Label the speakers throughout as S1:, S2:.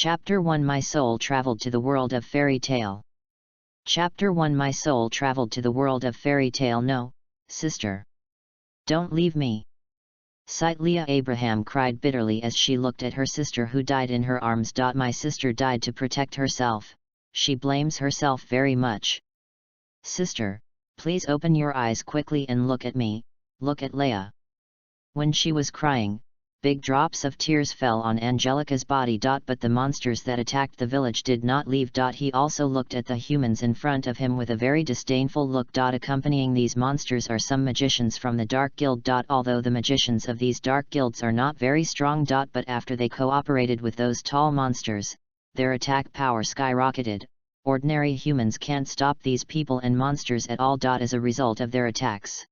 S1: Chapter 1 My soul traveled to the world of fairy tale. Chapter 1 My soul traveled to the world of fairy tale. No, sister. Don't leave me. Leah Abraham cried bitterly as she looked at her sister who died in her arms. My sister died to protect herself. She blames herself very much. Sister, please open your eyes quickly and look at me, look at Leia. When she was crying, big drops of tears fell on Angelica's body. But the monsters that attacked the village did not leave. He also looked at the humans in front of him with a very disdainful look. Accompanying these monsters are some magicians from the Dark Guild. Although the magicians of these dark guilds are not very strong. But after they cooperated with those tall monsters, their attack power skyrocketed. Ordinary humans can't stop these people and monsters at all. As a result of their attacks,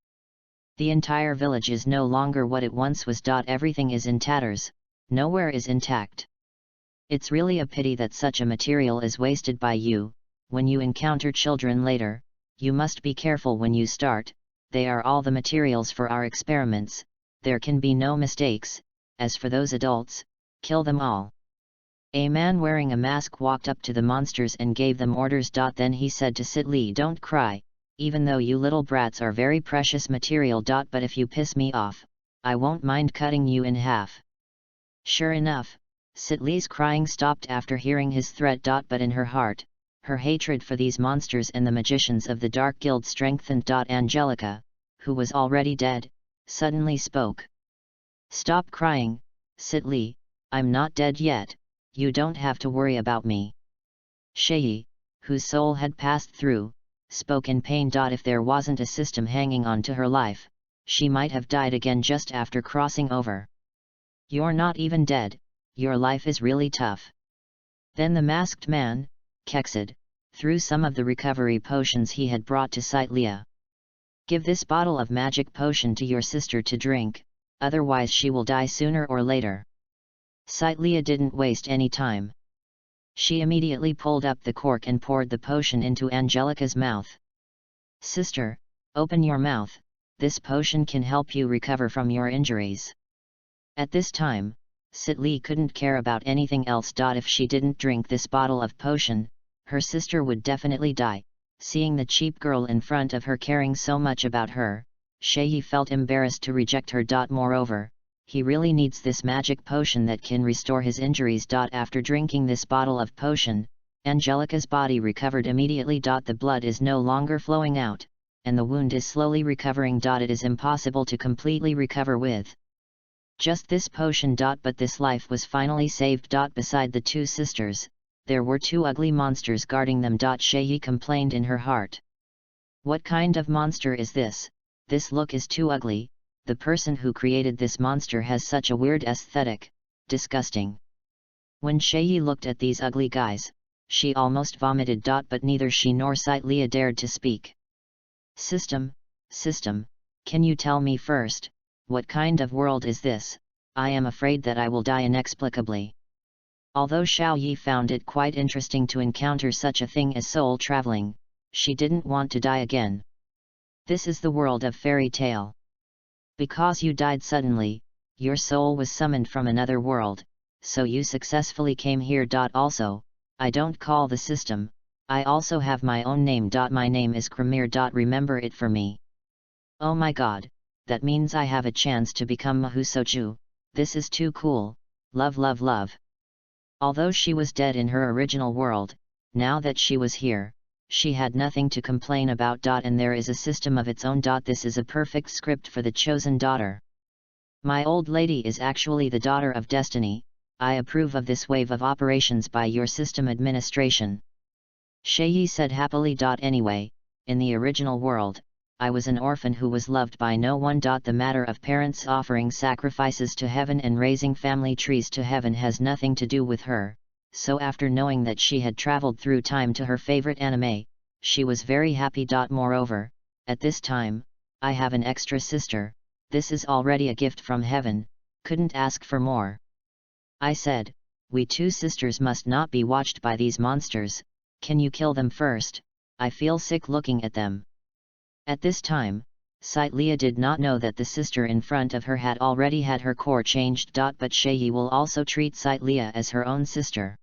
S1: the entire village is no longer what it once was. Everything is in tatters, nowhere is intact. It's really a pity that such a material is wasted by you. When you encounter children later, you must be careful when you start. They are all the materials for our experiments, there can be no mistakes. As for those adults, kill them all. A man wearing a mask walked up to the monsters and gave them orders. Then he said to Lee, don't cry, even though you little brats are very precious material. But if you piss me off, I won't mind cutting you in half. Sure enough, Lee's crying stopped after hearing his threat. But in her heart, her hatred for these monsters and the magicians of the Dark Guild strengthened. Angelica, who was already dead, suddenly spoke. Stop crying, Lee, I'm not dead yet. You don't have to worry about me. Shayi, whose soul had passed through, spoke in pain. If there wasn't a system hanging on to her life, she might have died again just after crossing over. You're not even dead, your life is really tough. Then the masked man, Kexid, threw some of the recovery potions he had brought to Leah. Give this bottle of magic potion to your sister to drink, otherwise she will die sooner or later. Leah didn't waste any time. She immediately pulled up the cork and poured the potion into Angelica's mouth. Sister, open your mouth, this potion can help you recover from your injuries. At this time, Lee couldn't care about anything else. If she didn't drink this bottle of potion, her sister would definitely die. Seeing the cheap girl in front of her caring so much about her, Shayi felt embarrassed to reject her. Moreover, he really needs this magic potion that can restore his injuries. After drinking this bottle of potion, Angelica's body recovered immediately. The blood is no longer flowing out, and the wound is slowly recovering. It is impossible to completely recover with just this potion. But this life was finally saved. Beside the two sisters, there were two ugly monsters guarding them. Shayi complained in her heart. What kind of monster is this? This look is too ugly. The person who created this monster has such a weird aesthetic, disgusting. When Shayi looked at these ugly guys, she almost vomited. But neither she nor Leah dared to speak. System, can you tell me first, what kind of world is this? I am afraid that I will die inexplicably. Although Xiao Yi found it quite interesting to encounter such a thing as soul traveling, she didn't want to die again. This is the world of fairy tale. Because you died suddenly, your soul was summoned from another world, so you successfully came here. Also, I don't call the system, I also have my own name. My name is Kramir. Remember it for me. Oh my god, that means I have a chance to become Mahusoju, this is too cool, love. Although she was dead in her original world, now that she was here, she had nothing to complain about. And there is a system of its own. This is a perfect script for the chosen daughter. My old lady is actually the daughter of destiny. I approve of this wave of operations by your system administration. Shayi said happily. Anyway, in the original world, I was an orphan who was loved by no one. The matter of parents offering sacrifices to heaven and raising family trees to heaven has nothing to do with her. So after knowing that she had traveled through time to her favorite anime, she was very happy. Moreover, at this time, I have an extra sister, this is already a gift from heaven, couldn't ask for more. I said, we two sisters must not be watched by these monsters, can you kill them first, I feel sick looking at them. At this time, Leah did not know that the sister in front of her had already had her core changed. But Shayi will also treat Leah as her own sister.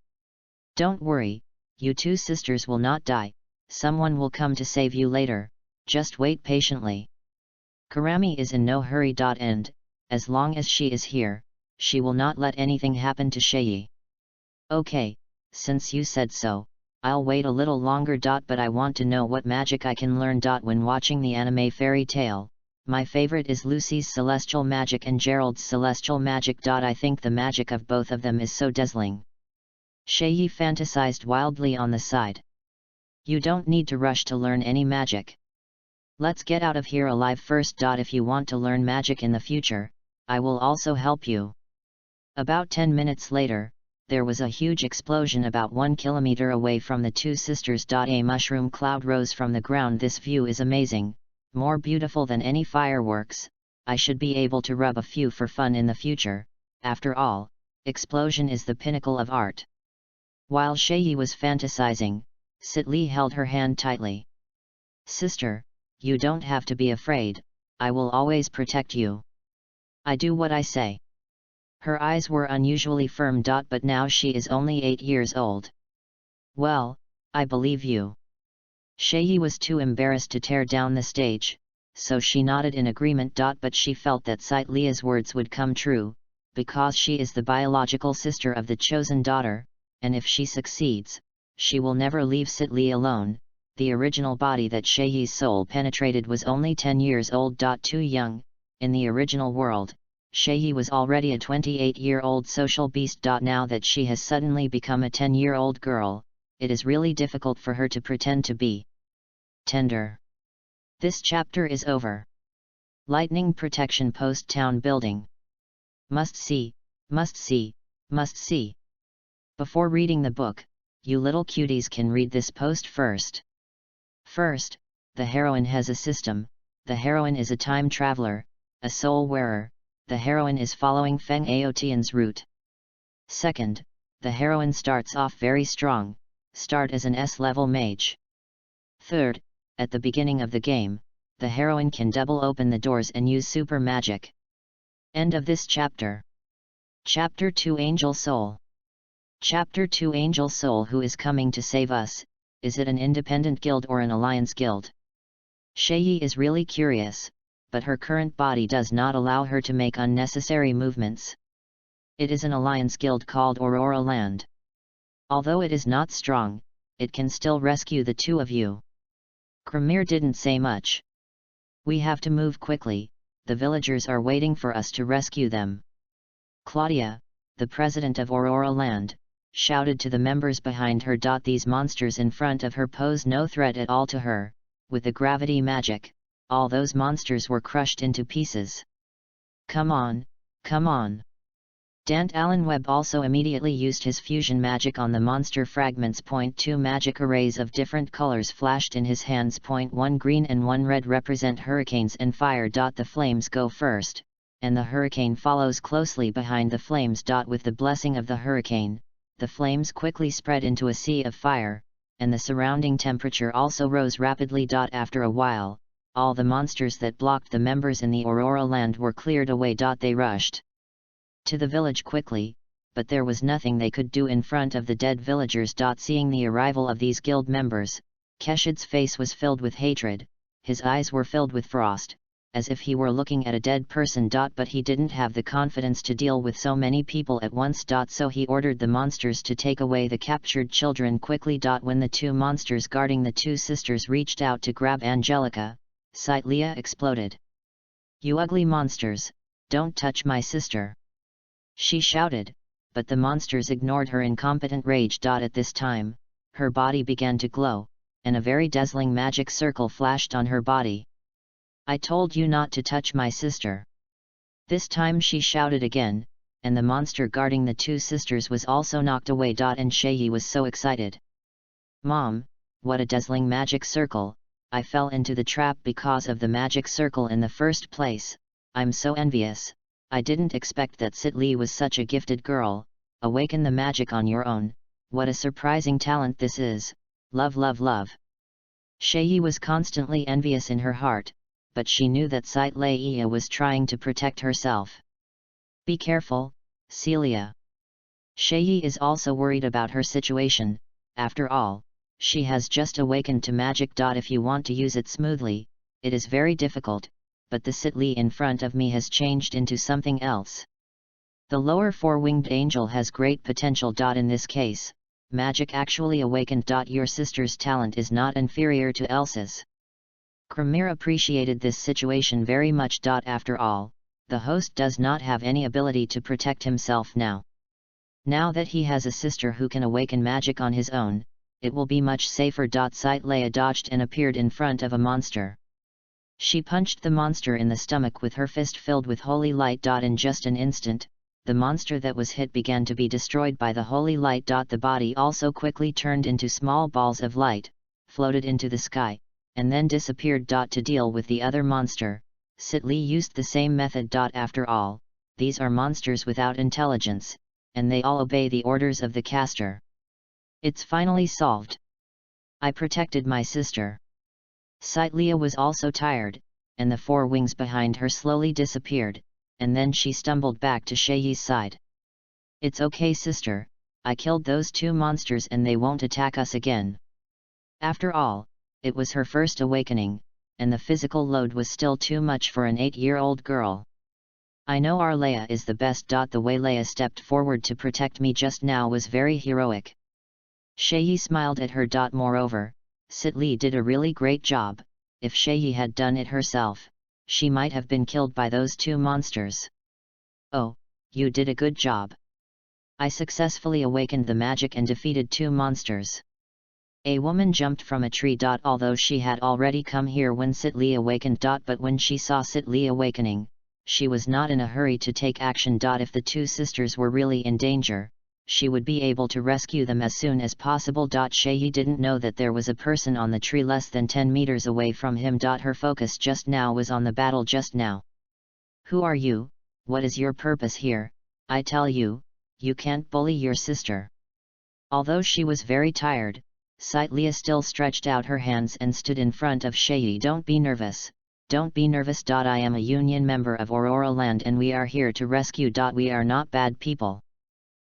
S1: Don't worry, you two sisters will not die, someone will come to save you later, just wait patiently. Kurami is in no hurry. And, as long as she is here, she will not let anything happen to Shei. Okay, since you said so, I'll wait a little longer. But I want to know what magic I can learn. When watching the anime Fairy Tail, my favorite is Lucy's celestial magic and Gerald's celestial magic. I think the magic of both of them is so dazzling. Shei fantasized wildly on the side. You don't need to rush to learn any magic. Let's get out of here alive first. If you want to learn magic in the future, I will also help you. About 10 minutes later, there was a huge explosion about 1 kilometer away from the two sisters. A mushroom cloud rose from the ground. This view is amazing, more beautiful than any fireworks. I should be able to rub a few for fun in the future. After all, explosion is the pinnacle of art. While Shei was fantasizing, Sitli held her hand tightly. Sister, you don't have to be afraid, I will always protect you. I do what I say. Her eyes were unusually firm. But now she is only 8 years old. Well, I believe you. Shei was too embarrassed to tear down the stage, so she nodded in agreement. But she felt that Sitlia's words would come true, because she is the biological sister of the chosen daughter, and if she succeeds, she will never leave Sitli alone. The original body that Shei's soul penetrated was only 10 years old. Too young. In the original world, Shei was already a 28-year-old social beast. Now that she has suddenly become a 10-year-old girl, it is really difficult for her to pretend to be tender. This chapter is over. Lightning protection post town building. Must see, must see, must see. Before reading the book, you little cuties can read this post first. First, the heroine has a system. The heroine is a time traveler, a soul wearer. The heroine is following Feng Aotian's route. Second, the heroine starts off very strong, start as an S-level mage. Third, at the beginning of the game, the heroine can double open the doors and use super magic. End of this chapter. Chapter 2 Angel Soul. Chapter 2 Angel Soul. Who is coming to save us? Is it an independent guild or an alliance guild? Shei is really curious, but her current body does not allow her to make unnecessary movements. It is an alliance guild called Aurora Land. Although it is not strong, it can still rescue the two of you. Kramir didn't say much. We have to move quickly, the villagers are waiting for us to rescue them. Claudia, the president of Aurora Land, shouted to the members behind her. These monsters in front of her pose no threat at all to her. With the gravity magic, all those monsters were crushed into pieces. Come on, come on. Dant Allen Webb also immediately used his fusion magic on the monster fragments. 2 magic arrays of different colors flashed in his hands. 1 green and 1 red represent hurricanes and fire. The flames go first, and the hurricane follows closely behind the flames. With the blessing of the hurricane, the flames quickly spread into a sea of fire, and the surrounding temperature also rose rapidly. After a while, all the monsters that blocked the members in the Aurora Land were cleared away. They rushed to the village quickly, but there was nothing they could do in front of the dead villagers. Seeing the arrival of these guild members, Keshid's face was filled with hatred, his eyes were filled with frost, as if he were looking at a dead person. But he didn't have the confidence to deal with so many people at once. So he ordered the monsters to take away the captured children quickly. When the 2 monsters guarding the 2 sisters reached out to grab Angelica, Sitlia exploded. You ugly monsters, don't touch my sister! She shouted, but the monsters ignored her incompetent rage. At this time, her body began to glow, and a very dazzling magic circle flashed on her body. I told you not to touch my sister! This time she shouted again, and the monster guarding the 2 sisters was also knocked away. And Shei was so excited. Mom, what a dazzling magic circle! I fell into the trap because of the magic circle in the first place. I'm so envious. I didn't expect that Sitli was such a gifted girl. Awaken the magic on your own. What a surprising talent this is. Love, love, love. Shei was constantly envious in her heart, but she knew that Sitlia was trying to protect herself. Be careful, Celia. Shei is also worried about her situation. After all, she has just awakened to magic. If you want to use it smoothly, it is very difficult, but the Sitli in front of me has changed into something else. The lower four-winged angel has great potential. In this case, magic actually awakened. Your sister's talent is not inferior to Elsa's. Kramir appreciated this situation very much. After all, the host does not have any ability to protect himself now. Now that he has a sister who can awaken magic on his own, it will be much safer. Sight Leia dodged and appeared in front of a monster. She punched the monster in the stomach with her fist filled with holy light. In just an instant, the monster that was hit began to be destroyed by the holy light. The body also quickly turned into small balls of light, floated into the sky, and then disappeared. To deal with the other monster, Sitli used the same method. After all, these are monsters without intelligence, and they all obey the orders of the caster. It's finally solved. I protected my sister. Leia was also tired, and the four wings behind her slowly disappeared, and then she stumbled back to Shei's side. It's okay, sister, I killed those two monsters and they won't attack us again. After all, it was her first awakening, and the physical load was still too much for an 8-year-old girl. I know our Leia is the best. The way Leia stepped forward to protect me just now was very heroic. Shei smiled at her. Moreover, Sitli did a really great job. If Shei had done it herself, she might have been killed by those two monsters. Oh, you did a good job. I successfully awakened the magic and defeated two monsters. A woman jumped from a tree. Although she had already come here when Sitli awakened. But when she saw Sitli awakening, she was not in a hurry to take action. If the two sisters were really in danger, she would be able to rescue them as soon as possible. Shei didn't know that there was a person on the tree less than 10 meters away from him. Her focus just now was on the battle just now. Who are you? What is your purpose here? I tell you, you can't bully your sister. Although she was very tired, Leia still stretched out her hands and stood in front of Shei. Don't be nervous. Don't be nervous. I am a Union member of Aurora Land and we are here to rescue. We are not bad people.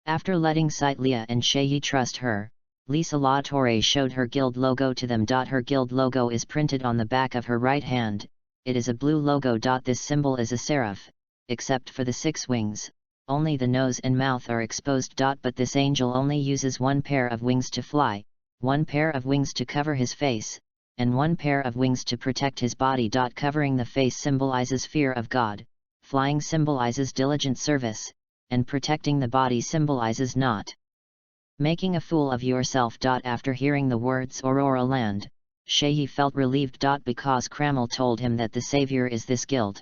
S1: After letting Leia and Shei trust her, Lisa La Torre showed her guild logo to them. Her guild logo is printed on the back of her right hand. It is a blue logo. This symbol is a seraph, except for the 6 wings, only the nose and mouth are exposed. But this angel only uses one pair of wings to fly, one pair of wings to cover his face, and one pair of wings to protect his body. Covering the face symbolizes fear of God, flying symbolizes diligent service, and protecting the body symbolizes not making a fool of yourself. After hearing the words Aurora Land, Shei felt relieved. Because Cramel told him that the savior is this guild.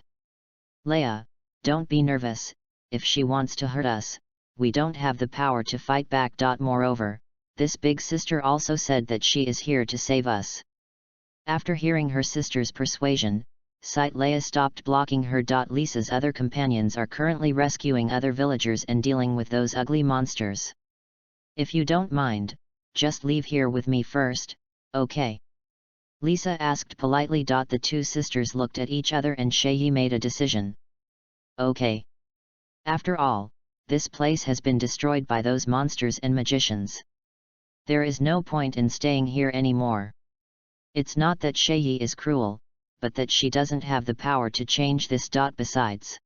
S1: Leia, don't be nervous. If she wants to hurt us, we don't have the power to fight back. Moreover, this big sister also said that she is here to save us. After hearing her sister's persuasion, Leia stopped blocking her. Lisa's other companions are currently rescuing other villagers and dealing with those ugly monsters. If you don't mind, just leave here with me first, okay? Lisa asked politely. The two sisters looked at each other and Shei made a decision. Okay. After all, this place has been destroyed by those monsters and magicians. There is no point in staying here anymore. It's not that Shei is cruel, but that she doesn't have the power to change this. Besides,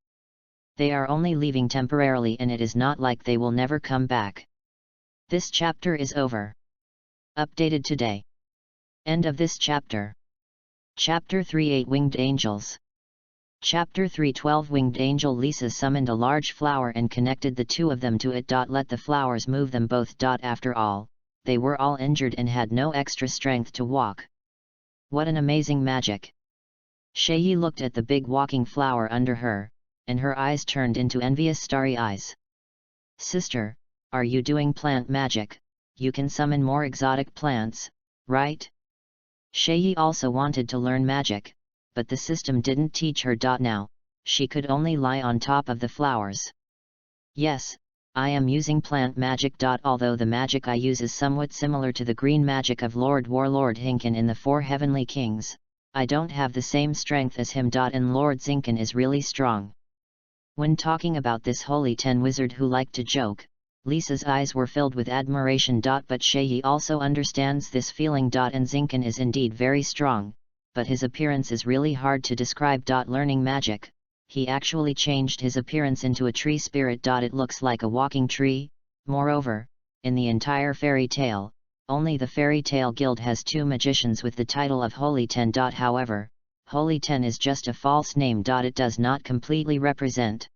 S1: they are only leaving temporarily and it is not like they will never come back. This chapter is over. Updated today. End of this chapter. Chapter 3 8-Winged Angels. Chapter 3 12-Winged Angel. Lisa summoned a large flower and connected the two of them to it. Let the flowers move them both. After all, they were all injured and had no extra strength to walk. What an amazing magic! Shei looked at the big walking flower under her, and her eyes turned into envious starry eyes. Sister, are you doing plant magic? You can summon more exotic plants, right? Shei also wanted to learn magic, but the system didn't teach her. Now, she could only lie on top of the flowers. Yes, I am using plant magic. Although the magic I use is somewhat similar to the green magic of Lord Warlord Hinken in the Four Heavenly Kings, I don't have the same strength as him. And Lord Zinken is really strong. When talking about this Holy Ten wizard who liked to joke, Lisa's eyes were filled with admiration. But Shayi also understands this feeling. And Zinken is indeed very strong, but his appearance is really hard to describe. Learning magic, he actually changed his appearance into a tree spirit. It looks like a walking tree. Moreover, in the entire fairy tale, only the Fairy Tale Guild has 2 magicians with the title of Holy Ten. However, Holy Ten is just a false name. It does not completely represent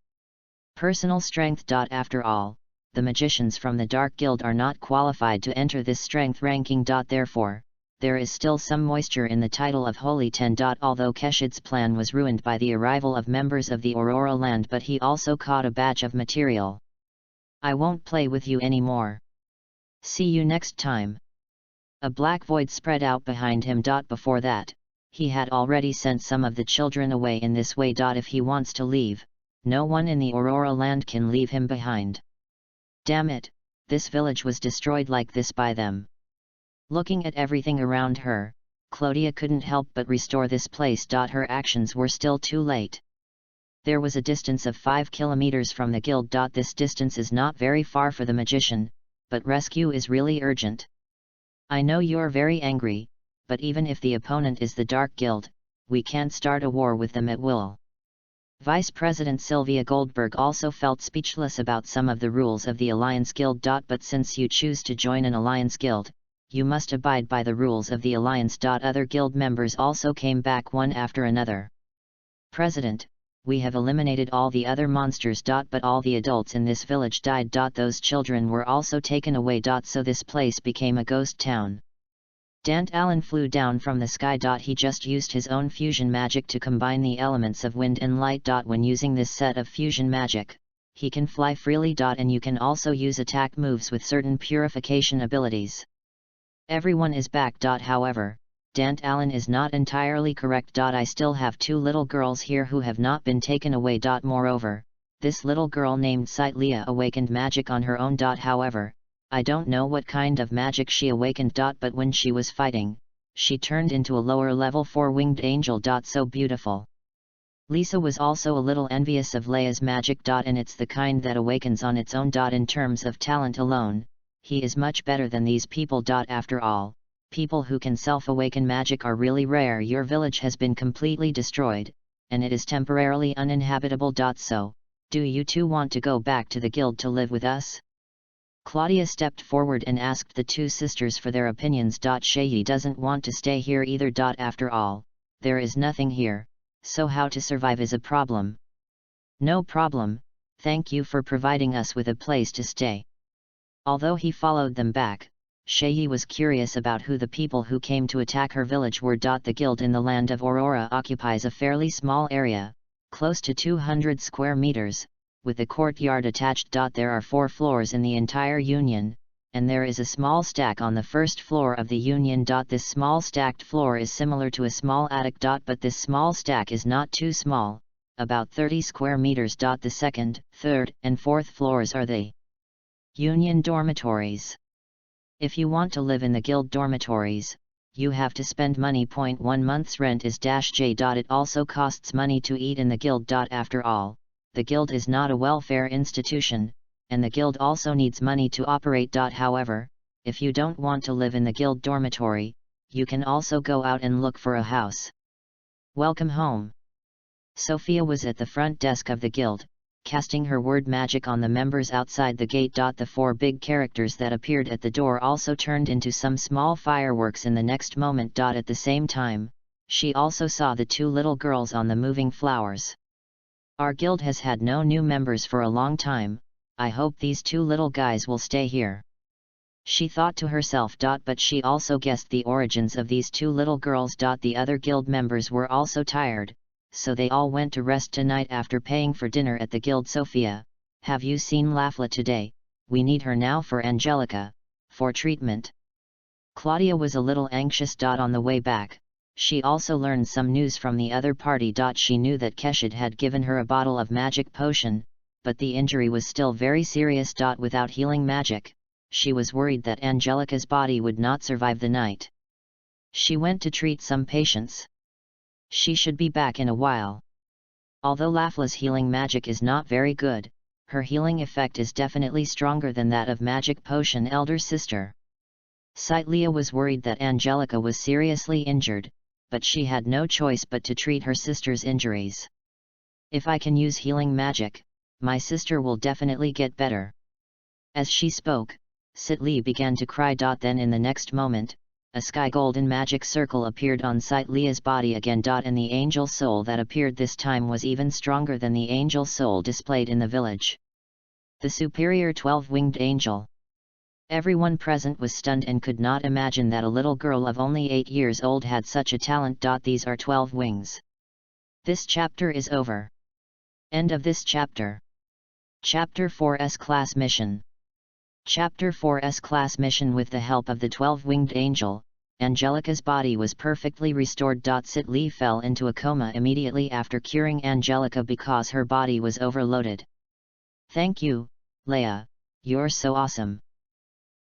S1: personal strength. After all, the magicians from the Dark Guild are not qualified to enter this strength ranking. Therefore, there is still some moisture in the title of Holy Ten. Although Keshid's plan was ruined by the arrival of members of the Aurora Land, but he also caught a batch of material. I won't play with you anymore. See you next time. A black void spread out behind him. Before that, he had already sent some of the children away in this way. If he wants to leave, no one in the Aurora Land can leave him behind. Damn it, this village was destroyed like this by them. Looking at everything around her, Claudia couldn't help but restore this place. Her actions were still too late. There was a distance of 5 kilometers from the guild. This distance is not very far for the magician, but rescue is really urgent. I know you're very angry, but even if the opponent is the Dark Guild, we can't start a war with them at will. Vice President Sylvia Goldberg also felt speechless about some of the rules of the Alliance Guild. But since you choose to join an Alliance Guild, you must abide by the rules of the Alliance. Other guild members also came back one after another. President, we have eliminated all the other monsters. But all the adults in this village died. Those children were also taken away. So this place became a ghost town. Dant Allen flew down from the sky. He just used his own fusion magic to combine the elements of wind and light. When using this set of fusion magic, he can fly freely. And you can also use attack moves with certain purification abilities. Everyone is back. However, Dant Allen is not entirely correct. I still have 2 little girls here who have not been taken away. Moreover, this little girl named Leah awakened magic on her own. However, I don't know what kind of magic she awakened. But when she was fighting, she turned into a lower level 4-winged angel. So beautiful. Lisa was also a little envious of Leia's magic. And it's the kind that awakens on its own. In terms of talent alone, he is much better than these people. After all, people who can self-awaken magic are really rare. Your village has been completely destroyed, and it is temporarily uninhabitable. So, do you 2 want to go back to the guild to live with us? Claudia stepped forward and asked the 2 sisters for their opinions. Shayi doesn't want to stay here either. After all, there is nothing here, so how to survive is a problem. No problem, thank you for providing us with a place to stay. Although he followed them back, Shayi was curious about who the people who came to attack her village were. The guild in the land of Aurora occupies a fairly small area, close to 200 square meters, with a courtyard attached. There are 4 floors in the entire union, and there is a small stack on the first floor of the union. This small stacked floor is similar to a small attic. But this small stack is not too small, about 30 square meters. The second, third, and fourth floors are the union dormitories. If you want to live in the guild dormitories, you have to spend money. 1 month's rent is -J. It also costs money to eat in the guild. After all, the guild is not a welfare institution, and the guild also needs money to operate. However, if you don't want to live in the guild dormitory, you can also go out and look for a house. Welcome home. Sophia was at the front desk of the guild, casting her word magic on the members outside the gate. The 4 big characters that appeared at the door also turned into some small fireworks in the next moment. At the same time, she also saw the 2 little girls on the moving flowers. Our guild has had no new members for a long time, I hope these 2 little guys will stay here. She thought to herself. But she also guessed the origins of these 2 little girls. The other guild members were also tired, so they all went to rest tonight after paying for dinner at the guild. Sophia, have you seen Lafla today? We need her now for Angelica, for treatment. Claudia was a little anxious. On the way back, she also learned some news from the other party. She knew that Keshid had given her a bottle of magic potion, but the injury was still very serious. Without healing magic, she was worried that Angelica's body would not survive the night. She went to treat some patients. She should be back in a while. Although Lafla's healing magic is not very good, her healing effect is definitely stronger than that of magic potion elder sister. Cytlia was worried that Angelica was seriously injured, but she had no choice but to treat her sister's injuries. If I can use healing magic, my sister will definitely get better. As she spoke, Cytlia began to cry. Then in the next moment, a sky golden magic circle appeared on Cytlia's body again. And the angel soul that appeared this time was even stronger than the angel soul displayed in the village. The superior 12-winged angel. Everyone present was stunned and could not imagine that a little girl of only 8 years old had such a talent. These are 12 wings. This chapter is over. End of this chapter. Chapter 4's Class Mission. Chapter 4's Class Mission. With the help of the 12-winged angel, Angelica's body was perfectly restored. Cytlia fell into a coma immediately after curing Angelica because her body was overloaded. Thank you, Leia, you're so awesome.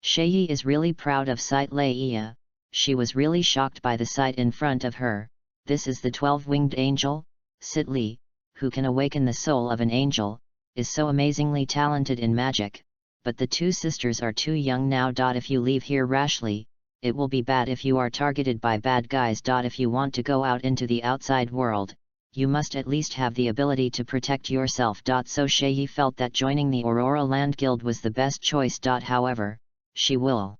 S1: Shayi is really proud of Cytlia. She was really shocked by the sight in front of her. This is the 12-winged angel, Cytlia, who can awaken the soul of an angel, is so amazingly talented in magic, but the two sisters are too young now. If you leave here rashly, it will be bad if you are targeted by bad guys. If you want to go out into the outside world, you must at least have the ability to protect yourself. So Shayi felt that joining the Aurora Land Guild was the best choice. However, she will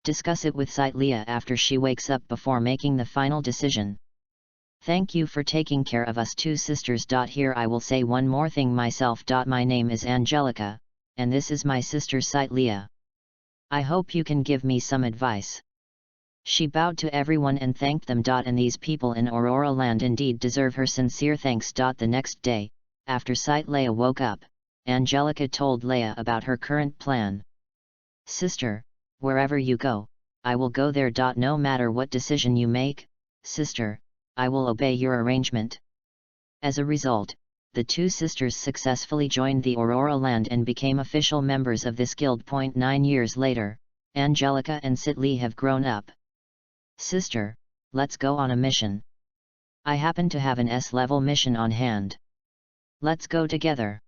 S1: discuss it with Cytlia after she wakes up before making the final decision. Thank you for taking care of us two sisters. Here I will say one more thing myself. My name is Angelica, and this is my sister Cytlia. I hope you can give me some advice. She bowed to everyone and thanked them. And these people in Aurora Land indeed deserve her sincere thanks. The next day, after Cytlia woke up, Angelica told Leia about her current plan. Sister, wherever you go, I will go there. No matter what decision you make, sister, I will obey your arrangement. As a result, the two sisters successfully joined the Aurora Land and became official members of this guild. 9 years later, Angelica and Cytlia have grown up. Sister, let's go on a mission. I happen to have an S-level mission on hand. Let's go together.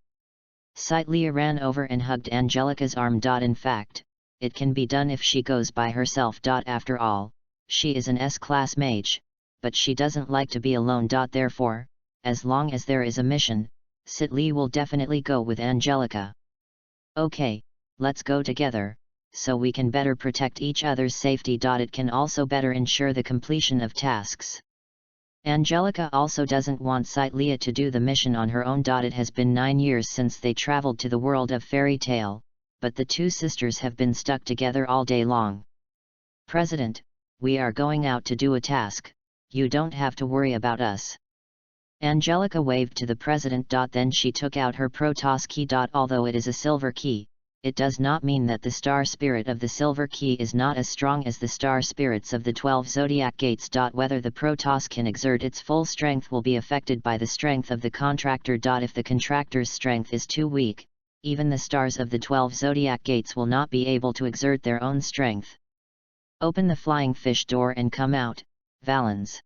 S1: Cytlia ran over and hugged Angelica's arm. In fact, it can be done if she goes by herself. After all, she is an S-class mage, but she doesn't like to be alone. Therefore, as long as there is a mission, Cytlia will definitely go with Angelica. Okay, let's go together, so we can better protect each other's safety. It can also better ensure the completion of tasks. Angelica also doesn't want Cytlia to do the mission on her own. It has been 9 years since they traveled to the world of fairy tale, but the two sisters have been stuck together all day long. President, we are going out to do a task, you don't have to worry about us. Angelica waved to the president. Then she took out her Protoss key. Although it is a silver key, it does not mean that the star spirit of the silver key is not as strong as the star spirits of the 12 zodiac gates. Whether the Protoss can exert its full strength will be affected by the strength of the contractor. If the contractor's strength is too weak, even the stars of the 12 zodiac gates will not be able to exert their own strength. Open the flying fish door and come out, Valens.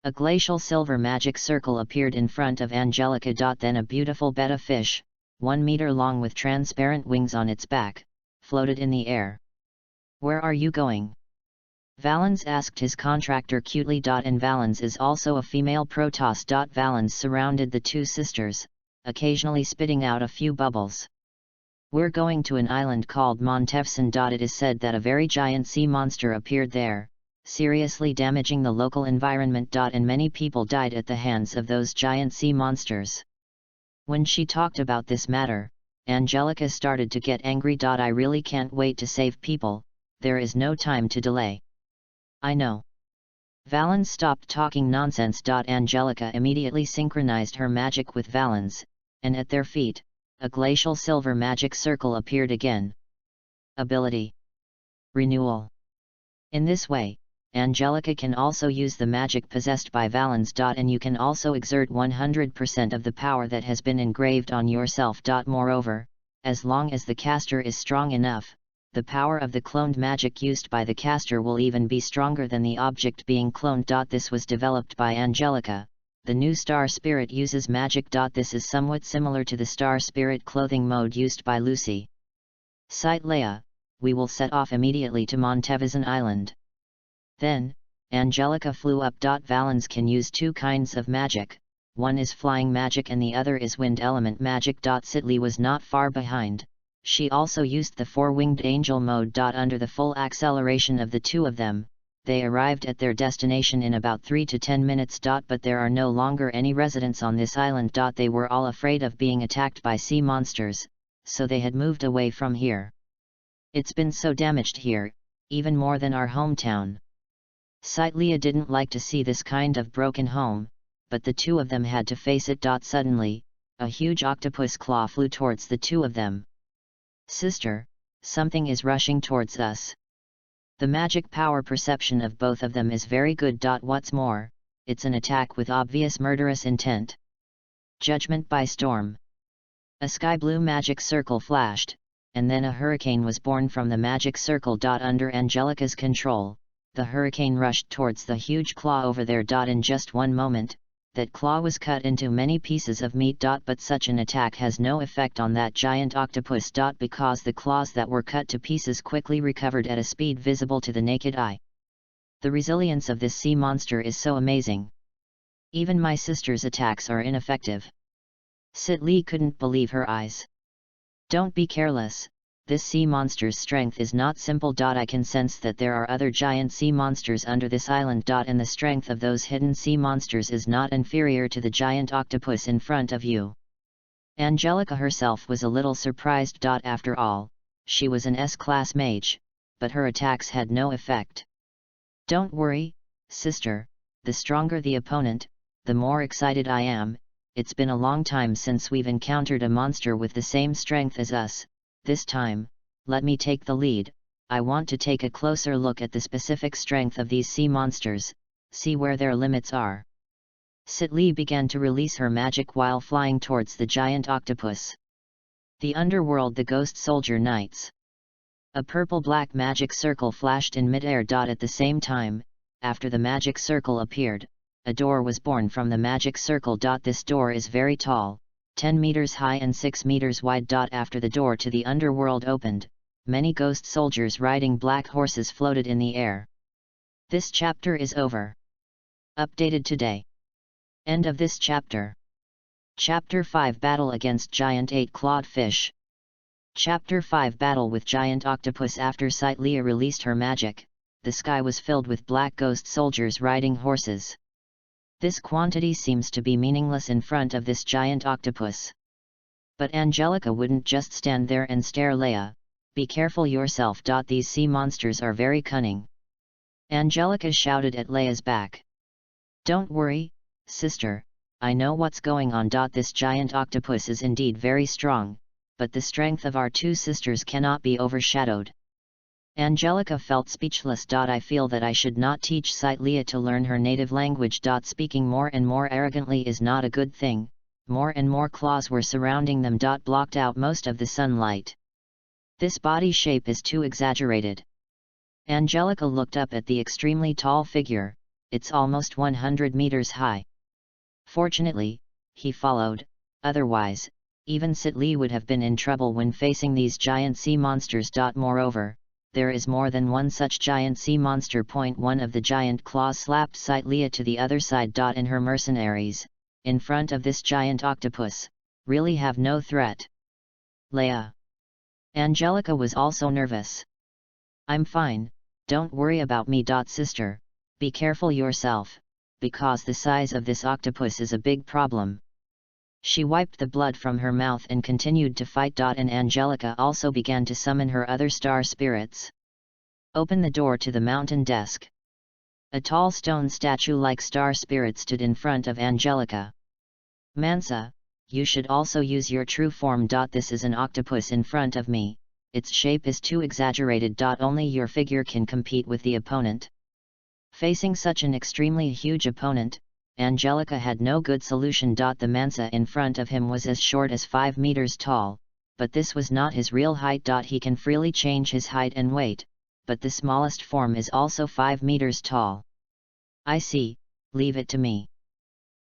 S1: A glacial silver magic circle appeared in front of Angelica. Then a beautiful betta fish, 1 meter long with transparent wings on its back, floated in the air. Where are you going? Valens asked his contractor cutely. And Valens is also a female Protoss. Valens surrounded the two sisters, occasionally spitting out a few bubbles. We're going to an island called Montefson. It is said that a very giant sea monster appeared there, seriously damaging the local environment. And many people died at the hands of those giant sea monsters. When she talked about this matter, Angelica started to get angry. I really can't wait to save people, there is no time to delay. I know. Valens stopped talking nonsense. Angelica immediately synchronized her magic with Valens, and at their feet, a glacial silver magic circle appeared again. Ability: Renewal. In this way, Angelica can also use the magic possessed by Valens. And you can also exert 100% of the power that has been engraved on yourself. Moreover, as long as the caster is strong enough, the power of the cloned magic used by the caster will even be stronger than the object being cloned. This was developed by Angelica, the new star spirit uses magic. This is somewhat similar to the star spirit clothing mode used by Lucy. Cite Leia, we will set off immediately to Montevison Island. Then, Angelica flew up. Valens can use two kinds of magic, one is flying magic and the other is wind element magic. Sidley was not far behind, she also used the four-winged angel mode. Under the full acceleration of the two of them, they arrived at their destination in about 3 to 10 minutes. But there are no longer any residents on this island. They were all afraid of being attacked by sea monsters, so they had moved away from here. It's been so damaged here, even more than our hometown. Leia didn't like to see this kind of broken home, but the two of them had to face it. Suddenly, a huge octopus claw flew towards the two of them. Sister, something is rushing towards us. The magic power perception of both of them is very good. What's more, it's an attack with obvious murderous intent. Judgment by storm. A sky blue magic circle flashed, and then a hurricane was born from the magic circle. Under Angelica's control, the hurricane rushed towards the huge claw over there. In just one moment, that claw was cut into many pieces of meat. But such an attack has no effect on that giant octopus. Because the claws that were cut to pieces quickly recovered at a speed visible to the naked eye. The resilience of this sea monster is so amazing. Even my sister's attacks are ineffective. Sidley couldn't believe her eyes. Don't be careless, this sea monster's strength is not simple. I can sense that there are other giant sea monsters under this island. And the strength of those hidden sea monsters is not inferior to the giant octopus in front of you. Angelica herself was a little surprised. After all, she was an S-class mage, but her attacks had no effect. Don't worry, sister, the stronger the opponent, the more excited I am. It's been a long time since we've encountered a monster with the same strength as us. This time, let me take the lead. I want to take a closer look at the specific strength of these sea monsters, see where their limits are. Sidley began to release her magic while flying towards the giant octopus. The underworld. The ghost soldier knights. A purple-black magic circle flashed in mid-air. At the same time, after the magic circle appeared, a door was born from the magic circle. This door is very tall, 10 meters high and 6 meters wide. After the door to the underworld opened, many ghost soldiers riding black horses floated in the air. This chapter is over. Updated today. End of this chapter. Chapter 5 Battle against Giant 8-Clawed Fish. Chapter 5 Battle with Giant Octopus. After Leia released her magic, the sky was filled with black ghost soldiers riding horses. This quantity seems to be meaningless in front of this giant octopus. But Angelica wouldn't just stand there and stare. Leia, be careful yourself. These sea monsters are very cunning. Angelica shouted at Leia's back. Don't worry, sister, I know what's going on. This giant octopus is indeed very strong, but the strength of our two sisters cannot be overshadowed. Angelica felt speechless. I feel that I should not teach Leia to learn her native language. Speaking more and more arrogantly is not a good thing. More and more claws were surrounding them. Blocked out most of the sunlight. This body shape is too exaggerated. Angelica looked up at the extremely tall figure. It's almost 100 meters high. Fortunately, he followed, otherwise, even Sidley would have been in trouble when facing these giant sea monsters. Moreover, there is more than one such giant sea monster. One of the giant claws slapped Leia to the other side. And her mercenaries, in front of this giant octopus, really have no threat. Leia. Angelica was also nervous. I'm fine, don't worry about me. Sister, be careful yourself, because the size of this octopus is a big problem. She wiped the blood from her mouth and continued to fight. And Angelica also began to summon her other star spirits. Open the door to the mountain desk. A tall stone statue-like star spirit stood in front of Angelica. Mansa, you should also use your true form. This is an octopus in front of me, its shape is too exaggerated. Only your figure can compete with the opponent. Facing such an extremely huge opponent, Angelica had no good solution. The Mansa in front of him was as short as 5 meters tall, but this was not his real height. He can freely change his height and weight, but the smallest form is also 5 meters tall. I see, leave it to me.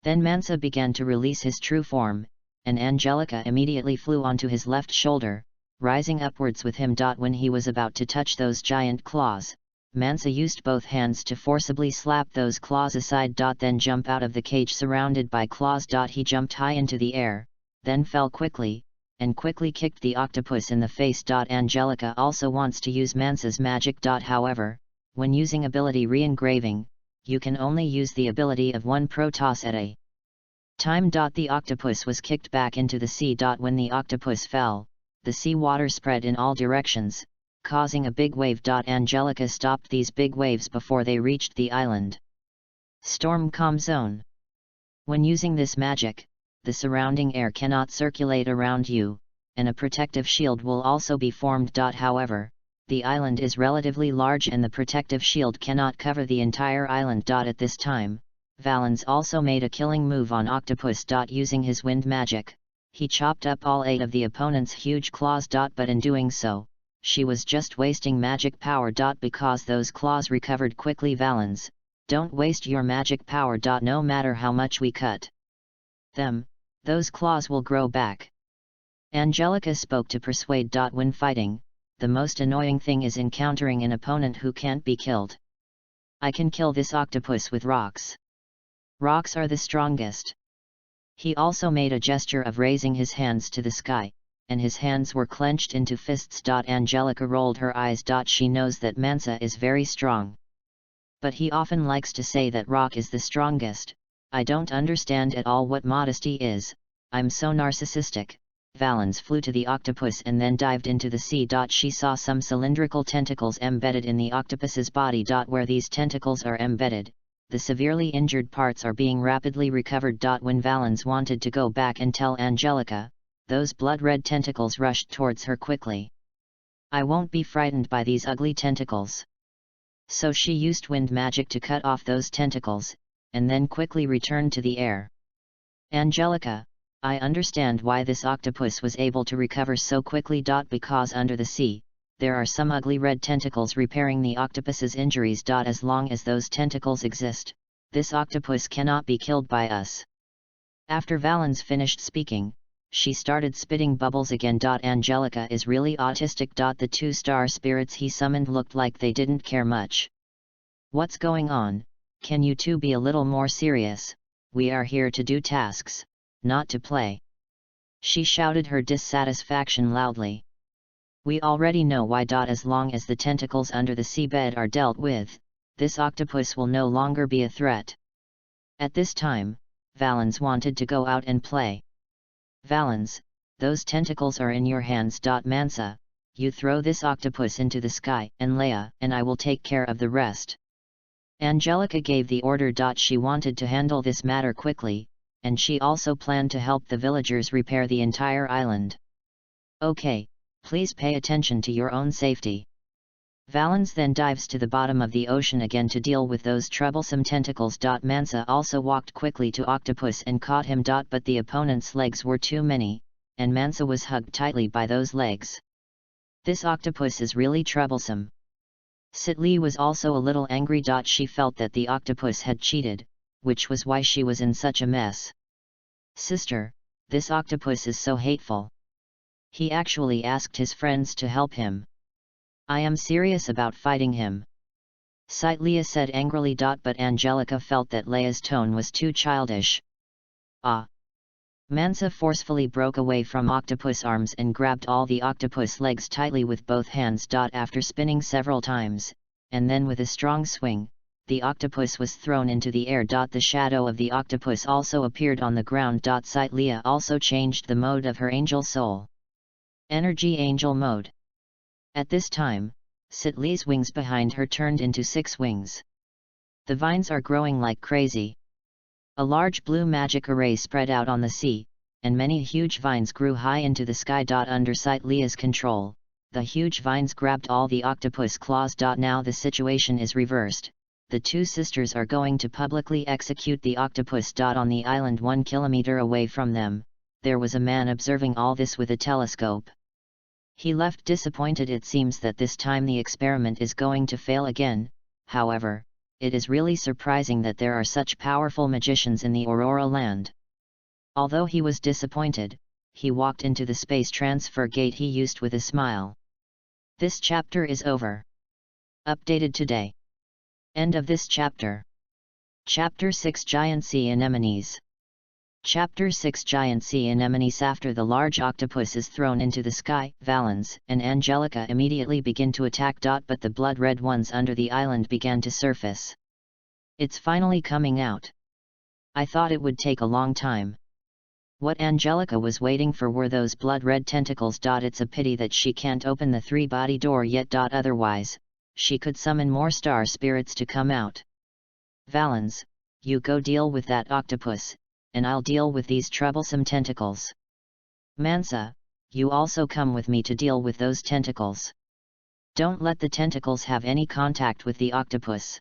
S1: Then Mansa began to release his true form, and Angelica immediately flew onto his left shoulder, rising upwards with him. When he was about to touch those giant claws, Mansa used both hands to forcibly slap those claws aside. Then jump out of the cage surrounded by claws. He jumped high into the air, then fell quickly, and quickly kicked the octopus in the face. Angelica also wants to use Mansa's magic. However, when using ability re-engraving, you can only use the ability of one Protoss at a time. The octopus was kicked back into the sea. When the octopus fell, the sea water spread in all directions, causing a big wave. Angelica stopped these big waves before they reached the island. Storm calm zone. When using this magic, the surrounding air cannot circulate around you, and a protective shield will also be formed. However, the island is relatively large and the protective shield cannot cover the entire island. At this time, Valens also made a killing move on Octopus. Using his wind magic, he chopped up all 8 of the opponent's huge claws. But in doing so, she was just wasting magic power. Because those claws recovered quickly. Valens, don't waste your magic power. No matter how much we cut them, those claws will grow back. Angelica spoke to persuade. When fighting, the most annoying thing is encountering an opponent who can't be killed. I can kill this octopus with rocks. Rocks are the strongest. He also made a gesture of raising his hands to the sky, and his hands were clenched into fists. Angelica rolled her eyes. She knows that Mansa is very strong. But he often likes to say that rock is the strongest. I don't understand at all what modesty is. I'm so narcissistic. Valens flew to the octopus and then dived into the sea. She saw some cylindrical tentacles embedded in the octopus's body. Where these tentacles are embedded, the severely injured parts are being rapidly recovered. When Valens wanted to go back and tell Angelica, those blood-red tentacles rushed towards her quickly. I won't be frightened by these ugly tentacles. So she used wind magic to cut off those tentacles, and then quickly returned to the air. Angelica, I understand why this octopus was able to recover so quickly. Because under the sea, there are some ugly red tentacles repairing the octopus's injuries. As long as those tentacles exist, this octopus cannot be killed by us. After Valens finished speaking, she started spitting bubbles again. Angelica is really autistic. The 2 star spirits he summoned looked like they didn't care much. What's going on? Can you two be a little more serious? We are here to do tasks, not to play. She shouted her dissatisfaction loudly. We already know why. As long as the tentacles under the seabed are dealt with, this octopus will no longer be a threat. At this time, Valens wanted to go out and play. Valens, those tentacles are in your hands. Mansa, you throw this octopus into the sky, and Leia and I will take care of the rest. Angelica gave the order. She wanted to handle this matter quickly, and she also planned to help the villagers repair the entire island. Okay, please pay attention to your own safety. Valens then dives to the bottom of the ocean again to deal with those troublesome tentacles. Mansa also walked quickly to Octopus and caught him. But the opponent's legs were too many, and Mansa was hugged tightly by those legs. This octopus is really troublesome. Sitli was also a little angry. She felt that the octopus had cheated, which was why she was in such a mess. Sister, this octopus is so hateful. He actually asked his friends to help him. I am serious about fighting him. Leia said angrily. But Angelica felt that Leia's tone was too childish. Ah! Mansa forcefully broke away from Octopus' arms and grabbed all the octopus legs tightly with both hands. After spinning several times, and then with a strong swing, the octopus was thrown into the air. The shadow of the octopus also appeared on the ground. Leia also changed the mode of her angel soul. Energy Angel Mode. At this time, Sitli's wings behind her turned into 6 wings. The vines are growing like crazy. A large blue magic array spread out on the sea, and many huge vines grew high into the sky. Under Sitlia's control, the huge vines grabbed all the octopus claws. Now the situation is reversed. The 2 sisters are going to publicly execute the octopus. On the island 1 kilometer away from them, there was a man observing all this with a telescope. He left disappointed. It seems that this time the experiment is going to fail again. However, it is really surprising that there are such powerful magicians in the Aurora land. Although he was disappointed, he walked into the space transfer gate he used with a smile. This chapter is over. Updated today. End of this chapter. Chapter 6 Giant Sea Anemones. Chapter 6 Giant Sea Anemones. After the large octopus is thrown into the sky, Valens and Angelica immediately begin to attack. But the blood-red ones under the island began to surface. It's finally coming out. I thought it would take a long time. What Angelica was waiting for were those blood-red tentacles. It's a pity that she can't open the three-body door yet. Otherwise, she could summon more star spirits to come out. Valens, you go deal with that octopus, and I'll deal with these troublesome tentacles. Mansa, you also come with me to deal with those tentacles. Don't let the tentacles have any contact with the octopus.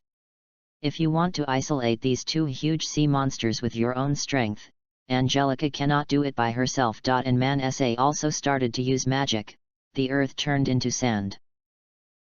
S1: If you want to isolate these two huge sea monsters with your own strength, Angelica cannot do it by herself. And Mansa also started to use magic. The earth turned into sand.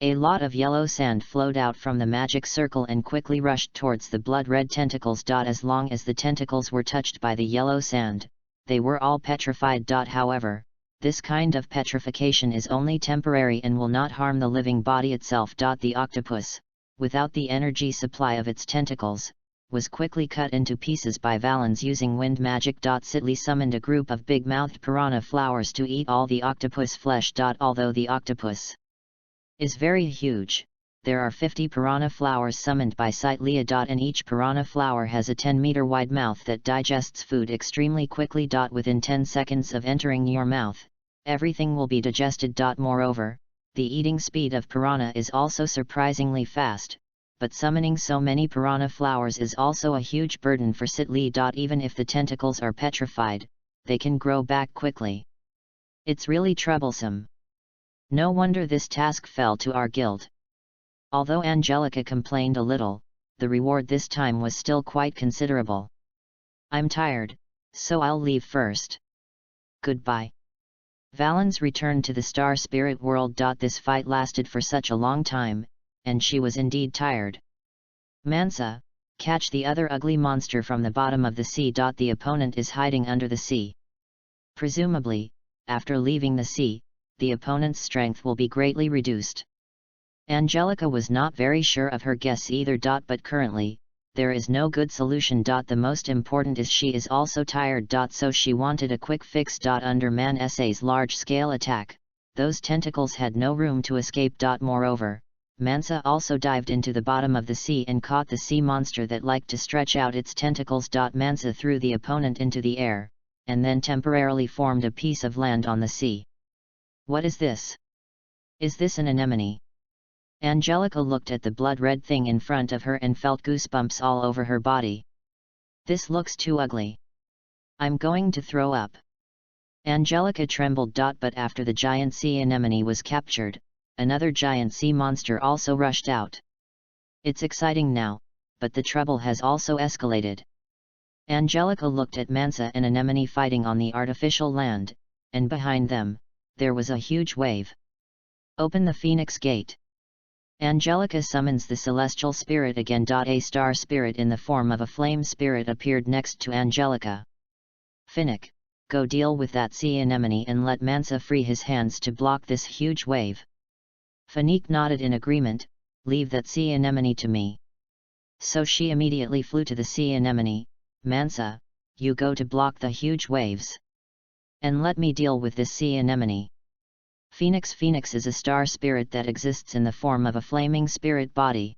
S1: A lot of yellow sand flowed out from the magic circle and quickly rushed towards the blood-red tentacles. As long as the tentacles were touched by the yellow sand, they were all petrified. However, this kind of petrification is only temporary and will not harm the living body itself. The octopus, without the energy supply of its tentacles, was quickly cut into pieces by Valens using wind magic. Sidley summoned a group of big-mouthed piranha flowers to eat all the octopus flesh. Although the octopus is very huge, there are 50 piranha flowers summoned by Sidley, and each piranha flower has a 10-meter wide mouth that digests food extremely quickly. Within 10 seconds of entering your mouth, everything will be digested. Moreover, the eating speed of piranha is also surprisingly fast, but summoning so many piranha flowers is also a huge burden for Sidley. Even if the tentacles are petrified, they can grow back quickly. It's really troublesome. No wonder this task fell to our guild. Although Angelica complained a little, the reward this time was still quite considerable. I'm tired, so I'll leave first. Goodbye. Valens returned to the Star Spirit world. This fight lasted for such a long time, and she was indeed tired. Mansa, catch the other ugly monster from the bottom of the sea. The opponent is hiding under the sea. Presumably, after leaving the sea, the opponent's strength will be greatly reduced. Angelica was not very sure of her guess either. But currently, there is no good solution. The most important is she is also tired. So she wanted a quick fix. Under Mansa's large-scale attack, those tentacles had no room to escape. Moreover, Mansa also dived into the bottom of the sea and caught the sea monster that liked to stretch out its tentacles. Mansa threw the opponent into the air, and then temporarily formed a piece of land on the sea. What is this? Is this an anemone? Angelica looked at the blood-red thing in front of her and felt goosebumps all over her body. This looks too ugly. I'm going to throw up. Angelica trembled. But after the giant sea anemone was captured, another giant sea monster also rushed out. It's exciting now, but the trouble has also escalated. Angelica looked at Mansa and Anemone fighting on the artificial land, and behind them, there was a huge wave. Open the Phoenix Gate. Angelica summons the celestial spirit again. A star spirit in the form of a flame spirit appeared next to Angelica. Finnick, go deal with that sea anemone and let Mansa free his hands to block this huge wave. Finnick nodded in agreement. Leave that sea anemone to me. So she immediately flew to the sea anemone. Mansa, you go to block the huge waves. And let me deal with this sea anemone. Phoenix is a star spirit that exists in the form of a flaming spirit body.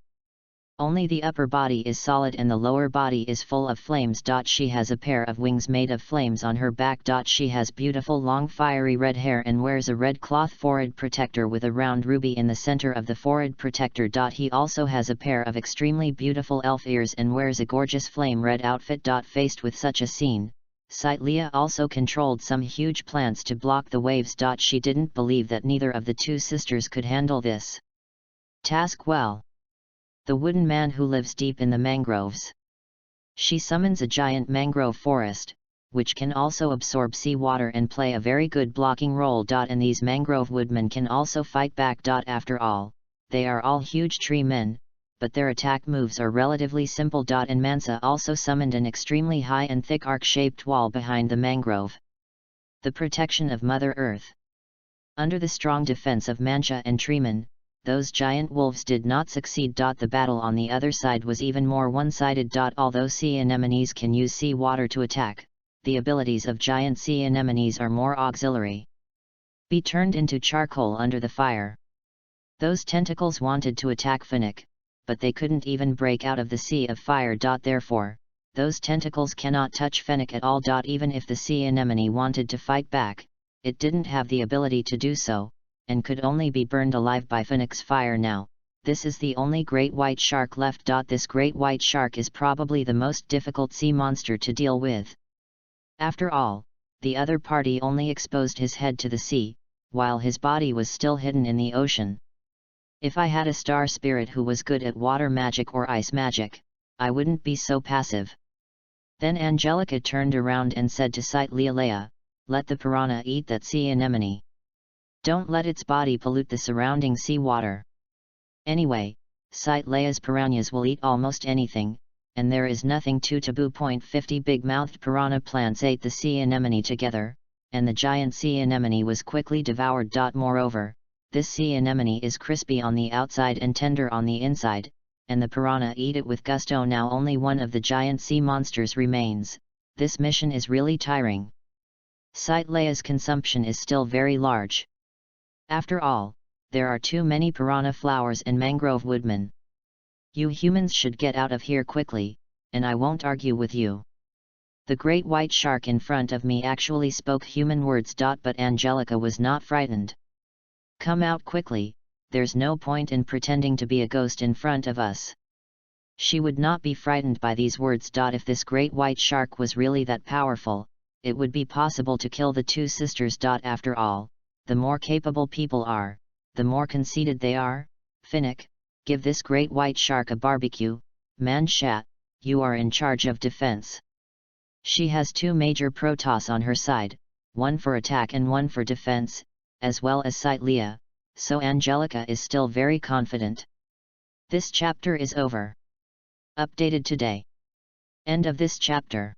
S1: Only the upper body is solid and the lower body is full of flames. She has a pair of wings made of flames on her back. She has beautiful long fiery red hair and wears a red cloth forehead protector with a round ruby in the center of the forehead protector. He also has a pair of extremely beautiful elf ears and wears a gorgeous flame red outfit. Faced with such a scene, Sidley also controlled some huge plants to block the waves. She didn't believe that neither of the two sisters could handle this task well. The wooden man who lives deep in the mangroves. She summons a giant mangrove forest, which can also absorb seawater and play a very good blocking role. And these mangrove woodmen can also fight back. After all, they are all huge tree men, but their attack moves are relatively simple. And Mansa also summoned an extremely high and thick arc-shaped wall behind the mangrove. The protection of Mother Earth. Under the strong defense of Mancha and Treeman, those giant wolves did not succeed. The battle on the other side was even more one-sided. Although sea anemones can use sea water to attack, the abilities of giant sea anemones are more auxiliary. Be turned into charcoal under the fire. Those tentacles wanted to attack Finnick, but they couldn't even break out of the sea of fire. Therefore, those tentacles cannot touch Finnick at all. Even if the sea anemone wanted to fight back, it didn't have the ability to do so, and could only be burned alive by Finnick's fire. Now, this is the only great white shark left. This great white shark is probably the most difficult sea monster to deal with. After all, the other party only exposed his head to the sea, while his body was still hidden in the ocean. If I had a star spirit who was good at water magic or ice magic, I wouldn't be so passive. Then Angelica turned around and said to Leia, let the piranha eat that sea anemone. Don't let its body pollute the surrounding seawater. Anyway, Leia's piranhas will eat almost anything, and there is nothing too taboo. 50 big-mouthed piranha plants ate the sea anemone together, and the giant sea anemone was quickly devoured. Moreover, this sea anemone is crispy on the outside and tender on the inside, and the piranha eat it with gusto. Now only one of the giant sea monsters remains. This mission is really tiring. Leia's consumption is still very large. After all, there are too many piranha flowers and mangrove woodmen. You humans should get out of here quickly, and I won't argue with you. The great white shark in front of me actually spoke human words. But Angelica was not frightened. Come out quickly, there's no point in pretending to be a ghost in front of us. She would not be frightened by these words. If this great white shark was really that powerful, it would be possible to kill the two sisters. After all, the more capable people are, the more conceited they are. Finnick, give this great white shark a barbecue. Mancha, you are in charge of defense. She has two major Protoss on her side, one for attack and one for defense, as well as Leia, so Angelica is still very confident. This chapter is over. Updated today. End of this chapter.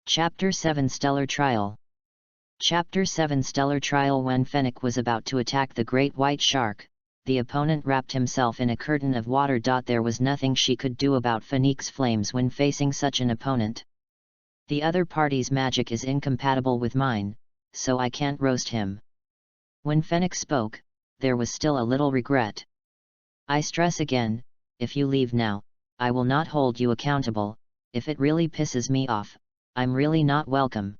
S1: Chapter 7 Stellar Trial. Chapter 7 Stellar Trial. When Fennec was about to attack the great white shark, the opponent wrapped himself in a curtain of water. There was nothing she could do about Fennec's flames when facing such an opponent. The other party's magic is incompatible with mine, so I can't roast him. When Fennec spoke, there was still a little regret. I stress again, if you leave now, I will not hold you accountable. If it really pisses me off, I'm really not welcome.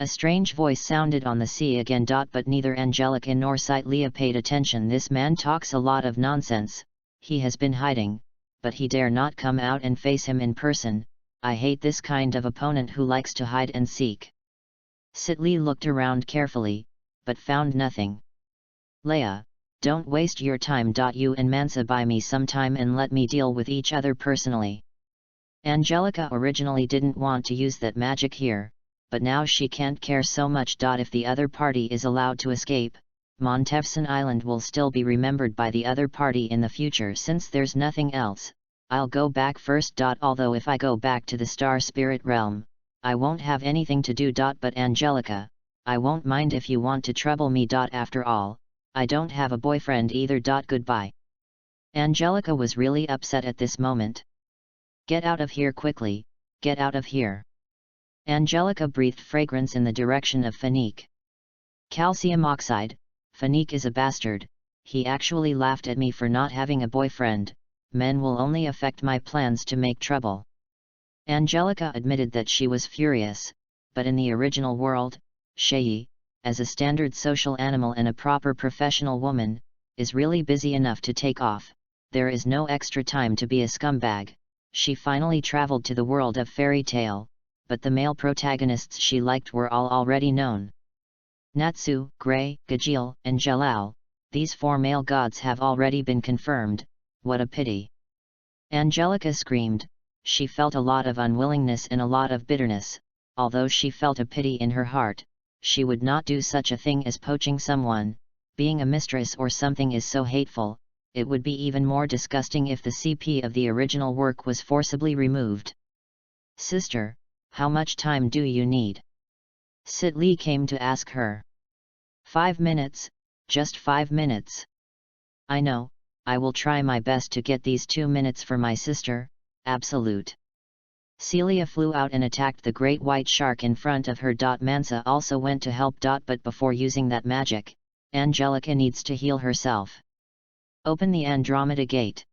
S1: A strange voice sounded on the sea again. But neither Angelica nor Leia paid attention. This man talks a lot of nonsense. He has been hiding, but he dare not come out and face him in person. I hate this kind of opponent who likes to hide and seek. Li looked around carefully, but found nothing. Leia, don't waste your time. You and Mansa buy me some time and let me deal with each other personally. Angelica originally didn't want to use that magic here, but now she can't care so much. If the other party is allowed to escape, Montevson Island will still be remembered by the other party in the future. Since there's nothing else, I'll go back first. Although if I go back to the Star Spirit Realm, I won't have anything to do. But Angelica, I won't mind if you want to trouble me. After all, I don't have a boyfriend either. Goodbye. Angelica was really upset at this moment. Get out of here quickly, get out of here. Angelica breathed fragrance in the direction of Fanique. Calcium oxide, Fanique is a bastard. He actually laughed at me for not having a boyfriend. Men will only affect my plans to make trouble. Angelica admitted that she was furious, but in the original world, Shayi, as a standard social animal and a proper professional woman, is really busy enough to take off. There is no extra time to be a scumbag. She finally traveled to the world of fairy tale, but the male protagonists she liked were all already known. Natsu, Gray, Gajil, and Jalal, these four male gods have already been confirmed. What a pity. Angelica screamed. She felt a lot of unwillingness and a lot of bitterness. Although she felt a pity in her heart, she would not do such a thing as poaching someone. Being a mistress or something is so hateful, it would be even more disgusting if the CP of the original work was forcibly removed. Sister, how much time do you need? Sit Li came to ask her. 5 minutes, just 5 minutes. I know, I will try my best to get these 2 minutes for my sister, absolute. Celia flew out and attacked the great white shark in front of her. Mansa also went to help. But before using that magic, Angelica needs to heal herself. Open the Andromeda Gate.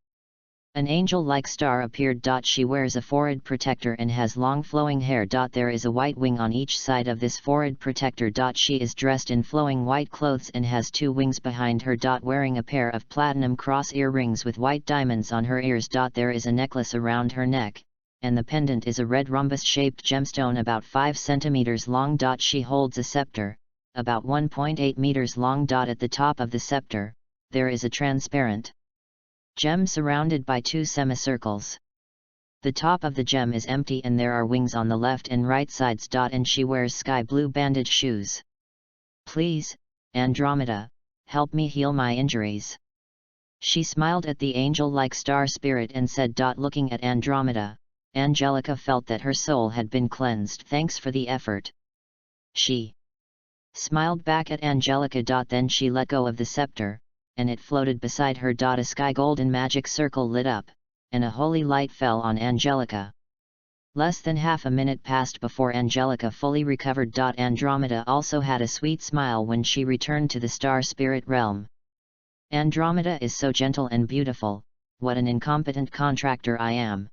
S1: An angel-like star appeared. She wears a forehead protector and has long flowing hair. There is a white wing on each side of this forehead protector. She is dressed in flowing white clothes and has 2 wings behind her. Wearing a pair of platinum cross earrings with white diamonds on her ears. There is a necklace around her neck, and the pendant is a red rhombus-shaped gemstone about 5 centimeters long. She holds a scepter, about 1.8 meters long. At the top of the scepter, there is a transparent gem surrounded by 2 semicircles. The top of the gem is empty and there are wings on the left and right sides. And she wears sky blue bandage shoes. Please, Andromeda, help me heal my injuries. She smiled at the angel-like star spirit and said. Looking at Andromeda, Angelica felt that her soul had been cleansed. Thanks for the effort. She smiled back at Angelica. Then she let go of the scepter, and it floated beside her. A sky golden magic circle lit up, and a holy light fell on Angelica. Less than half a minute passed before Angelica fully recovered. Andromeda also had a sweet smile when she returned to the star spirit realm. Andromeda is so gentle and beautiful, what an incompetent contractor I am.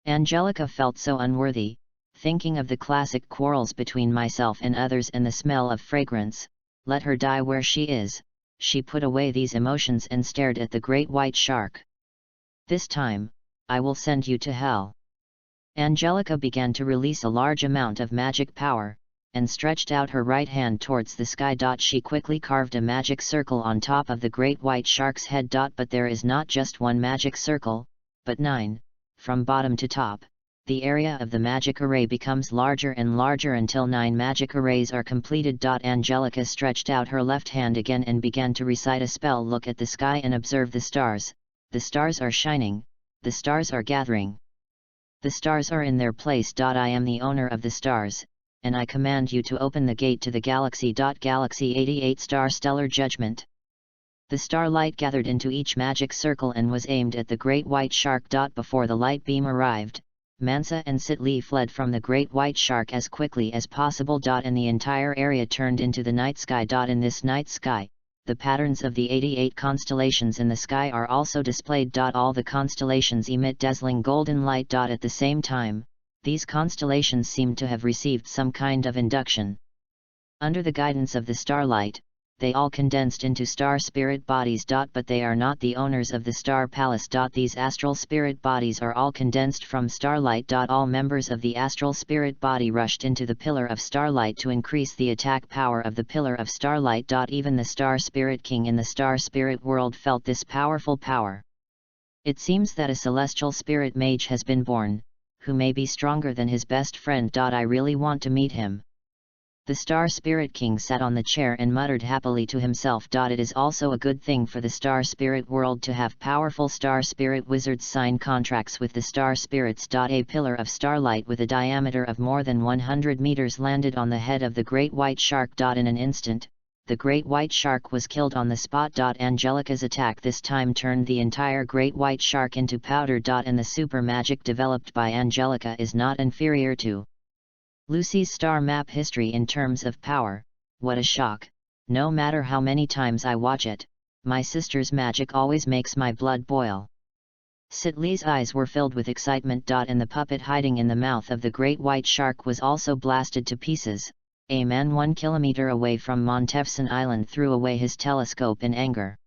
S1: Angelica felt so unworthy, thinking of the classic quarrels between myself and others and the smell of fragrance. Let her die where she is. She put away these emotions and stared at the great white shark. This time, I will send you to hell. Angelica began to release a large amount of magic power, and stretched out her right hand towards the sky. She quickly carved a magic circle on top of the great white shark's head. But there is not just 1 magic circle, but 9, from bottom to top. The area of the magic array becomes larger and larger until 9 magic arrays are completed. Angelica stretched out her left hand again and began to recite a spell. Look at the sky and observe the stars. The stars are shining, the stars are gathering. The stars are in their place. I am the owner of the stars, and I command you to open the gate to the galaxy. Galaxy 88 Star Stellar Judgment. The starlight gathered into each magic circle and was aimed at the great white shark. Before the light beam arrived, Mansa and Sit Li fled from the great white shark as quickly as possible. And the entire area turned into the night sky. In this night sky, the patterns of the 88 constellations in the sky are also displayed. All the constellations emit dazzling golden light. At the same time, these constellations seem to have received some kind of induction. Under the guidance of the starlight, they all condensed into star spirit bodies. But they are not the owners of the star palace. These astral spirit bodies are all condensed from starlight. All members of the astral spirit body rushed into the pillar of starlight to increase the attack power of the pillar of starlight. Even the star spirit king in the star spirit world felt this powerful power. It seems that a celestial spirit mage has been born, who may be stronger than his best friend. I really want to meet him. The Star Spirit King sat on the chair and muttered happily to himself. It is also a good thing for the Star Spirit world to have powerful Star Spirit wizards sign contracts with the Star Spirits. A pillar of starlight with a diameter of more than 100 meters landed on the head of the great white shark. In an instant, the great white shark was killed on the spot. Angelica's attack this time turned the entire great white shark into powder. And the super magic developed by Angelica is not inferior to Lucy's star map history in terms of power. What a shock! No matter how many times I watch it, my sister's magic always makes my blood boil. Sit Li's eyes were filled with excitement. And the puppet hiding in the mouth of the great white shark was also blasted to pieces. A man 1 kilometer away from Montefson Island threw away his telescope in anger.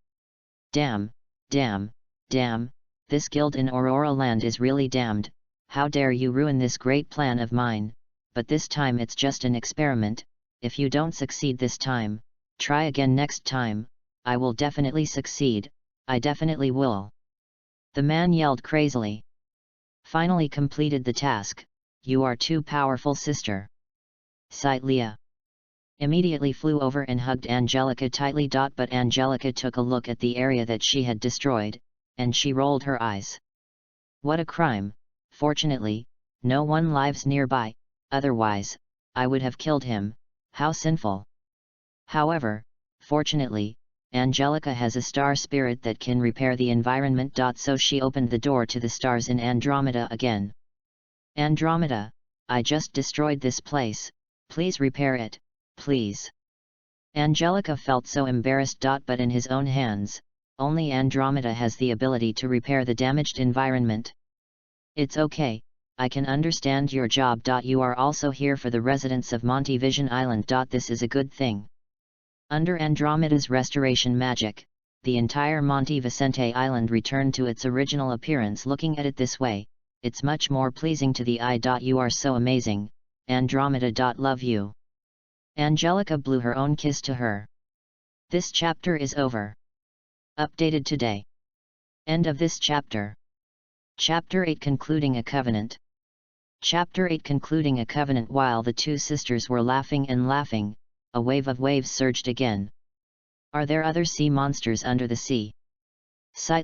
S1: Damn, damn, damn, this guild in Aurora Land is really damned. How dare you ruin this great plan of mine? But this time it's just an experiment. If you don't succeed this time, try again next time. I will definitely succeed, I definitely will. The man yelled crazily. Finally completed the task. You are too powerful, sister. Sighed Leah. immediately flew over and hugged Angelica tightly. But Angelica took a look at the area that she had destroyed, and she rolled her eyes. What a crime! Fortunately, no one lives nearby, otherwise, I would have killed him. How sinful! However, fortunately, Angelica has a star spirit that can repair the environment. So she opened the door to the stars in Andromeda again. Andromeda, I just destroyed this place, please repair it, please. Angelica felt so embarrassed. But in his own hands, only Andromeda has the ability to repair the damaged environment. It's okay, I can understand your job. You are also here for the residents of Monte Vision Island. This is a good thing. Under Andromeda's restoration magic, the entire Monte Vicente Island returned to its original appearance. Looking at it this way, it's much more pleasing to the eye. You are so amazing, Andromeda. Love you. Angelica blew her own kiss to her. This chapter is over. Updated today. End of this chapter. Chapter 8 Concluding a Covenant. Chapter 8 Concluding a Covenant. While the two sisters were laughing and laughing, a wave of waves surged again. Are there other sea monsters under the sea?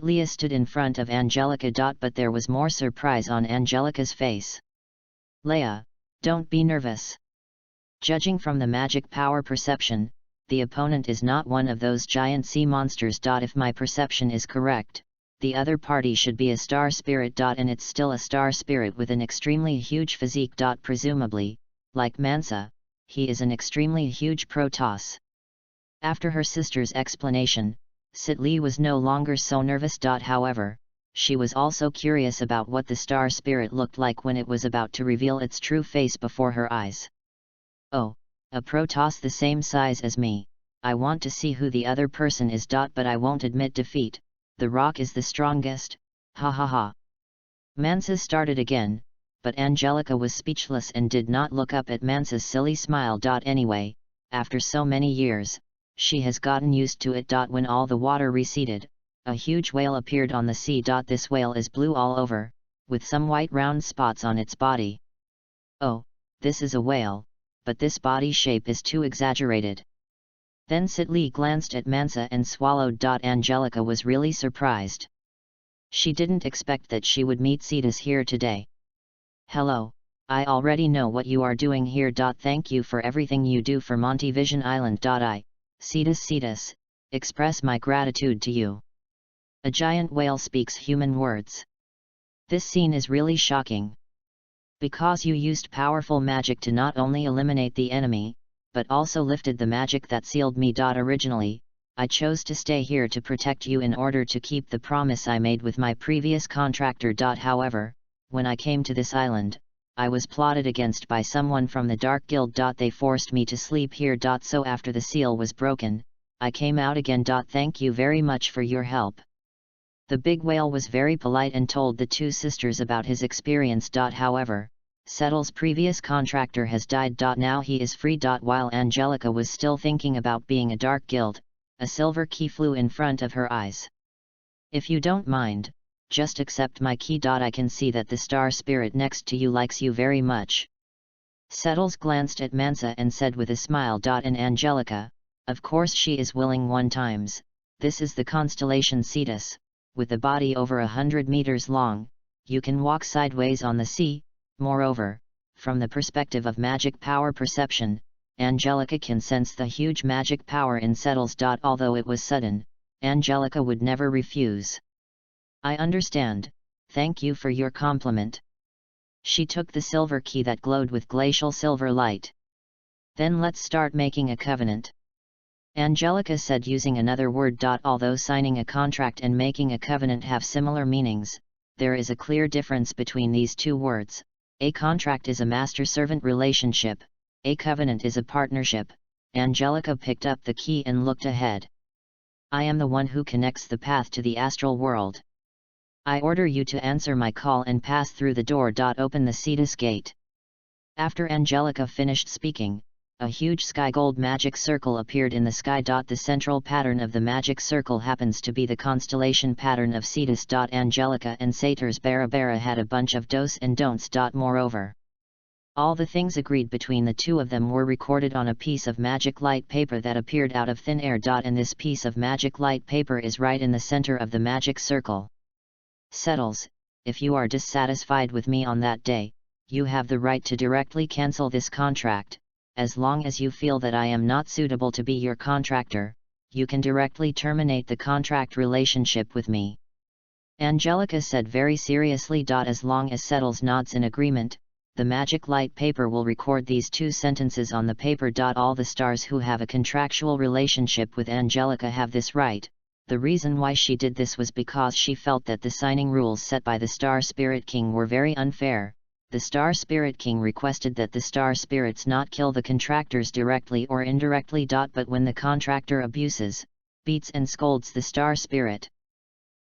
S1: Leah stood in front of Angelica. But there was more surprise on Angelica's face. Leia, don't be nervous. Judging from the magic power perception, the opponent is not one of those giant sea monsters. If my perception is correct, the other party should be a star spirit. And it's still a star spirit with an extremely huge physique. Presumably, like Mansa, he is an extremely huge Protoss. After her sister's explanation, Li was no longer so nervous. However, she was also curious about what the star spirit looked like when it was about to reveal its true face before her eyes. Oh, a Protoss the same size as me. I want to see who the other person is. But I won't admit defeat. The Rock is the strongest, ha ha ha. Mansa started again, but Angelica was speechless and did not look up at Mansa's silly smile. Anyway, after so many years, she has gotten used to it. When all the water receded, a huge whale appeared on the sea. This whale is blue all over, with some white round spots on its body. Oh, this is a whale, but this body shape is too exaggerated. Then Li glanced at Mansa and swallowed. Angelica was really surprised. She didn't expect that she would meet Cetus here today. Hello, I already know what you are doing here. Thank you for everything you do for Monte Vision Island. I, Cetus, express my gratitude to you. A giant whale speaks human words. This scene is really shocking. Because you used powerful magic to not only eliminate the enemy, but also lifted the magic that sealed me. Originally, I chose to stay here to protect you in order to keep the promise I made with my previous contractor. However, when I came to this island, I was plotted against by someone from the Dark Guild. They forced me to sleep here. So after the seal was broken, I came out again. Thank you very much for your help. The big whale was very polite and told the two sisters about his experience. However, Settle's previous contractor has died. Now he is free. While Angelica was still thinking about being a Dark Guild, a silver key flew in front of her eyes. If you don't mind, just accept my key. I can see that the star spirit next to you likes you very much. Settles glanced at Mansa and said with a smile. And Angelica, of course she is willing. This is the constellation Cetus, with a body over 100 meters long. You can walk sideways on the sea. Moreover, from the perspective of magic power perception, Angelica can sense the huge magic power in Settles. Although it was sudden, Angelica would never refuse. I understand, thank you for your compliment. She took the silver key that glowed with glacial silver light. Then let's start making a covenant. Angelica said using another word. Although signing a contract and making a covenant have similar meanings, there is a clear difference between these two words. A contract is a master-servant relationship, a covenant is a partnership. Angelica picked up the key and looked ahead. I am the one who connects the path to the astral world. I order you to answer my call and pass through the door. Open the Cetus gate. After Angelica finished speaking, a huge sky gold magic circle appeared in the sky. The central pattern of the magic circle happens to be the constellation pattern of Cetus. Angelica and Satyrs Barabara had a bunch of dos and don'ts. Moreover, All the things agreed between the two of them were recorded on a piece of magic light paper that appeared out of thin air. And this piece of magic light paper is right in the center of the magic circle. Settles, if you are dissatisfied with me on that day, you have the right to directly cancel this contract. As long as you feel that I am not suitable to be your contractor, you can directly terminate the contract relationship with me. Angelica said very seriously. As long as Settles nods in agreement, the magic light paper will record these two sentences on the paper. All the stars who have a contractual relationship with Angelica have this right. The reason why she did this was because she felt that the signing rules set by the Star Spirit King were very unfair. The Star Spirit King requested that the Star Spirits not kill the contractors directly or indirectly. But when the contractor abuses, beats and scolds the Star Spirit,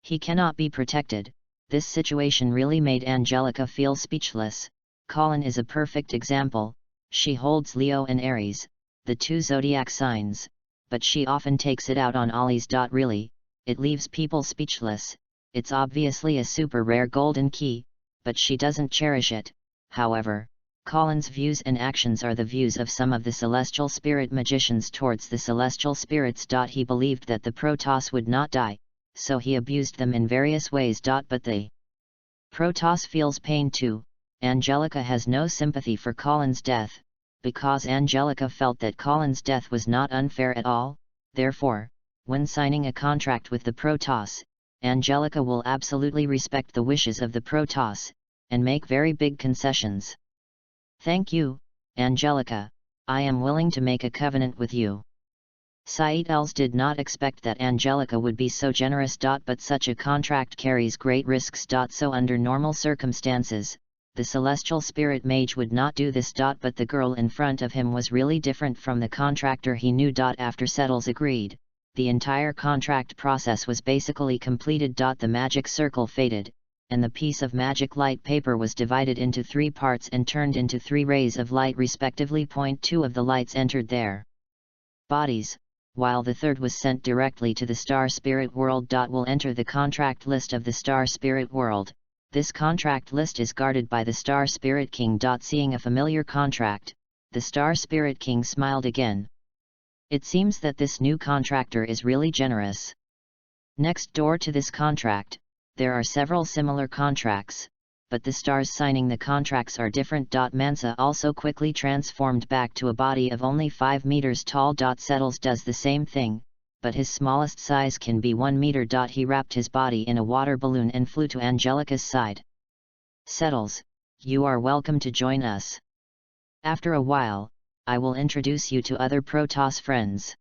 S1: he cannot be protected. This situation really made Angelica feel speechless. Colin is a perfect example. She holds Leo and Aries, the two zodiac signs, but she often takes it out on Ollie's. Really, it leaves people speechless. It's obviously a super rare golden key, but she doesn't cherish it. However, Colin's views and actions are the views of some of the celestial spirit magicians towards the celestial spirits. He believed that the Protoss would not die, so he abused them in various ways. But the Protoss feels pain too. Angelica has no sympathy for Colin's death, because Angelica felt that Colin's death was not unfair at all. Therefore, when signing a contract with the Protoss, Angelica will absolutely respect the wishes of the Protoss, and make very big concessions. Thank you, Angelica, I am willing to make a covenant with you. Saitels did not expect that Angelica would be so generous. But such a contract carries great risks. So under normal circumstances, the celestial spirit mage would not do this. But the girl in front of him was really different from the contractor he knew. After Settles agreed, the entire contract process was basically completed. The magic circle faded, and the piece of magic light paper was divided into 3 parts and turned into 3 rays of light respectively. 2 of the lights entered their bodies, while the third was sent directly to the Star Spirit World. Will enter the contract list of the Star Spirit World. This contract list is guarded by the Star Spirit King. Seeing a familiar contract, the Star Spirit King smiled again. It seems that this new contractor is really generous. Next door to this contract, there are several similar contracts, but the stars signing the contracts are different. Mansa also quickly transformed back to a body of only 5 meters tall. Settles does the same thing, but his smallest size can be 1 meter. He wrapped his body in a water balloon and flew to Angelica's side. Settles, you are welcome to join us. After a while, I will introduce you to other Protoss friends.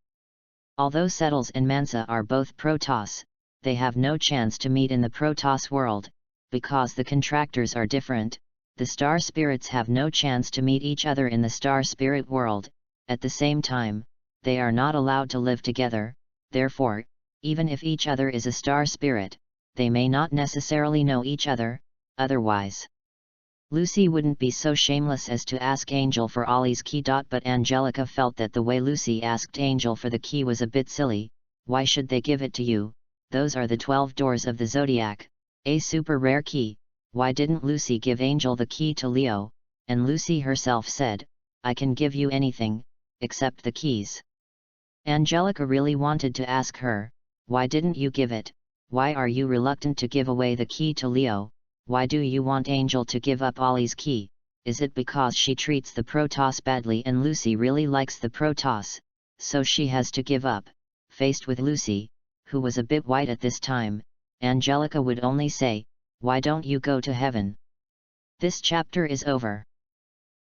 S1: Although Settles and Mansa are both Protoss, they have no chance to meet in the Protoss world, because the contractors are different. The Star Spirits have no chance to meet each other in the Star Spirit world. At the same time, they are not allowed to live together. Therefore, even if each other is a Star Spirit, they may not necessarily know each other. Otherwise, Lucy wouldn't be so shameless as to ask Angel for Ollie's key. But Angelica felt that the way Lucy asked Angel for the key was a bit silly. Why should they give it to you? Those are the 12 doors of the Zodiac, a super rare key. Why didn't Lucy give Angel the key to Leo? And Lucy herself said, I can give you anything, except the keys. Angelica really wanted to ask her, why didn't you give it? Why are you reluctant to give away the key to Leo? Why do you want Angel to give up Ollie's key? Is it because she treats the Protoss badly and Lucy really likes the Protoss, so she has to give up? Faced with Lucy, who was a bit white at this time, Angelica would only say, why don't you go to heaven? This chapter is over.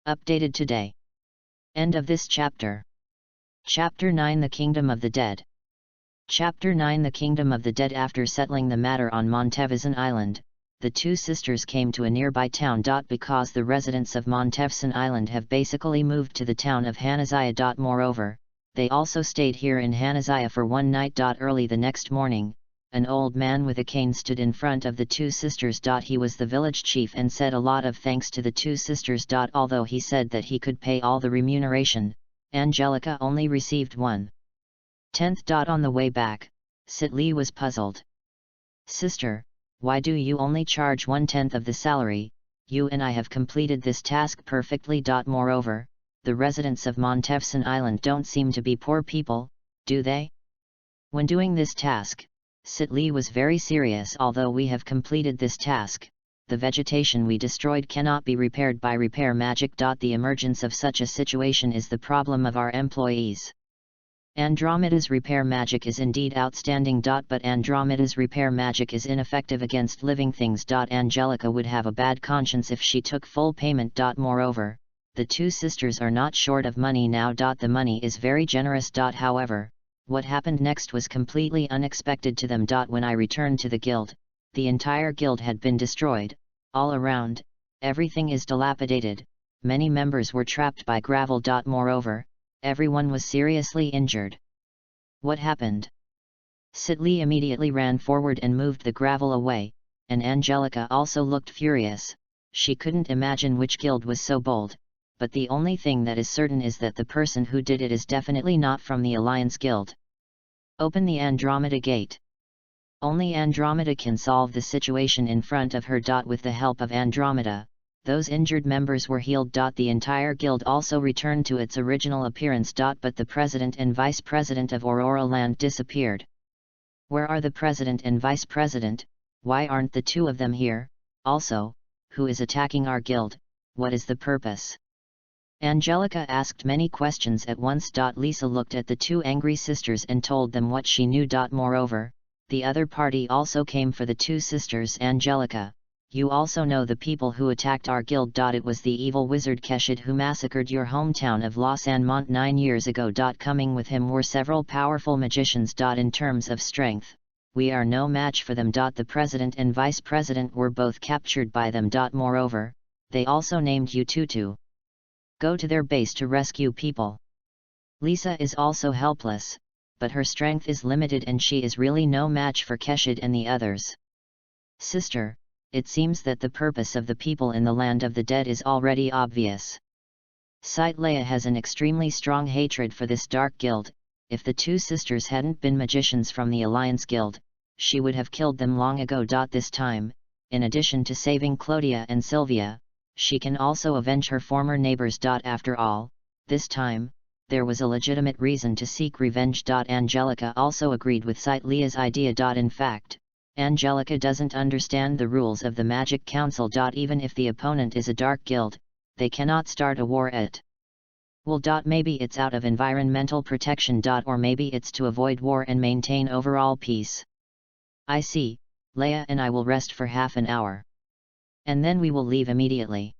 S1: Updated today. End of this chapter. Chapter 9 The Kingdom of the Dead. Chapter 9 The Kingdom of the Dead. After settling the matter on Montevison Island, the two sisters came to a nearby town. Because the residents of Montevison Island have basically moved to the town of Hanazaya. Moreover, they also stayed here in Hanazaya for one night. Early the next morning, an old man with a cane stood in front of the two sisters. He was the village chief and said a lot of thanks to the two sisters. Although he said that he could pay all the remuneration, Angelica only received 1/10. On the way back, Sitli was puzzled. Sister, why do you only charge 1/10 of the salary? you and I have completed this task perfectly. Moreover, the residents of Montefson Island don't seem to be poor people, do they? When doing this task, Sitli was very serious. Although we have completed this task, the vegetation we destroyed cannot be repaired by repair magic. The emergence of such a situation is the problem of our employees. Andromeda's repair magic is indeed outstanding. But Andromeda's repair magic is ineffective against living things. Angelica would have a bad conscience if she took full payment. Moreover, the two sisters are not short of money now. The money is very generous. However, what happened next was completely unexpected to them. When I returned to the guild, the entire guild had been destroyed, all around, everything is dilapidated, many members were trapped by gravel. Moreover, everyone was seriously injured. What happened? Sitli immediately ran forward and moved the gravel away, and Angelica also looked furious. She couldn't imagine which guild was so bold, but the only thing that is certain is that the person who did it is definitely not from the Alliance Guild. Open the Andromeda Gate. Only Andromeda can solve the situation in front of her. With the help of Andromeda, those injured members were healed. The entire guild also returned to its original appearance. But the president and vice president of Aurora Land disappeared. Where are the president and vice president? Why aren't the two of them here? Also, who is attacking our guild? What is the purpose? Angelica asked many questions at once. Lisa looked at the two angry sisters and told them what she knew. Moreover, the other party also came for the two sisters. Angelica, you also know the people who attacked our guild. It was the evil wizard Keshid who massacred your hometown of Los Anmont 9 years ago. Coming with him were several powerful magicians. In terms of strength, we are no match for them. The president and vice president were both captured by them. Moreover, they also named you to go to their base to rescue people. Lisa is also helpless, but her strength is limited and she is really no match for Keshid and the others. Sister, it seems that the purpose of the people in the land of the dead is already obvious. Leia has an extremely strong hatred for this dark guild. If the two sisters hadn't been magicians from the Alliance Guild, she would have killed them long ago. This time, in addition to saving Clodia and Sylvia, she can also avenge her former neighbors. After all, this time, there was a legitimate reason to seek revenge. Angelica also agreed with Leah's idea. In fact, Angelica doesn't understand the rules of the Magic Council. Even if the opponent is a dark guild, they cannot start a war at will. Maybe it's out of environmental protection. Or maybe it's to avoid war and maintain overall peace. I see, Leia and I will rest for half an hour. And then we will leave immediately.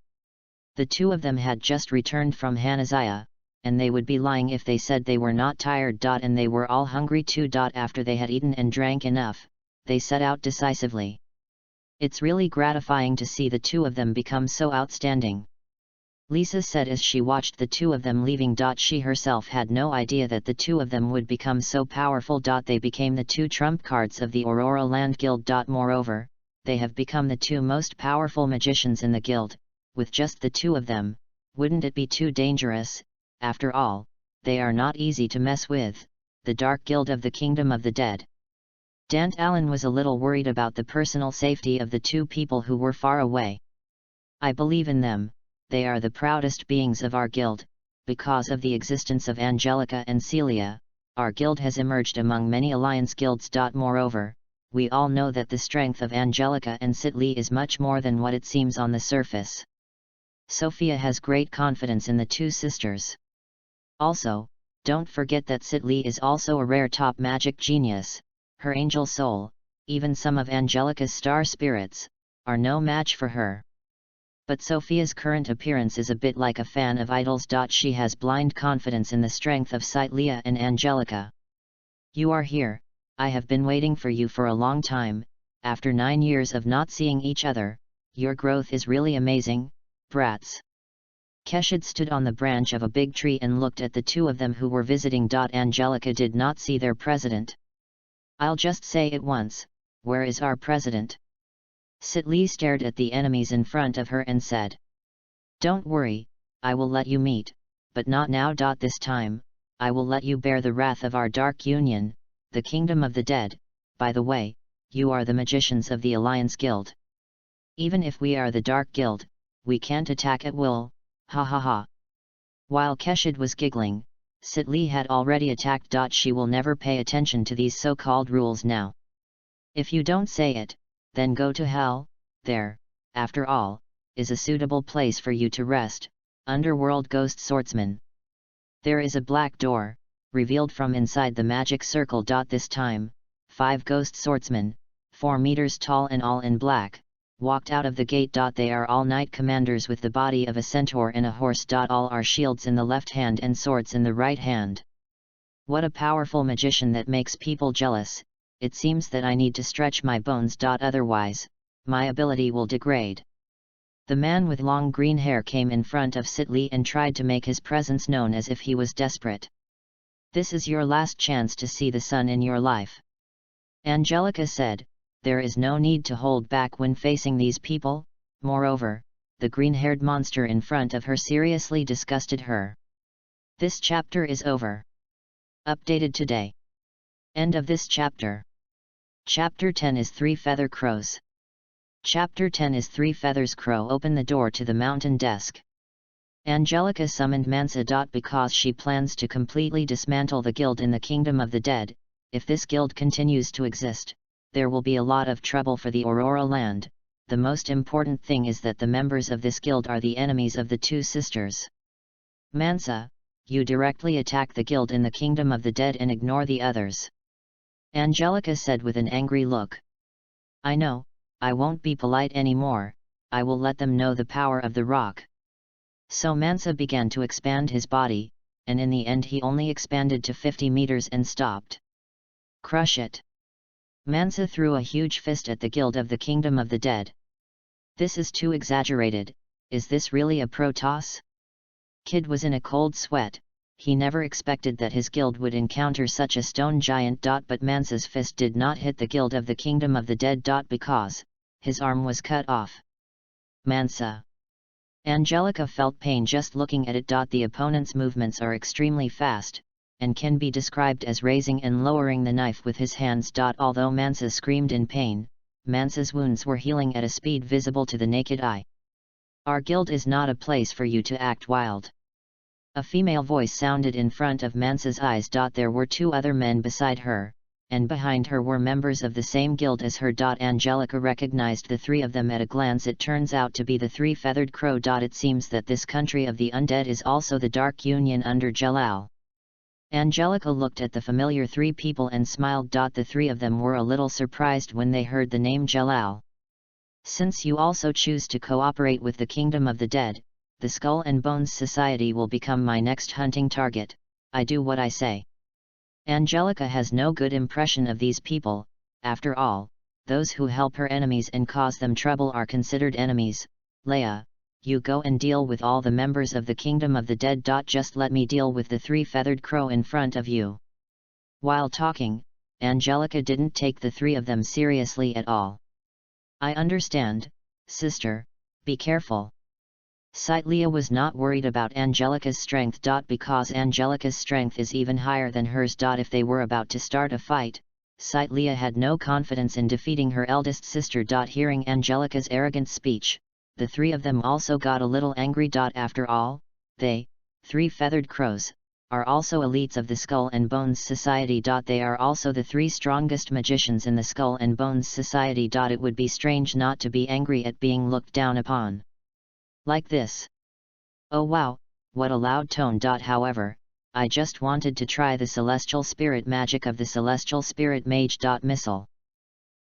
S1: The two of them had just returned from Hanazaya, and they would be lying if they said they were not tired. And they were all hungry too. After they had eaten and drank enough, they set out decisively. It's really gratifying to see the two of them become so outstanding, Lisa said as she watched the two of them leaving. She herself had no idea that the two of them would become so powerful. They became the two trump cards of the Aurora Land Guild. Moreover, they have become the two most powerful magicians in the guild. With just the two of them, wouldn't it be too dangerous? After all, they are not easy to mess with, the Dark Guild of the Kingdom of the Dead. Dant Allen was a little worried about the personal safety of the two people who were far away. I believe in them, they are the proudest beings of our guild. Because of the existence of Angelica and Celia, our guild has emerged among many alliance guilds. Moreover, we all know that the strength of Angelica and Sitli is much more than what it seems on the surface. Sophia has great confidence in the two sisters. Also, don't forget that Sitli is also a rare top magic genius. Her angel soul, even some of Angelica's star spirits, are no match for her. But Sophia's current appearance is a bit like a fan of idols. She has blind confidence in the strength of Leah and Angelica. You are here. I have been waiting for you for a long time. After 9 years of not seeing each other, your growth is really amazing, brats. Keshid stood on the branch of a big tree and looked at the two of them who were visiting. Angelica did not see their president. I'll just say it once, where is our president? Sitli stared at the enemies in front of her and said, don't worry, I will let you meet, but not now. This time, I will let you bear the wrath of our Dark Union, the Kingdom of the Dead. By the way, you are the magicians of the Alliance Guild. Even if we are the Dark Guild, we can't attack at will, ha ha ha. While Keshid was giggling, Sitli had already attacked. She will never pay attention to these so-called rules now. If you don't say it, then go to hell. There, after all, is a suitable place for you to rest, underworld ghost swordsman. There is a black door, revealed from inside the magic circle. This time, 5 ghost swordsmen, 4 meters tall and all in black, walked out of the gate. They are all knight commanders with the body of a centaur and a horse. All are shields in the left hand and swords in the right hand. What a powerful magician that makes people jealous. It seems that I need to stretch my bones. Otherwise, my ability will degrade. The man with long green hair came in front of Sitli and tried to make his presence known as if he was desperate. This is your last chance to see the sun in your life. Angelica said, there is no need to hold back when facing these people. Moreover, the green-haired monster in front of her seriously disgusted her. This chapter is over. Updated today. End of this chapter. Chapter 10 is 3 Feather Crows. Chapter 10 is 3 Feathers Crow open the door to the mountain desk. Angelica summoned Mansa. Because she plans to completely dismantle the guild in the kingdom of the dead. If this guild continues to exist, there will be a lot of trouble for the Aurora land. The most important thing is that the members of this guild are the enemies of the 2 sisters. Mansa, you directly attack the guild in the kingdom of the dead and ignore the others. Angelica said with an angry look. I know, I won't be polite anymore, I will let them know the power of the rock. So Mansa began to expand his body, and in the end he only expanded to 50 meters and stopped. Crush it! Mansa threw a huge fist at the guild of the kingdom of the dead. This is too exaggerated. Is this really a Protoss? Kid was in a cold sweat. He never expected that his guild would encounter such a stone giant. But Mansa's fist did not hit the guild of the kingdom of the dead. Because his arm was cut off. Mansa. Angelica felt pain just looking at it. The opponent's movements are extremely fast, and can be described as raising and lowering the knife with his hands. Although Mansa screamed in pain, Mansa's wounds were healing at a speed visible to the naked eye. Our guild is not a place for you to act wild. A female voice sounded in front of Mansa's eyes. There were 2 other men beside her, and behind her were members of the same guild as her. Angelica recognized the 3 of them at a glance. It turns out to be the 3 Feathered Crow. It seems that this country of the undead is also the Dark Union under Jalal. Angelica looked at the familiar 3 people and smiled. The 3 of them were a little surprised when they heard the name Jalal. Since you also choose to cooperate with the Kingdom of the Dead, the Skull and Bones Society will become my next hunting target. I do what I say. Angelica has no good impression of these people. After all, those who help her enemies and cause them trouble are considered enemies. Leia, you go and deal with all the members of the Kingdom of the Dead. Just let me deal with the 3 Feathered Crow in front of you. While talking, Angelica didn't take the 3 of them seriously at all. I understand, sister, be careful. Sitlia was not worried about Angelica's strength. Because Angelica's strength is even higher than hers. If they were about to start a fight, Sitlia had no confidence in defeating her eldest sister. Hearing Angelica's arrogant speech, the 3 of them also got a little angry. After all, they, 3 Feathered Crows, are also elites of the Skull and Bones Society. They are also the 3 strongest magicians in the Skull and Bones Society. It would be strange not to be angry at being looked down upon like this. Oh wow, what a loud tone. However, I just wanted to try the celestial spirit magic of the celestial spirit mage. Missile.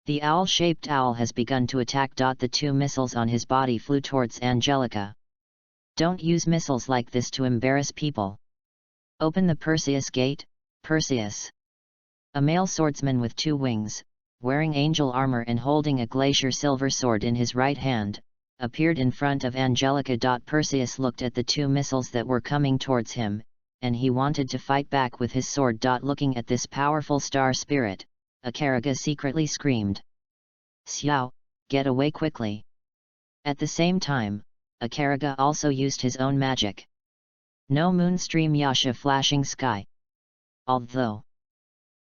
S1: The owl-shaped owl has begun to attack. The 2 missiles on his body flew towards Angelica. Don't use missiles like this to embarrass people. Open the Perseus gate, Perseus. A male swordsman with 2 wings, wearing angel armor and holding a glacier silver sword in his right hand, appeared in front of Angelica. Perseus looked at the 2 missiles that were coming towards him, and he wanted to fight back with his sword. Looking at this powerful star spirit, Akaraga secretly screamed. Xiao, get away quickly. At the same time, Akaraga also used his own magic. No Moonstream Yasha flashing sky. Although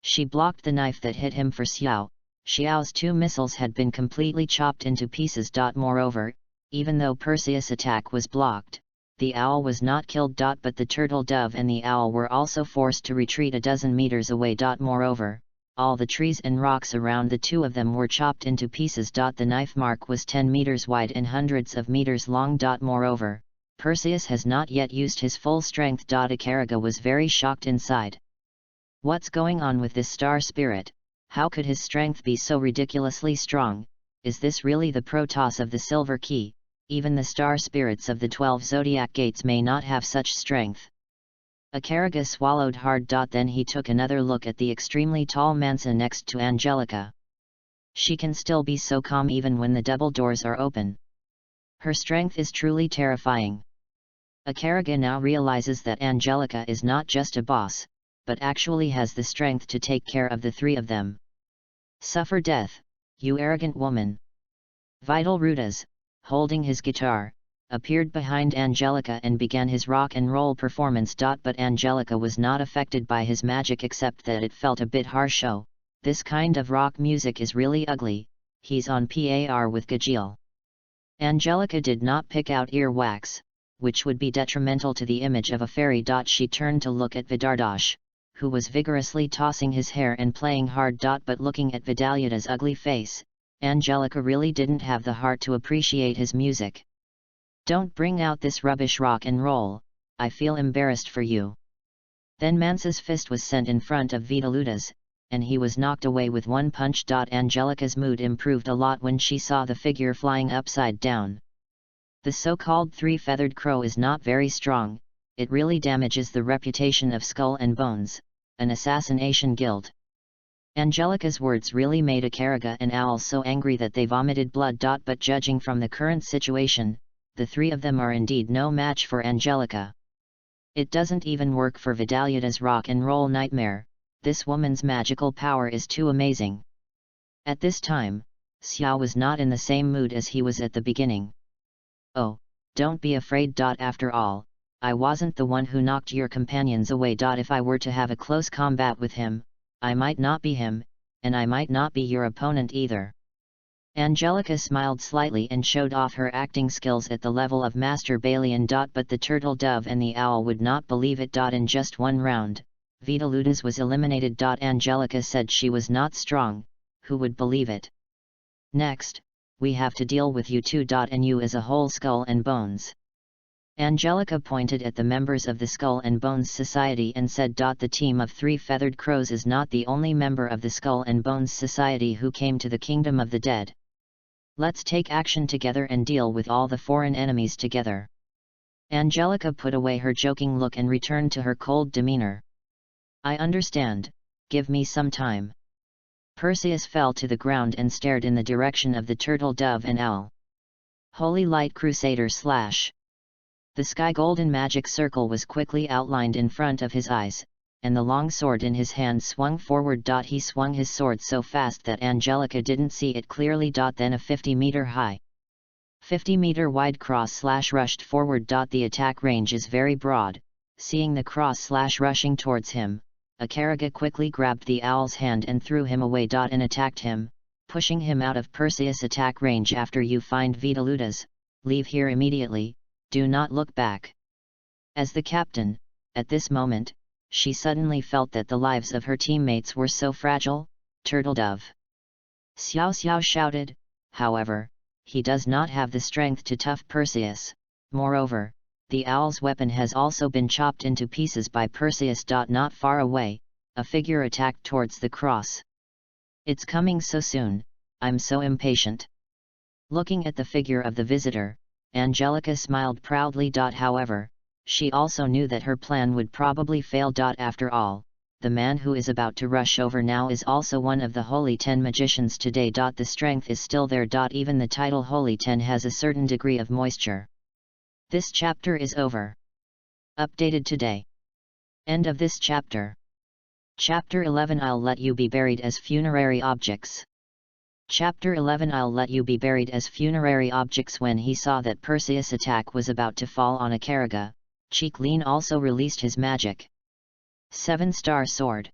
S1: she blocked the knife that hit him for Xiao, Xiao's 2 missiles had been completely chopped into pieces. Moreover, Even though Perseus' attack was blocked, the owl was not killed. But the turtle dove and the owl were also forced to retreat a dozen meters away. Moreover, all the trees and rocks around the two of them were chopped into pieces. The knife mark was 10 meters wide and hundreds of meters long. Moreover, Perseus has not yet used his full strength. Icariga was very shocked inside. What's going on with this star spirit? How could his strength be so ridiculously strong? Is this really the Protoss of the Silver Key? Even the star spirits of the 12 zodiac gates may not have such strength. Icariga swallowed hard. Then he took another look at the extremely tall Mansa next to Angelica. She can still be so calm even when the double doors are open. Her strength is truly terrifying. Icariga now realizes that Angelica is not just a boss, but actually has the strength to take care of the three of them. Suffer death, you arrogant woman. Vital Rudas, holding his guitar, appeared behind Angelica and began his rock and roll performance. But Angelica was not affected by his magic except that it felt a bit harsh. Oh, this kind of rock music is really ugly. He's on par with Gajeel. Angelica did not pick out earwax, which would be detrimental to the image of a fairy. She turned to look at Vidardash, who was vigorously tossing his hair and playing hard. But looking at Vidalyuda's ugly face, Angelica really didn't have the heart to appreciate his music. Don't bring out this rubbish rock and roll, I feel embarrassed for you. Then Mansa's fist was sent in front of Vidaluda's, and he was knocked away with one punch. Angelica's mood improved a lot when she saw the figure flying upside down. The so-called three-feathered crow is not very strong, it really damages the reputation of Skull and Bones, an assassination guild. Angelica's words really made Icariga and Owl so angry that they vomited blood. But judging from the current situation, the three of them are indeed no match for Angelica. It doesn't even work for Vidalyuda's rock and roll nightmare, this woman's magical power is too amazing. At this time, Xiao was not in the same mood as he was at the beginning. Oh, don't be afraid. After all, I wasn't the one who knocked your companions away. If I were to have a close combat with him, I might not be him, and I might not be your opponent either. Angelica smiled slightly and showed off her acting skills at the level of Master Balian. But the turtle dove and the owl would not believe it. In just one round, Vidaludas was eliminated. Angelica said she was not strong, who would believe it? Next, we have to deal with you two. And you as a whole, Skull and Bones. Angelica pointed at the members of the Skull and Bones Society and said. The team of three feathered crows is not the only member of the Skull and Bones Society who came to the Kingdom of the Dead. Let's take action together and deal with all the foreign enemies together. Angelica put away her joking look and returned to her cold demeanor. I understand, give me some time. Perseus fell to the ground and stared in the direction of the turtle dove and owl. Holy Light Crusader / The sky golden magic circle was quickly outlined in front of his eyes, and the long sword in his hand swung forward. He swung his sword so fast that Angelica didn't see it clearly. Then a 50-meter high, 50-meter wide cross / rushed forward. The attack range is very broad. Seeing the cross / rushing towards him, Icariga quickly grabbed the owl's hand and threw him away. And attacked him, pushing him out of Perseus' attack range. After you find Vidaludas, leave here immediately, do not look back. As the captain, at this moment, she suddenly felt that the lives of her teammates were so fragile. Turtledove. Xiao Xiao shouted, however, he does not have the strength to tough Perseus. Moreover, the owl's weapon has also been chopped into pieces by Perseus. Not far away, a figure attacked towards the cross. It's coming so soon, I'm so impatient. Looking at the figure of the visitor, Angelica smiled proudly. However, she also knew that her plan would probably fail. After all, the man who is about to rush over now is also one of the Holy 10 magicians today. The strength is still there. Even the title Holy 10 has a certain degree of moisture. This chapter is over. Updated today. End of this chapter. Chapter 11 I'll let you be buried as funerary objects. Chapter 11 I'll let you be buried as funerary objects. When he saw that Perseus' attack was about to fall on Icariga, Cheeklin also released his magic 7-star sword.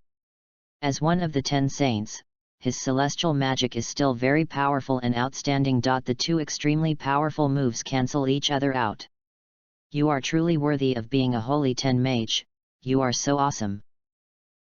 S1: As one of the 10 saints, his celestial magic is still very powerful and outstanding. The two extremely powerful moves cancel each other out. You are truly worthy of being a Holy 10 mage, you are so awesome.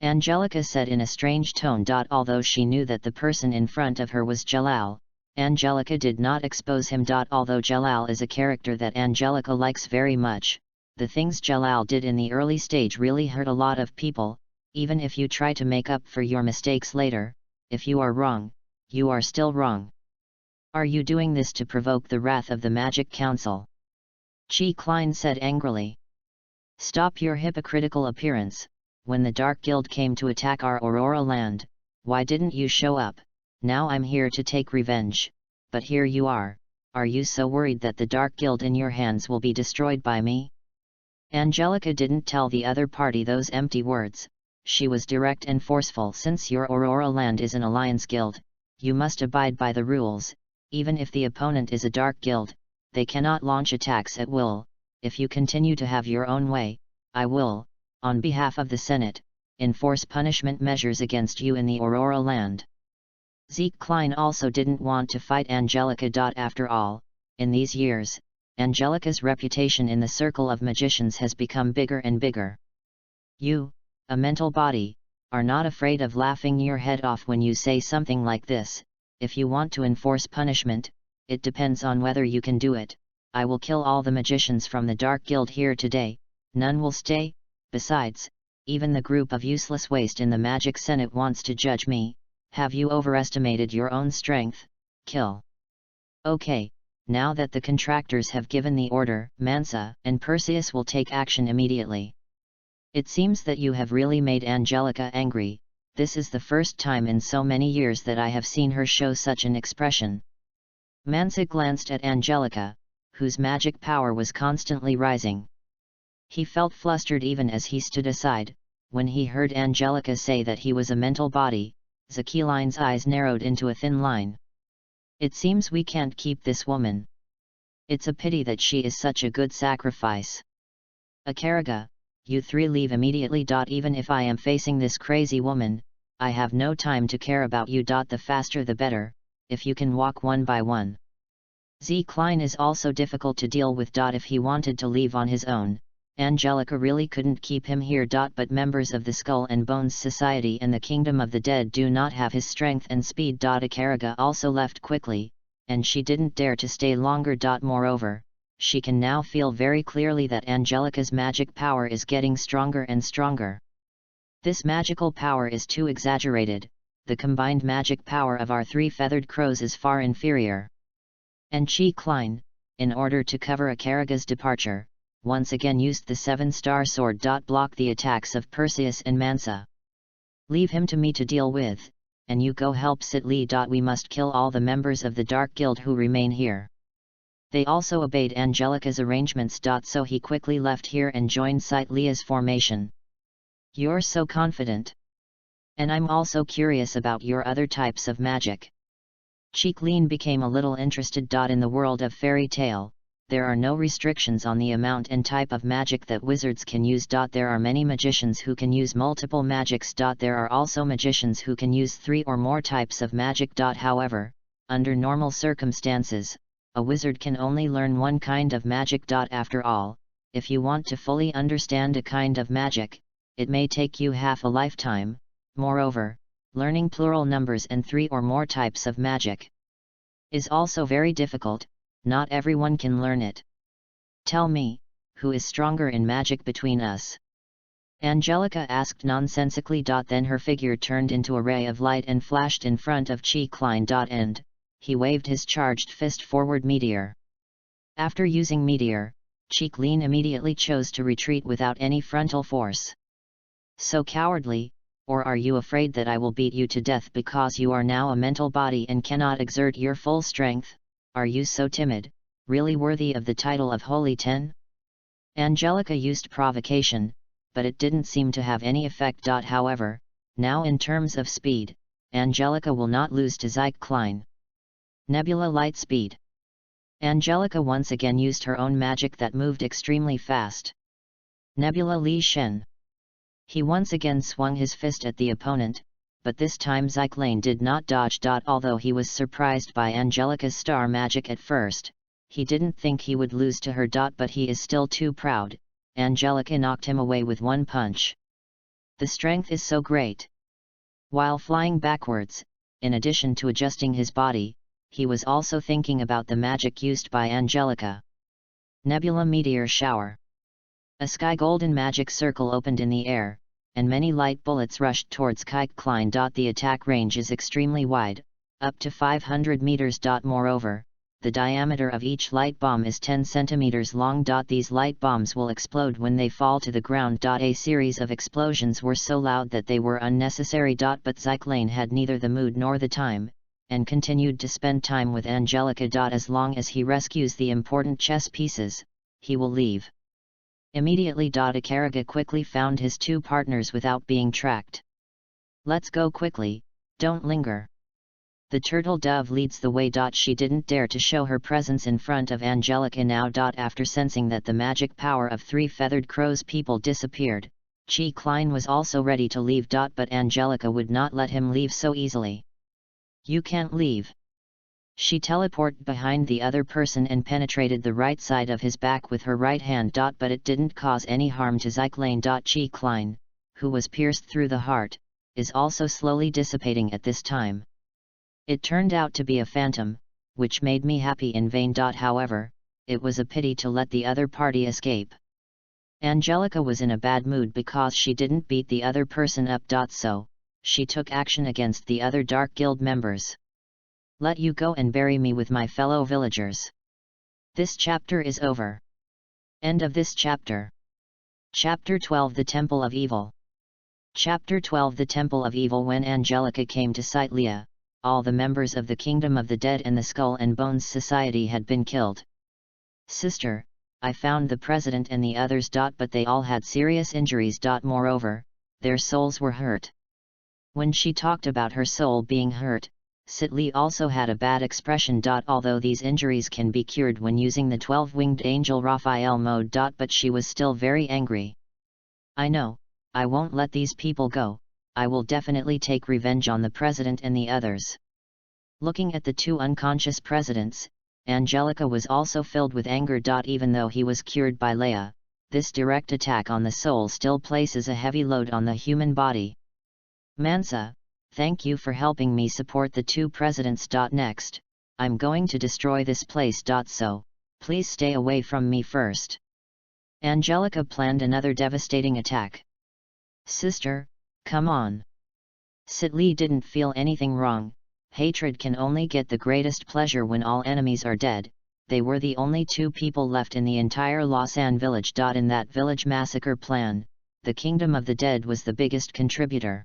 S1: Angelica said in a strange tone. Although she knew that the person in front of her was Jalal, Angelica did not expose him. Although Jalal is a character that Angelica likes very much, the things Jalal did in the early stage really hurt a lot of people. Even if you try to make up for your mistakes later, if you are wrong, you are still wrong. Are you doing this to provoke the wrath of the Magic Council? Chi Klein said angrily. Stop your hypocritical appearance. When the Dark Guild came to attack our Aurora land, why didn't you show up? Now I'm here to take revenge, but here you are. Are you so worried that the Dark Guild in your hands will be destroyed by me? Angelica didn't tell the other party those empty words. She was direct and forceful. Since your Aurora land is an alliance guild, you must abide by the rules. Even if the opponent is a Dark Guild, they cannot launch attacks at will. If you continue to have your own way, I will, on behalf of the Senate, enforce punishment measures against you in the Aurora land. Zeke Klein also didn't want to fight Angelica. After all, in these years, Angelica's reputation in the circle of magicians has become bigger and bigger. You, a mental body, are not afraid of laughing your head off when you say something like this. If you want to enforce punishment, it depends on whether you can do it. I will kill all the magicians from the Dark Guild here today, none will stay. Besides, even the group of useless waste in the Magic Senate wants to judge me. Have you overestimated your own strength? Kill. Okay, now that the contractors have given the order, Mansa and Perseus will take action immediately. It seems that you have really made Angelica angry. This is the first time in so many years that I have seen her show such an expression. Mansa glanced at Angelica, whose magic power was constantly rising. He felt flustered even as he stood aside. When he heard Angelica say that he was a mental body, Zakeline's eyes narrowed into a thin line. It seems we can't keep this woman. It's a pity that she is such a good sacrifice. Akariga, you three leave immediately. Even if I am facing this crazy woman, I have no time to care about you. The faster the better, if you can walk one by one. Z. Klein is also difficult to deal with. If he wanted to leave on his own, Angelica really couldn't keep him here. But members of the Skull and Bones Society and the Kingdom of the Dead do not have his strength and speed. Akariga also left quickly, and she didn't dare to stay longer. Moreover, she can now feel very clearly that Angelica's magic power is getting stronger and stronger. This magical power is too exaggerated. The combined magic power of our three feathered crows is far inferior. And Chi Klein, in order to cover Akariga's departure, once again used the 7-star sword. Block the attacks of Perseus and Mansa. Leave him to me to deal with, and you go help Sit Li. We must kill all the members of the Dark Guild who remain here. They also obeyed Angelica's arrangements. So he quickly left here and joined Sit Li's formation. You're so confident. And I'm also curious about your other types of magic. Cheeklin became a little interested. In the world of fairy tale, there are no restrictions on the amount and type of magic that wizards can use. There are many magicians who can use multiple magics. There are also magicians who can use 3 or more types of magic. However, under normal circumstances, a wizard can only learn one kind of magic. After all, if you want to fully understand a kind of magic, it may take you half a lifetime. Moreover, learning plural numbers and 3 or more types of magic is also very difficult. Not everyone can learn it. Tell me, who is stronger in magic between us? Angelica asked nonsensically. Then her figure turned into a ray of light and flashed in front of Chi Klein. And he waved his charged fist forward. Meteor. After using Meteor, Chi Klein immediately chose to retreat without any frontal force. So cowardly, or are you afraid that I will beat you to death because you are now a mental body and cannot exert your full strength? Are you so timid, really worthy of the title of Holy 10? Angelica used provocation, but it didn't seem to have any effect. However, now in terms of speed, Angelica will not lose to Zeke Klein. Nebula Light Speed. Angelica once again used her own magic that moved extremely fast. Nebula Li Shen. He once again swung his fist at the opponent, but this time Zyklane did not dodge. Although he was surprised by Angelica's star magic at first, he didn't think he would lose to her. But he is still too proud. Angelica knocked him away with one punch. The strength is so great. While flying backwards, in addition to adjusting his body, he was also thinking about the magic used by Angelica. Nebula Meteor Shower. A sky golden magic circle opened in the air, and many light bullets rushed towards Zyklane. The attack range is extremely wide, up to 500 meters. Moreover, the diameter of each light bomb is 10 centimeters long. These light bombs will explode when they fall to the ground. A series of explosions were so loud that they were unnecessary. But Zyklane had neither the mood nor the time, and continued to spend time with Angelica. As long as he rescues the important chess pieces, he will leave. Immediately. Ikaraga quickly found his two partners without being tracked. Let's go quickly, don't linger. The turtle dove leads the way. She didn't dare to show her presence in front of Angelica now. After sensing that the magic power of three feathered crows people disappeared, Zyklane was also ready to leave. But Angelica would not let him leave so easily. You can't leave. She teleported behind the other person and penetrated the right side of his back with her right hand. But it didn't cause any harm to Zyklane. Zyklane, who was pierced through the heart, is also slowly dissipating at this time. It turned out to be a phantom, which made me happy in vain. However, it was a pity to let the other party escape. Angelica was in a bad mood because she didn't beat the other person up. So, she took action against the other Dark Guild members. Let you go and bury me with my fellow villagers. This chapter is over. End of this chapter. Chapter 12 The Temple of Evil. Chapter 12 The Temple of Evil. When Angelica came to Cytlia, all the members of the Kingdom of the Dead and the Skull and Bones Society had been killed. Sister, I found the president and the others. But they all had serious injuries. Moreover, their souls were hurt. When she talked about her soul being hurt, Cytlia also had a bad expression. Although these injuries can be cured when using the 12-winged angel Raphael mode. But she was still very angry. I know, I won't let these people go. I will definitely take revenge on the president and the others. Looking at the two unconscious presidents, Angelica was also filled with anger. Even though he was cured by Leia, this direct attack on the soul still places a heavy load on the human body. Mansa, thank you for helping me support the two presidents. Next, I'm going to destroy this place. So, please stay away from me first. Angelica planned another devastating attack. Sister, come on. Cytlia didn't feel anything wrong. Hatred can only get the greatest pleasure when all enemies are dead. They were the only two people left in the entire Lausanne village. In that village massacre plan, the Kingdom of the Dead was the biggest contributor.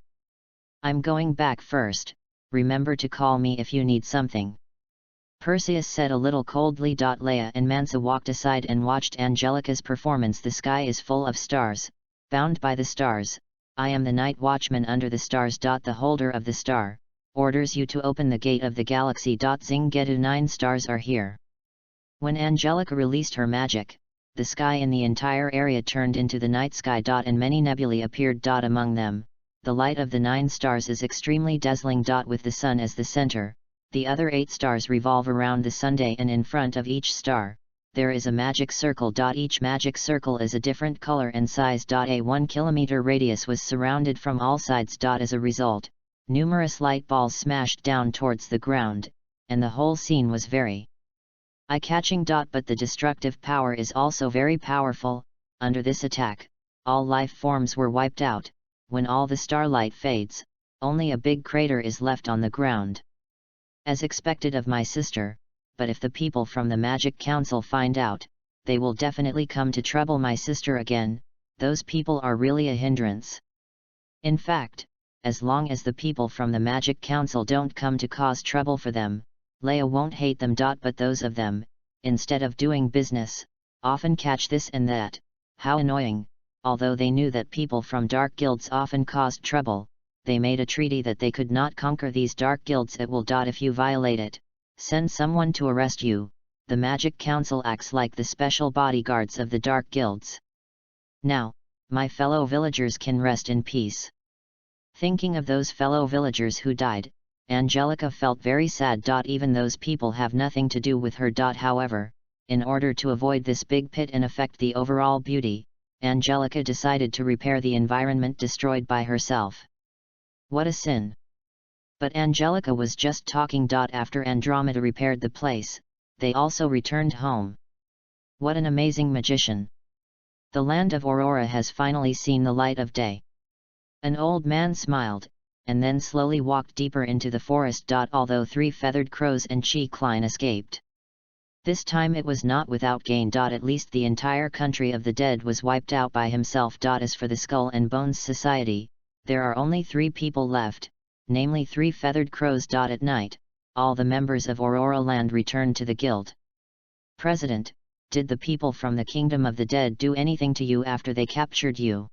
S1: I'm going back first, remember to call me if you need something. Perseus said a little coldly. Leia and Mansa walked aside and watched Angelica's performance. The sky is full of stars, bound by the stars. I am the night watchman under the stars. The holder of the star orders you to open the gate of the galaxy. Zingedu 9 stars are here. When Angelica released her magic, the sky in the entire area turned into the night sky. And many nebulae appeared. Among them, the light of the 9 stars is extremely dazzling. With the sun as the center, the other 8 stars revolve around the sunday, and in front of each star, there is a magic circle. Each magic circle is a different color and size. A 1 kilometer radius was surrounded from all sides. As a result, numerous light balls smashed down towards the ground, and the whole scene was very eye-catching. But the destructive power is also very powerful. Under this attack, all life forms were wiped out. When all the starlight fades, only a big crater is left on the ground. As expected of my sister, but if the people from the Magic Council find out, they will definitely come to trouble my sister again. Those people are really a hindrance. In fact, as long as the people from the Magic Council don't come to cause trouble for them, Leia won't hate them. But those of them, instead of doing business, often catch this and that. How annoying! Although they knew that people from dark guilds often caused trouble, they made a treaty that they could not conquer these dark guilds. It will. If you violate it, send someone to arrest you. The Magic Council acts like the special bodyguards of the dark guilds. Now, my fellow villagers can rest in peace. Thinking of those fellow villagers who died, Angelica felt very sad. Even those people have nothing to do with her. However, in order to avoid this big pit and affect the overall beauty, Angelica decided to repair the environment destroyed by herself. What a sin! But Angelica was just talking. After Andromeda repaired the place, they also returned home. What an amazing magician! The land of Aurora has finally seen the light of day. An old man smiled, and then slowly walked deeper into the forest. Although 3 feathered crows and Chi Klein escaped. This time it was not without gain. At least the entire country of the dead was wiped out by himself. As for the Skull and Bones Society, there are only 3 people left, namely 3 feathered crows. At night, all the members of Aurora Land returned to the guild. President, did the people from the Kingdom of the Dead do anything to you after they captured you?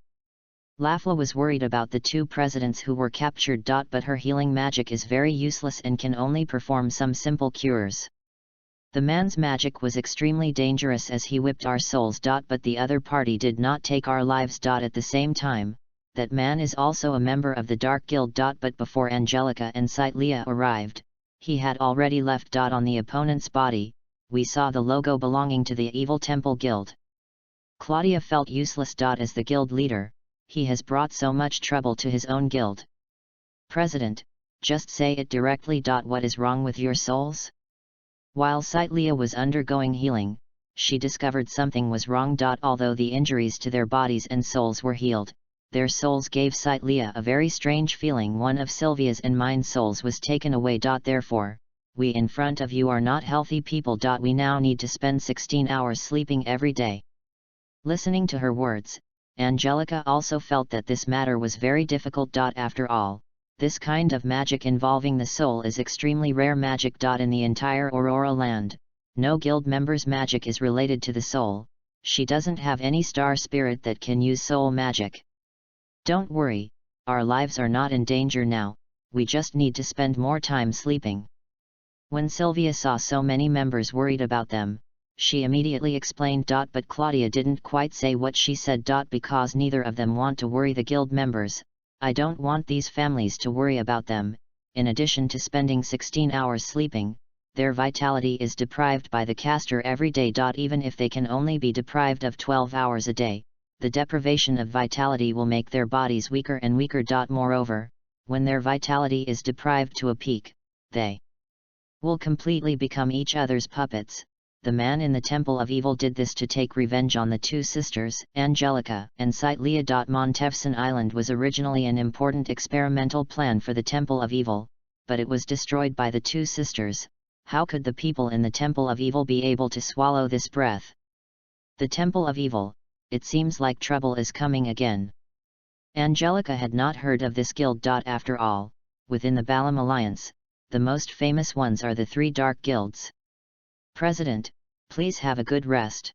S1: Lafla was worried about the 2 presidents who were captured. But her healing magic is very useless and can only perform some simple cures. The man's magic was extremely dangerous as he whipped our souls. But the other party did not take our lives. At the same time, that man is also a member of the Dark Guild. But before Angelica and Cytlia arrived, he had already left. On the opponent's body, we saw the logo belonging to the Evil Temple Guild. Claudia felt useless. As the guild leader, he has brought so much trouble to his own guild. President, just say it directly. What is wrong with your souls? While Cytlia was undergoing healing, she discovered something was wrong. Although the injuries to their bodies and souls were healed, their souls gave Cytlia a very strange feeling. One of Sylvia's and mine souls was taken away. Therefore, we in front of you are not healthy people. We now need to spend 16 hours sleeping every day. Listening to her words, Angelica also felt that this matter was very difficult. After all, this kind of magic involving the soul is extremely rare magic. In the entire Aurora Land, no guild member's magic is related to the soul. She doesn't have any star spirit that can use soul magic. Don't worry, our lives are not in danger now, we just need to spend more time sleeping. When Sylvia saw so many members worried about them, she immediately explained. But Claudia didn't quite say what she said. Because neither of them want to worry the guild members. I don't want these families to worry about them. In addition to spending 16 hours sleeping, their vitality is deprived by the caster every day. Even if they can only be deprived of 12 hours a day, the deprivation of vitality will make their bodies weaker and weaker. Moreover, when their vitality is deprived to a peak, they will completely become each other's puppets. The man in the Temple of Evil did this to take revenge on the 2 sisters, Angelica and Cytlia. Montevson Island was originally an important experimental plan for the Temple of Evil, but it was destroyed by the 2 sisters. How could the people in the Temple of Evil be able to swallow this breath? The Temple of Evil, it seems like trouble is coming again. Angelica had not heard of this guild. After all, within the Balam Alliance, the most famous ones are the 3 dark guilds. President, please have a good rest.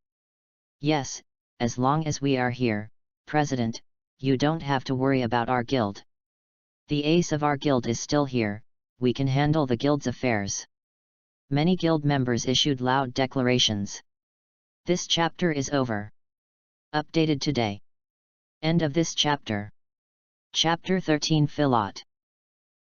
S1: Yes, as long as we are here, President, you don't have to worry about our guild. The ace of our guild is still here, we can handle the guild's affairs. Many guild members issued loud declarations. This chapter is over. Updated today. End of this chapter. Chapter 13 Philot.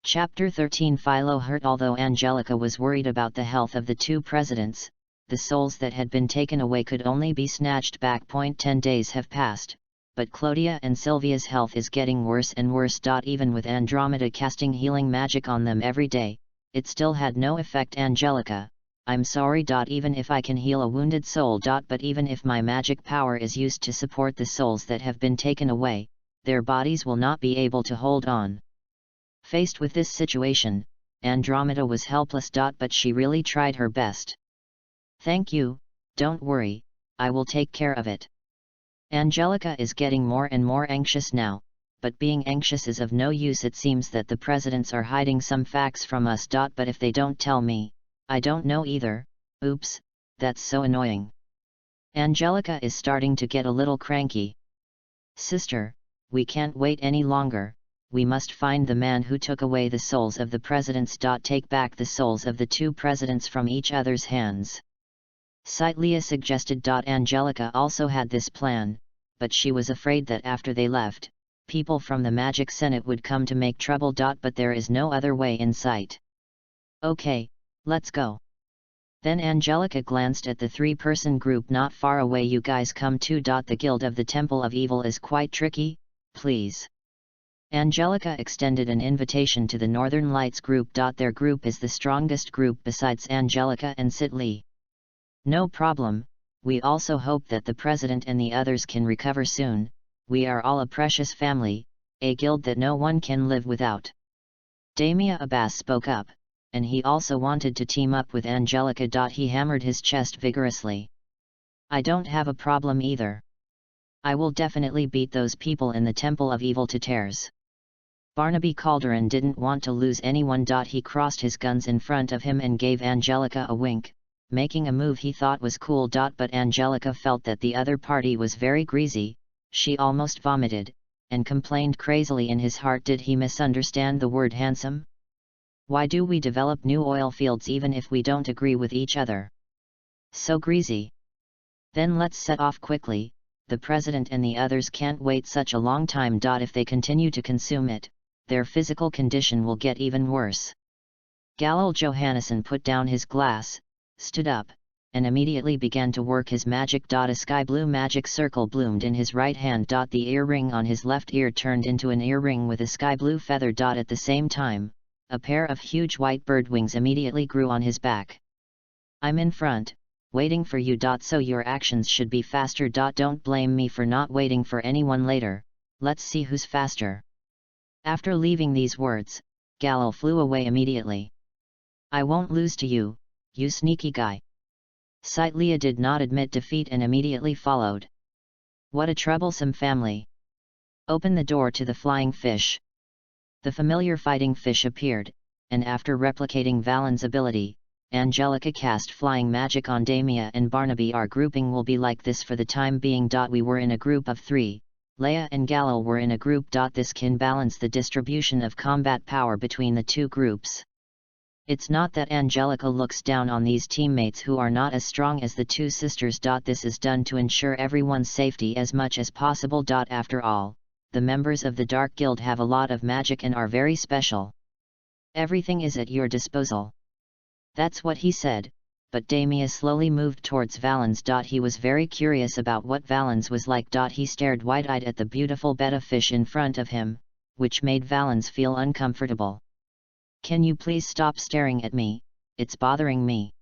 S1: Chapter 13 Philo hurt. Although Angelica was worried about the health of the 2 presidents, the souls that had been taken away could only be snatched back. 10 days have passed, but Claudia and Sylvia's health is getting worse and worse. Even with Andromeda casting healing magic on them every day, it still had no effect. Angelica, I'm sorry. Even if I can heal a wounded soul. But even if my magic power is used to support the souls that have been taken away, their bodies will not be able to hold on. Faced with this situation, Andromeda was helpless. But she really tried her best. Thank you, don't worry, I will take care of it. Angelica is getting more and more anxious now, but being anxious is of no use. It seems that the presidents are hiding some facts from us. But if they don't tell me, I don't know either. Oops, that's so annoying. Angelica is starting to get a little cranky. Sister, we can't wait any longer. We must find the man who took away the souls of the presidents. Take back the souls of the 2 presidents from each other's hands. Cytlia suggested. Angelica also had this plan, but she was afraid that after they left, people from the Magic Senate would come to make trouble. But there is no other way in sight. Okay, let's go. Then Angelica glanced at the three-person group not far away. You guys come too. The Guild of the Temple of Evil is quite tricky, please. Angelica extended an invitation to the Northern Lights group. Their group is the strongest group besides Angelica and Sit Lee. No problem, we also hope that the President and the others can recover soon. We are all a precious family, a guild that no one can live without. Damia Abbas spoke up, and he also wanted to team up with Angelica. He hammered his chest vigorously. I don't have a problem either. I will definitely beat those people in the Temple of Evil to tears. Barnaby Calderon didn't want to lose anyone. He crossed his guns in front of him and gave Angelica a wink, making a move he thought was cool. But Angelica felt that the other party was very greasy. She almost vomited, and complained crazily in his heart. Did he misunderstand the word handsome? Why do we develop new oil fields even if we don't agree with each other? So greasy. Then let's set off quickly, the President and the others can't wait such a long time. If they continue to consume it, their physical condition will get even worse. Galil Johannesson put down his glass, stood up, and immediately began to work his magic. A sky blue magic circle bloomed in his right hand. The earring on his left ear turned into an earring with a sky blue feather. At the same time, a pair of huge white bird wings immediately grew on his back. I'm in front, waiting for you. So your actions should be faster. Don't blame me for not waiting for anyone later, let's see who's faster. After leaving these words, Galil flew away immediately. I won't lose to you, you sneaky guy. Sitlia did not admit defeat and immediately followed. What a troublesome family. Open the door to the flying fish. The familiar fighting fish appeared, and after replicating Valen's ability, Angelica cast flying magic on Damia and Barnaby. Our grouping will be like this for the time being. We were in a group of 3, Leia and Galil were in a group. This can balance the distribution of combat power between the two groups. It's not that Angelica looks down on these teammates who are not as strong as the two sisters. This is done to ensure everyone's safety as much as possible. After all, the members of the Dark Guild have a lot of magic and are very special. Everything is at your disposal. That's what he said, but Damia slowly moved towards Valens. He was very curious about what Valens was like. He stared wide-eyed at the beautiful betta fish in front of him, which made Valens feel uncomfortable. Can you please stop staring at me, it's bothering me.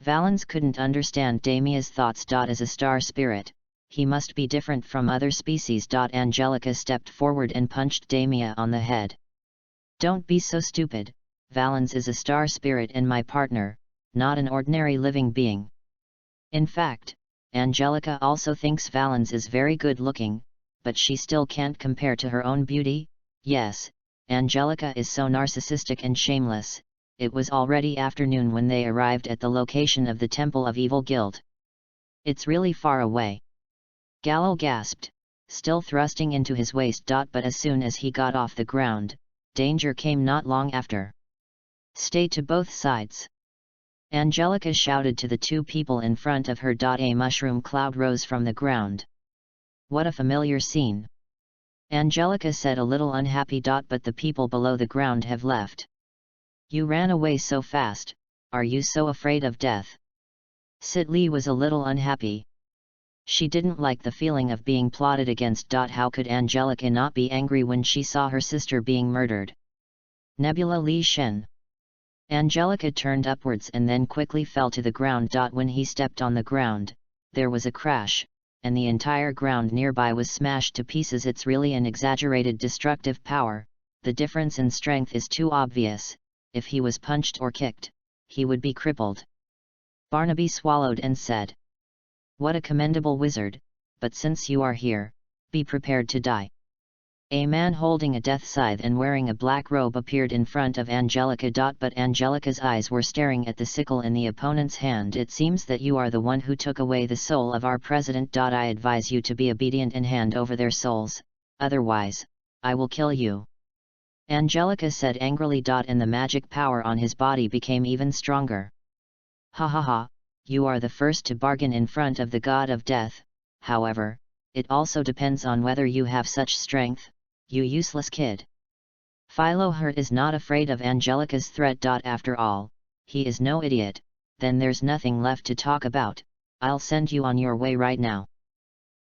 S1: Valens couldn't understand Damia's thoughts. As a star spirit, he must be different from other species. Angelica stepped forward and punched Damia on the head. Don't be so stupid, Valens is a star spirit and my partner, not an ordinary living being. In fact, Angelica also thinks Valens is very good looking, but she still can't compare to her own beauty. Yes, Angelica is so narcissistic and shameless. It was already afternoon when they arrived at the location of the Temple of Evil Guild. It's really far away. Galil gasped, still thrusting into his waist. But as soon as he got off the ground, danger came not long after. Stay to both sides. Angelica shouted to the two people in front of her. A mushroom cloud rose from the ground. What a familiar scene. Angelica said, a little unhappy. But the people below the ground have left. You ran away so fast, are you so afraid of death? Sit Lee was a little unhappy. She didn't like the feeling of being plotted against. How could Angelica not be angry when she saw her sister being murdered? Nebula Li Shen. Angelica turned upwards and then quickly fell to the ground. When he stepped on the ground, there was a crash, and the entire ground nearby was smashed to pieces. It's really an exaggerated destructive power. The difference in strength is too obvious. If he was punched or kicked, he would be crippled. Barnaby swallowed and said, what a commendable wizard, but since you are here, be prepared to die. A man holding a death scythe and wearing a black robe appeared in front of Angelica. But Angelica's eyes were staring at the sickle in the opponent's hand. It seems that you are the one who took away the soul of our president. I advise you to be obedient and hand over their souls, otherwise, I will kill you. Angelica said angrily. And the magic power on his body became even stronger. Ha ha ha, you are the first to bargain in front of the god of death. However, it also depends on whether you have such strength. you useless kid. Philo Hurt is not afraid of Angelica's threat. After all, he is no idiot. Then there's nothing left to talk about. I'll send you on your way right now.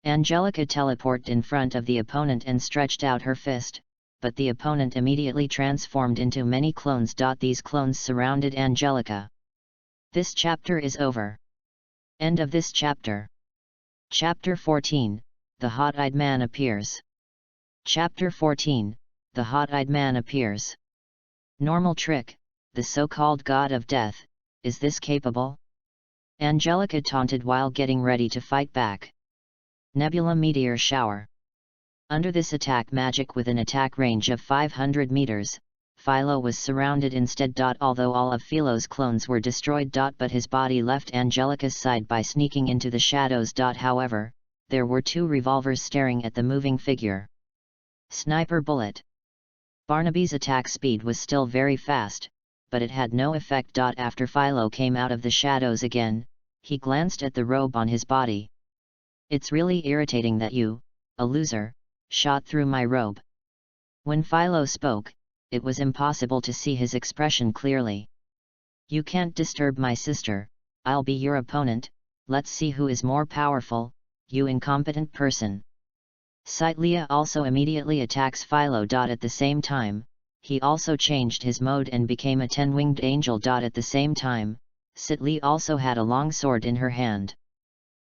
S1: Angelica teleported in front of the opponent and stretched out her fist, but the opponent immediately transformed into many clones. These clones surrounded Angelica. This chapter is over. End of this chapter. Chapter 14, The Hot-Eyed Man Appears. Chapter 14, The Hot-Eyed Man Appears. Normal trick, the so-called god of death, is this capable? Angelica taunted while getting ready to fight back. Nebula Meteor Shower. Under this attack magic with an attack range of 500 meters, Philo was surrounded instead. Although all of Philo's clones were destroyed. But his body left Angelica's side by sneaking into the shadows. However, there were two revolvers staring at the moving figure. Sniper bullet. Barnaby's attack speed was still very fast, but it had no effect. After Philo came out of the shadows again, he glanced at the robe on his body. It's really irritating that you, a loser, shot through my robe. When Philo spoke, it was impossible to see his expression clearly. You can't disturb my sister, I'll be your opponent, let's see who is more powerful, you incompetent person. Sitlia also immediately attacks Philo. At the same time, he also changed his mode and became a 10-winged angel. At the same time, Sitli also had a long sword in her hand.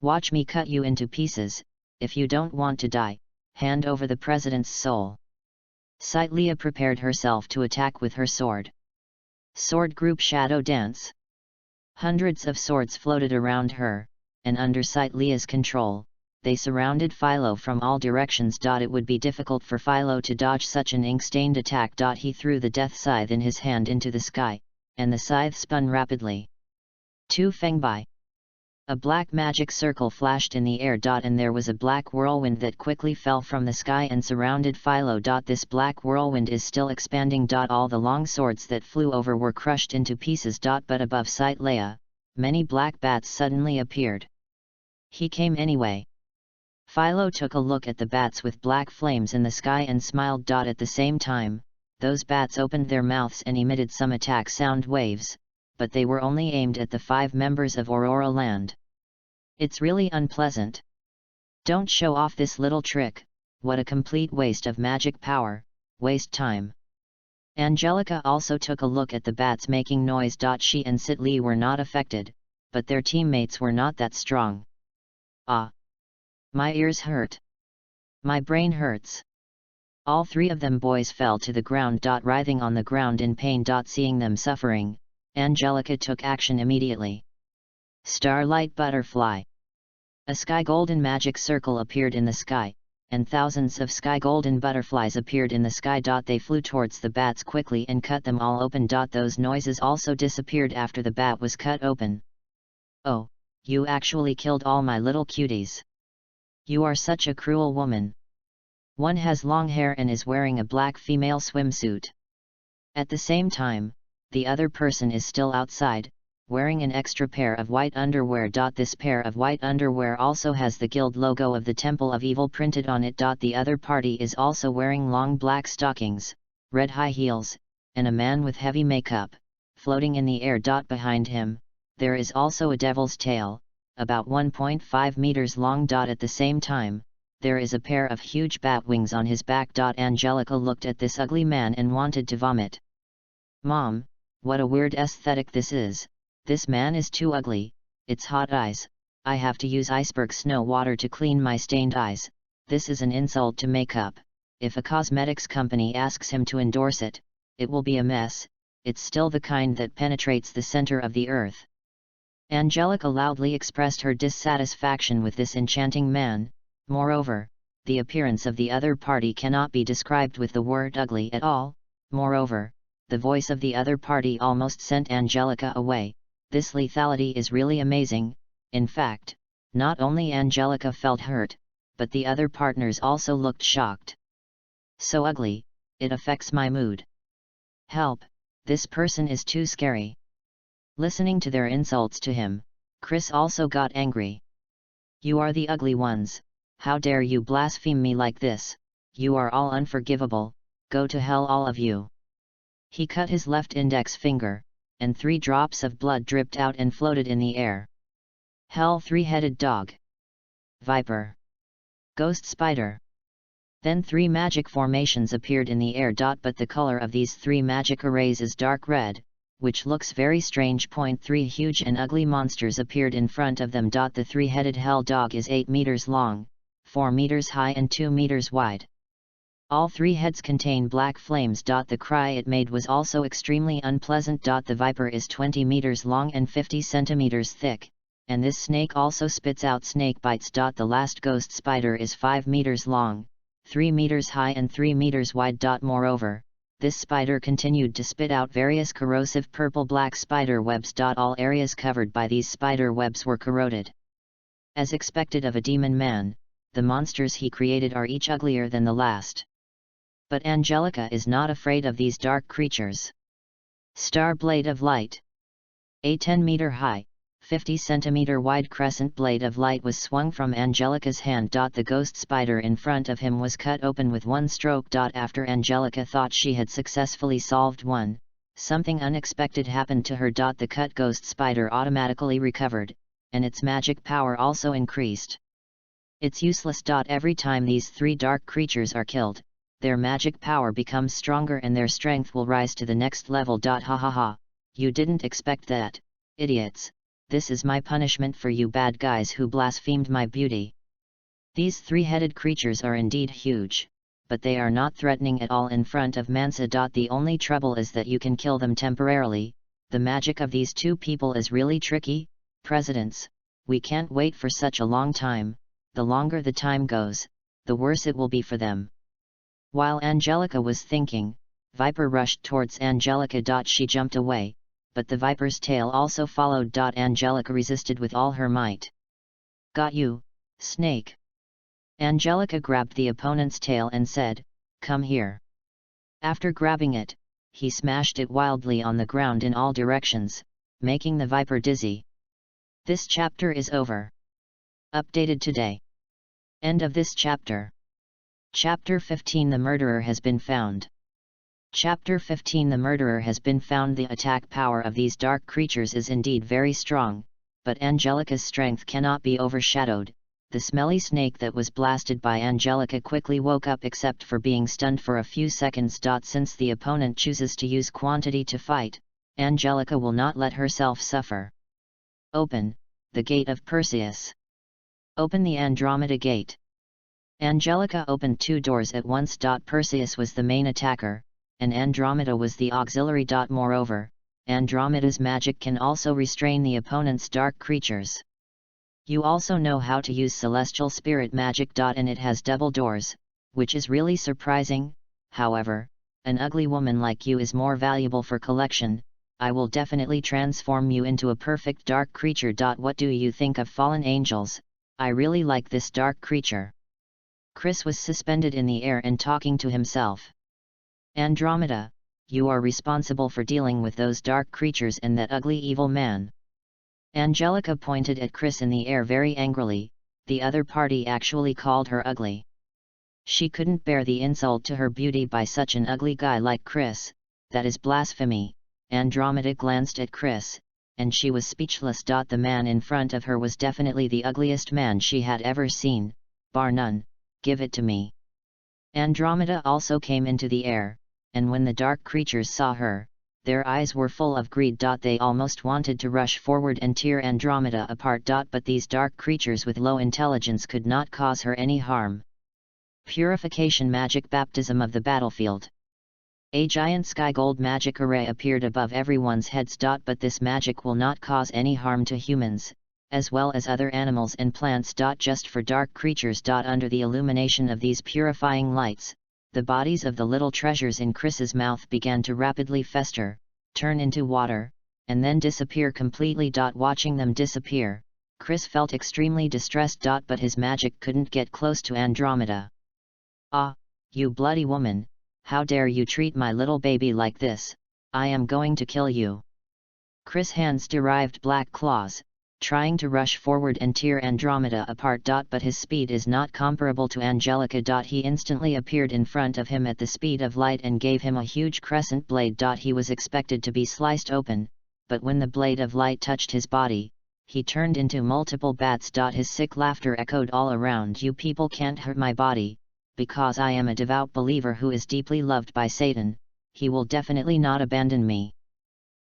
S1: Watch me cut you into pieces, if you don't want to die, hand over the president's soul. Sitlia prepared herself to attack with her sword. Sword group shadow dance. Hundreds of swords floated around her, and under Sitlia's control, they surrounded Philo from all directions. It would be difficult for Philo to dodge such an ink-stained attack. He threw the death scythe in his hand into the sky, and the scythe spun rapidly. Tu Fengbai. A black magic circle flashed in the air. And there was a black whirlwind that quickly fell from the sky and surrounded Philo. This black whirlwind is still expanding. All the long swords that flew over were crushed into pieces. But above Sitlia, many black bats suddenly appeared. He came anyway. Philo took a look at the bats with black flames in the sky and smiled. At the same time, those bats opened their mouths and emitted some attack sound waves, but they were only aimed at the 5 members of Aurora Land. It's really unpleasant. Don't show off this little trick, what a complete waste of magic power, waste time. Angelica also took a look at the bats making noise. She and Sitli were not affected, but their teammates were not that strong. Ah! My ears hurt. My brain hurts. All 3 of them boys fell to the ground. Writhing on the ground in pain. Seeing them suffering, Angelica took action immediately. Starlight Butterfly. A sky golden magic circle appeared in the sky, and thousands of sky golden butterflies appeared in the sky. They flew towards the bats quickly and cut them all open. Those noises also disappeared after the bat was cut open. Oh, you actually killed all my little cuties. You are such a cruel woman. One has long hair and is wearing a black female swimsuit. At the same time, the other person is still outside, wearing an extra pair of white underwear. This pair of white underwear also has the guild logo of the Temple of Evil printed on it. The other party is also wearing long black stockings, red high heels, and a man with heavy makeup, floating in the air. Behind him, there is also a devil's tail, about 1.5 meters long. At the same time, there is a pair of huge bat wings on his back. Angelica looked at this ugly man and wanted to vomit. Mom, what a weird aesthetic this is. This man is too ugly, it's hot eyes, I have to use iceberg snow water to clean my stained eyes, this is an insult to makeup. If a cosmetics company asks him to endorse it, it will be a mess, it's still the kind that penetrates the center of the earth. Angelica loudly expressed her dissatisfaction with this enchanting man. Moreover, the appearance of the other party cannot be described with the word ugly at all. Moreover, the voice of the other party almost sent Angelica away. This lethality is really amazing. In fact, not only Angelica felt hurt, but the other partners also looked shocked. So ugly, it affects my mood. Help, this person is too scary. Listening to their insults to him, Chris also got angry. You are the ugly ones, how dare you blaspheme me like this, you are all unforgivable, go to hell all of you. He cut his left index finger, and 3 drops of blood dripped out and floated in the air. Hell, 3-headed dog. Viper. Ghost spider. Then 3 magic formations appeared in the air. But the color of these 3 magic arrays is dark red, which looks very strange. 3 huge and ugly monsters appeared in front of them. The 3-headed hell dog is 8 meters long, 4 meters high and 2 meters wide. All 3 heads contain black flames. The cry it made was also extremely unpleasant. The viper is 20 meters long and 50 centimeters thick, and this snake also spits out snake bites. The last ghost spider is 5 meters long, 3 meters high and 3 meters wide. Moreover, this spider continued to spit out various corrosive purple-black spider webs. All areas covered by these spider webs were corroded. As expected of a demon man, the monsters he created are each uglier than the last. But Angelica is not afraid of these dark creatures. Star blade of light. A 10-meter high, 50-centimeter wide crescent blade of light was swung from Angelica's hand. The ghost spider in front of him was cut open with 1 stroke. After Angelica thought she had successfully solved one, something unexpected happened to her. The cut ghost spider automatically recovered, and its magic power also increased. It's useless. Every time these 3 dark creatures are killed, their magic power becomes stronger and their strength will rise to the next level. Ha ha ha, you didn't expect that, idiots. This is my punishment for you bad guys who blasphemed my beauty. These 3-headed creatures are indeed huge, but they are not threatening at all in front of Mansa. The only trouble is that you can kill them temporarily. The magic of these 2 people is really tricky. Presidents, we can't wait for such a long time. The longer the time goes, the worse it will be for them. While Angelica was thinking, Viper rushed towards Angelica. She jumped away, but the Viper's tail also followed. Angelica resisted with all her might. Got you, snake. Angelica grabbed the opponent's tail and said, come here. After grabbing it, he smashed it wildly on the ground in all directions, making the Viper dizzy. This chapter is over. Updated today. End of this chapter. Chapter 15 The murderer has been found. Chapter 15 The murderer has been found. The attack power of these dark creatures is indeed very strong, but Angelica's strength cannot be overshadowed. The smelly snake that was blasted by Angelica quickly woke up except for being stunned for a few seconds. Since the opponent chooses to use quantity to fight, Angelica will not let herself suffer. Open the gate of Perseus. Open the Andromeda gate. Angelica opened 2 doors at once. Perseus was the main attacker, and Andromeda was the auxiliary. Moreover, Andromeda's magic can also restrain the opponent's dark creatures. You also know how to use celestial spirit magic. And it has double doors, which is really surprising. However, an ugly woman like you is more valuable for collection. I will definitely transform you into a perfect dark creature. What do you think of fallen angels? I really like this dark creature. Chris was suspended in the air and talking to himself. Andromeda, you are responsible for dealing with those dark creatures and that ugly evil man. Angelica pointed at Chris in the air very angrily. The other party actually called her ugly. She couldn't bear the insult to her beauty by such an ugly guy like Chris. That is blasphemy. Andromeda glanced at Chris, and she was speechless. The man in front of her was definitely the ugliest man she had ever seen, bar none. Give it to me. Andromeda also came into the air, and when the dark creatures saw her, their eyes were full of greed. They almost wanted to rush forward and tear Andromeda apart. But these dark creatures with low intelligence could not cause her any harm. Purification magic baptism of the battlefield. A giant sky gold magic array appeared above everyone's heads. But this magic will not cause any harm to humans, as well as other animals and plants. Just for dark creatures. Under the illumination of these purifying lights, the bodies of the little treasures in Chris's mouth began to rapidly fester, turn into water, and then disappear completely. Watching them disappear, Chris felt extremely distressed. But his magic couldn't get close to Andromeda. Ah, you bloody woman, how dare you treat my little baby like this? I am going to kill you. Chris' hands derived black claws, trying to rush forward and tear Andromeda apart. But his speed is not comparable to Angelica. He instantly appeared in front of him at the speed of light and gave him a huge crescent blade. He was expected to be sliced open, but when the blade of light touched his body, he turned into multiple bats. His sick laughter echoed all around. You people can't hurt my body, because I am a devout believer who is deeply loved by Satan. He will definitely not abandon me.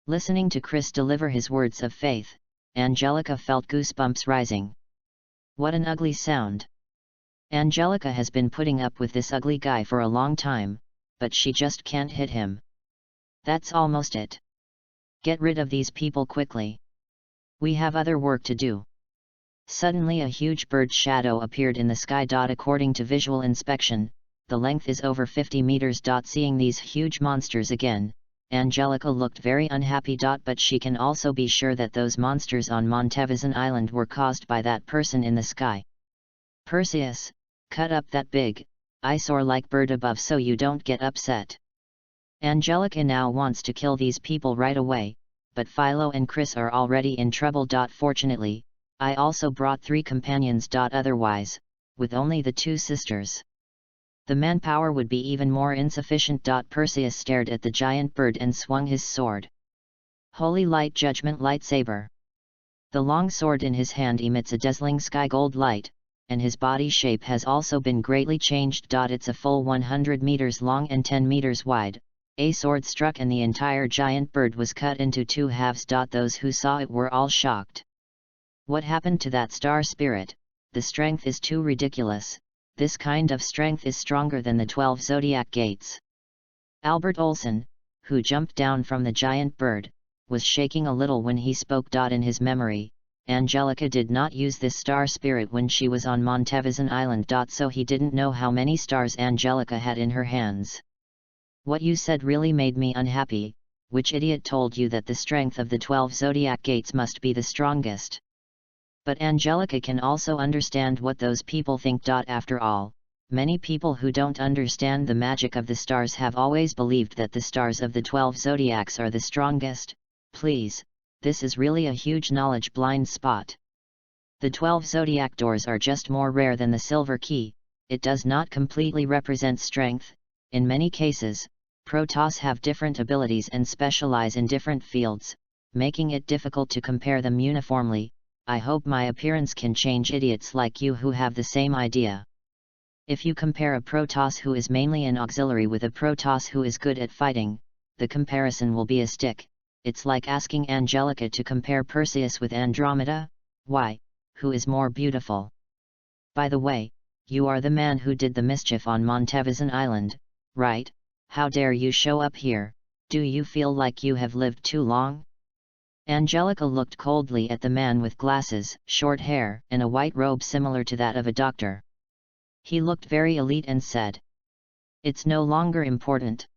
S1: Listening to Chris deliver his words of faith, Angelica felt goosebumps rising. What an ugly sound. Angelica has been putting up with this ugly guy for a long time, but she just can't hit him. That's almost it. Get rid of these people quickly. We have other work to do. Suddenly a huge bird's shadow appeared in the sky. According to visual inspection, the length is over 50 meters. Seeing these huge monsters again, Angelica looked very unhappy. But she can also be sure that those monsters on Montevison Island were caused by that person in the sky. Perseus, cut up that big, eyesore-like bird above so you don't get upset. Angelica now wants to kill these people right away, but Philo and Chris are already in trouble. Fortunately, I also brought 3 companions. Otherwise, with only the 2 sisters, the manpower would be even more insufficient. Perseus stared at the giant bird and swung his sword. Holy Light Judgment Lightsaber. The long sword in his hand emits a dazzling sky gold light, and his body shape has also been greatly changed. It's a full 100 meters long and 10 meters wide. A sword struck and the entire giant bird was cut into 2 halves. Those who saw it were all shocked. What happened to that star spirit? The strength is too ridiculous. This kind of strength is stronger than the 12 zodiac gates. Albert Olson, who jumped down from the giant bird, was shaking a little when he spoke. In his memory, Angelica did not use this star spirit when she was on Montevison Island. So he didn't know how many stars Angelica had in her hands. What you said really made me unhappy. Which idiot told you that the strength of the 12 zodiac gates must be the strongest? But Angelica can also understand what those people think. After all, many people who don't understand the magic of the stars have always believed that the stars of the 12 zodiacs are the strongest. Please, this is really a huge knowledge blind spot. The 12 zodiac doors are just more rare than the silver key. It does not completely represent strength. In many cases, Protoss have different abilities and specialize in different fields, making it difficult to compare them uniformly. I hope my appearance can change idiots like you who have the same idea. If you compare a Protoss who is mainly an auxiliary with a Protoss who is good at fighting, the comparison will be a stick. It's like asking Angelica to compare Perseus with Andromeda. Why, who is more beautiful? By the way, you are the man who did the mischief on Montevison Island, right? How dare you show up here? Do you feel like you have lived too long? Angelica looked coldly at the man with glasses, short hair, and a white robe similar to that of a doctor. He looked very elite and said, "It's no longer important.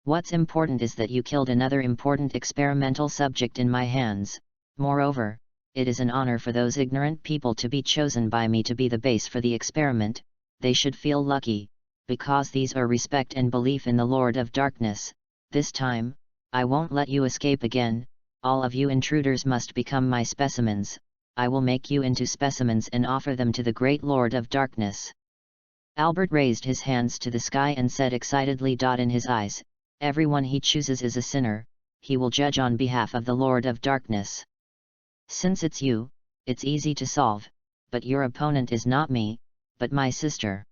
S1: What's important is that you killed another important experimental subject in my hands. Moreover, it is an honor for those ignorant people to be chosen by me to be the base for the experiment. They should feel lucky, because these are respect and belief in the Lord of Darkness. This time, I won't let you escape again. All of you intruders must become my specimens. I will make you into specimens and offer them to the great Lord of Darkness." Albert raised his hands to the sky and said excitedly. In his eyes, everyone he chooses is a sinner. He will judge on behalf of the Lord of Darkness. Since it's you, it's easy to solve, but your opponent is not me, but my sister.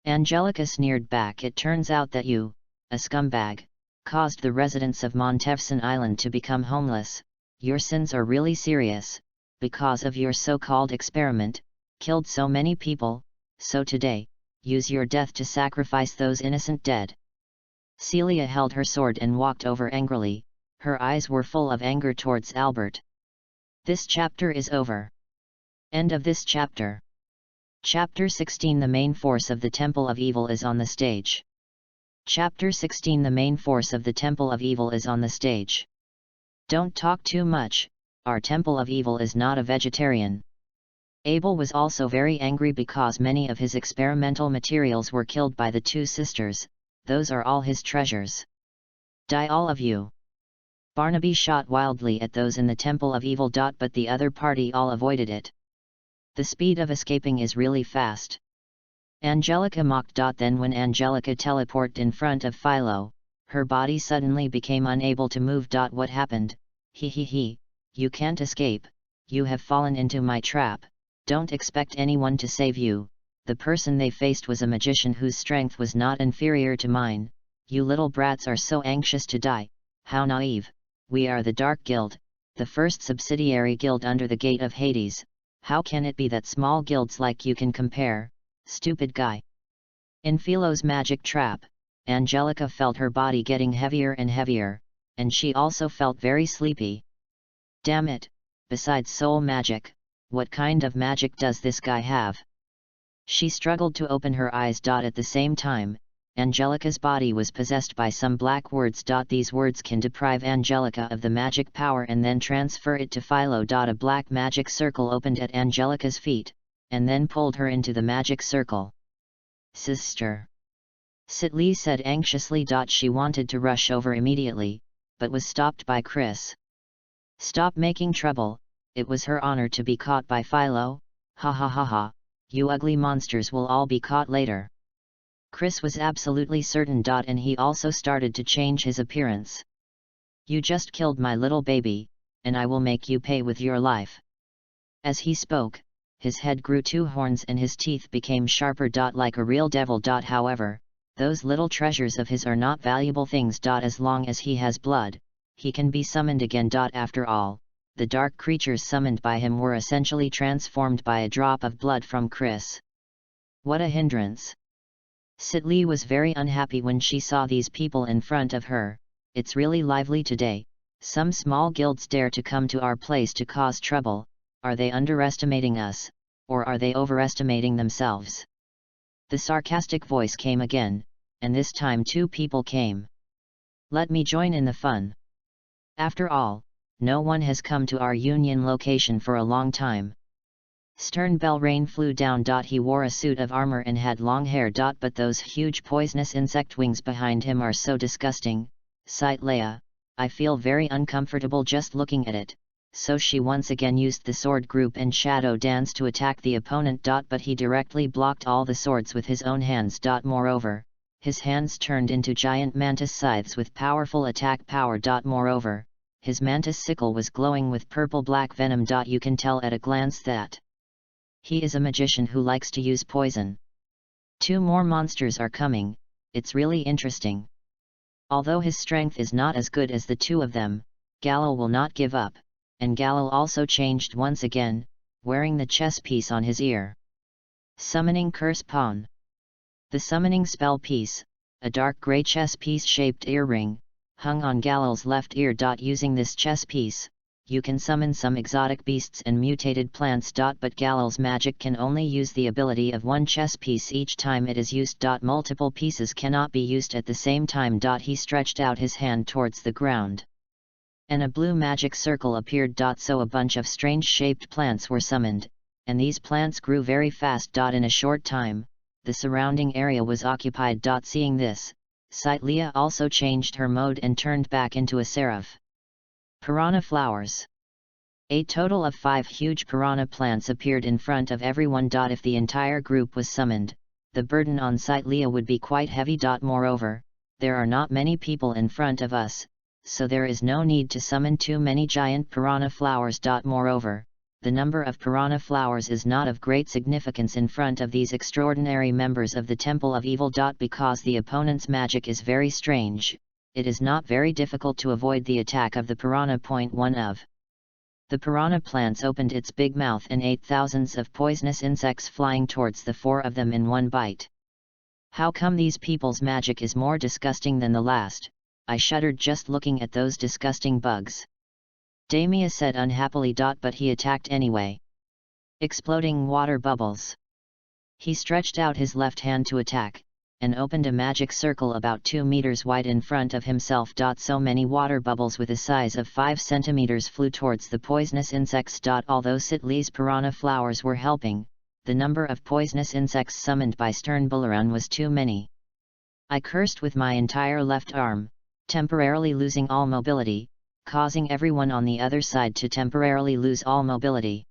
S1: Angelica sneered back. It turns out that you, a scumbag, caused the residents of Montevison Island to become homeless. Your sins are really serious. Because of your so-called experiment, killed so many people, so today, use your death to sacrifice those innocent dead. Celia held her sword and walked over angrily. Her eyes were full of anger towards Albert. This chapter is over. End of this chapter. Chapter 16. The main force of the Temple of Evil is on the stage. Chapter 16. The main force of the Temple of Evil is on the stage. Don't talk too much, our Temple of Evil is not a vegetarian. Abel was also very angry because many of his experimental materials were killed by the 2 sisters. Those are all his treasures. Die all of you. Barnaby shot wildly at those in the Temple of Evil. But the other party all avoided it. The speed of escaping is really fast. Angelica mocked. Then when Angelica teleported in front of Philo, her body suddenly became unable to move. What happened? He, you can't escape, you have fallen into my trap, don't expect anyone to save you. The person they faced was a magician whose strength was not inferior to mine. You little brats are so anxious to die, how naive. We are the Dark Guild, the first subsidiary guild under the gate of Hades. How can it be that small guilds like you can compare? Stupid guy. In Philo's magic trap, Angelica felt her body getting heavier and heavier, and she also felt very sleepy. Damn it, besides soul magic, what kind of magic does this guy have? She struggled to open her eyes. At the same time, Angelica's body was possessed by some black words. These words can deprive Angelica of the magic power and then transfer it to Philo. A black magic circle opened at Angelica's feet, and then pulled her into the magic circle. Sister. Sitli said anxiously. She wanted to rush over immediately, but was stopped by Chris. Stop making trouble, it was her honor to be caught by Philo. Ha ha ha ha, you ugly monsters will all be caught later. Chris was absolutely certain. And he also started to change his appearance. You just killed my little baby, and I will make you pay with your life. As he spoke, his head grew 2 horns and his teeth became sharper. Like a real devil. However, those little treasures of his are not valuable things. As long as he has blood, he can be summoned again. After all, the dark creatures summoned by him were essentially transformed by a drop of blood from Chris. What a hindrance! Sitli was very unhappy when she saw these people in front of her. It's really lively today. Some small guilds dare to come to our place to cause trouble. Are they underestimating us, or are they overestimating themselves? The sarcastic voice came again, and this time 2 people came. Let me join in the fun. After all, no one has come to our union location for a long time. Stern Belrain flew down. He wore a suit of armor and had long hair. But those huge poisonous insect wings behind him are so disgusting, sighed Leia. I feel very uncomfortable just looking at it. So she once again used the sword group and shadow dance to attack the opponent. But he directly blocked all the swords with his own hands. Moreover, his hands turned into giant mantis scythes with powerful attack power. Moreover, his mantis sickle was glowing with purple-black venom. You can tell at a glance that he is a magician who likes to use poison. 2 more monsters are coming, it's really interesting. Although his strength is not as good as the 2 of them, Gallo will not give up, and Gallo also changed once again, wearing the chess piece on his ear. Summoning Curse Pawn. The summoning spell piece, a dark grey chess piece-shaped earring, hung on Gallo's left ear. Using this chess piece, you can summon some exotic beasts and mutated plants. But Gallo's magic can only use the ability of 1 chess piece each time it is used. Multiple pieces cannot be used at the same time. He stretched out his hand towards the ground, and a blue magic circle appeared. So a bunch of strange-shaped plants were summoned, and these plants grew very fast. In a short time, the surrounding area was occupied. Seeing this, Leia also changed her mode and turned back into a seraph. Piranha flowers. A total of 5 huge piranha plants appeared in front of everyone. If the entire group was summoned, the burden on Leia would be quite heavy. Moreover, there are not many people in front of us, so there is no need to summon too many giant piranha flowers. Moreover, the number of piranha flowers is not of great significance in front of these extraordinary members of the Temple of Evil. Because the opponent's magic is very strange, it is not very difficult to avoid the attack of the piranha. One of the piranha plants opened its big mouth and ate thousands of poisonous insects, flying towards the 4 of them in one bite. How come these people's magic is more disgusting than the last? I shuddered just looking at those disgusting bugs. Damia said unhappily. But he attacked anyway. Exploding water bubbles. He stretched out his left hand to attack, and opened a magic circle about 2 meters wide in front of himself. So many water bubbles with a size of 5 centimeters flew towards the poisonous insects. Although Sitli's piranha flowers were helping, the number of poisonous insects summoned by Stern Bularan was too many. I cursed with my entire left arm, temporarily losing all mobility, causing everyone on the other side to temporarily lose all mobility.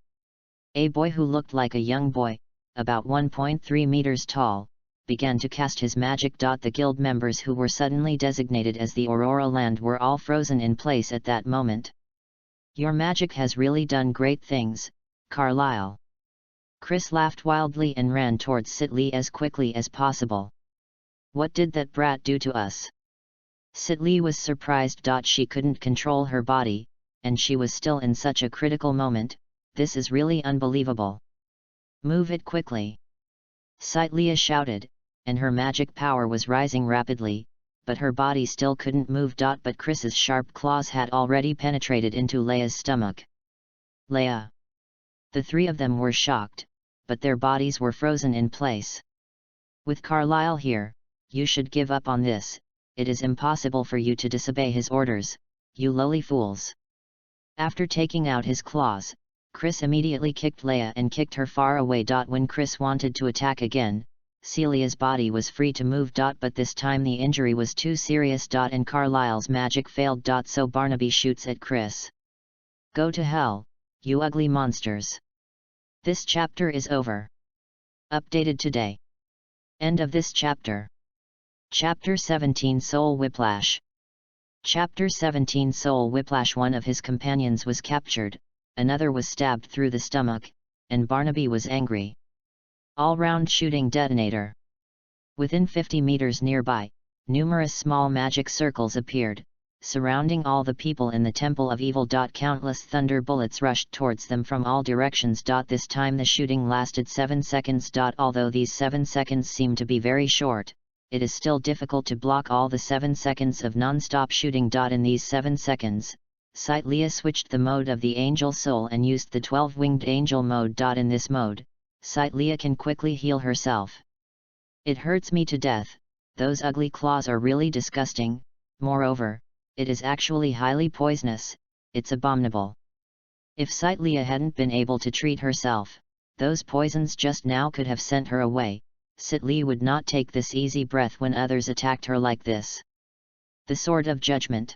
S1: A boy who looked like a young boy, about 1.3 meters tall, began to cast his magic. The guild members who were suddenly designated as the Aurora Land were all frozen in place at that moment. "Your magic has really done great things, Carlyle." Chris laughed wildly and ran towards Sitli as quickly as possible. "What did that brat do to us?" Sitli was surprised. She couldn't control her body, and she was still in such a critical moment. "This is really unbelievable. Move it quickly!" Sitlia shouted, and her magic power was rising rapidly, but her body still couldn't move. But Chris's sharp claws had already penetrated into Leia's stomach. "Leia!" The three of them were shocked, but their bodies were frozen in place. "With Carlyle here, you should give up on this. It is impossible for you to disobey his orders, you lowly fools." After taking out his claws, Chris immediately kicked Leia and kicked her far away. When Chris wanted to attack again, Celia's body was free to move. But this time the injury was too serious. And Carlyle's magic failed. So Barnaby shoots at Chris. "Go to hell, you ugly monsters." This chapter is over. Updated today. End of this chapter. Chapter 17 Soul Whiplash. Chapter 17 Soul Whiplash. One of his companions was captured, another was stabbed through the stomach, and Barnaby was angry. All-round shooting detonator. Within 50 meters nearby, numerous small magic circles appeared, surrounding all the people in the Temple of Evil. Countless thunder bullets rushed towards them from all directions. This time the shooting lasted 7 seconds. Although these 7 seconds seem to be very short, it is still difficult to block all the 7 seconds of non-stop shooting. In these 7 seconds, Sitlia switched the mode of the Angel Soul and used the 12-winged Angel mode. In this mode, Sitlia can quickly heal herself. "It hurts me to death, those ugly claws are really disgusting, moreover, it is actually highly poisonous, it's abominable." If Sitlia hadn't been able to treat herself, those poisons just now could have sent her away. Sitli would not take this easy breath when others attacked her like this. The Sword of Judgment.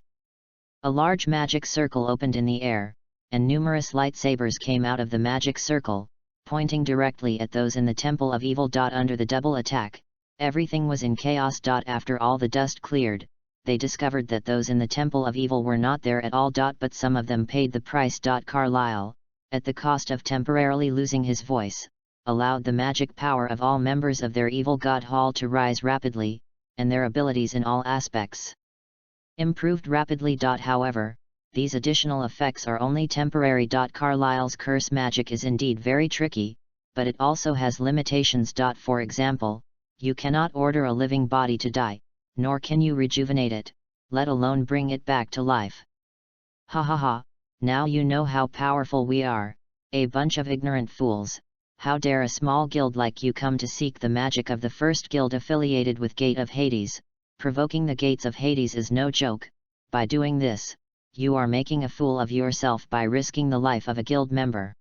S1: A large magic circle opened in the air, and numerous lightsabers came out of the magic circle, pointing directly at those in the Temple of Evil. Under the double attack, everything was in chaos. After all the dust cleared, they discovered that those in the Temple of Evil were not there at all. But some of them paid the price. Carlyle, at the cost of temporarily losing his voice, allowed the magic power of all members of their evil god hall to rise rapidly, and their abilities in all aspects improved rapidly. However, these additional effects are only temporary. Carlyle's curse magic is indeed very tricky, but it also has limitations. For example, you cannot order a living body to die, nor can you rejuvenate it, let alone bring it back to life. Ha ha ha, now you know how powerful we are, a bunch of ignorant fools. How dare a small guild like you come to seek the magic of the first guild affiliated with Gate of Hades? Provoking the gates of Hades is no joke. By doing this, you are making a fool of yourself by risking the life of a guild member.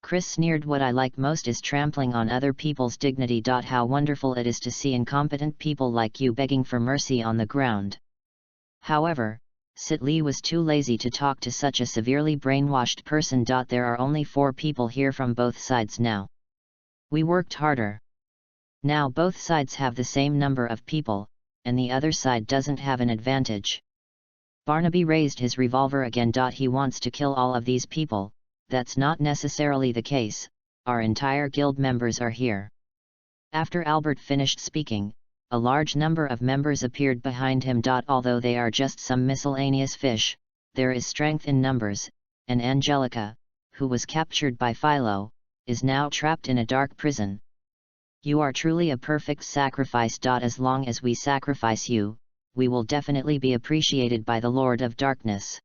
S1: Chris sneered. "What I like most is trampling on other people's dignity. How wonderful it is to see incompetent people like you begging for mercy on the ground." However, Sitli was too lazy to talk to such a severely brainwashed person. There are only 4 people here from both sides now. We worked harder. Now both sides have the same number of people, and the other side doesn't have an advantage. Barnaby raised his revolver again. He wants to kill all of these people. That's not necessarily the case, our entire guild members are here. After Albert finished speaking, a large number of members appeared behind him. Although they are just some miscellaneous fish, there is strength in numbers, and Angelica, who was captured by Philo, is now trapped in a dark prison. "You are truly a perfect sacrifice. As long as we sacrifice you, we will definitely be appreciated by the Lord of Darkness."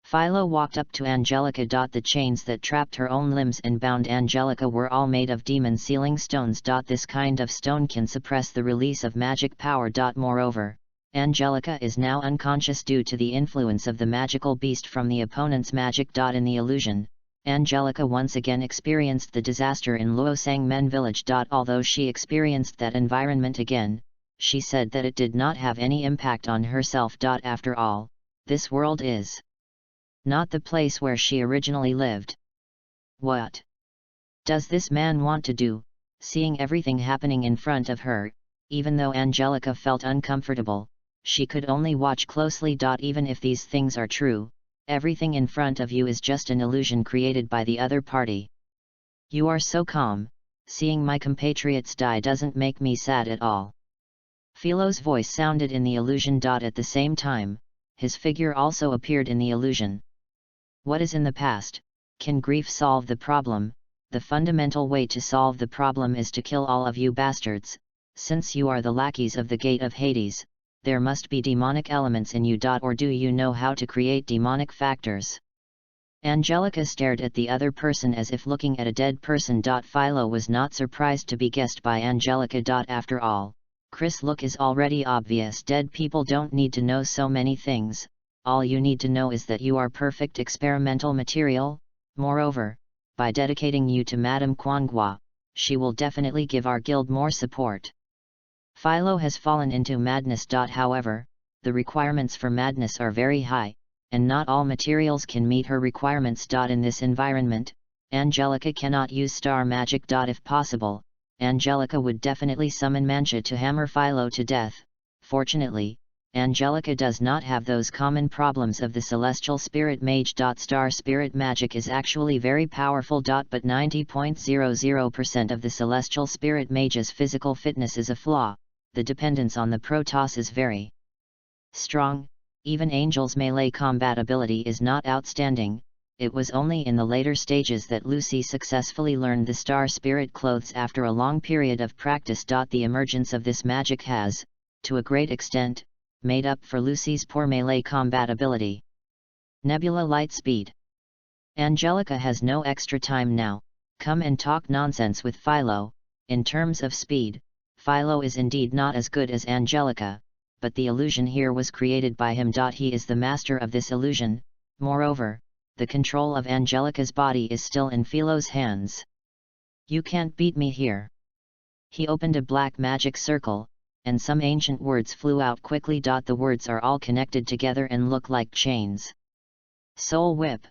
S1: Philo walked up to Angelica. The chains that trapped her own limbs and bound Angelica were all made of demon sealing stones. This kind of stone can suppress the release of magic power. Moreover, Angelica is now unconscious due to the influence of the magical beast from the opponent's magic. In the illusion, Angelica once again experienced the disaster in Luosang Men village. Although she experienced that environment again, she said that it did not have any impact on herself. After all, this world is not the place where she originally lived. What does this man want to do? Seeing everything happening in front of her, even though Angelica felt uncomfortable, she could only watch closely. Even if these things are true, everything in front of you is just an illusion created by the other party. You are so calm, seeing my compatriots die doesn't make me sad at all. Philo's voice sounded in the illusion. At the same time, his figure also appeared in the illusion. What is in the past? Can grief solve the problem? The fundamental way to solve the problem is to kill all of you bastards. Since you are the lackeys of the gate of Hades, there must be demonic elements in you. Or do you know how to create demonic factors? Angelica stared at the other person as if looking at a dead person. Philo was not surprised to be guessed by Angelica. After all, Chris' look is already obvious. Dead people don't need to know so many things, all you need to know is that you are perfect experimental material. Moreover, by dedicating you to Madame Kwangwa, she will definitely give our guild more support. Philo has fallen into madness. However, the requirements for madness are very high, and not all materials can meet her requirements. In this environment, Angelica cannot use star magic. If possible, Angelica would definitely summon Mancha to hammer Philo to death. Fortunately, Angelica does not have those common problems of the celestial spirit mage. Star spirit magic is actually very powerful. But 90.00% of the celestial spirit mage's physical fitness is a flaw. The dependence on the Protoss is very strong. Even Angel's melee combat ability is not outstanding. It was only in the later stages that Lucy successfully learned the star spirit clothes after a long period of practice. The emergence of this magic has, to a great extent, made up for Lucy's poor melee combat ability. Nebula light speed. Angelica has no extra time now. Come and talk nonsense with Philo. In terms of speed, Philo is indeed not as good as Angelica, but the illusion here was created by him. He is the master of this illusion. Moreover, the control of Angelica's body is still in Philo's hands. You can't beat me here. He opened a black magic circle, and some ancient words flew out quickly. The words are all connected together and look like chains. Soul Whip.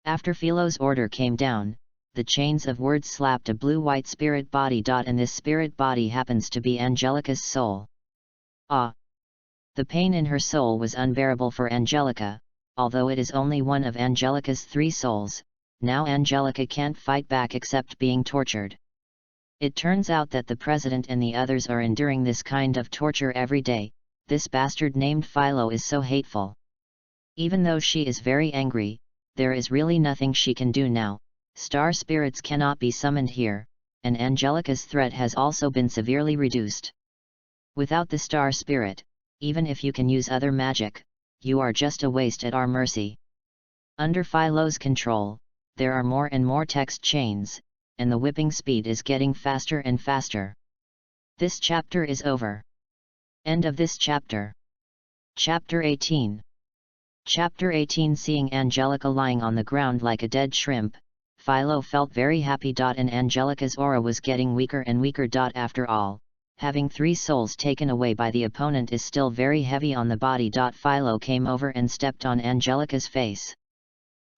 S1: After Philo's order came down, the chains of words slapped a blue-white spirit body. And this spirit body happens to be Angelica's soul. Ah! The pain in her soul was unbearable for Angelica, although it is only one of Angelica's 3 souls. Now Angelica can't fight back except being tortured. It turns out that the president and the others are enduring this kind of torture every day. This bastard named Philo is so hateful. Even though she is very angry, there is really nothing she can do now. Star spirits cannot be summoned here, and Angelica's threat has also been severely reduced. Without the star spirit, even if you can use other magic, you are just a waste at our mercy. Under Philo's control, there are more and more text chains, and the whipping speed is getting faster and faster. This chapter is over. End of this chapter. Chapter 18. Chapter 18. Seeing Angelica lying on the ground like a dead shrimp, Philo felt very happy. And Angelica's aura was getting weaker and weaker. After all, having 3 souls taken away by the opponent is still very heavy on the body. Philo came over and stepped on Angelica's face.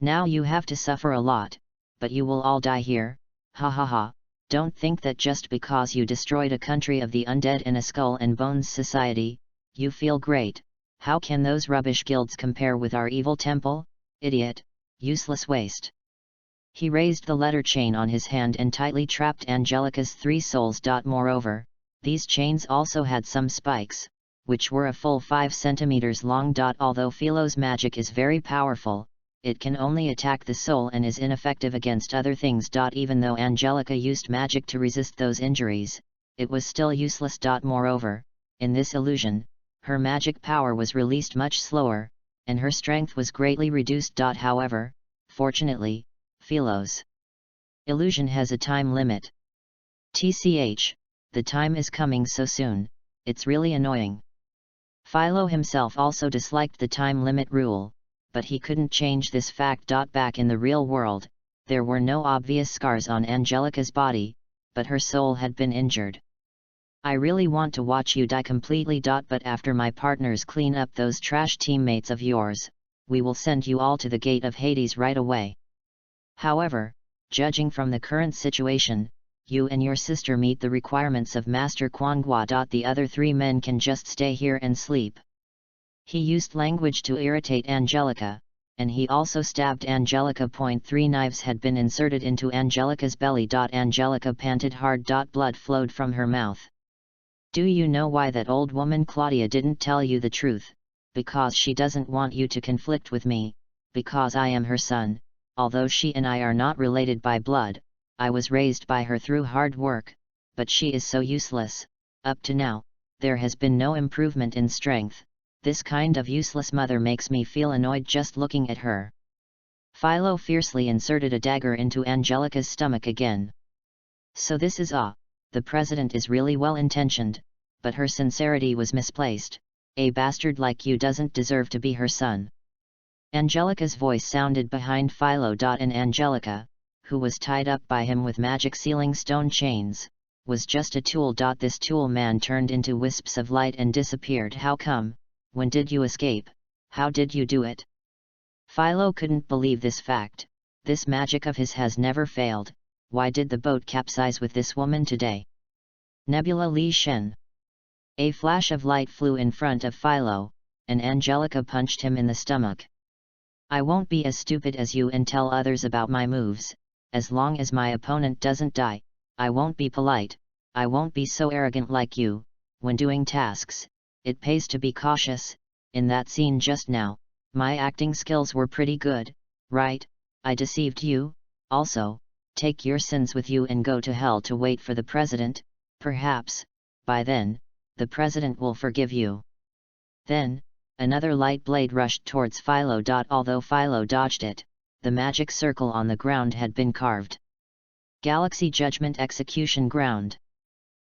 S1: Now you have to suffer a lot, but you will all die here. Ha ha ha, don't think that just because you destroyed a country of the undead and a skull and bones society, you feel great. How can those rubbish guilds compare with our evil temple? Idiot, useless waste. He raised the letter chain on his hand and tightly trapped Angelica's 3 souls. Moreover, these chains also had some spikes, which were a full 5 centimeters long. Although Philo's magic is very powerful, it can only attack the soul and is ineffective against other things. Even though Angelica used magic to resist those injuries, it was still useless. Moreover, in this illusion, her magic power was released much slower, and her strength was greatly reduced. However, fortunately, Philo's illusion has a time limit. TCH, the time is coming so soon, it's really annoying. Philo himself also disliked the time limit rule, but he couldn't change this fact. Back in the real world, there were no obvious scars on Angelica's body, but her soul had been injured. I really want to watch you die completely. But after my partners clean up those trash teammates of yours, we will send you all to the gate of Hades right away. However, judging from the current situation, you and your sister meet the requirements of Master Quanghua. The other 3 men can just stay here and sleep. He used language to irritate Angelica, and he also stabbed Angelica. 3 knives had been inserted into Angelica's belly. Angelica panted hard. Blood flowed from her mouth. Do you know why that old woman Claudia didn't tell you the truth? Because she doesn't want you to conflict with me, because I am her son, although she and I are not related by blood. I was raised by her through hard work, but she is so useless. Up to now, there has been no improvement in strength. This kind of useless mother makes me feel annoyed just looking at her. Philo fiercely inserted a dagger into Angelica's stomach again. So this is the president is really well-intentioned, but her sincerity was misplaced. A bastard like you doesn't deserve to be her son. Angelica's voice sounded behind Philo. And Angelica, who was tied up by him with magic sealing stone chains, was just a tool. This tool man turned into wisps of light and disappeared. How come? When did you escape? How did you do it? Philo couldn't believe this fact. This magic of his has never failed. Why did the boat capsize with this woman today? Nebula Li Shen. A flash of light flew in front of Philo, and Angelica punched him in the stomach. I won't be as stupid as you and tell others about my moves. As long as my opponent doesn't die, I won't be polite. I won't be so arrogant like you. When doing tasks, it pays to be cautious. In that scene just now, my acting skills were pretty good, right? I deceived you. Also, take your sins with you and go to hell to wait for the president. Perhaps, by then, the president will forgive you. Then, another light blade rushed towards Philo. Although Philo dodged it, the magic circle on the ground had been carved. Galaxy Judgment Execution Ground.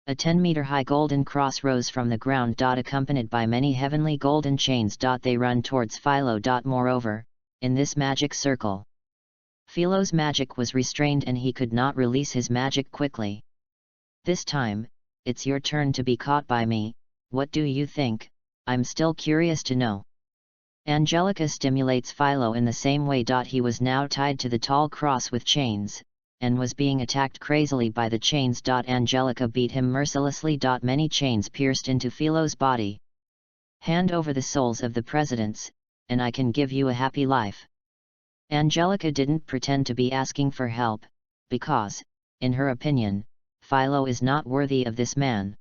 S1: A 10-meter-high golden cross rose from the ground. Accompanied by many heavenly golden chains. They run towards Philo. Moreover, in this magic circle, Philo's magic was restrained and he could not release his magic quickly. This time, it's your turn to be caught by me. What do you think? I'm still curious to know. Angelica stimulates Philo in the same way. He was now tied to the tall cross with chains, and was being attacked crazily by the chains. Angelica beat him mercilessly. Many chains pierced into Philo's body. Hand over the souls of the presidents, and I can give you a happy life. Angelica didn't pretend to be asking for help, because, in her opinion, Philo is not worthy of this man.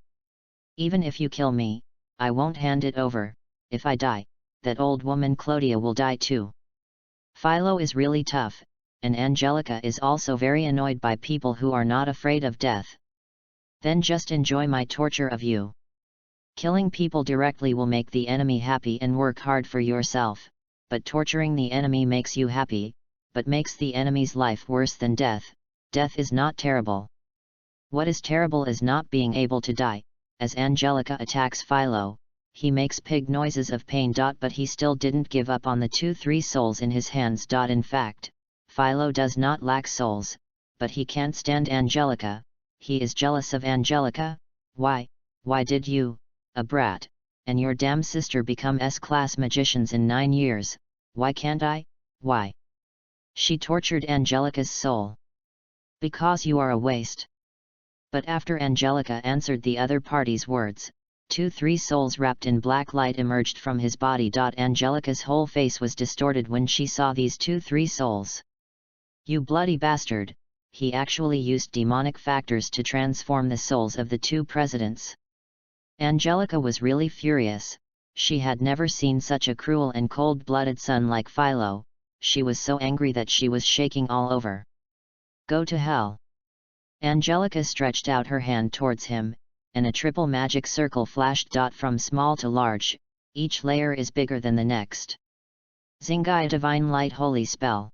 S1: Even if you kill me, I won't hand it over. If I die, that old woman Claudia will die too. Philo is really tough, and Angelica is also very annoyed by people who are not afraid of death. Then just enjoy my torture of you. Killing people directly will make the enemy happy and work hard for yourself, but torturing the enemy makes you happy, but makes the enemy's life worse than death. Death is not terrible. What is terrible is not being able to die. As Angelica attacks Philo, he makes pig noises of pain. But he still didn't give up on the 2-3 souls in his hands. In fact, Philo does not lack souls, but he can't stand Angelica. He is jealous of Angelica. Why did you, a brat, and your damn sister become S-class magicians in 9 years? Why can't I? Why? She tortured Angelica's soul. Because you are a waste. But after Angelica answered the other party's words, 2-3 souls wrapped in black light emerged from his body. Angelica's whole face was distorted when she saw these 2-3 souls. You bloody bastard! He actually used demonic factors to transform the souls of the 2 presidents. Angelica was really furious. She had never seen such a cruel and cold-blooded son like Philo. She was so angry that she was shaking all over. Go to hell! Angelica stretched out her hand towards him, and a triple magic circle flashed. From small to large, each layer is bigger than the next. Zingai Divine Light Holy Spell.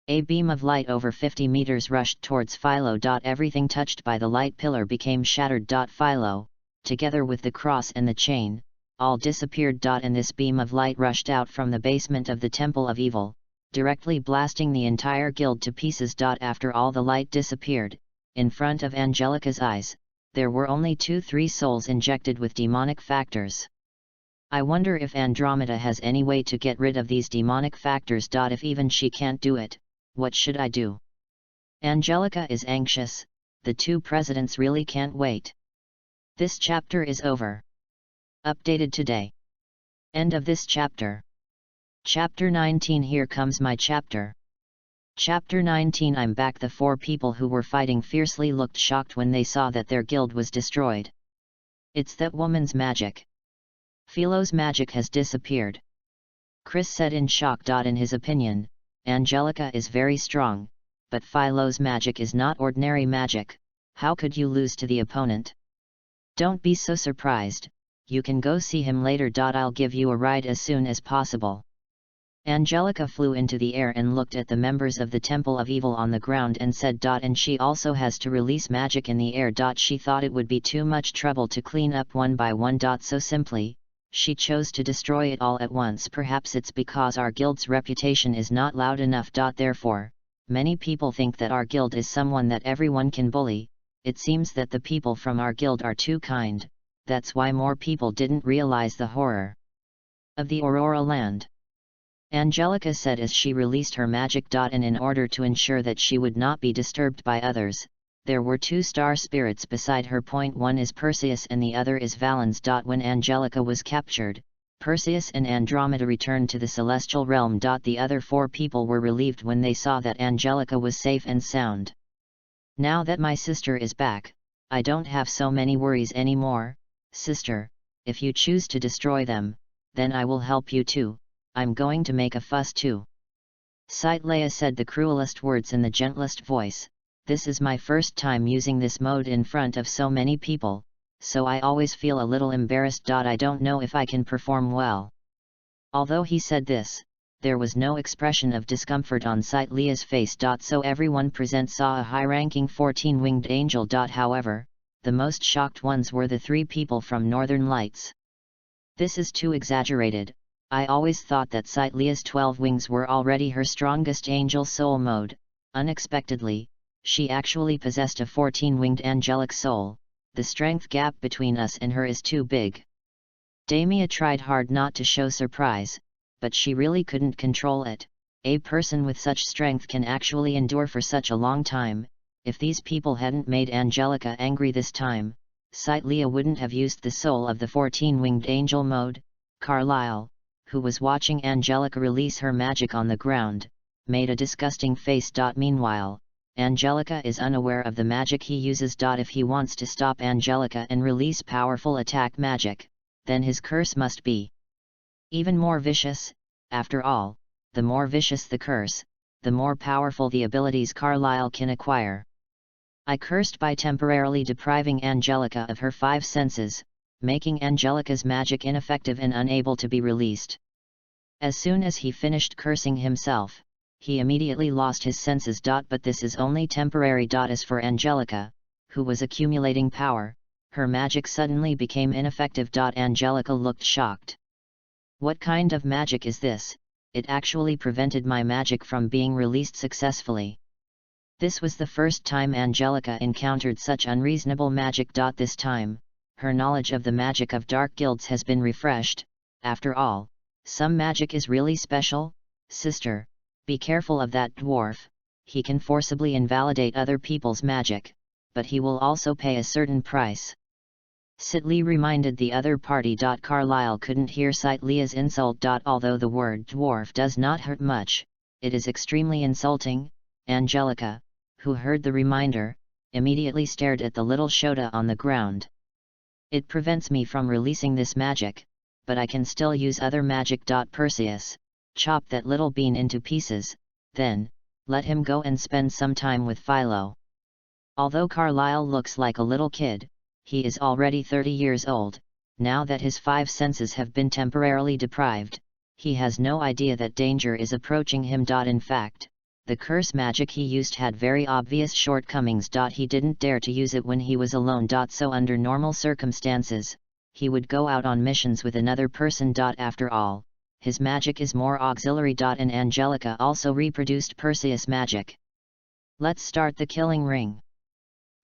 S1: A beam of light over 50 meters rushed towards Philo. Everything touched by the light pillar became shattered. Philo, together with the cross and the chain, all disappeared. And this beam of light rushed out from the basement of the Temple of Evil, directly blasting the entire guild to pieces. After all the light disappeared, in front of Angelica's eyes, there were only 2-3 souls injected with demonic factors. I wonder if Andromeda has any way to get rid of these demonic factors. If even she can't do it, what should I do? Angelica is anxious, the two presidents really can't wait. This chapter is over. Updated today. End of this chapter. Chapter 19. Here comes my chapter. Chapter 19. I'm back. The four people who were fighting fiercely looked shocked when they saw that their guild was destroyed. It's that woman's magic. Philo's magic has disappeared. Chris said in shock. In his opinion, Angelica is very strong, but Philo's magic is not ordinary magic. How could you lose to the opponent? Don't be so surprised, you can go see him later. I'll give you a ride as soon as possible. Angelica flew into the air and looked at the members of the Temple of Evil on the ground and said. And she also has to release magic in the air. She thought it would be too much trouble to clean up one by one. So simply, she chose to destroy it all at once. Perhaps it's because our guild's reputation is not loud enough. Therefore, many people think that our guild is someone that everyone can bully. It seems that the people from our guild are too kind, that's why more people didn't realize the horror of the Aurora land. Angelica said as she released her magic. And in order to ensure that she would not be disturbed by others, there were two star spirits beside her. One is Perseus and the other is Valens. When Angelica was captured, Perseus and Andromeda returned to the celestial realm. The other four people were relieved when they saw that Angelica was safe and sound. Now that my sister is back, I don't have so many worries anymore. Sister, if you choose to destroy them, then I will help you too. I'm going to make a fuss too. Leia said the cruelest words in the gentlest voice. This is my first time using this mode in front of so many people, so I always feel a little embarrassed. I don't know if I can perform well. Although he said this, there was no expression of discomfort on Leia's face. So everyone present saw a high-ranking 14-winged angel. However, the most shocked ones were the three people from Northern Lights. This is too exaggerated. I always thought that Leia's 12 wings were already her strongest angel soul mode. Unexpectedly, she actually possessed a 14-winged angelic soul. The strength gap between us and her is too big. Damia tried hard not to show surprise, but she really couldn't control it. A person with such strength can actually endure for such a long time. If these people hadn't made Angelica angry this time, Leia wouldn't have used the soul of the 14-winged angel mode. Carlisle, who was watching Angelica release her magic on the ground, made a disgusting face. Meanwhile, Angelica is unaware of the magic he uses. If he wants to stop Angelica and release powerful attack magic, then his curse must be even more vicious. After all, the more vicious the curse, the more powerful the abilities Carlisle can acquire. I cursed by temporarily depriving Angelica of her 5 senses, making Angelica's magic ineffective and unable to be released. As soon as he finished cursing himself, he immediately lost his senses. But this is only temporary. As for Angelica, who was accumulating power, her magic suddenly became ineffective. Angelica looked shocked. What kind of magic is this? It actually prevented my magic from being released successfully. This was the first time Angelica encountered such unreasonable magic. This time, her knowledge of the magic of dark guilds has been refreshed. After all, some magic is really special. Sister, be careful of that dwarf. He can forcibly invalidate other people's magic, but he will also pay a certain price. Sidley reminded the other party. Carlisle couldn't hear Leia's insult. Although the word dwarf does not hurt much, it is extremely insulting. Angelica, who heard the reminder, immediately stared at the little Shota on the ground. It prevents me from releasing this magic, but I can still use other magic. Perseus, chop that little bean into pieces, then, let him go and spend some time with Philo. Although Carlisle looks like a little kid, he is already 30 years old. Now that his 5 senses have been temporarily deprived, he has no idea that danger is approaching him. In fact, the curse magic he used had very obvious shortcomings. He didn't dare to use it when he was alone. So under normal circumstances, he would go out on missions with another person. After all, his magic is more auxiliary. And Angelica also reproduced Perseus' magic. Let's start the killing ring.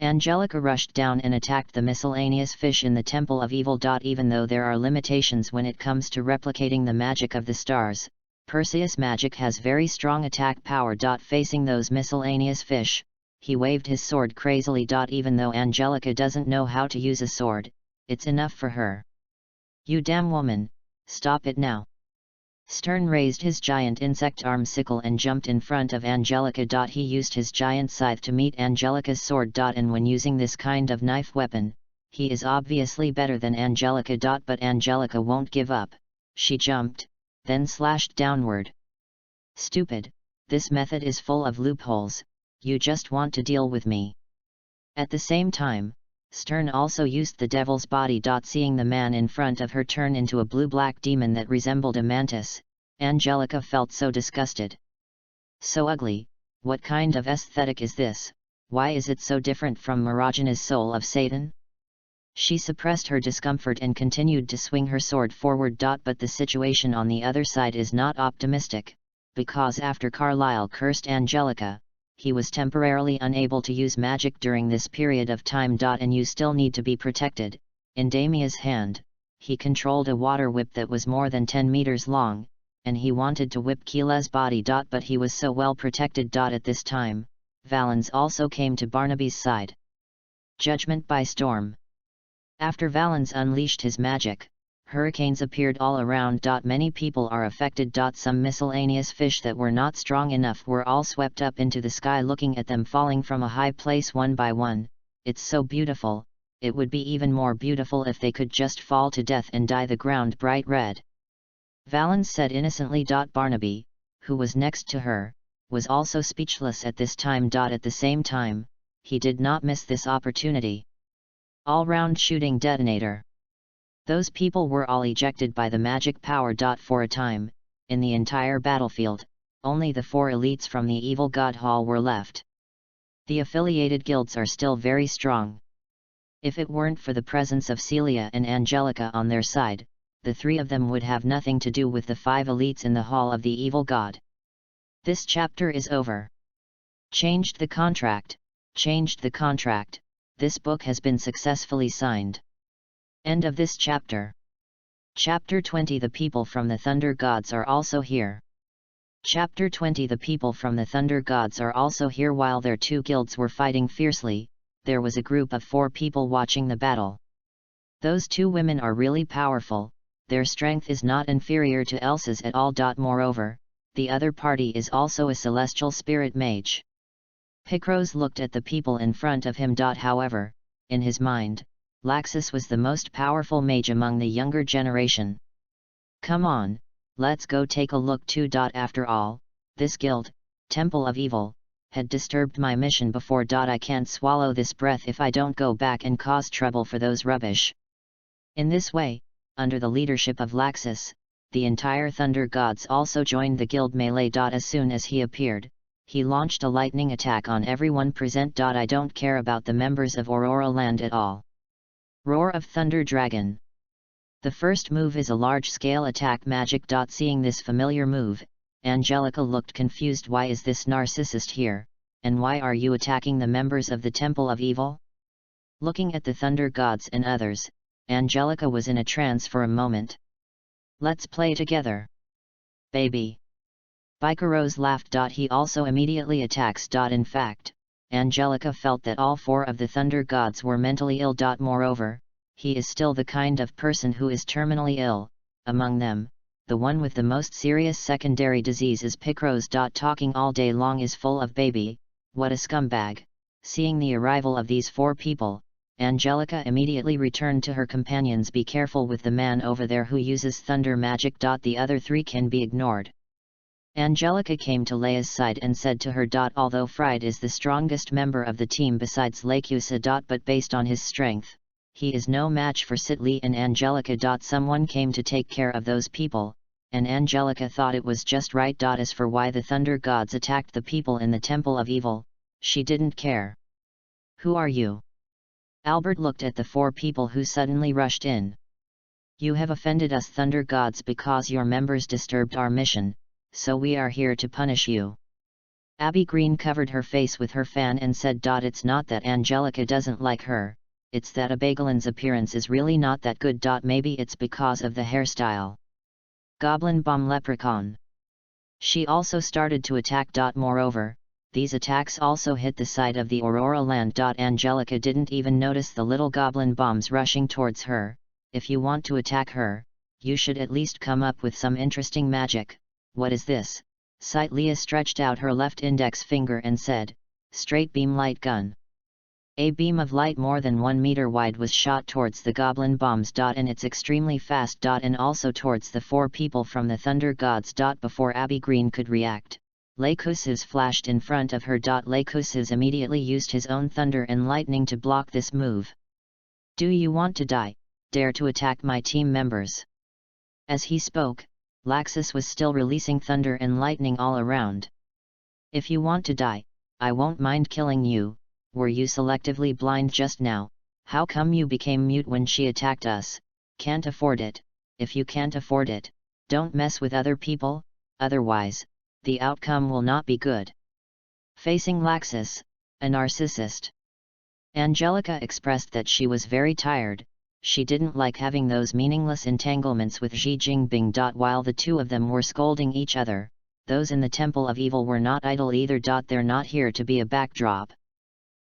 S1: Angelica rushed down and attacked the miscellaneous fish in the Temple of Evil. Even though there are limitations when it comes to replicating the magic of the stars, Perseus' magic has very strong attack power. Facing those miscellaneous fish, he waved his sword crazily. Even though Angelica doesn't know how to use a sword, it's enough for her. You damn woman, stop it now. Stern raised his giant insect arm sickle and jumped in front of Angelica. He used his giant scythe to meet Angelica's sword. And when using this kind of knife weapon, he is obviously better than Angelica. But Angelica won't give up. She jumped, then slashed downward. Stupid, this method is full of loopholes, you just want to deal with me. At the same time, Stern also used the devil's body. Seeing the man in front of her turn into a blue-black demon that resembled a mantis, Angelica felt so disgusted. So ugly, what kind of aesthetic is this? Why is it so different from Miragina's soul of Satan? She suppressed her discomfort and continued to swing her sword forward. But the situation on the other side is not optimistic, because after Carlyle cursed Angelica, he was temporarily unable to use magic during this period of time. And you still need to be protected. In Damia's hand, he controlled a water whip that was more than 10 meters long, and he wanted to whip Keela's body. But he was so well protected. At this time, Valens also came to Barnaby's side. Judgment by storm. After Valens unleashed his magic, hurricanes appeared all around. Many people are affected. Some miscellaneous fish that were not strong enough were all swept up into the sky. Looking at them falling from a high place one by one, it's so beautiful. It would be even more beautiful if they could just fall to death and dye the ground bright red. Valens said innocently. Barnaby, who was next to her, was also speechless at this time. At the same time, he did not miss this opportunity. All-round shooting detonator. Those people were all ejected by the magic power. For a time, in the entire battlefield, only the 4 elites from the Evil God Hall were left. The affiliated guilds are still very strong. If it weren't for the presence of Celia and Angelica on their side, the 3 of them would have nothing to do with the 5 elites in the Hall of the Evil God. This chapter is over. Changed the contract, changed the contract, this book has been successfully signed. End of this chapter. Chapter 20. The people from the Thunder Gods are also here. Chapter 20. The people from the Thunder Gods are also here. While their 2 guilds were fighting fiercely, there was a group of 4 people watching the battle. Those 2 women are really powerful, their strength is not inferior to Elsa's at all. Moreover, the other party is also a celestial spirit mage. Picrose looked at the people in front of him. However, in his mind, Laxus was the most powerful mage among the younger generation. Come on, let's go take a look too. After all, this guild, Temple of Evil, had disturbed my mission before. I can't swallow this breath if I don't go back and cause trouble for those rubbish. In this way, under the leadership of Laxus, the entire Thunder Gods also joined the guild melee. As soon as he appeared, he launched a lightning attack on everyone present. I don't care about the members of Aurora Land at all. Roar of Thunder Dragon. The first move is a large-scale attack magic. Seeing this familiar move, Angelica looked confused. Why is this narcissist here, and why are you attacking the members of the Temple of Evil? Looking at the Thunder Gods and others, Angelica was in a trance for a moment. Let's play together. Baby. Bicaros laughed. He also immediately attacks. In fact, Angelica felt that all 4 of the Thunder Gods were mentally ill. Moreover, he is still the kind of person who is terminally ill. Among them, the one with the most serious secondary disease is Picrose. Talking all day long is full of baby, what a scumbag. Seeing the arrival of these 4 people, Angelica immediately returned to her companions. Be careful with the man over there who uses thunder magic. The other 3 can be ignored. Angelica came to Leia's side and said to her. Although Fried is the strongest member of the team besides Lacusa. But based on his strength, he is no match for Sitli and Angelica. Someone came to take care of those people, and Angelica thought it was just right. As for why the Thunder Gods attacked the people in the Temple of Evil, she didn't care. Who are you? Albert looked at the 4 people who suddenly rushed in. You have offended us Thunder Gods because your members disturbed our mission, so we are here to punish you. Abby Green covered her face with her fan and said, "It's not that Angelica doesn't like her, it's that Abigail's appearance is really not that good. Maybe it's because of the hairstyle." Goblin Bomb Leprechaun. She also started to attack. Moreover, these attacks also hit the side of the Aurora land. Angelica didn't even notice the little goblin bombs rushing towards her. If you want to attack her, you should at least come up with some interesting magic. What is this? Leah stretched out her left index finger and said, "Straight beam light gun." A beam of light more than 1 meter wide was shot towards the goblin bombs. And it's extremely fast. And also towards the 4 people from the Thunder Gods. Before Abby Green could react, Leucus flashed in front of her. Leucus immediately used his own thunder and lightning to block this move. "Do you want to die? Dare to attack my team members." As he spoke, Laxus was still releasing thunder and lightning all around. "If you want to die, I won't mind killing you. Were you selectively blind just now? How come you became mute when she attacked us? Can't afford it. If you can't afford it, don't mess with other people, otherwise, the outcome will not be good." Facing Laxus, a narcissist, Angelica expressed that she was very tired. She didn't like having those meaningless entanglements with Xi Jinping. While the two of them were scolding each other, those in the Temple of Evil were not idle either. They're not here to be a backdrop.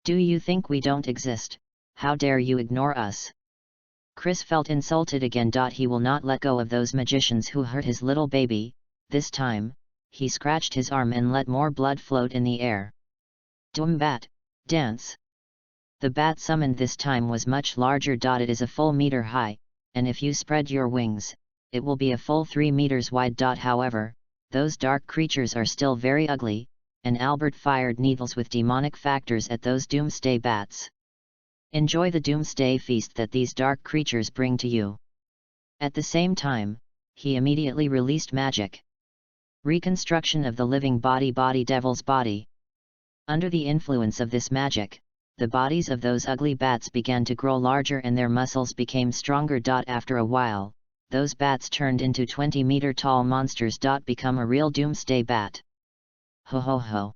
S1: "Do you think we don't exist? How dare you ignore us?" Chris felt insulted again. He will not let go of those magicians who hurt his little baby. This time, he scratched his arm and let more blood float in the air. "Bat, dance." The bat summoned this time was much larger. It is a full meter high, and if you spread your wings, it will be a full 3 meters wide. However, those dark creatures are still very ugly, and Albert fired needles with demonic factors at those doomsday bats. Enjoy the doomsday feast that these dark creatures bring to you. At the same time, he immediately released magic. Reconstruction of the living body devil's body. Under the influence of this magic, the bodies of those ugly bats began to grow larger and their muscles became stronger. After a while, those bats turned into 20-meter tall monsters. Become a real doomsday bat. Ho ho ho.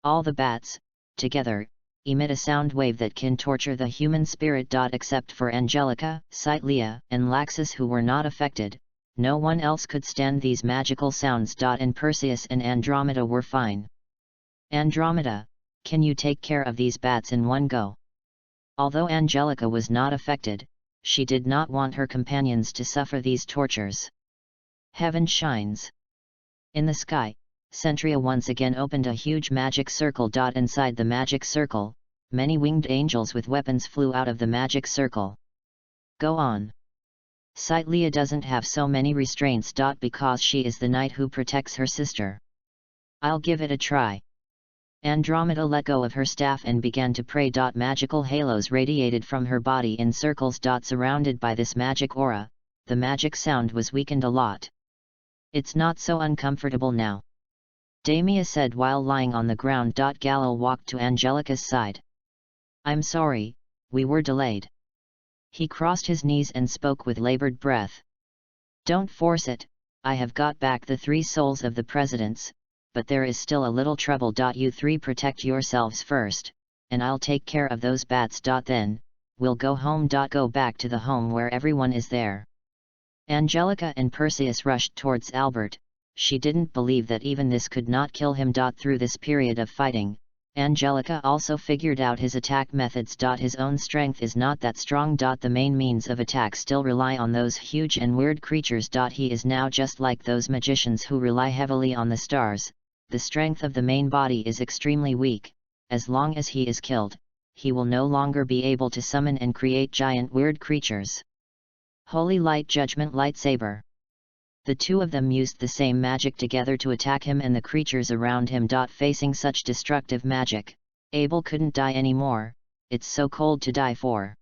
S1: All the bats, together, emit a sound wave that can torture the human spirit. Except for Angelica, Leah, and Laxus, who were not affected, no one else could stand these magical sounds. And Perseus and Andromeda were fine. "Andromeda, can you take care of these bats in one go?" Although Angelica was not affected, she did not want her companions to suffer these tortures. Heaven shines. In the sky, Centria once again opened a huge magic circle. Inside the magic circle, many winged angels with weapons flew out of the magic circle. "Go on." Leah doesn't have so many restraints. Because she is the knight who protects her sister. "I'll give it a try." Andromeda let go of her staff and began to pray. Magical halos radiated from her body in circles. Surrounded by this magic aura, the magic sound was weakened a lot. "It's not so uncomfortable now," Damia said while lying on the ground. Galil walked to Angelica's side. "I'm sorry, we were delayed." He crossed his knees and spoke with labored breath. "Don't force it, I have got back the 3 souls of the presidents, but there is still a little trouble. You 3 protect yourselves first, and I'll take care of those bats. Then, we'll go home. Go back to the home where everyone is there." Angelica and Perseus rushed towards Albert. She didn't believe that even this could not kill him. Through this period of fighting, Angelica also figured out his attack methods. His own strength is not that strong. The main means of attack still rely on those huge and weird creatures. He is now just like those magicians who rely heavily on the stars. The strength of the main body is extremely weak. As long as he is killed, he will no longer be able to summon and create giant weird creatures. Holy Light Judgment Lightsaber. The two of them used the same magic together to attack him and the creatures around him. Facing such destructive magic, Abel couldn't die anymore. "It's so cold to die for.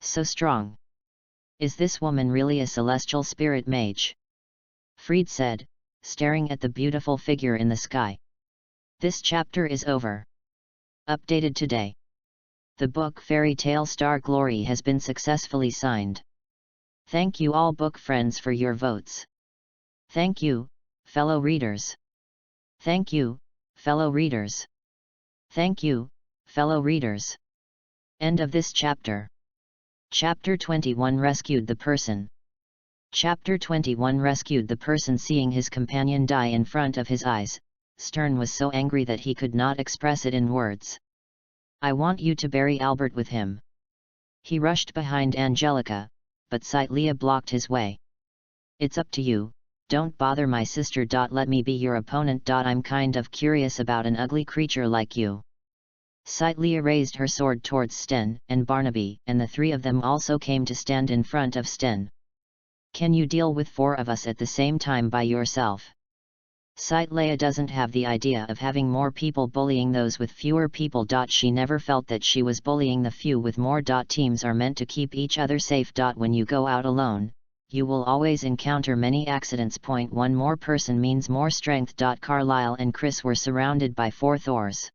S1: So strong. Is this woman really a celestial spirit mage?" Fried said, staring at the beautiful figure in the sky. This chapter is over. Updated today. The book Fairy Tale Star Glory has been successfully signed. Thank you all book friends for your votes. Thank you, fellow readers. Thank you, fellow readers. Thank you, fellow readers. End of this chapter. Chapter 21 Rescued the Person. Chapter 21 Rescued the person. Seeing his companion die in front of his eyes, Stern was so angry that he could not express it in words. I want you to bury Albert with him. He rushed behind Angelica, but Leah blocked his way. It's up to you, don't bother my sister. Let me be your opponent. I'm kind of curious about an ugly creature like you. Leah raised her sword towards Sten and Barnaby, and the three of them also came to stand in front of Sten. Can you deal with 4 of us at the same time by yourself? Leah doesn't have the idea of having more people bullying those with fewer people. She never felt that she was bullying the few with more. Teams are meant to keep each other safe. When you go out alone, you will always encounter many accidents. One more person means more strength. Carlisle and Chris were surrounded by 4 Thors.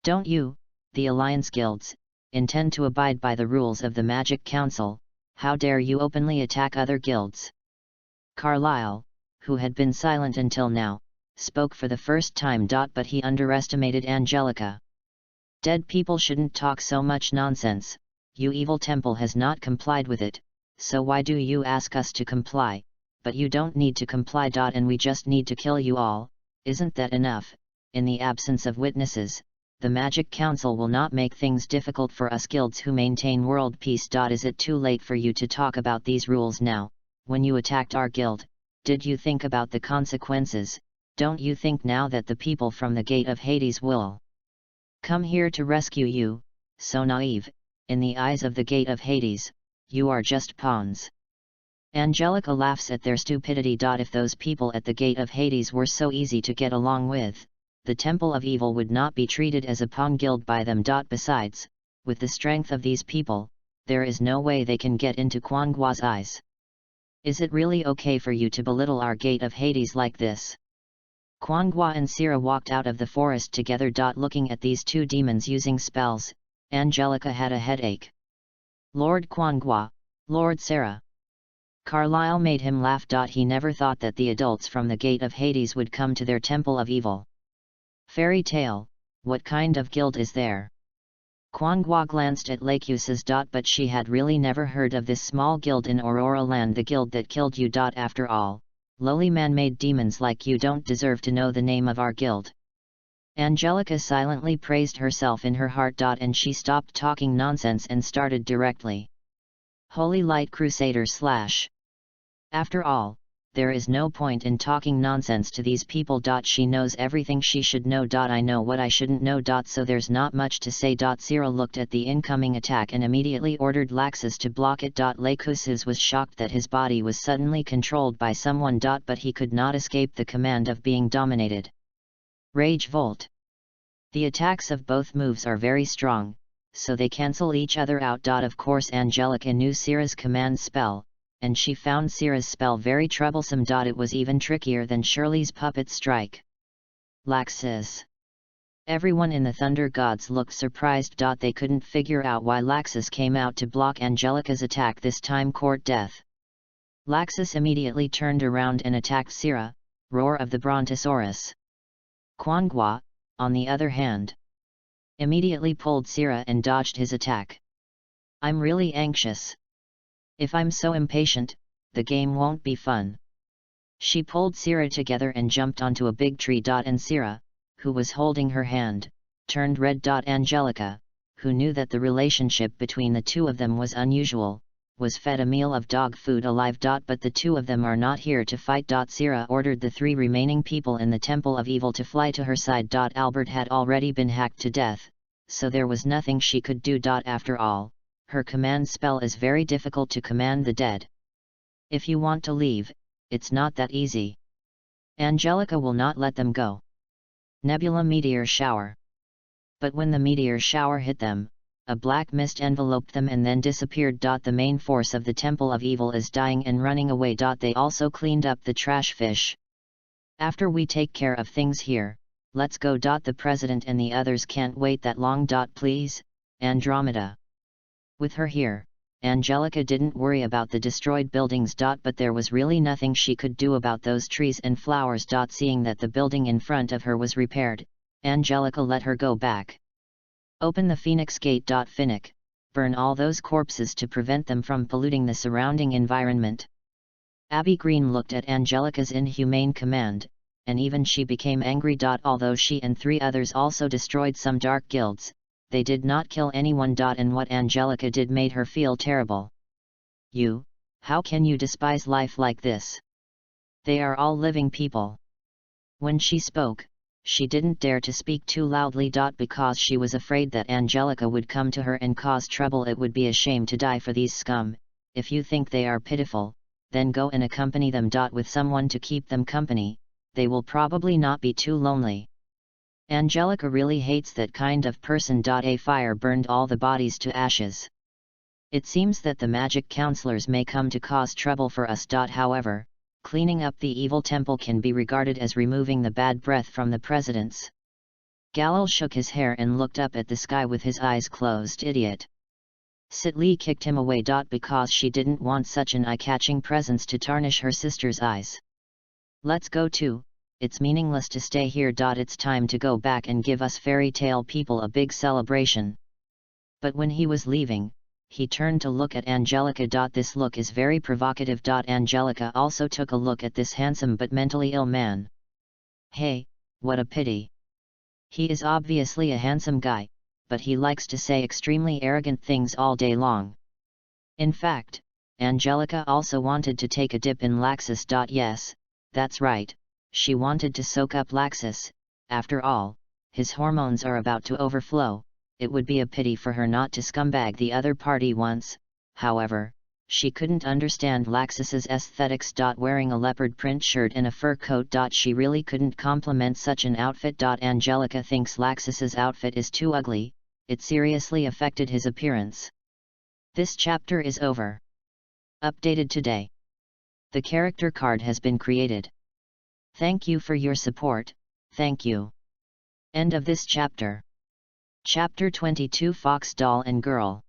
S1: Don't you, the Alliance Guilds, intend to abide by the rules of the Magic Council? How dare you openly attack other guilds? Carlisle, who had been silent until now, spoke for the first time. But he underestimated Angelica. Dead people shouldn't talk so much nonsense. You evil temple has not complied with it, so why do you ask us to comply? But you don't need to comply. And we just need to kill you all, isn't that enough? In the absence of witnesses, the Magic Council will not make things difficult for us guilds who maintain world peace. Is it too late for you to talk about these rules now? When you attacked our guild, did you think about the consequences? Don't you think now that the people from the Gate of Hades will come here to rescue you? So naive, in the eyes of the Gate of Hades, you are just pawns. Angelica laughs at their stupidity. If those people at the Gate of Hades were so easy to get along with, the Temple of Evil would not be treated as a pawn guild by them. Besides, with the strength of these people, there is no way they can get into Quangua's eyes. Is it really okay for you to belittle our Gate of Hades like this? Quangua and Sira walked out of the forest together. Looking at these 2 demons using spells, Angelica had a headache. Lord Quangua, Lord Sira. Carlisle made him laugh. He never thought that the adults from the Gate of Hades would come to their Temple of Evil. Fairy tale, what kind of guild is there? Quanghua glanced at Lacuses. But she had really never heard of this small guild in Aurora Land. The guild that killed you. After all, lowly man-made demons like you don't deserve to know the name of our guild. Angelica silently praised herself in her heart. And she stopped talking nonsense and started directly. Holy Light Crusader / After all, there is no point in talking nonsense to these people. She knows everything she should know. I know what I shouldn't know. So there's not much to say. Sira looked at the incoming attack and immediately ordered Laxus to block it. Lacuses was shocked that his body was suddenly controlled by someone. But he could not escape the command of being dominated. Rage Volt. The attacks of both moves are very strong, so they cancel each other out. Of course Angelica knew Sira's command spell, and she found Sira's spell very troublesome. It was even trickier than Shirley's puppet strike. Laxus. Everyone in the Thunder Gods looked surprised. They couldn't figure out why Laxus came out to block Angelica's attack this time. Court Death. Laxus immediately turned around and attacked Sira, Roar of the Brontosaurus. Quanghua, on the other hand, immediately pulled Sira and dodged his attack. I'm really anxious. If I'm so impatient, the game won't be fun. She pulled Sira together and jumped onto a big tree. And Sira, who was holding her hand, turned red. Angelica, who knew that the relationship between the 2 of them was unusual, was fed a meal of dog food alive. But the 2 of them are not here to fight. Sira ordered the 3 remaining people in the Temple of Evil to fly to her side. Albert had already been hacked to death, so there was nothing she could do. After all, her command spell is very difficult to command the dead. If you want to leave, it's not that easy. Angelica will not let them go. Nebula Meteor Shower. But when the meteor shower hit them, a black mist enveloped them and then disappeared. The main force of the Temple of Evil is dying and running away. They also cleaned up the trash fish. After we take care of things here, let's go. The president and the others can't wait that long. Please, Andromeda. With her here, Angelica didn't worry about the destroyed buildings. But there was really nothing she could do about those trees and flowers. Seeing that the building in front of her was repaired, Angelica let her go back. Open the Phoenix Gate. Finnick, burn all those corpses to prevent them from polluting the surrounding environment. Abby Green looked at Angelica's inhumane command, and even she became angry. Although she and 3 others also destroyed some dark guilds, they did not kill anyone. And what Angelica did made her feel terrible. You, how can you despise life like this? They are all living people. When she spoke, she didn't dare to speak too loudly. Because she was afraid that Angelica would come to her and cause trouble. It would be a shame to die for these scum. If you think they are pitiful, then go and accompany them. With someone to keep them company, they will probably not be too lonely. Angelica really hates that kind of person. A fire burned all the bodies to ashes. It seems that the magic counselors may come to cause trouble for us. However, cleaning up the evil temple can be regarded as removing the bad breath from the presidents. Galil shook his hair and looked up at the sky with his eyes closed. Idiot. Sitli kicked him away. Because she didn't want such an eye-catching presence to tarnish her sister's eyes. Let's go too, it's meaningless to stay here. It's time to go back and give us fairy tale people a big celebration. But when he was leaving, he turned to look at Angelica. This look is very provocative. Angelica also took a look at this handsome but mentally ill man. Hey, what a pity. He is obviously a handsome guy, but he likes to say extremely arrogant things all day long. In fact, Angelica also wanted to take a dip in Laxus. Yes, that's right, she wanted to soak up Laxus. After all, his hormones are about to overflow. It would be a pity for her not to scumbag the other party once. However, she couldn't understand Laxus's aesthetics. Wearing a leopard print shirt and a fur coat. She really couldn't compliment such an outfit. Angelica thinks Laxus's outfit is too ugly. It seriously affected his appearance. This chapter is over. Updated today. The character card has been created. Thank you for your support, thank you. End of this chapter. Chapter 22 Fox Doll and Girl.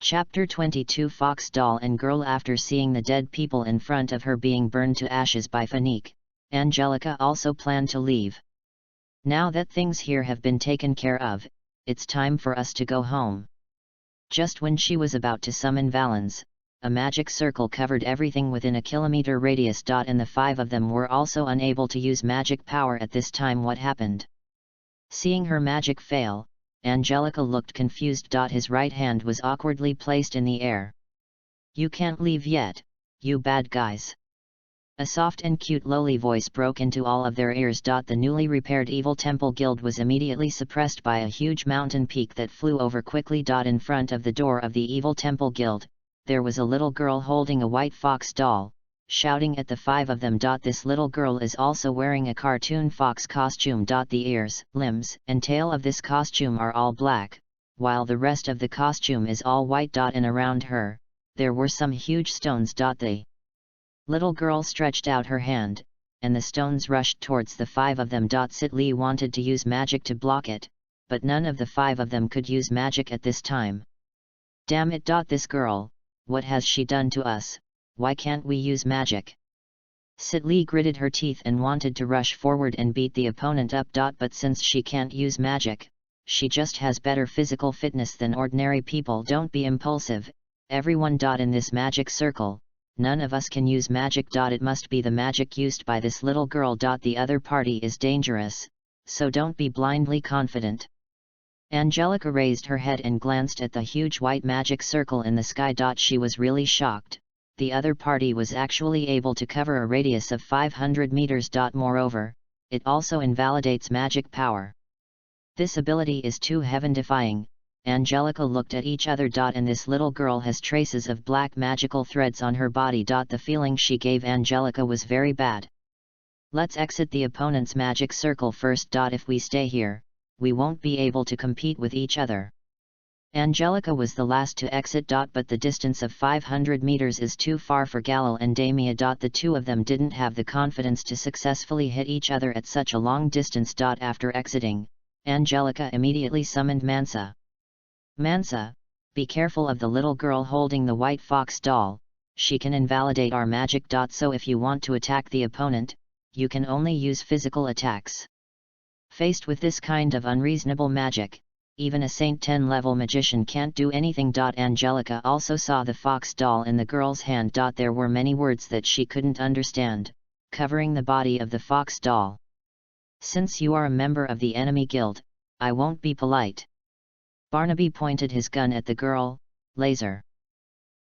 S1: Chapter 22 Fox Doll and Girl. After seeing the dead people in front of her being burned to ashes by Fanfic, Angelica also planned to leave. Now that things here have been taken care of, it's time for us to go home. Just when she was about to summon Valens, a magic circle covered everything within a kilometer radius. And the 5 of them were also unable to use magic power at this time. What happened? Seeing her magic fail, Angelica looked confused. His right hand was awkwardly placed in the air. You can't leave yet, you bad guys. A soft and cute lowly voice broke into all of their ears. The newly repaired Evil Temple Guild was immediately suppressed by a huge mountain peak that flew over quickly. In front of the door of the Evil Temple Guild, there was a little girl holding a white fox doll, shouting at the 5 of them. This little girl is also wearing a cartoon fox costume. The ears, limbs, and tail of this costume are all black, while the rest of the costume is all white. And around her, there were some huge stones. The little girl stretched out her hand, and the stones rushed towards the 5 of them. Sitli wanted to use magic to block it, but none of the 5 of them could use magic at this time. Damn it! This girl, what has she done to us? Why can't we use magic? Sitli gritted her teeth and wanted to rush forward and beat the opponent up. But since she can't use magic, she just has better physical fitness than ordinary people. Don't be impulsive, everyone. In this magic circle, none of us can use magic. It must be the magic used by this little girl. The other party is dangerous, so don't be blindly confident. Angelica raised her head and glanced at the huge white magic circle in the sky. She was really shocked. The other party was actually able to cover a radius of 500 meters. Moreover, it also invalidates magic power. This ability is too heaven-defying. Angelica looked at each other. And this little girl has traces of black magical threads on her body. The feeling she gave Angelica was very bad. Let's exit the opponent's magic circle first. If we stay here, we won't be able to compete with each other. Angelica was the last to exit. But the distance of 500 meters is too far for Galil and Damia. The 2 of them didn't have the confidence to successfully hit each other at such a long distance. After exiting, Angelica immediately summoned Mansa. Mansa, be careful of the little girl holding the white fox doll, she can invalidate our magic. So if you want to attack the opponent, you can only use physical attacks. Faced with this kind of unreasonable magic, even a Saint 10 level magician can't do anything. Angelica also saw the fox doll in the girl's hand. There were many words that she couldn't understand, covering the body of the fox doll. Since you are a member of the enemy guild, I won't be polite. Barnaby pointed his gun at the girl. Laser.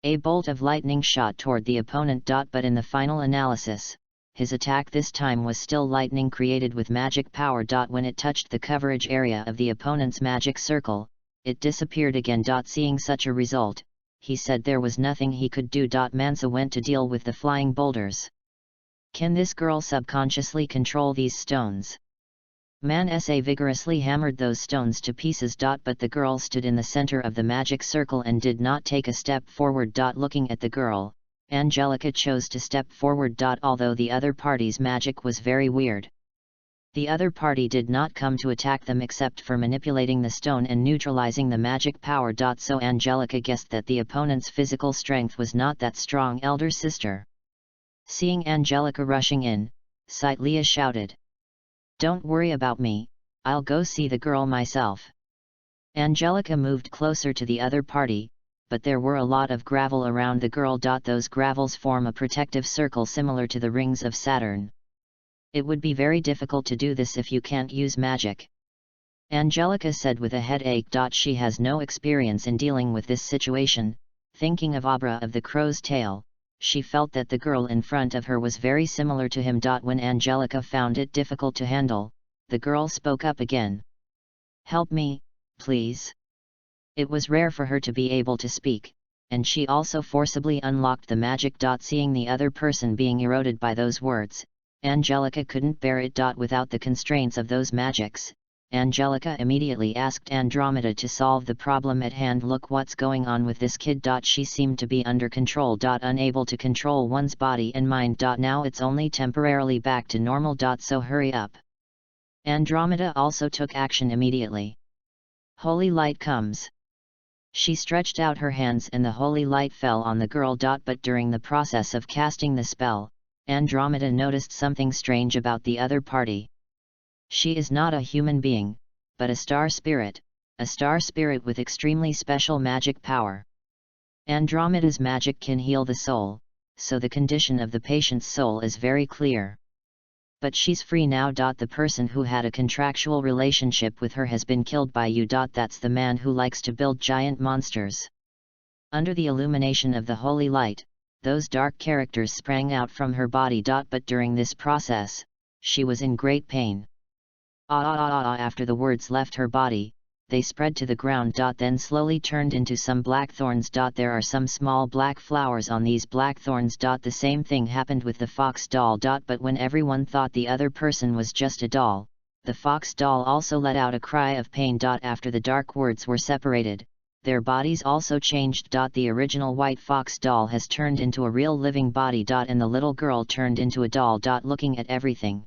S1: A bolt of lightning shot toward the opponent. But in the final analysis, his attack this time was still lightning created with magic power. When it touched the coverage area of the opponent's magic circle, it disappeared again. Seeing such a result, he said there was nothing he could do. Mansa went to deal with the flying boulders. Can this girl subconsciously control these stones? Mansa vigorously hammered those stones to pieces. But the girl stood in the center of the magic circle and did not take a step forward. Looking at the girl, Angelica chose to step forward. Although the other party's magic was very weird. The other party did not come to attack them except for manipulating the stone and neutralizing the magic power. So Angelica guessed that the opponent's physical strength was not that strong. Elder sister. Seeing Angelica rushing in, Leah shouted. Don't worry about me, I'll go see the girl myself. Angelica moved closer to the other party, but there were a lot of gravel around the girl. Those gravels form a protective circle similar to the rings of Saturn. It would be very difficult to do this if you can't use magic. Angelica said with a headache. She has no experience in dealing with this situation. Thinking of Abra of the Crow's Tail, she felt that the girl in front of her was very similar to him. When Angelica found it difficult to handle, the girl spoke up again. Help me, please. It was rare for her to be able to speak, and she also forcibly unlocked the magic. Seeing the other person being eroded by those words, Angelica couldn't bear it. Without the constraints of those magics, Angelica immediately asked Andromeda to solve the problem at hand. Look what's going on with this kid. She seemed to be under control. Unable to control one's body and mind. Now it's only temporarily back to normal. So hurry up. Andromeda also took action immediately. Holy light comes. She stretched out her hands and the holy light fell on the girl. But during the process of casting the spell, Andromeda noticed something strange about the other party. She is not a human being, but a star spirit with extremely special magic power. Andromeda's magic can heal the soul, so the condition of the patient's soul is very clear. But she's free now. The person who had a contractual relationship with her has been killed by you. That's the man who likes to build giant monsters. Under the illumination of the holy light, those dark characters sprang out from her body. But during this process, she was in great pain. After the words left her body, they spread to the ground. Then slowly turned into some black thorns. There are some small black flowers on these black thorns. The same thing happened with the fox doll. But when everyone thought the other person was just a doll, the fox doll also let out a cry of pain. After the dark words were separated, their bodies also changed. The original white fox doll has turned into a real living body. And the little girl turned into a doll. Looking at everything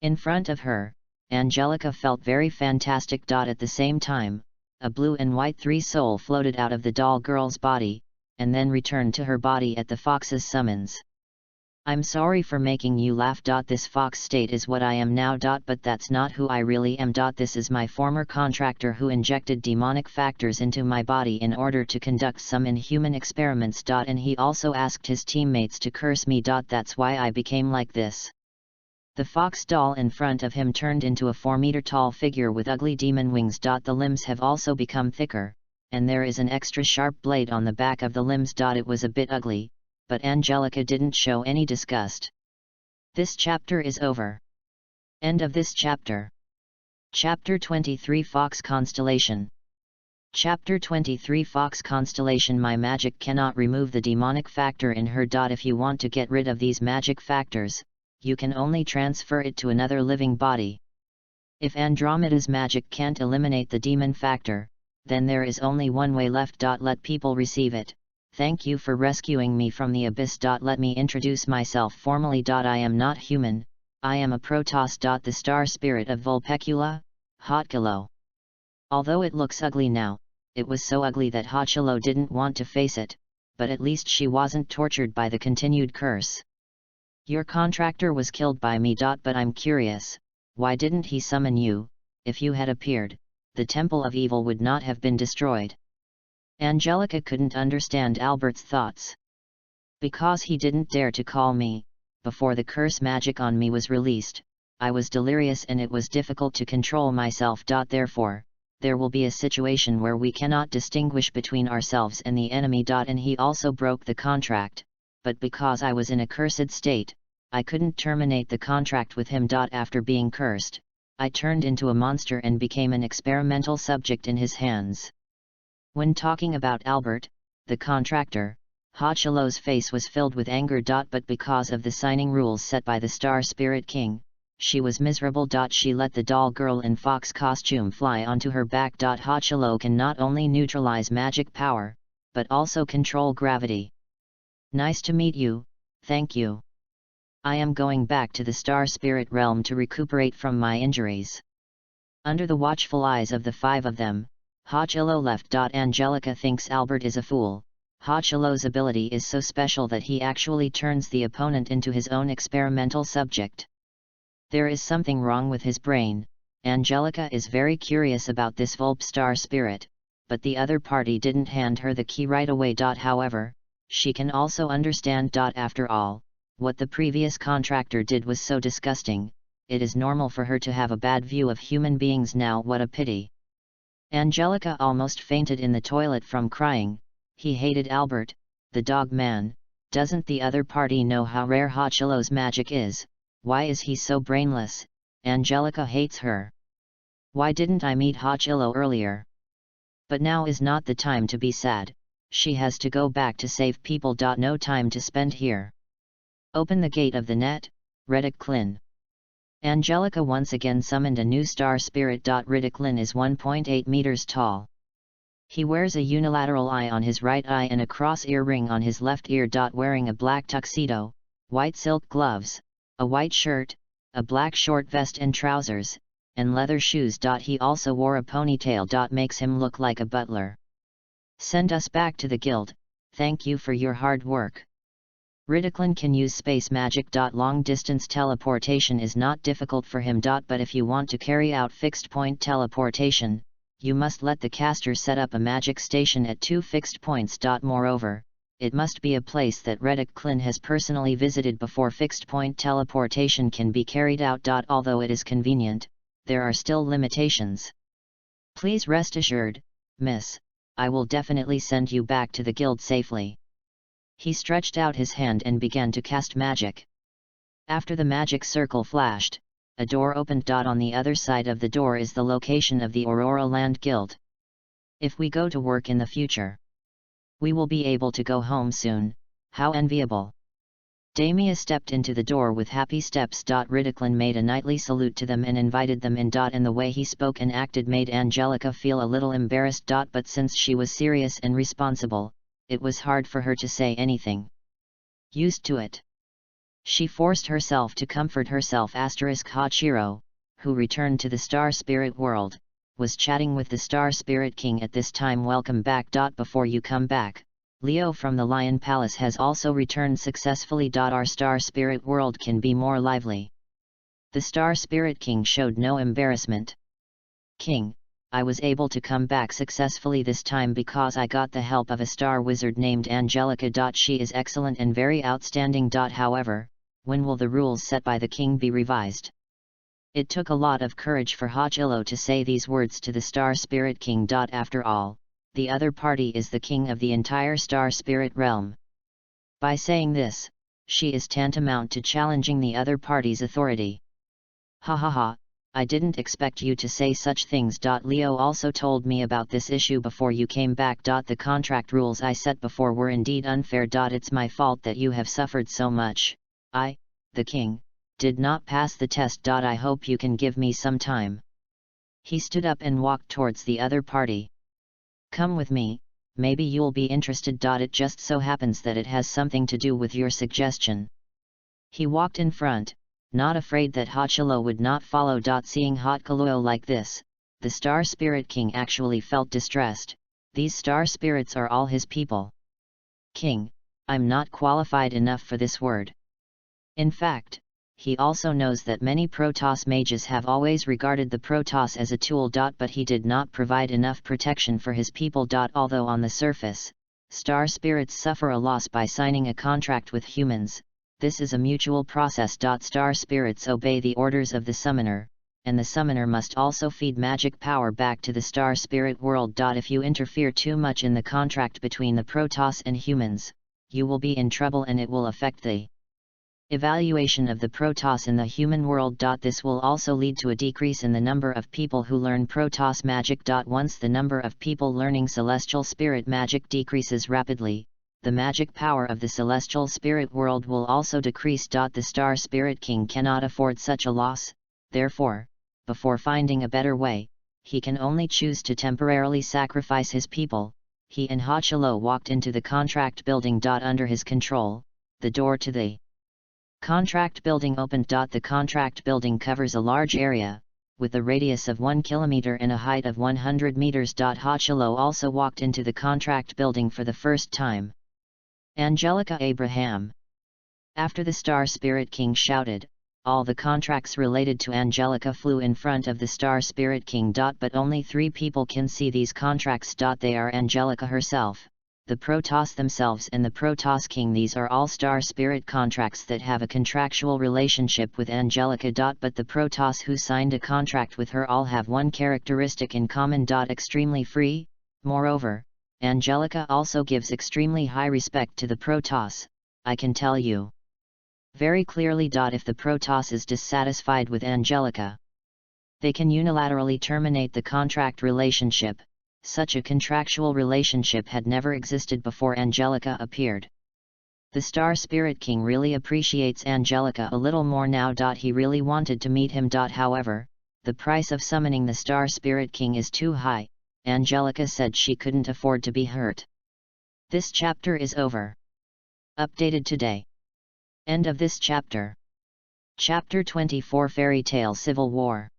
S1: in front of her, Angelica felt very fantastic. At the same time, a blue and white three-soul floated out of the doll girl's body, and then returned to her body at the fox's summons. I'm sorry for making you laugh. This fox state is what I am now. But that's not who I really am. This is my former contractor who injected demonic factors into my body in order to conduct some inhuman experiments. And he also asked his teammates to curse me. That's why I became like this. The fox doll in front of him turned into a 4-meter-tall figure with ugly demon wings. The limbs have also become thicker, and there is an extra sharp blade on the back of the limbs. It was a bit ugly, but Angelica didn't show any disgust. This chapter is over. End of this chapter. Chapter 23 Fox Constellation. Chapter 23 Fox Constellation. My magic cannot remove the demonic factor in her. If you want to get rid of these magic factors, you can only transfer it to another living body. If Andromeda's magic can't eliminate the demon factor, then there is only one way left. Let people receive it. Thank you for rescuing me from the abyss. Let me introduce myself formally. I am not human, I am a Protoss. The star spirit of Vulpecula, Hotkilo. Although it looks ugly now, it was so ugly that Hotkilo didn't want to face it, but at least she wasn't tortured by the continued curse. Your contractor was killed by me. But I'm curious, why didn't he summon you? If you had appeared, the Temple of Evil would not have been destroyed. Angelica couldn't understand Albert's thoughts. Because he didn't dare to call me, before the curse magic on me was released, I was delirious and it was difficult to control myself. Therefore, there will be a situation where we cannot distinguish between ourselves and the enemy. And he also broke the contract, but because I was in a cursed state, I couldn't terminate the contract with him. After being cursed, I turned into a monster and became an experimental subject in his hands. When talking about Albert, the contractor, Hochulow's face was filled with anger. But because of the signing rules set by the Star Spirit King, she was miserable. She let the doll girl in fox costume fly onto her back. Hochulow can not only neutralize magic power, but also control gravity. Nice to meet you, thank you. I am going back to the Star Spirit realm to recuperate from my injuries. Under the watchful eyes of the five of them, Hochulow left. Angelica thinks Albert is a fool. Hochulow's ability is so special that he actually turns the opponent into his own experimental subject. There is something wrong with his brain. Angelica is very curious about this Vulp Star Spirit, but the other party didn't hand her the key right away. However, she can also understand. After all, what the previous contractor did was so disgusting, it is normal for her to have a bad view of human beings now. What a pity. Angelica almost fainted in the toilet from crying. He hated Albert, the dog man. Doesn't the other party know how rare Hochulow's magic is? Why is he so brainless? Angelica hates her. Why didn't I meet Hochulow earlier? But now is not the time to be sad. She has to go back to save people. No time to spend here. Open the gate of the net, Readaloud. Angelica once again summoned a new star spirit. Readaloud is 1.8 meters tall. He wears a unilateral eye on his right eye and a cross ear ring on his left ear. Wearing a black tuxedo, white silk gloves, a white shirt, a black short vest and trousers, and leather shoes. He also wore a ponytail. Makes him look like a butler. Send us back to the guild, thank you for your hard work. Readaloud can use space magic. Long distance teleportation is not difficult for him. But if you want to carry out fixed point teleportation, you must let the caster set up a magic station at 2 fixed points. Moreover, it must be a place that Readaloud has personally visited before fixed point teleportation can be carried out. Although it is convenient, there are still limitations. Please rest assured, miss, I will definitely send you back to the guild safely. He stretched out his hand and began to cast magic. After the magic circle flashed, a door opened. On the other side of the door is the location of the Aurora Land Guild. If we go to work in the future, we will be able to go home soon. How enviable. Damia stepped into the door with happy steps. Readaloud made a knightly salute to them and invited them in. And the way he spoke and acted made Angelica feel a little embarrassed. But since she was serious and responsible, it was hard for her to say anything. Used to it. She forced herself to comfort herself. Hachiro, who returned to the Star Spirit world, was chatting with the Star Spirit King at this time. Welcome back. Before you come back, Leo from the Lion Palace has also returned successfully. Our Star Spirit world can be more lively. The Star Spirit King showed no embarrassment. King, I was able to come back successfully this time because I got the help of a star wizard named Angelica. She is excellent and very outstanding. However, when will the rules set by the king be revised? It took a lot of courage for Hochulow to say these words to the Star Spirit King. After all, the other party is the king of the entire Star Spirit realm. By saying this, she is tantamount to challenging the other party's authority. Ha ha ha, I didn't expect you to say such things. Leo also told me about this issue before you came back. The contract rules I set before were indeed unfair. It's my fault that you have suffered so much. I, the king, did not pass the test. I hope you can give me some time. He stood up and walked towards the other party. Come with me, maybe you'll be interested. It just so happens that it has something to do with your suggestion. He walked in front, not afraid that Hochulow would not follow. Seeing Hochulow like this, the Star Spirit King actually felt distressed. These star spirits are all his people. King, I'm not qualified enough for this word. In fact, he also knows that many Protoss mages have always regarded the Protoss as a tool. But he did not provide enough protection for his people. Although on the surface, star spirits suffer a loss by signing a contract with humans, this is a mutual process. Star spirits obey the orders of the summoner, and the summoner must also feed magic power back to the star spirit world. If you interfere too much in the contract between the Protoss and humans, you will be in trouble and it will affect the evaluation of the Protoss in the human world. This will also lead to a decrease in the number of people who learn Protoss magic. Once the number of people learning celestial spirit magic decreases rapidly, the magic power of the celestial spirit world will also decrease. The Star Spirit King cannot afford such a loss, therefore, before finding a better way, he can only choose to temporarily sacrifice his people. He and Hachilo walked into the contract building. Under his control, the door to the contract building opened. The contract building covers a large area, with a radius of 1 kilometer and a height of 100 meters. Hachilo also walked into the contract building for the first time. Angelica Abraham. After the Star Spirit King shouted, all the contracts related to Angelica flew in front of the Star Spirit King. But only 3 people can see these contracts. They are Angelica herself, the Protoss themselves and the Protoss King. These are all Star Spirit contracts that have a contractual relationship with Angelica. But the Protoss who signed a contract with her all have one characteristic in common. Extremely free. Moreover, Angelica also gives extremely high respect to the Protoss, I can tell you very clearly. If the Protoss is dissatisfied with Angelica, they can unilaterally terminate the contract relationship. Such a contractual relationship had never existed before Angelica appeared. The Star Spirit King really appreciates Angelica a little more now. He really wanted to meet him. However, the price of summoning the Star Spirit King is too high. Angelica said she couldn't afford to be hurt. This chapter is over. Updated today. End of this chapter. Chapter 24 Fairy Tale Civil War.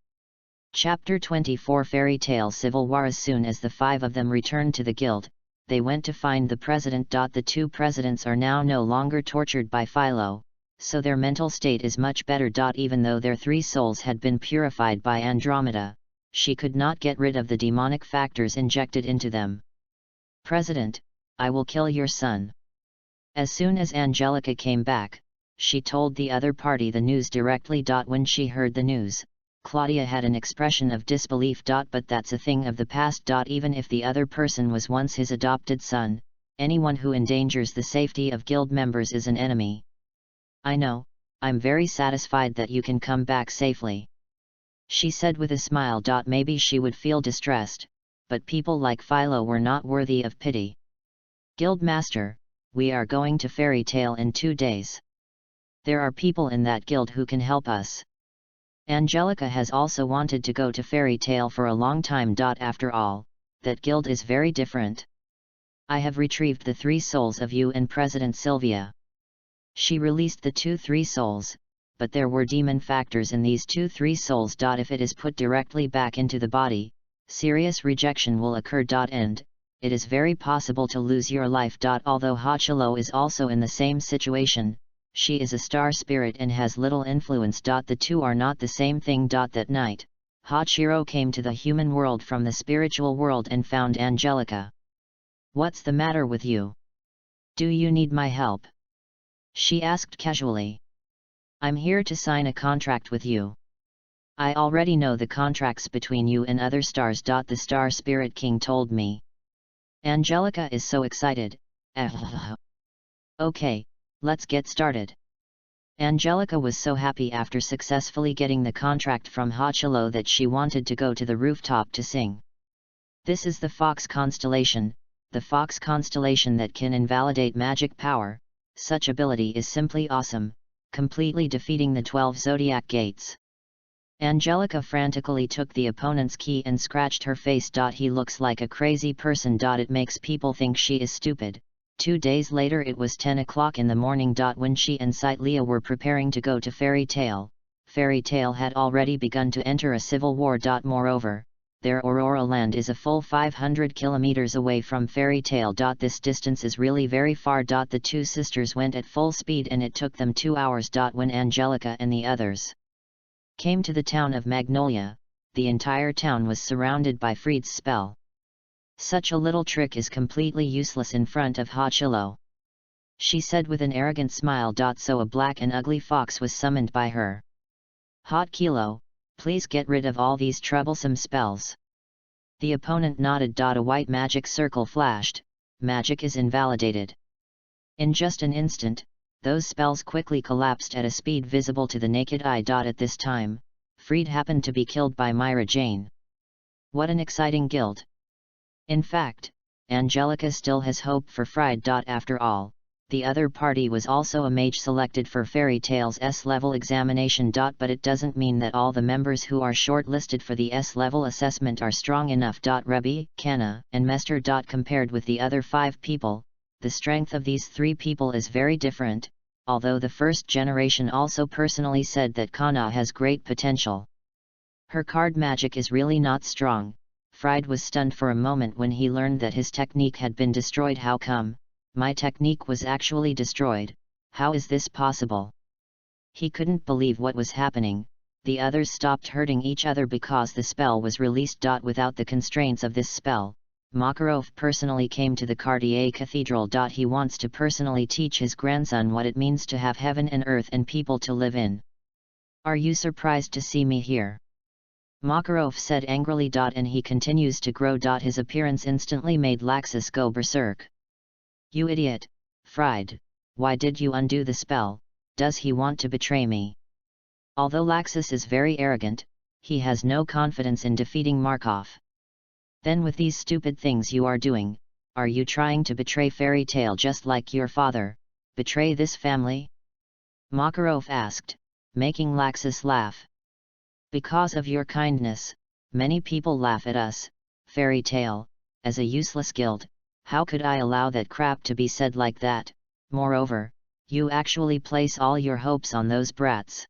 S1: Chapter 24 Fairy Tale Civil War. As soon as the 5 of them returned to the guild, they went to find the president. The 2 presidents are now no longer tortured by Philo, so their mental state is much better. Even though their 3 souls had been purified by Andromeda, she could not get rid of the demonic factors injected into them. President, I will kill your son. As soon as Angelica came back, she told the other party the news directly. When she heard the news, Claudia had an expression of disbelief. But that's a thing of the past. Even if the other person was once his adopted son, anyone who endangers the safety of guild members is an enemy. I know, I'm very satisfied that you can come back safely, she said with a smile. Maybe she would feel distressed, but people like Philo were not worthy of pity. Guildmaster, we are going to Fairy Tale in 2 days. There are people in that guild who can help us. Angelica has also wanted to go to Fairy Tale for a long time. After all, that guild is very different. I have retrieved the 3 souls of you and President Sylvia. She released the 2-3 souls, but there were demon factors in these 2-3 souls. If it is put directly back into the body, serious rejection will occur. And it is very possible to lose your life. Although Hachilo is also in the same situation, she is a star spirit and has little influence. The 2 are not the same thing. That night, Hachiro came to the human world from the spiritual world and found Angelica. What's the matter with you? Do you need my help? She asked casually. I'm here to sign a contract with you. I already know the contracts between you and other stars. The Star Spirit King told me. Angelica is so excited. Okay, let's get started. Angelica was so happy after successfully getting the contract from Hachilo that she wanted to go to the rooftop to sing. This is the Fox constellation, the Fox constellation that can invalidate magic power. Such ability is simply awesome, completely defeating the 12 zodiac gates. Angelica frantically took the opponent's key and scratched her face. He looks like a crazy person. It makes people think she is stupid. 2 days later it was 10 o'clock in the morning. When she and Saitlia were preparing to go to Fairy Tale, Fairy Tale had already begun to enter a civil war. Moreover, Their Aurora land is a full 500 kilometers away from Fairy Tale. This distance is really very far. The two sisters went at full speed and it took them 2 hours. When Angelica and the others came to the town of Magnolia, the entire town was surrounded by Fried's spell. Such a little trick is completely useless in front of Hachilo, she said with an arrogant smile. So a black and ugly fox was summoned by her. Hot Kilo, please get rid of all these troublesome spells. The opponent nodded. A white magic circle flashed. Magic is invalidated. In just an instant, those spells quickly collapsed at a speed visible to the naked eye. At this time, Fried happened to be killed by Myra Jane. What an exciting guild! In fact, Angelica still has hope for Fried. After all, the other party was also a mage selected for Fairy Tale's S-level examination. But it doesn't mean that all the members who are shortlisted for the S-level assessment are strong enough. Rebbe, Kana, and Mester. Compared with the other 5 people, the strength of these 3 people is very different, although the first generation also personally said that Kana has great potential. Her card magic is really not strong. Fried was stunned for a moment when he learned that his technique had been destroyed. How come? My technique was actually destroyed. How is this possible? He couldn't believe what was happening. The others stopped hurting each other because the spell was released. Without the constraints of this spell, Makarov personally came to the Cartier Cathedral. He wants to personally teach his grandson what it means to have heaven and earth and people to live in. Are you surprised to see me here? Makarov said angrily. And he continues to grow. His appearance instantly made Laxus go berserk. You idiot, Fried! Why did you undo the spell? Does he want to betray me? Although Laxus is very arrogant, he has no confidence in defeating Markov. Then with these stupid things you are doing, are you trying to betray Fairy Tale just like your father, betray this family? Makarov asked, making Laxus laugh. Because of your kindness, many people laugh at us, Fairy Tale, as a useless guild. How could I allow that crap to be said like that? Moreover, you actually place all your hopes on those brats.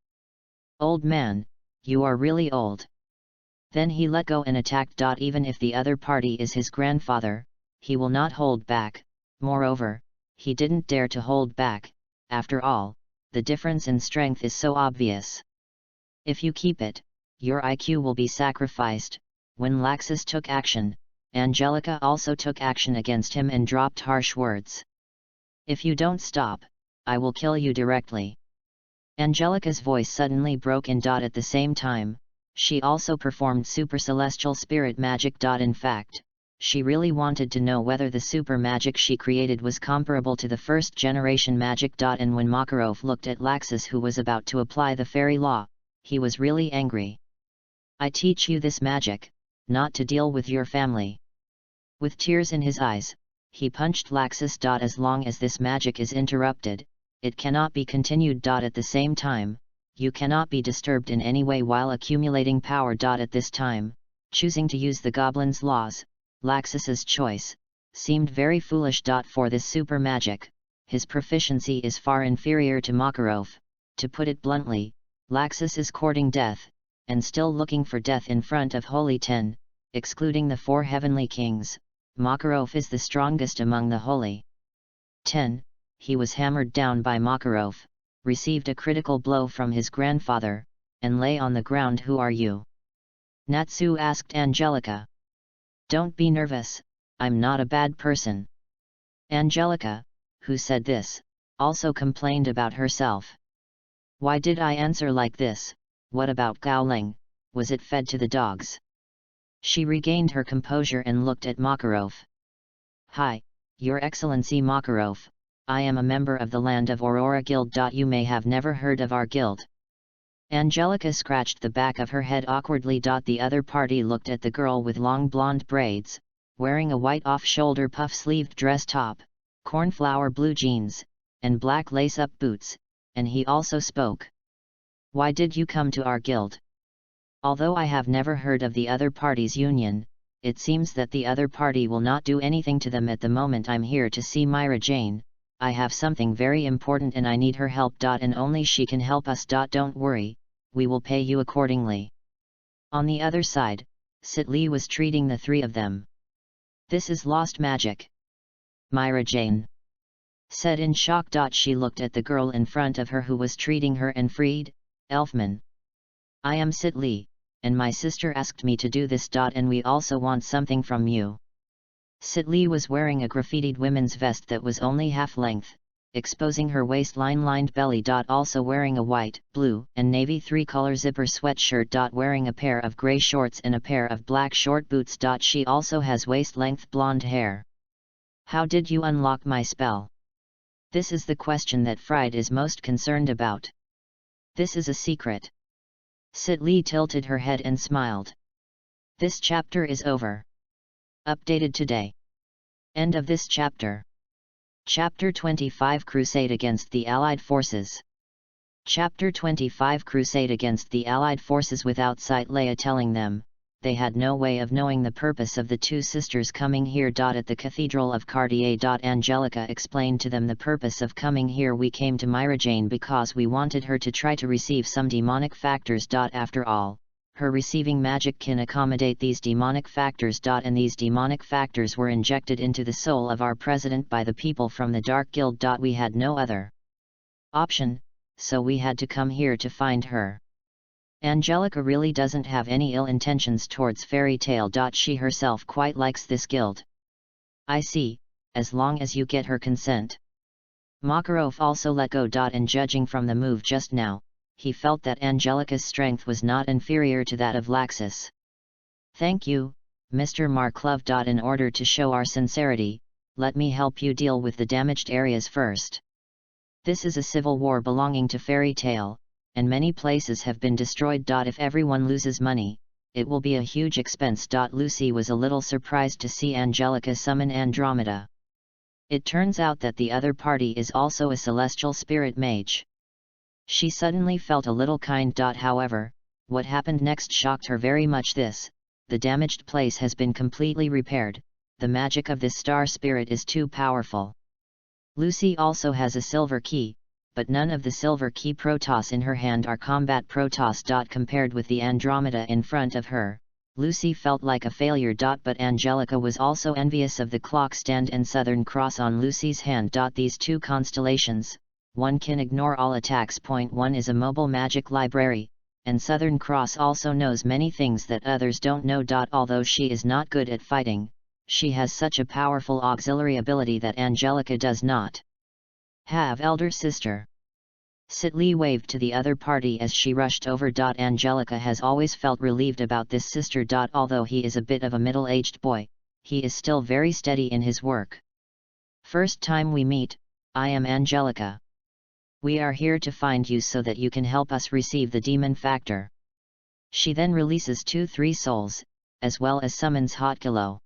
S1: Old man, you are really old. Then he let go and attacked. Even if the other party is his grandfather, he will not hold back. Moreover, he didn't dare to hold back. After all, the difference in strength is so obvious. If you keep it, your IQ will be sacrificed. When Laxus took action, Angelica also took action against him and dropped harsh words. If you don't stop, I will kill you directly. Angelica's voice suddenly broke in. At the same time, she also performed super celestial spirit magic. In fact, she really wanted to know whether the super magic she created was comparable to the first generation magic. And when Makarov looked at Laxus, who was about to apply the fairy law, he was really angry. I teach you this magic, not to deal with your family. With tears in his eyes, he punched Laxus. As long as this magic is interrupted, it cannot be continued. At the same time, you cannot be disturbed in any way while accumulating power. At this time, choosing to use the goblin's laws, Laxus's choice, seemed very foolish. For this super magic, his proficiency is far inferior to Makarov. To put it bluntly, Laxus is courting death, and still looking for death in front of Holy Ten, excluding the 4 heavenly kings. Makarov is the strongest among the Holy Ten. He was hammered down by Makarov, received a critical blow from his grandfather, and lay on the ground. Who are you? Natsu asked Angelica. Don't be nervous, I'm not a bad person. Angelica, who said this, also complained about herself. Why did I answer like this? What about Gowling? Was it fed to the dogs? She regained her composure and looked at Makarov. Hi, Your Excellency Makarov, I am a member of the Land of Aurora Guild. You may have never heard of our guild. Angelica scratched the back of her head awkwardly. The other party looked at the girl with long blonde braids, wearing a white off-shoulder puff-sleeved dress top, cornflower blue jeans, and black lace-up boots, and he also spoke. Why did you come to our guild? Although I have never heard of the other party's union, it seems that the other party will not do anything to them at the moment. I'm here to see Myra Jane. I have something very important and I need her help. And only she can help us. Don't worry, we will pay you accordingly. On the other side, Sitli was treating the three of them. "This is lost magic," Myra Jane said in shock. She looked at the girl in front of her who was treating her and freed, Elfman. "I am Sitli, and my sister asked me to do this. And we also want something from you." Sitli was wearing a graffitied women's vest that was only half length, exposing her waistline-lined belly. Also wearing a white, blue, and navy three-color zipper sweatshirt. Wearing a pair of grey shorts and a pair of black short boots. She also has waist-length blonde hair. "How did you unlock my spell?" This is the question that Fried is most concerned about. "This is a secret." Sitli tilted her head and smiled. This chapter is over. Updated today. End of this chapter. Chapter 25 Crusade against the Allied Forces. Chapter 25 Crusade against the Allied Forces. Without sight Leia telling them, they had no way of knowing the purpose of the two sisters coming here. At the Cathedral of Cartier. Angelica explained to them the purpose of coming here. "We came to Myra Jane because we wanted her to try to receive some demonic factors. After all, her receiving magic can accommodate these demonic factors. And these demonic factors were injected into the soul of our president by the people from the Dark Guild. We had no other option, so we had to come here to find her." Angelica really doesn't have any ill intentions towards Fairy Tale. She herself quite likes this guild. "I see, as long as you get her consent." Makarov also let go. And judging from the move just now, he felt that Angelica's strength was not inferior to that of Laxus. "Thank you, Mr. Marklov. In order to show our sincerity, let me help you deal with the damaged areas first. This is a civil war belonging to Fairy Tale, and many places have been destroyed. If everyone loses money, it will be a huge expense." Lucy was a little surprised to see Angelica summon Andromeda. It turns out that the other party is also a celestial spirit mage. She suddenly felt a little kind. However, what happened next shocked her very much. The damaged place has been completely repaired. The magic of this star spirit is too powerful. Lucy also has a silver key, but none of the silver key Protoss in her hand are combat Protoss. Compared with the Andromeda in front of her, Lucy felt like a failure. But Angelica was also envious of the clock stand and Southern Cross on Lucy's hand. These two constellations, one can ignore all attacks. One is a mobile magic library, and Southern Cross also knows many things that others don't know. Although she is not good at fighting, she has such a powerful auxiliary ability that Angelica does not have. "Elder sister." Sitli waved to the other party as she rushed over. Angelica has always felt relieved about this sister. Although he is a bit of a middle-aged boy, he is still very steady in his work. "First time we meet, I am Angelica. We are here to find you so that you can help us receive the demon factor." She then releases 2-3 souls, as well as summons Hot Kilo.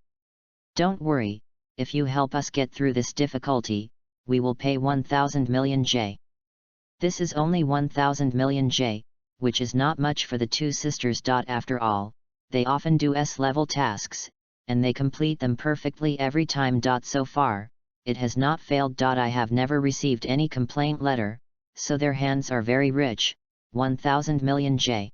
S1: "Don't worry, if you help us get through this difficulty, we will pay 1,000 million J. This is only 1,000 million J, which is not much for the two sisters. After all, they often do S-level tasks, and they complete them perfectly every time. So far, it has not failed. I have never received any complaint letter, so their hands are very rich. 1,000 million J.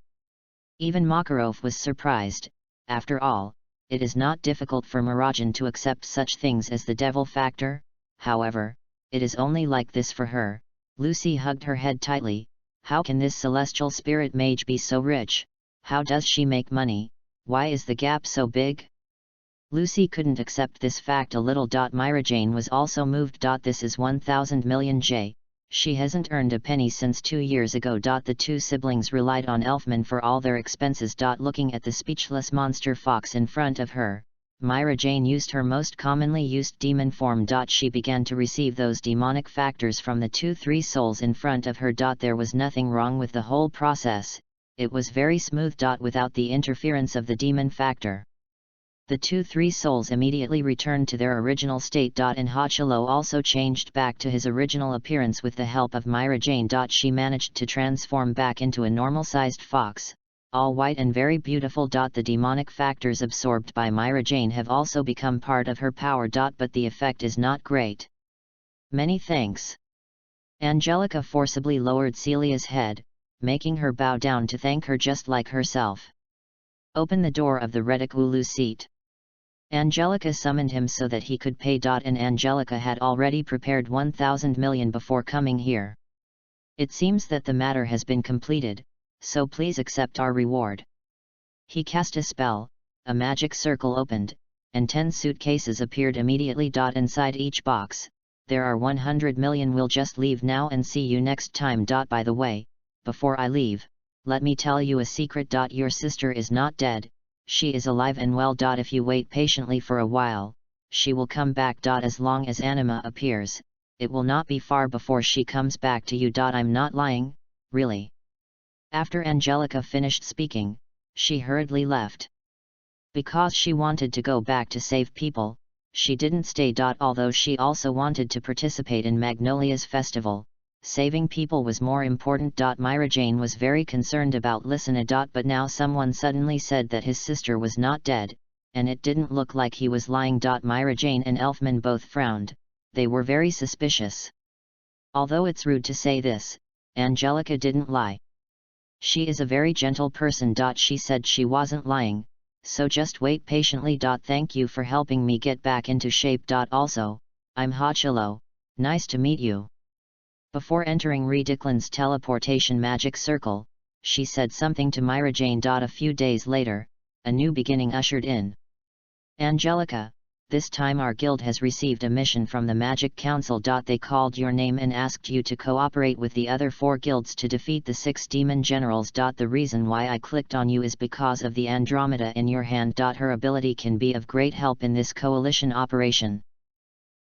S1: Even Makarov was surprised. After all, it is not difficult for Mirajan to accept such things as the devil factor. However, it is only like this for her. Lucy hugged her head tightly. How can this celestial spirit mage be so rich? How does she make money? Why is the gap so big? Lucy couldn't accept this fact a little. Myra Jane was also moved. This is 1,000 million J. She hasn't earned a penny since 2 years ago. The two siblings relied on Elfman for all their expenses. Looking at the speechless monster fox in front of her, Myra Jane used her most commonly used demon form. She began to receive those demonic factors from the 2-3 souls in front of her. There was nothing wrong with the whole process, it was very smooth. Without the interference of the demon factor. The 2-3 souls immediately returned to their original state. And Hachilo also changed back to his original appearance with the help of Myra Jane. She managed to transform back into a normal-sized fox, all white and very beautiful. The demonic factors absorbed by Myra Jane have also become part of her power. But the effect is not great. Many thanks. Angelica forcibly lowered Celia's head, making her bow down to thank her just like herself. Open the door of the reticule seat. Angelica summoned him so that he could pay. And Angelica had already prepared 1,000 million before coming here. It seems that the matter has been completed, so please accept our reward. He cast a spell, a magic circle opened, and 10 suitcases appeared immediately. Inside each box, there are 100 million. We'll just leave now and see you next time. By the way, before I leave, let me tell you a secret. Your sister is not dead, she is alive and well. If you wait patiently for a while, she will come back. As long as Anima appears, it will not be far before she comes back to you. I'm not lying, really. After Angelica finished speaking, she hurriedly left. Because she wanted to go back to save people, she didn't stay. Although she also wanted to participate in Magnolia's festival, saving people was more important. Myra Jane was very concerned about Lysina. But now someone suddenly said that his sister was not dead, and it didn't look like he was lying. Myra Jane and Elfman both frowned, they were very suspicious. Although it's rude to say this, Angelica didn't lie. She is a very gentle person. She said she wasn't lying, so just wait patiently. Thank you for helping me get back into shape. Also, I'm Hachilo, nice to meet you. Before entering Rediclin's teleportation magic circle, she said something to Myra Jane. A few days later, a new beginning ushered in. Angelica, this time our guild has received a mission from the Magic Council. They called your name and asked you to cooperate with the other 4 guilds to defeat the 6 demon generals. The reason why I clicked on you is because of the Andromeda in your hand. Her ability can be of great help in this coalition operation.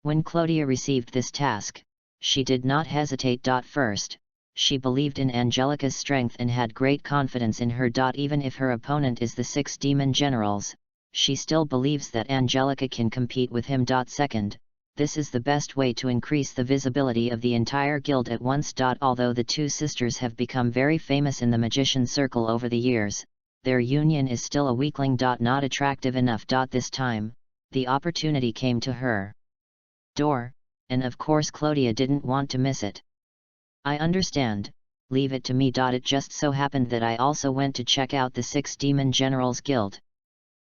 S1: When Clodia received this task, she did not hesitate. First, she believed in Angelica's strength and had great confidence in her. Even if her opponent is the 6 demon generals, she still believes that Angelica can compete with him. Second, this is the best way to increase the visibility of the entire guild at once. Although the 2 sisters have become very famous in the magician circle over the years, their union is still a weakling. Not attractive enough. This time, the opportunity came to her door, and of course Clodia didn't want to miss it. I understand, leave it to me. It just so happened that I also went to check out the 6 demon generals guild.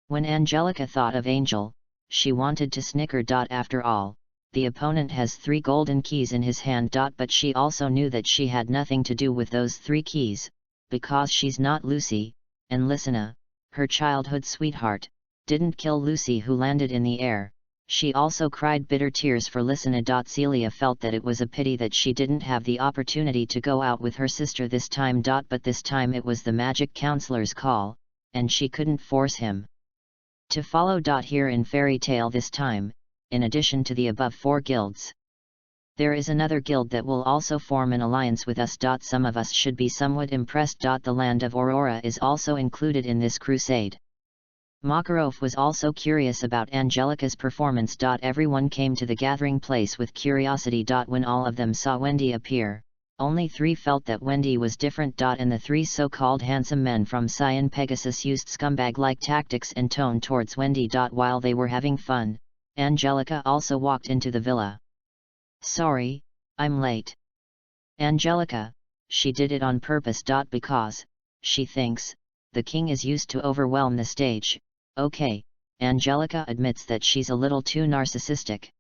S1: When Angelica thought of Angel, she wanted to snicker. After all, the opponent has 3 golden keys in his hand. But she also knew that she had nothing to do with those 3 keys, because she's not Lucy, and Lysina, her childhood sweetheart, didn't kill Lucy who landed in the air. She also cried bitter tears for Lysina. Celia felt that it was a pity that she didn't have the opportunity to go out with her sister this time. But this time it was the magic counselor's call, and she couldn't force him to follow. Here in Fairy Tale this time, in addition to the above 4 guilds, there is another guild that will also form an alliance with us. Some of us should be somewhat impressed. The land of Aurora is also included in this crusade. Makarov was also curious about Angelica's performance. Everyone came to the gathering place with curiosity. When all of them saw Wendy appear, only 3 felt that Wendy was different. And the 3 so-called handsome men from Cyan Pegasus used scumbag-like tactics and tone towards Wendy. While they were having fun, Angelica also walked into the villa. Sorry, I'm late. Angelica, she did it on purpose. Because, she thinks, the king is used to overwhelm the stage. Okay, Angelica admits that she's a little too narcissistic.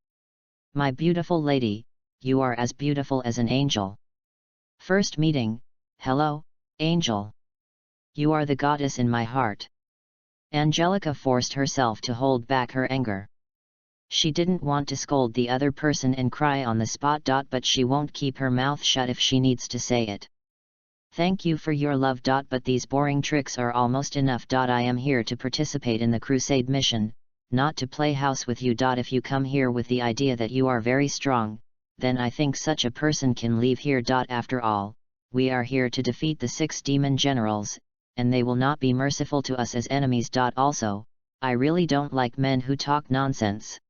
S1: My beautiful lady, you are as beautiful as an angel. First meeting, hello, angel. You are the goddess in my heart. Angelica forced herself to hold back her anger. She didn't want to scold the other person and cry on the spot. But she won't keep her mouth shut if she needs to say it. Thank you for your love. But these boring tricks are almost enough. I am here to participate in the crusade mission, not to play house with you. If you come here with the idea that you are very strong, then I think such a person can leave here. After all, we are here to defeat the 6 demon generals, and they will not be merciful to us as enemies. Also, I really don't like men who talk nonsense.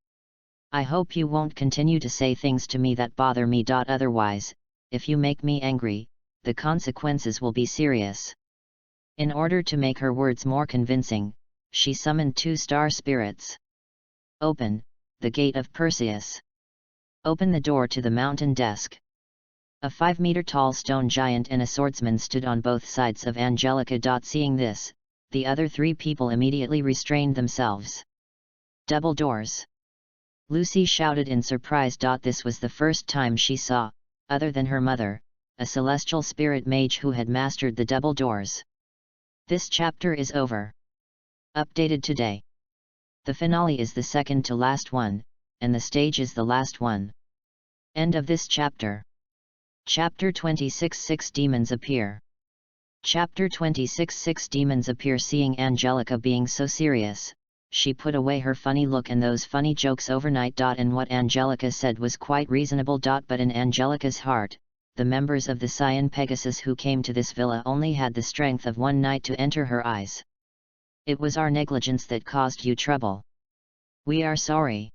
S1: I hope you won't continue to say things to me that bother me. Otherwise, if you make me angry, the consequences will be serious. In order to make her words more convincing, she summoned 2 star spirits. Open the gate of Perseus. Open the door to the mountain desk. A 5-meter tall stone giant and a swordsman stood on both sides of Angelica. Seeing this, the other 3 people immediately restrained themselves. Double doors! Lucy shouted in surprise. This was the first time she saw, other than her mother, a celestial spirit mage who had mastered the double doors. This chapter is over. Updated today. The finale is the second to last one, and the stage is the last one. End of this chapter. Chapter 26 6 Demons Appear. Chapter 26 6 Demons Appear. Seeing Angelica being so serious, she put away her funny look and those funny jokes overnight. And what Angelica said was quite reasonable. But in Angelica's heart, the members of the Cyan Pegasus who came to this villa only had the strength of one night to enter her eyes. It was our negligence that caused you trouble. We are sorry.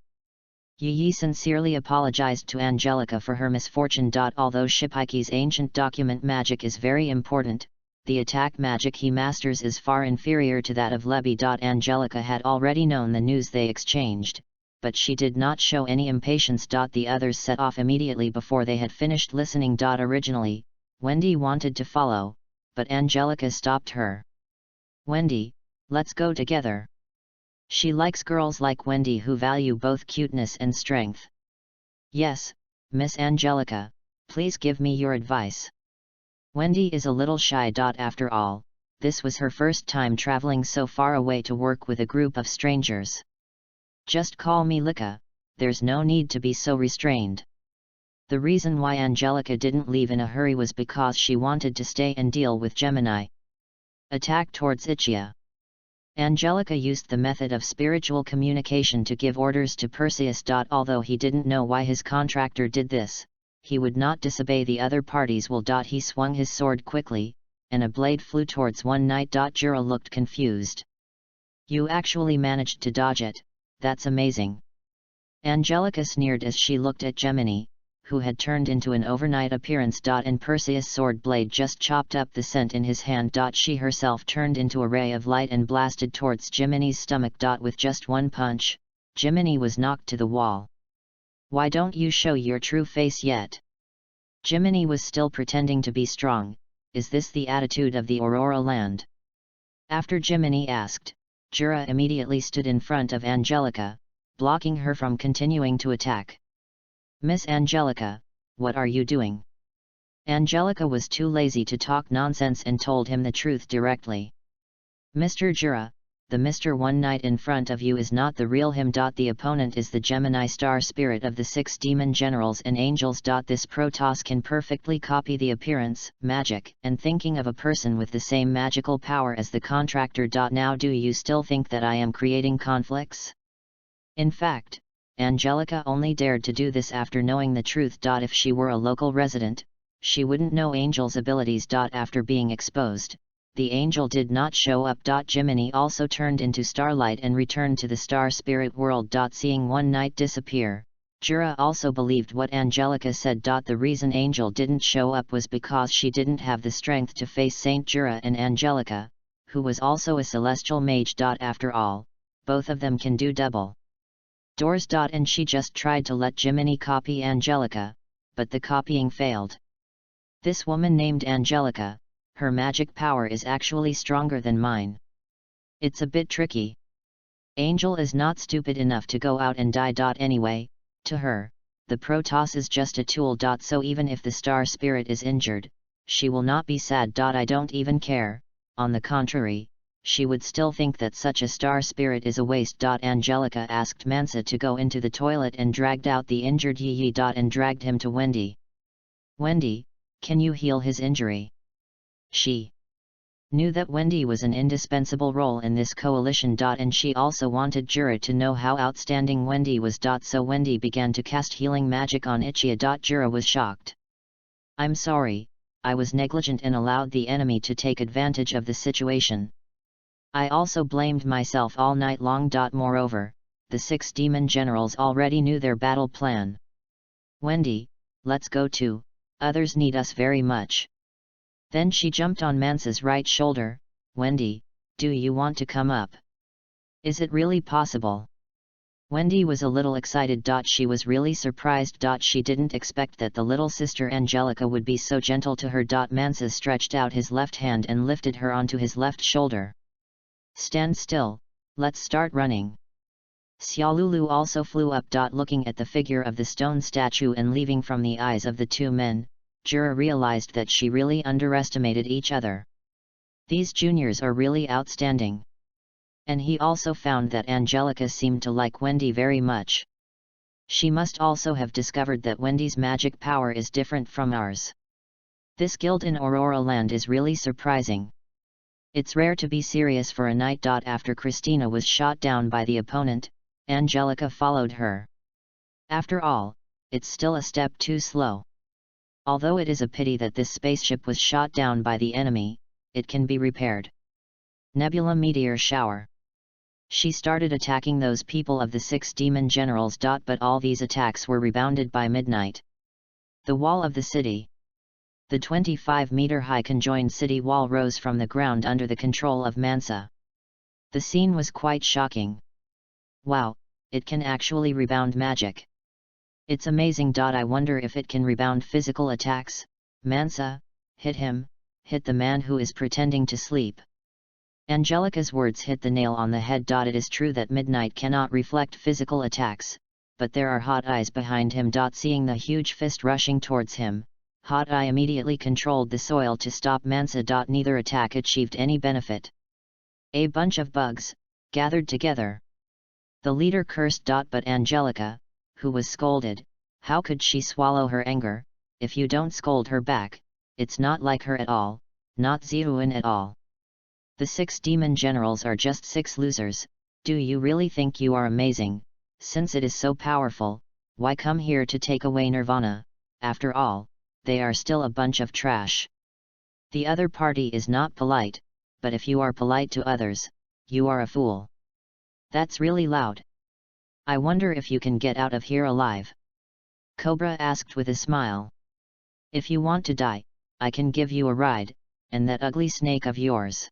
S1: Yi sincerely apologized to Angelica for her misfortune. Although Shippaiki's ancient document magic is very important, the attack magic he masters is far inferior to that of Lebi. Angelica had already known the news they exchanged, but she did not show any impatience. The others set off immediately before they had finished listening. Originally, Wendy wanted to follow, but Angelica stopped her. Wendy, let's go together. She likes girls like Wendy who value both cuteness and strength. Yes, Miss Angelica, please give me your advice. Wendy is a little shy. After all, this was her first time traveling so far away to work with a group of strangers. Just call me Lika, there's no need to be so restrained. The reason why Angelica didn't leave in a hurry was because she wanted to stay and deal with Gemini. Attack towards Ichia. Angelica used the method of spiritual communication to give orders to Perseus. Although he didn't know why his contractor did this, he would not disobey the other parties. He swung his sword quickly, and a blade flew towards One Night. Jura looked confused. You actually managed to dodge it, that's amazing. Angelica sneered as she looked at Gemini, who had turned into an overnight appearance. And Perseus' sword blade just chopped up the scent in his hand. She herself turned into a ray of light and blasted towards Gemini's stomach. With just one punch, Gemini was knocked to the wall. Why don't you show your true face yet? Gemini was still pretending to be strong. Is this the attitude of the Aurora land? After Gemini asked, Jura immediately stood in front of Angelica, blocking her from continuing to attack. Miss Angelica, what are you doing? Angelica was too lazy to talk nonsense and told him the truth directly. Mr. Jura, the Mr. One Night in front of you is not the real him. The opponent is the Gemini star spirit of the 6 demon generals and angels. This Protoss can perfectly copy the appearance, magic, and thinking of a person with the same magical power as the contractor. Now do you still think that I am creating conflicts? In fact, Angelica only dared to do this after knowing the truth. If she were a local resident, she wouldn't know Angel's abilities. After being exposed, the angel did not show up. Gemini also turned into Starlight and returned to the star spirit world. Seeing One Night disappear, Jura also believed what Angelica said. The reason Angel didn't show up was because she didn't have the strength to face Saint Jura and Angelica, who was also a celestial mage. After all, both of them can do double doors. And she just tried to let Gemini copy Angelica, but the copying failed. This woman named Angelica, her magic power is actually stronger than mine. It's a bit tricky. Angel is not stupid enough to go out and die. Anyway, to her, the Protoss is just a tool. So even if the star spirit is injured, she will not be sad. I don't even care, on the contrary, she would still think that such a star spirit is a waste. Angelica asked Mansa to go into the toilet and dragged out the injured Yi and dragged him to Wendy. Wendy, can you heal his injury? She knew that Wendy was an indispensable role in this coalition. And she also wanted Jura to know how outstanding Wendy was. So Wendy began to cast healing magic on Ichia. Jura was shocked. I'm sorry, I was negligent and allowed the enemy to take advantage of the situation. I also blamed myself all night long. Moreover, the 6 demon generals already knew their battle plan. Wendy, let's go too, others need us very much. Then she jumped on Mansa's right shoulder. Wendy, do you want to come up? Is it really possible? Wendy was a little excited. She was really surprised. She didn't expect that the little sister Angelica would be so gentle to her. Mansa stretched out his left hand and lifted her onto his left shoulder. Stand still, let's start running. Xiaolulu also flew up. Looking at the figure of the stone statue and leaving from the eyes of the two men, Jura realized that she really underestimated each other. These juniors are really outstanding. And he also found that Angelica seemed to like Wendy very much. She must also have discovered that Wendy's magic power is different from ours. This guild in Aurora Land is really surprising. It's rare to be serious for a night. After Christina was shot down by the opponent, Angelica followed her. After all, it's still a step too slow. Although it is a pity that this spaceship was shot down by the enemy, it can be repaired. Nebula Meteor Shower. She started attacking those people of the 6 demon generals. But all these attacks were rebounded by midnight. The wall of the city. The 25-meter-high conjoined city wall rose from the ground under the control of Mansa. The scene was quite shocking. Wow, it can actually rebound magic. It's amazing. I wonder if it can rebound physical attacks. Mansa, hit him, hit the man who is pretending to sleep. Angelica's words hit the nail on the head. It is true that midnight cannot reflect physical attacks, but there are hot eyes behind him. Seeing the huge fist rushing towards him, Hot Eye immediately controlled the soil to stop Mansa. Neither attack achieved any benefit. A bunch of bugs, gathered together. The leader cursed. But Angelica, who was scolded, how could she swallow her anger? If you don't scold her back, it's not like her at all, not Ziuan at all. The 6 demon generals are just 6 losers. Do you really think you are amazing? Since it is so powerful, why come here to take away Nirvana? After all, they are still a bunch of trash. The other party is not polite, but if you are polite to others, you are a fool. That's really loud. I wonder if you can get out of here alive. Cobra asked with a smile. If you want to die, I can give you a ride, and that ugly snake of yours.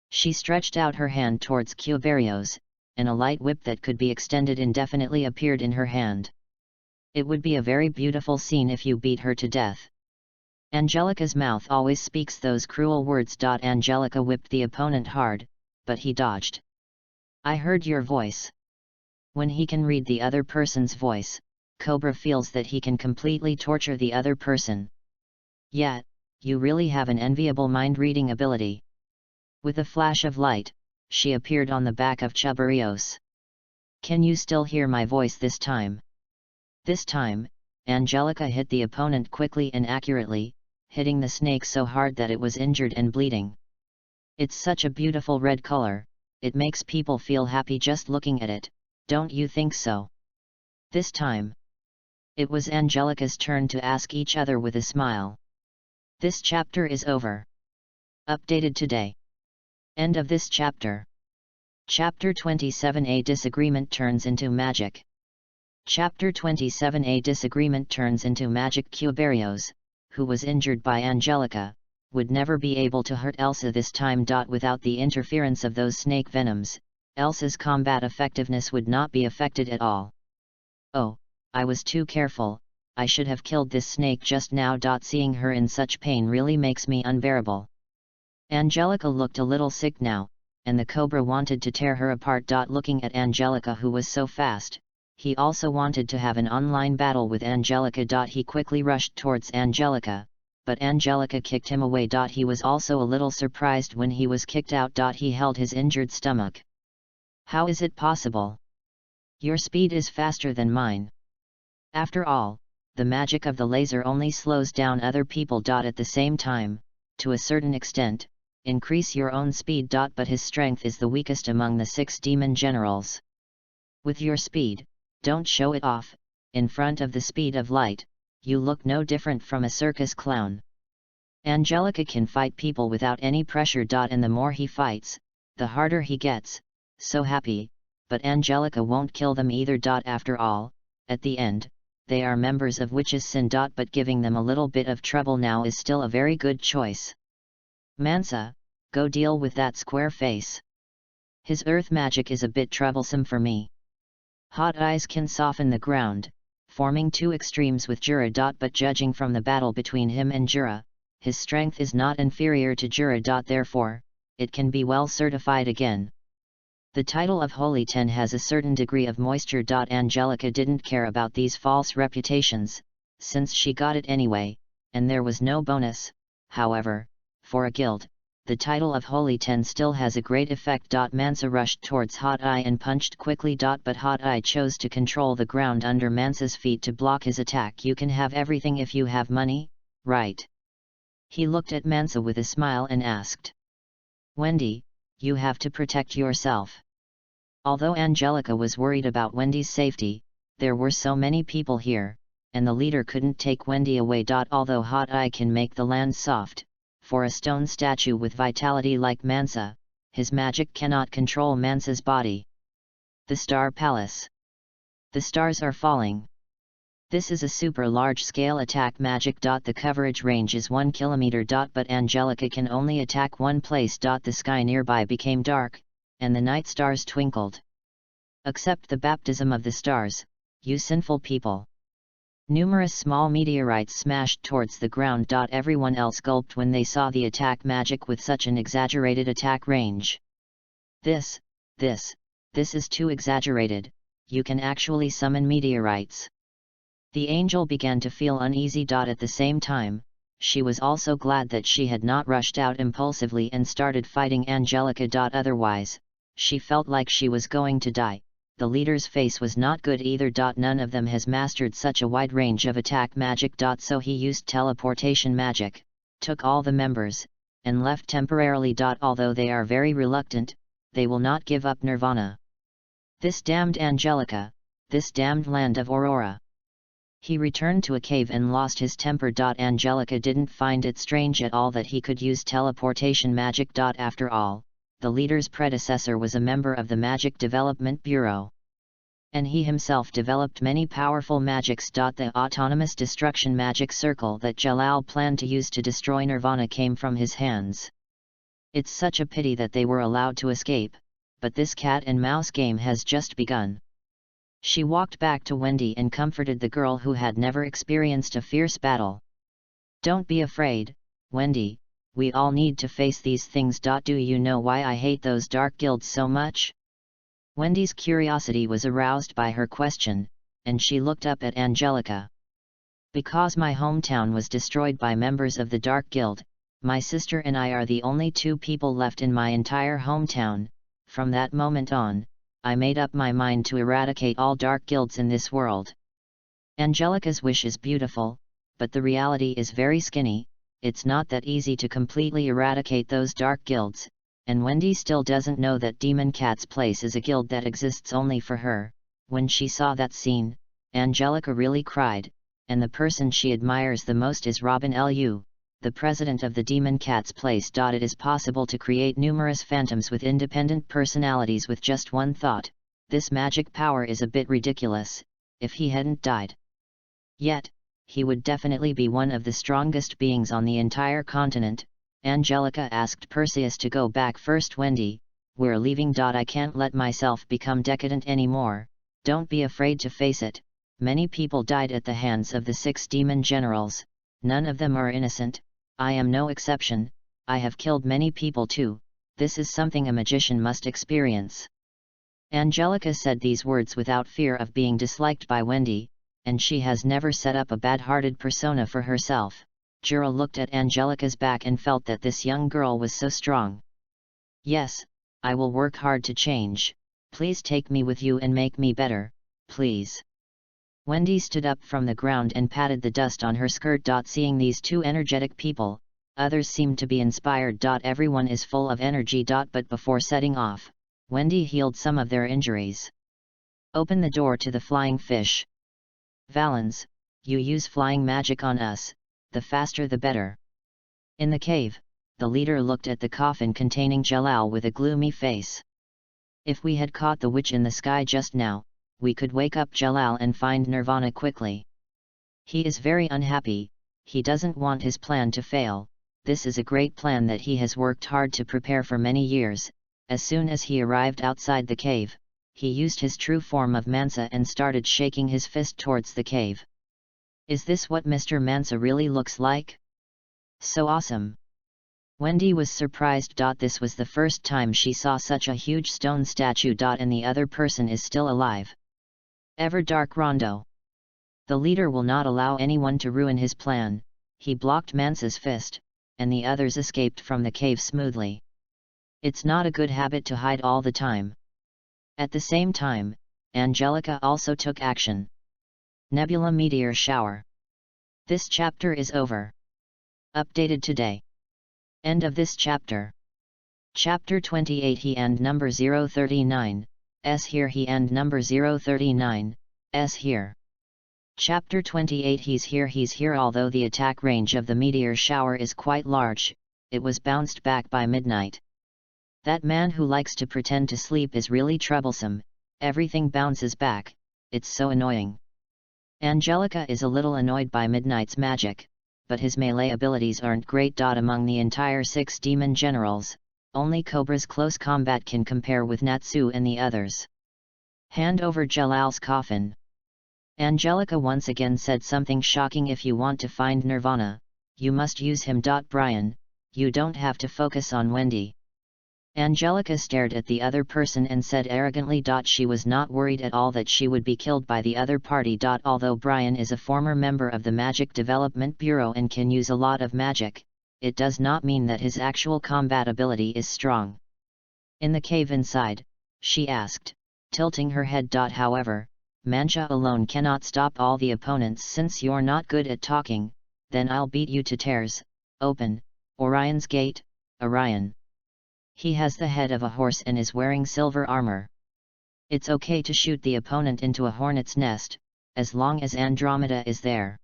S1: She stretched out her hand towards Cuberios, and a light whip that could be extended indefinitely appeared in her hand. It would be a very beautiful scene if you beat her to death. Angelica's mouth always speaks those cruel words. Angelica whipped the opponent hard, but he dodged. I heard your voice. When he can read the other person's voice, Cobra feels that he can completely torture the other person. Yet, you really have an enviable mind-reading ability. With a flash of light, she appeared on the back of Chuberios. Can you still hear my voice this time? This time, Angelica hit the opponent quickly and accurately, hitting the snake so hard that it was injured and bleeding. It's such a beautiful red color, it makes people feel happy just looking at it, don't you think so? This time, it was Angelica's turn to ask each other with a smile. This chapter is over. Updated today. End of this chapter. Chapter 27. A disagreement turns into magic. Chapter 27. A disagreement turns into magic. Cuberios, who was injured by Angelica, would never be able to hurt Elsa this time. Without the interference of those snake venoms, Elsa's combat effectiveness would not be affected at all. Oh, I was too careful, I should have killed this snake just now. Seeing her in such pain really makes me unbearable. Angelica looked a little sick now, and the cobra wanted to tear her apart. Looking at Angelica, who was so fast, he also wanted to have an online battle with Angelica. He quickly rushed towards Angelica, but Angelica kicked him away. He was also a little surprised when he was kicked out. He held his injured stomach. How is it possible? Your speed is faster than mine. After all, the magic of the laser only slows down other people. At the same time, to a certain extent, increase your own speed. But his strength is the weakest among the 6 demon generals. With your speed, don't show it off. In front of the speed of light, you look no different from a circus clown. Angelica can fight people without any pressure. And the more he fights, the harder he gets. So happy, but Angelica won't kill them either. After all, at the end, they are members of Witch's Sin. But giving them a little bit of trouble now is still a very good choice. Mansa, go deal with that square face. His earth magic is a bit troublesome for me. Hot Eyes can soften the ground, forming 2 extremes with Jura. But judging from the battle between him and Jura, his strength is not inferior to Jura. Therefore, it can be well certified again. The title of Holy 10 has a certain degree of moisture. Angelica didn't care about these false reputations, since she got it anyway, and there was no bonus. However, for a guild, the title of Holy 10 still has a great effect. Mansa rushed towards Hot Eye and punched quickly. But Hot Eye chose to control the ground under Mansa's feet to block his attack. You can have everything if you have money, right? He looked at Mansa with a smile and asked. Wendy, you have to protect yourself. Although Angelica was worried about Wendy's safety, there were so many people here, and the leader couldn't take Wendy away. Although Hot Eye can make the land soft, for a stone statue with vitality like Mansa, his magic cannot control Mansa's body. The Star Palace. The stars are falling. This is a super large-scale attack magic. The coverage range is 1 kilometer. But Angelica can only attack one place. The sky nearby became dark, and the night stars twinkled. Accept the baptism of the stars, you sinful people. Numerous small meteorites smashed towards the ground. Everyone else gulped when they saw the attack magic with such an exaggerated attack range. This is too exaggerated. You can actually summon meteorites. The angel began to feel uneasy. At the same time, she was also glad that she had not rushed out impulsively and started fighting Angelica. Otherwise, she felt like she was going to die. The leader's face was not good either. None of them has mastered such a wide range of attack magic. So he used teleportation magic, took all the members, and left temporarily. Although they are very reluctant, they will not give up Nirvana. This damned Angelica, this damned land of Aurora. He returned to a cave and lost his temper. Angelica didn't find it strange at all that he could use teleportation magic. After all, the leader's predecessor was a member of the Magic Development Bureau. And he himself developed many powerful magics. The autonomous destruction magic circle that Jalal planned to use to destroy Nirvana came from his hands. It's such a pity that they were allowed to escape, but this cat and mouse game has just begun. She walked back to Wendy and comforted the girl who had never experienced a fierce battle. Don't be afraid, Wendy, we all need to face these things. Do you know why I hate those dark guilds so much? Wendy's curiosity was aroused by her question, and she looked up at Angelica. Because my hometown was destroyed by members of the Dark Guild, my sister and I are the only two people left in my entire hometown. From that moment on, I made up my mind to eradicate all dark guilds in this world. Angelica's wish is beautiful, but the reality is very skinny. It's not that easy to completely eradicate those dark guilds, and Wendy still doesn't know that Demon Cat's Place is a guild that exists only for her. When she saw that scene, Angelica really cried, and the person she admires the most is Robin Lu, the president of the Demon Cat's Place. It is possible to create numerous phantoms with independent personalities with just one thought. This magic power is a bit ridiculous. If he hadn't died yet, he would definitely be one of the strongest beings on the entire continent. Angelica asked Perseus to go back first. Wendy, we're leaving. I can't let myself become decadent anymore. Don't be afraid to face it. Many people died at the hands of the 6 demon generals. None of them are innocent. I am no exception. I have killed many people too. This is something a magician must experience. Angelica said these words without fear of being disliked by Wendy, and she has never set up a bad-hearted persona for herself. Jura looked at Angelica's back and felt that this young girl was so strong. Yes, I will work hard to change. Please take me with you and make me better, please. Wendy stood up from the ground and patted the dust on her skirt. Seeing these two energetic people, others seemed to be inspired. Everyone is full of energy. But before setting off, Wendy healed some of their injuries. Open the door to the flying fish. Valens, you use flying magic on us, the faster the better. In the cave, the leader looked at the coffin containing Jalal with a gloomy face. If we had caught the witch in the sky just now, we could wake up Jalal and find Nirvana quickly. He is very unhappy. He doesn't want his plan to fail. This is a great plan that he has worked hard to prepare for many years. As soon as he arrived outside the cave, he used his true form of Mansa and started shaking his fist towards the cave. Is this what Mr. Mansa really looks like? So awesome! Wendy was surprised. This was the first time she saw such a huge stone statue. And the other person is still alive. Ever Dark Rondo. The leader will not allow anyone to ruin his plan. He blocked Mansa's fist, and the others escaped from the cave smoothly. It's not a good habit to hide all the time. At the same time, Angelica also took action. Nebula Meteor Shower. This chapter is over. Updated today. End of this chapter. Chapter 28. He and number 039, S here. He and number 039, S here. Chapter 28. He's here. Although the attack range of the meteor shower is quite large, it was bounced back by midnight. That man who likes to pretend to sleep is really troublesome. Everything bounces back, it's so annoying. Angelica is a little annoyed by Midnight's magic, but his melee abilities aren't great. Among the entire 6 demon generals, only Cobra's close combat can compare with Natsu and the others. Hand over Jalal's coffin. Angelica once again said something shocking. If you want to find Nirvana, you must use him. Brian, you don't have to focus on Wendy. Angelica stared at the other person and said arrogantly. She was not worried at all that she would be killed by the other party. Although Brian is a former member of the Magic Development Bureau and can use a lot of magic, it does not mean that his actual combat ability is strong. In the cave inside, she asked, tilting her head. However, Mancha alone cannot stop all the opponents. Since you're not good at talking, then I'll beat you to tears. Open Orion's gate, Orion. He has the head of a horse and is wearing silver armor. It's okay to shoot the opponent into a hornet's nest, as long as Andromeda is there.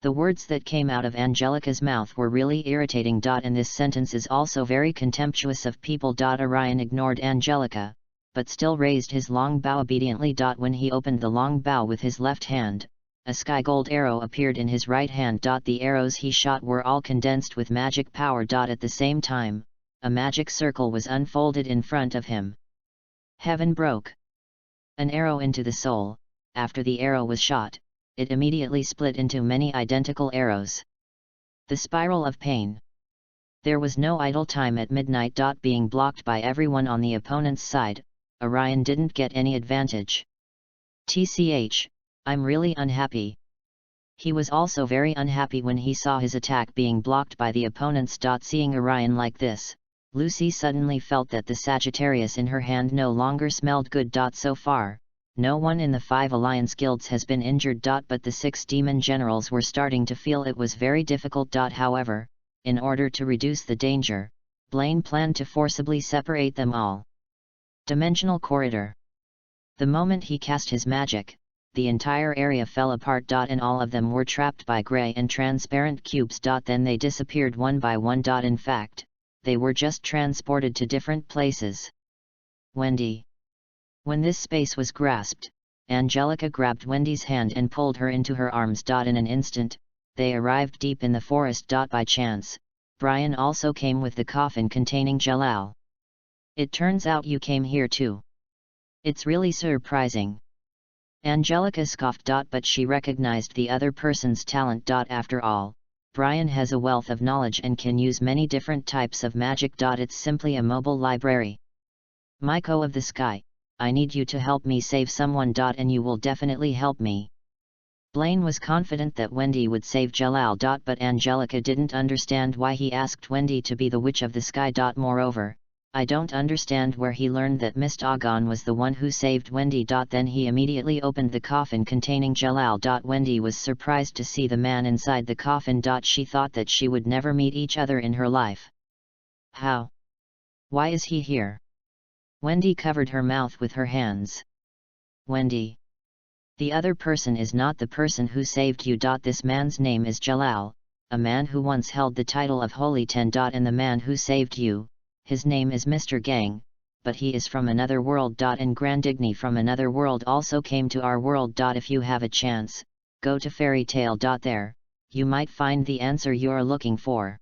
S1: The words that came out of Angelica's mouth were really irritating. And this sentence is also very contemptuous of people. Orion ignored Angelica, but still raised his long bow obediently. When he opened the long bow with his left hand, a sky gold arrow appeared in his right hand. The arrows he shot were all condensed with magic power. At the same time, a magic circle was unfolded in front of him. Heaven broke. An arrow into the soul. After the arrow was shot, it immediately split into many identical arrows. The spiral of pain. There was no idle time at midnight. Being blocked by everyone on the opponent's side, Orion didn't get any advantage. TCH, I'm really unhappy. He was also very unhappy when he saw his attack being blocked by the opponents. Seeing Orion like this, Lucy suddenly felt that the Sagittarius in her hand no longer smelled good. So far, no one in the 5 alliance guilds has been injured. But the 6 demon generals were starting to feel it was very difficult. However, in order to reduce the danger, Blaine planned to forcibly separate them all. Dimensional corridor. The moment he cast his magic, the entire area fell apart. And all of them were trapped by gray and transparent cubes. Then they disappeared one by one. In fact, they were just transported to different places. Wendy. When this space was grasped, Angelica grabbed Wendy's hand and pulled her into her arms. In an instant, they arrived deep in the forest. By chance, Brian also came with the coffin containing Jalal. It turns out you came here too. It's really surprising. Angelica scoffed. But she recognized the other person's talent. After all, Brian has a wealth of knowledge and can use many different types of magic. It's simply a mobile library. Maiko of the Sky, I need you to help me save someone. And you will definitely help me. Blaine was confident that Wendy would save Jalal. But Angelica didn't understand why he asked Wendy to be the Witch of the Sky. Moreover, I don't understand where he learned that Mist Agon was the one who saved Wendy. Then he immediately opened the coffin containing Jalal. Wendy was surprised to see the man inside the coffin. She thought that she would never meet each other in her life. How? Why is he here? Wendy covered her mouth with her hands. Wendy. The other person is not the person who saved you. This man's name is Jalal, a man who once held the title of Holy Ten. And the man who saved you, his name is Mr. Gang, but he is from another world. And Grandigny from another world also came to our world. If you have a chance, go to Fairy Tale. There, you might find the answer you're looking for.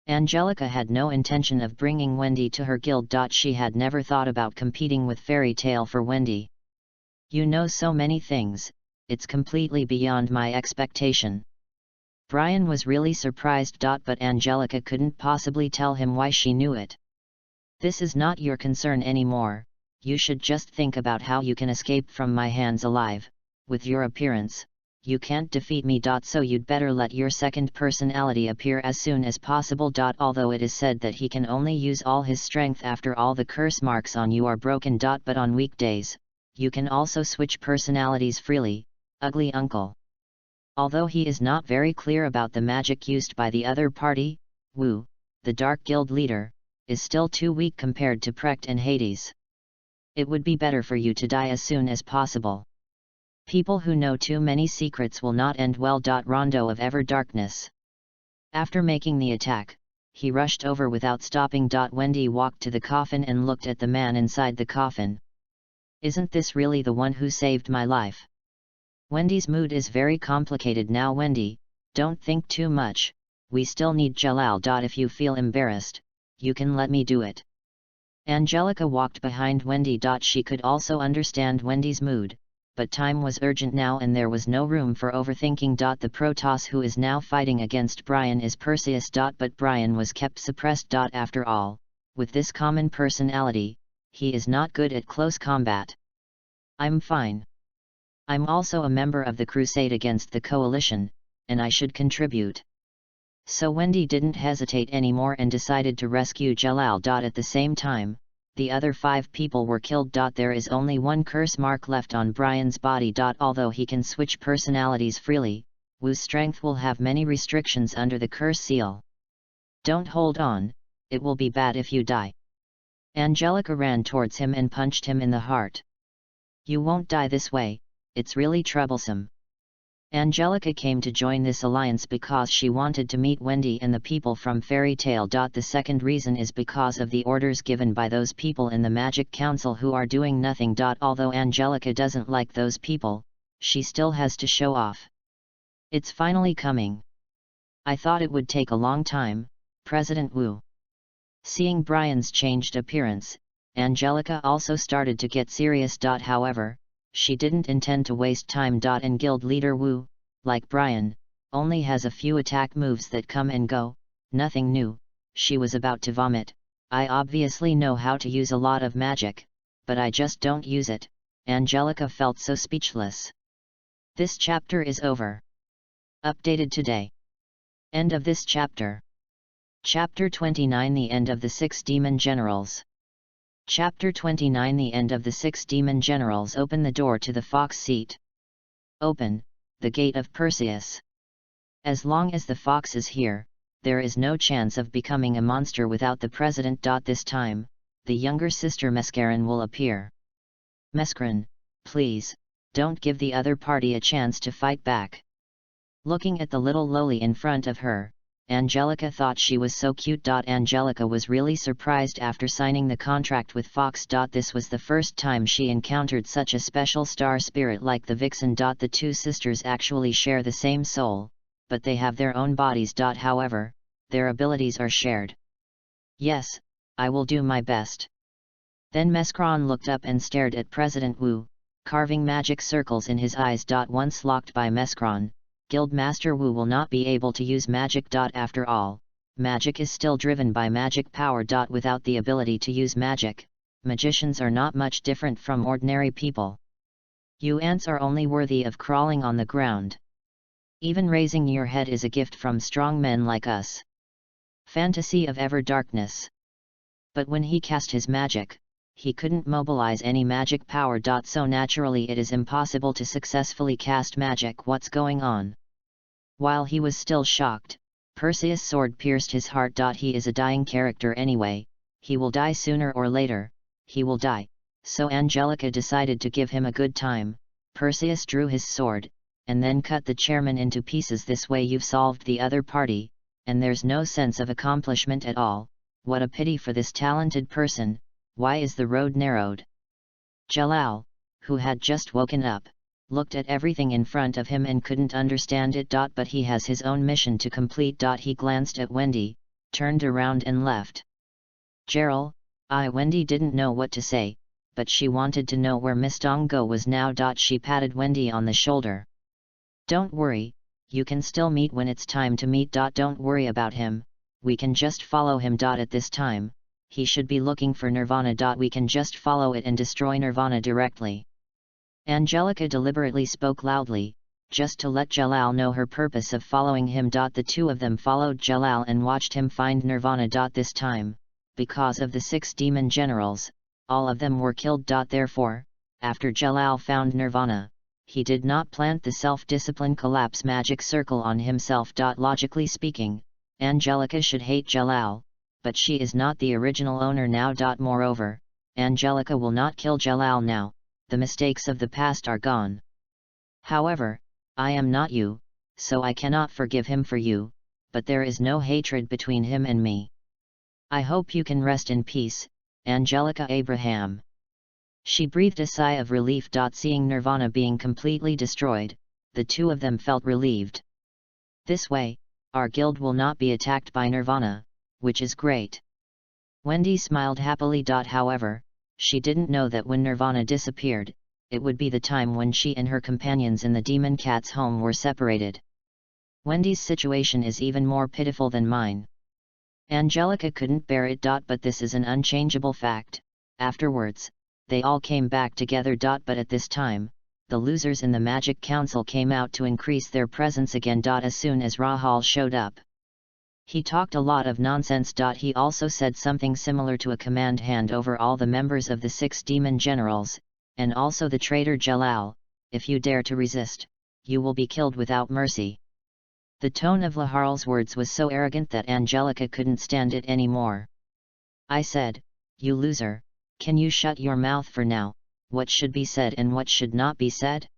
S1: Angelica had no intention of bringing Wendy to her guild. She had never thought about competing with Fairy Tale for Wendy. You know so many things, it's completely beyond my expectation. Brian was really surprised. But Angelica couldn't possibly tell him why she knew it. This is not your concern anymore, you should just think about how you can escape from my hands alive. With your appearance, you can't defeat me. So you'd better let your second personality appear as soon as possible. Although it is said that he can only use all his strength after all the curse marks on you are broken. But on weekdays, you can also switch personalities freely, ugly uncle. Although he is not very clear about the magic used by the other party, Wu, the Dark Guild leader, is still too weak compared to Precht and Hades. It would be better for you to die as soon as possible. People who know too many secrets will not end well. Rondo of Ever Darkness. After making the attack, he rushed over without stopping. Wendy walked to the coffin and looked at the man inside the coffin. Isn't this really the one who saved my life? Wendy's mood is very complicated now. Wendy, don't think too much, we still need Jalal. If you feel embarrassed, you can let me do it. Angelica walked behind Wendy. She could also understand Wendy's mood, but time was urgent now and there was no room for overthinking. The Protoss who is now fighting against Brian is Perseus. But Brian was kept suppressed. After all, with this common personality, he is not good at close combat. I'm fine. I'm also a member of the crusade against the coalition, and I should contribute. So Wendy didn't hesitate anymore and decided to rescue Jalal. At the same time, the other 5 people were killed. There is only one curse mark left on Brian's body. Although he can switch personalities freely, Wu's strength will have many restrictions under the curse seal. Don't hold on, it will be bad if you die. Angelica ran towards him and punched him in the heart. You won't die this way, it's really troublesome. Angelica came to join this alliance because she wanted to meet Wendy and the people from Fairy Tale. The second reason is because of the orders given by those people in the Magic Council who are doing nothing. Although Angelica doesn't like those people, she still has to show off. It's finally coming. I thought it would take a long time, President Wu. Seeing Brian's changed appearance, Angelica also started to get serious. However, she didn't intend to waste time. And guild leader Wu, like Brian, only has a few attack moves that come and go, nothing new. She was about to vomit. I obviously know how to use a lot of magic, but I just don't use it. Angelica felt so speechless. This chapter is over. Updated today. End of this chapter. Chapter 29 The End of the 6 Demon Generals. Chapter 29 The End of the 6 Demon Generals. Open the door to the fox seat. Open, the gate of Perseus. As long as the fox is here, there is no chance of becoming a monster without the president. This time, the younger sister Mescarin will appear. Mescarin, please, don't give the other party a chance to fight back. Looking at the little loli in front of her, Angelica thought she was so cute. Angelica was really surprised after signing the contract with Fox. This was the first time she encountered such a special star spirit like the vixen. The 2 sisters actually share the same soul, but they have their own bodies. However, their abilities are shared. Yes, I will do my best. Then Mescarin looked up and stared at President Wu, carving magic circles in his eyes. Once locked by Mescarin, Guildmaster Wu will not be able to use magic. After all, magic is still driven by magic power. Without the ability to use magic, magicians are not much different from ordinary people. You ants are only worthy of crawling on the ground. Even raising your head is a gift from strong men like us. Fantasy of Ever Darkness. But when he cast his magic, he couldn't mobilize any magic power. So naturally it is impossible to successfully cast magic. What's going on? While he was still shocked, Perseus' sword pierced his heart. He is a dying character anyway, he will die sooner or later, he will die. So Angelica decided to give him a good time. Perseus drew his sword, and then cut the chairman into pieces. This way you've solved the other party, and there's no sense of accomplishment at all. What a pity for this talented person. Why is the road narrowed? Jalal, who had just woken up, looked at everything in front of him and couldn't understand it. But he has his own mission to complete. He glanced at Wendy, turned around and left. Gerald, Wendy didn't know what to say, but she wanted to know where Miss Dongo was now. She patted Wendy on the shoulder. Don't worry, You can still meet when it's time to meet. Don't worry about him, we can just follow him. At this time, he should be looking for Nirvana. We can just follow it and destroy Nirvana directly. Angelica deliberately spoke loudly, just to let Jalal know her purpose of following him. The two of them followed Jalal and watched him find Nirvana. This time, because of the 6 demon generals, all of them were killed. Therefore, after Jalal found Nirvana, he did not plant the self-discipline collapse magic circle on himself. Logically speaking, Angelica should hate Jalal, but she is not the original owner now. Moreover, Angelica will not kill Jalal now, the mistakes of the past are gone. However, I am not you, so I cannot forgive him for you, but there is no hatred between him and me. I hope you can rest in peace, Angelica Abraham. She breathed a sigh of relief. Seeing Nirvana being completely destroyed, the two of them felt relieved. This way, our guild will not be attacked by Nirvana, which is great. Wendy smiled happily. However, she didn't know that when Nirvana disappeared, it would be the time when she and her companions in the demon cat's home were separated. Wendy's situation is even more pitiful than mine. Angelica couldn't bear it. But this is an unchangeable fact. Afterwards, they all came back together. But at this time, the losers in the Magic Council came out to increase their presence again. As soon as Rahul showed up, he talked a lot of nonsense. He also said something similar to a command hand over all the members of the 6 demon generals, and also the traitor Jalal. If you dare to resist, you will be killed without mercy. The tone of Laharl's words was so arrogant that Angelica couldn't stand it anymore. I said, you loser, can you shut your mouth for now? What should be said and what should not be said?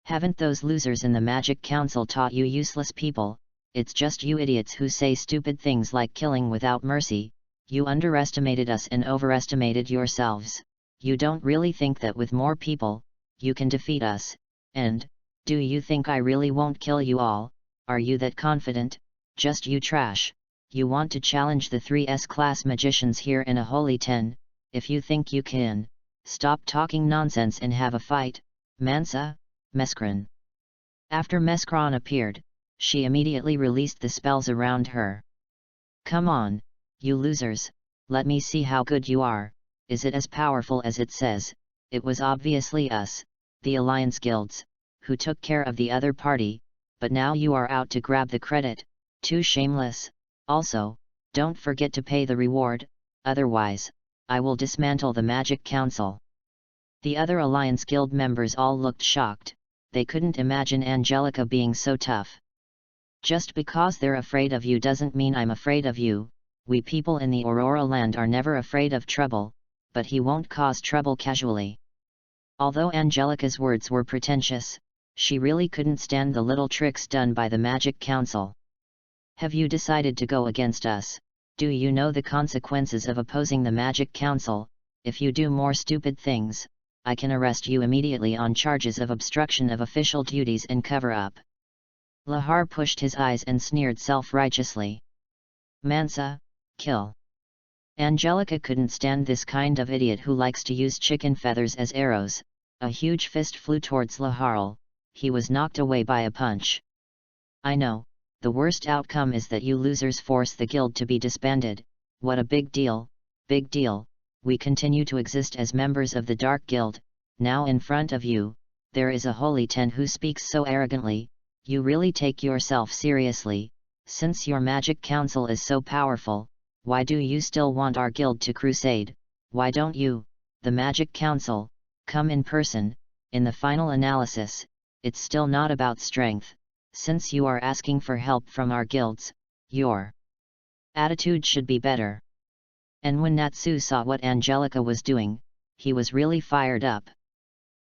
S1: Haven't those losers in the Magic Council taught you useless people? It's just you idiots who say stupid things like killing without mercy. You underestimated us and overestimated yourselves. You don't really think that with more people, you can defeat us, and, do you think I really won't kill you all? Are you that confident? Just you trash. You want to challenge the 3S class magicians here in a holy 10, if you think you can, stop talking nonsense and have a fight, Mansa, Meskran. After Meskran appeared, she immediately released the spells around her. Come on, you losers, let me see how good you are. Is it as powerful as it says? It was obviously us, the Alliance Guilds, who took care of the other party, but now you are out to grab the credit, too shameless. Also, don't forget to pay the reward, otherwise, I will dismantle the Magic Council. The other Alliance Guild members all looked shocked, they couldn't imagine Angelica being so tough. Just because they're afraid of you doesn't mean I'm afraid of you. We people in the Aurora land are never afraid of trouble, but he won't cause trouble casually. Although Angelica's words were pretentious, she really couldn't stand the little tricks done by the Magic Council. Have you decided to go against us? Do you know the consequences of opposing the Magic Council? If you do more stupid things, I can arrest you immediately on charges of obstruction of official duties and cover-up. Lahar pushed his eyes and sneered self-righteously. Mansa, kill. Angelica couldn't stand this kind of idiot who likes to use chicken feathers as arrows. A huge fist flew towards Laharl. He was knocked away by a punch. I know, the worst outcome is that you losers force the guild to be disbanded. What a big deal, big deal. We continue to exist as members of the Dark Guild. Now in front of you, there is a holy 10 who speaks so arrogantly. You really take yourself seriously? Since your Magic Council is so powerful, why do you still want our guild to crusade? Why don't you, the Magic Council, come in person? In the final analysis, it's still not about strength. Since you are asking for help from our guilds, your attitude should be better. And when Natsu saw what Angelica was doing, he was really fired up.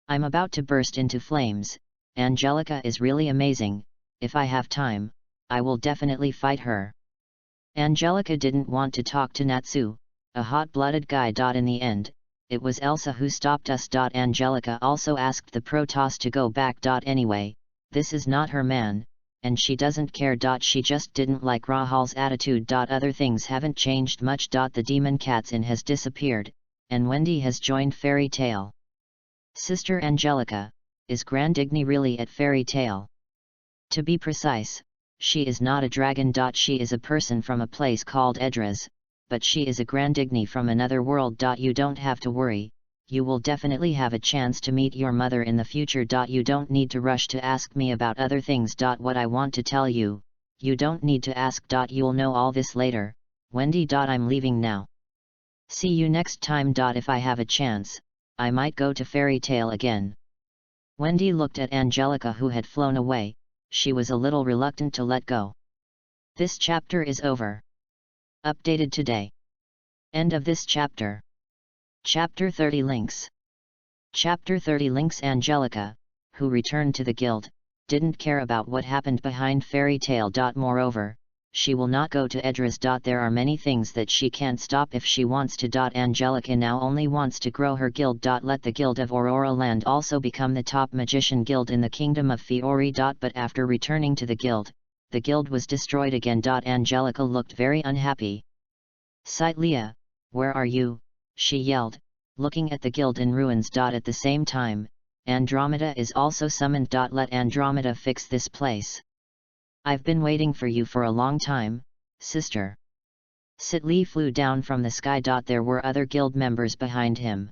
S1: I'm about to burst into flames. Angelica is really amazing. If I have time, I will definitely fight her. Angelica didn't want to talk to Natsu, a hot-blooded guy. In the end, it was Elsa who stopped us. Angelica also asked the Protoss to go back. Anyway, this is not her man, and she doesn't care. She just didn't like Rahal's attitude. Other things haven't changed much. The demon cat's inn has disappeared, and Wendy has joined Fairy Tale. Sister Angelica, is Grandigny really at Fairy Tale? To be precise, she is not a dragon. She is a person from a place called Edras, but she is a grandigne from another world. You don't have to worry, you will definitely have a chance to meet your mother in the future. You don't need to rush to ask me about other things. What I want to tell you, you don't need to ask. You'll know all this later, Wendy. I'm leaving now. See you next time. If I have a chance, I might go to Fairy Tale again. Wendy looked at Angelica, who had flown away. She was a little reluctant to let go. This chapter is over. Updated today. End of this chapter. Chapter 30 Links. Chapter 30 Links. Angelica, who returned to the guild, didn't care about what happened behind Fairy Tale. Moreover, she will not go to Edras. There are many things that she can't stop if she wants to. Angelica now only wants to grow her guild. Let the Guild of Aurora Land also become the top magician guild in the Kingdom of Fiori. But after returning to the guild was destroyed again. Angelica looked very unhappy. Citlia, where are you? She yelled, looking at the guild in ruins. At the same time, Andromeda is also summoned. Let Andromeda fix this place. I've been waiting for you for a long time, sister. Citli flew down from the sky. There were other guild members behind him.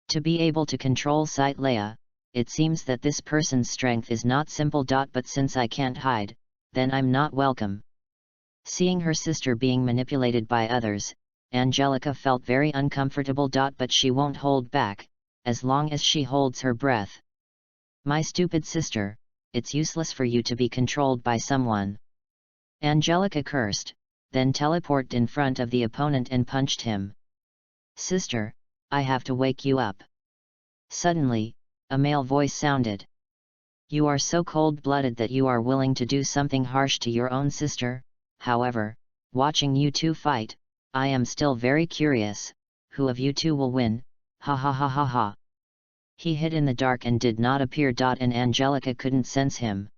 S1: To be able to control Citlia, it seems that this person's strength is not simple. But since I can't hide, then I'm not welcome. Seeing her sister being manipulated by others, Angelica felt very uncomfortable. But she won't hold back, as long as she holds her breath. My stupid sister, it's useless for you to be controlled by someone. Angelica cursed, then teleported in front of the opponent and punched him. Sister, I have to wake you up. Suddenly, a male voice sounded. You are so cold-blooded that you are willing to do something harsh to your own sister. However, watching you two fight, I am still very curious, who of you two will win? Ha ha ha ha ha. He hid in the dark and did not appear. And Angelica couldn't sense him.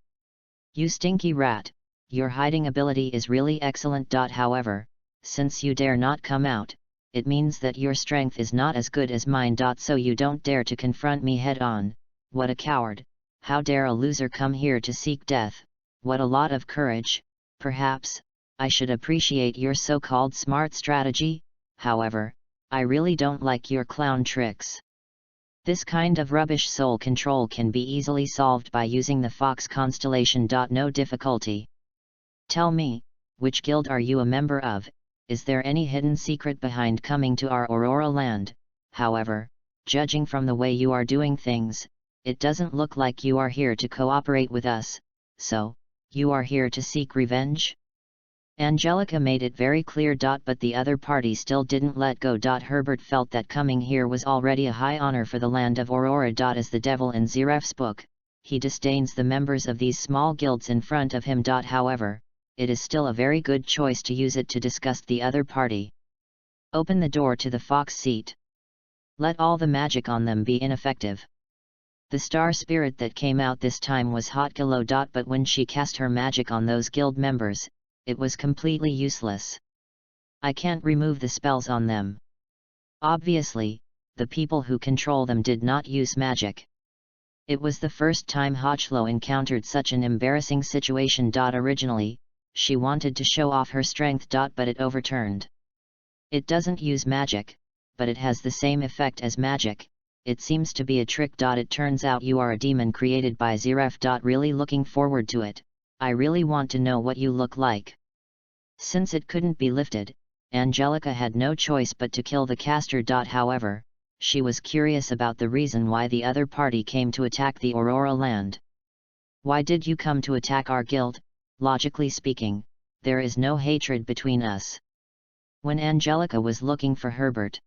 S1: You stinky rat, your hiding ability is really excellent. However, since you dare not come out, it means that your strength is not as good as mine. So you don't dare to confront me head on. What a coward! How dare a loser come here to seek death? What a lot of courage! Perhaps I should appreciate your so-called smart strategy. However, I really don't like your clown tricks. This kind of rubbish soul control can be easily solved by using the Fox constellation. No difficulty. Tell me, which guild are you a member of? Is there any hidden secret behind coming to our Aurora land? However, judging from the way you are doing things, it doesn't look like you are here to cooperate with us. So, you are here to seek revenge? Angelica made it very clear. But the other party still didn't let go. Herbert felt that coming here was already a high honor for the land of Aurora. As the devil in Zeref's book, he disdains the members of these small guilds in front of him. However, it is still a very good choice to use it to disgust the other party. Open the door to the fox seat. Let all the magic on them be ineffective. The star spirit that came out this time was Hot Kilo. But when she cast her magic on those guild members, it was completely useless. I can't remove the spells on them. Obviously, the people who control them did not use magic. It was the first time Hotchlo encountered such an embarrassing situation. Originally, she wanted to show off her strength. But it overturned. It doesn't use magic, but it has the same effect as magic. It seems to be a trick. It turns out you are a demon created by Zeref. Really looking forward to it. I really want to know what you look like. Since it couldn't be lifted, Angelica had no choice but to kill the caster. However, she was curious about the reason why the other party came to attack the Aurora land. Why did you come to attack our guild? Logically speaking, there is no hatred between us. When Angelica was looking for Herbert,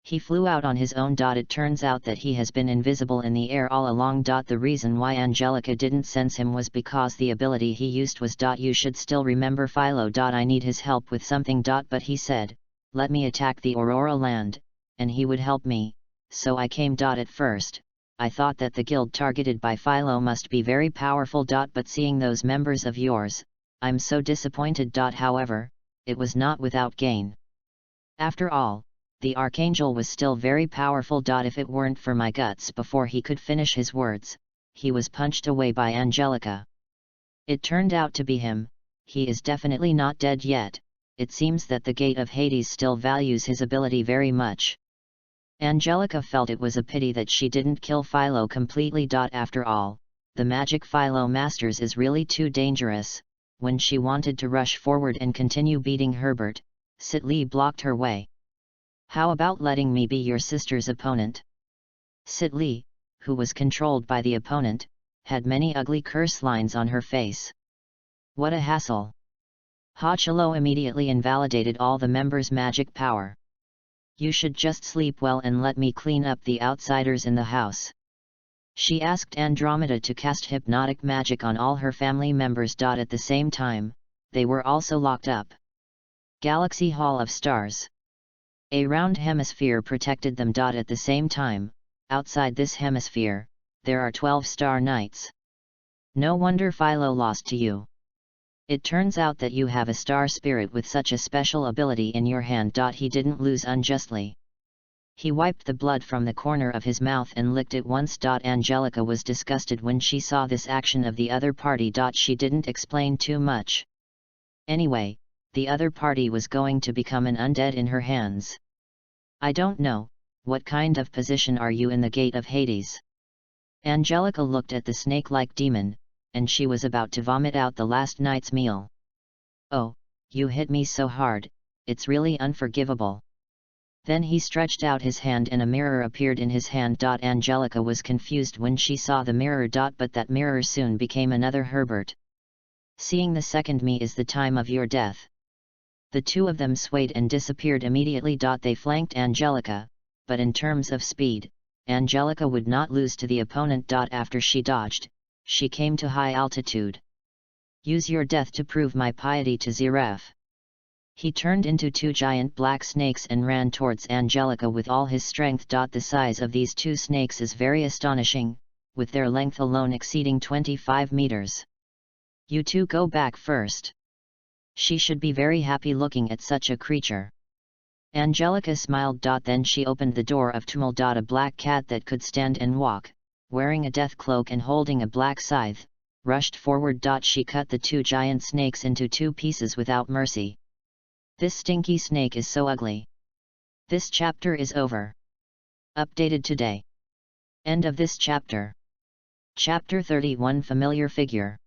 S1: he flew out on his own. It turns out that he has been invisible in the air all along. The reason why Angelica didn't sense him was because the ability he used was. You should still remember Philo. I need his help with something. But he said, let me attack the Aurora land, and he would help me, so I came. At first, I thought that the guild targeted by Philo must be very powerful. But seeing those members of yours, I'm so disappointed. However, it was not without gain. After all, the Archangel was still very powerful. If it weren't for my guts. Before he could finish his words, he was punched away by Angelica. It turned out to be him. He is definitely not dead yet. It seems that the Gate of Hades still values his ability very much. Angelica felt it was a pity that she didn't kill Philo completely. After all, the magic Philo masters is really too dangerous. When she wanted to rush forward and continue beating Herbert, Sit-Li blocked her way. How about letting me be your sister's opponent? Sit-Li, who was controlled by the opponent, had many ugly curse lines on her face. What a hassle! Hachilo immediately invalidated all the members' magic power. You should just sleep well and let me clean up the outsiders in the house. She asked Andromeda to cast hypnotic magic on all her family members. At the same time, they were also locked up. Galaxy Hall of Stars. A round hemisphere protected them. At the same time, outside this hemisphere, there are 12 star knights. No wonder Philo lost to you. It turns out that you have a star spirit with such a special ability in your hand. He didn't lose unjustly. He wiped the blood from the corner of his mouth and licked it once. Angelica was disgusted when she saw this action of the other party. She didn't explain too much. Anyway, the other party was going to become an undead in her hands. I don't know, what kind of position are you in the Gate of Hades? Angelica looked at the snake-like demon, and she was about to vomit out the last night's meal. Oh, you hit me so hard, it's really unforgivable. Then he stretched out his hand and a mirror appeared in his hand. Angelica was confused when she saw the mirror. But that mirror soon became another Herbert. Seeing the second me is the time of your death. The two of them swayed and disappeared immediately. They flanked Angelica, but in terms of speed, Angelica would not lose to the opponent. After she dodged, she came to high altitude. Use your death to prove my piety to Zeref. He turned into two giant black snakes and ran towards Angelica with all his strength. The size of these two snakes is very astonishing, with their length alone exceeding 25 meters. You two go back first. She should be very happy looking at such a creature. Angelica smiled. Then she opened the door of Tumult. A black cat that could stand and walk, wearing a death cloak and holding a black scythe, rushed forward. She cut the two giant snakes into 2 pieces without mercy. This stinky snake is so ugly. This chapter is over. Updated today. End of this chapter. Chapter 31 Familiar Figure.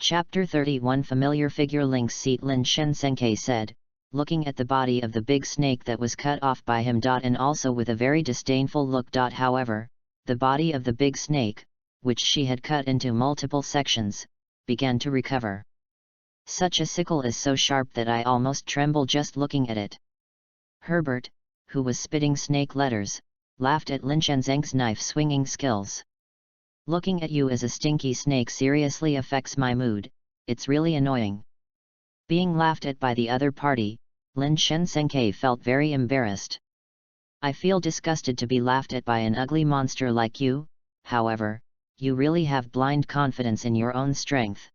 S1: Chapter 31 Familiar Figure Links Seat Lin Shensenkei said, looking at the body of the big snake that was cut off by him. And also with a very disdainful look. However, the body of the big snake, which she had cut into multiple sections, began to recover. Such a sickle is so sharp that I almost tremble just looking at it. Herbert, who was spitting snake letters, laughed at Lin Shenzeng's knife-swinging skills. Looking at you as a stinky snake seriously affects my mood, it's really annoying. Being laughed at by the other party, Lin Shensenkei felt very embarrassed. I feel disgusted to be laughed at by an ugly monster like you. However, you really have blind confidence in your own strength.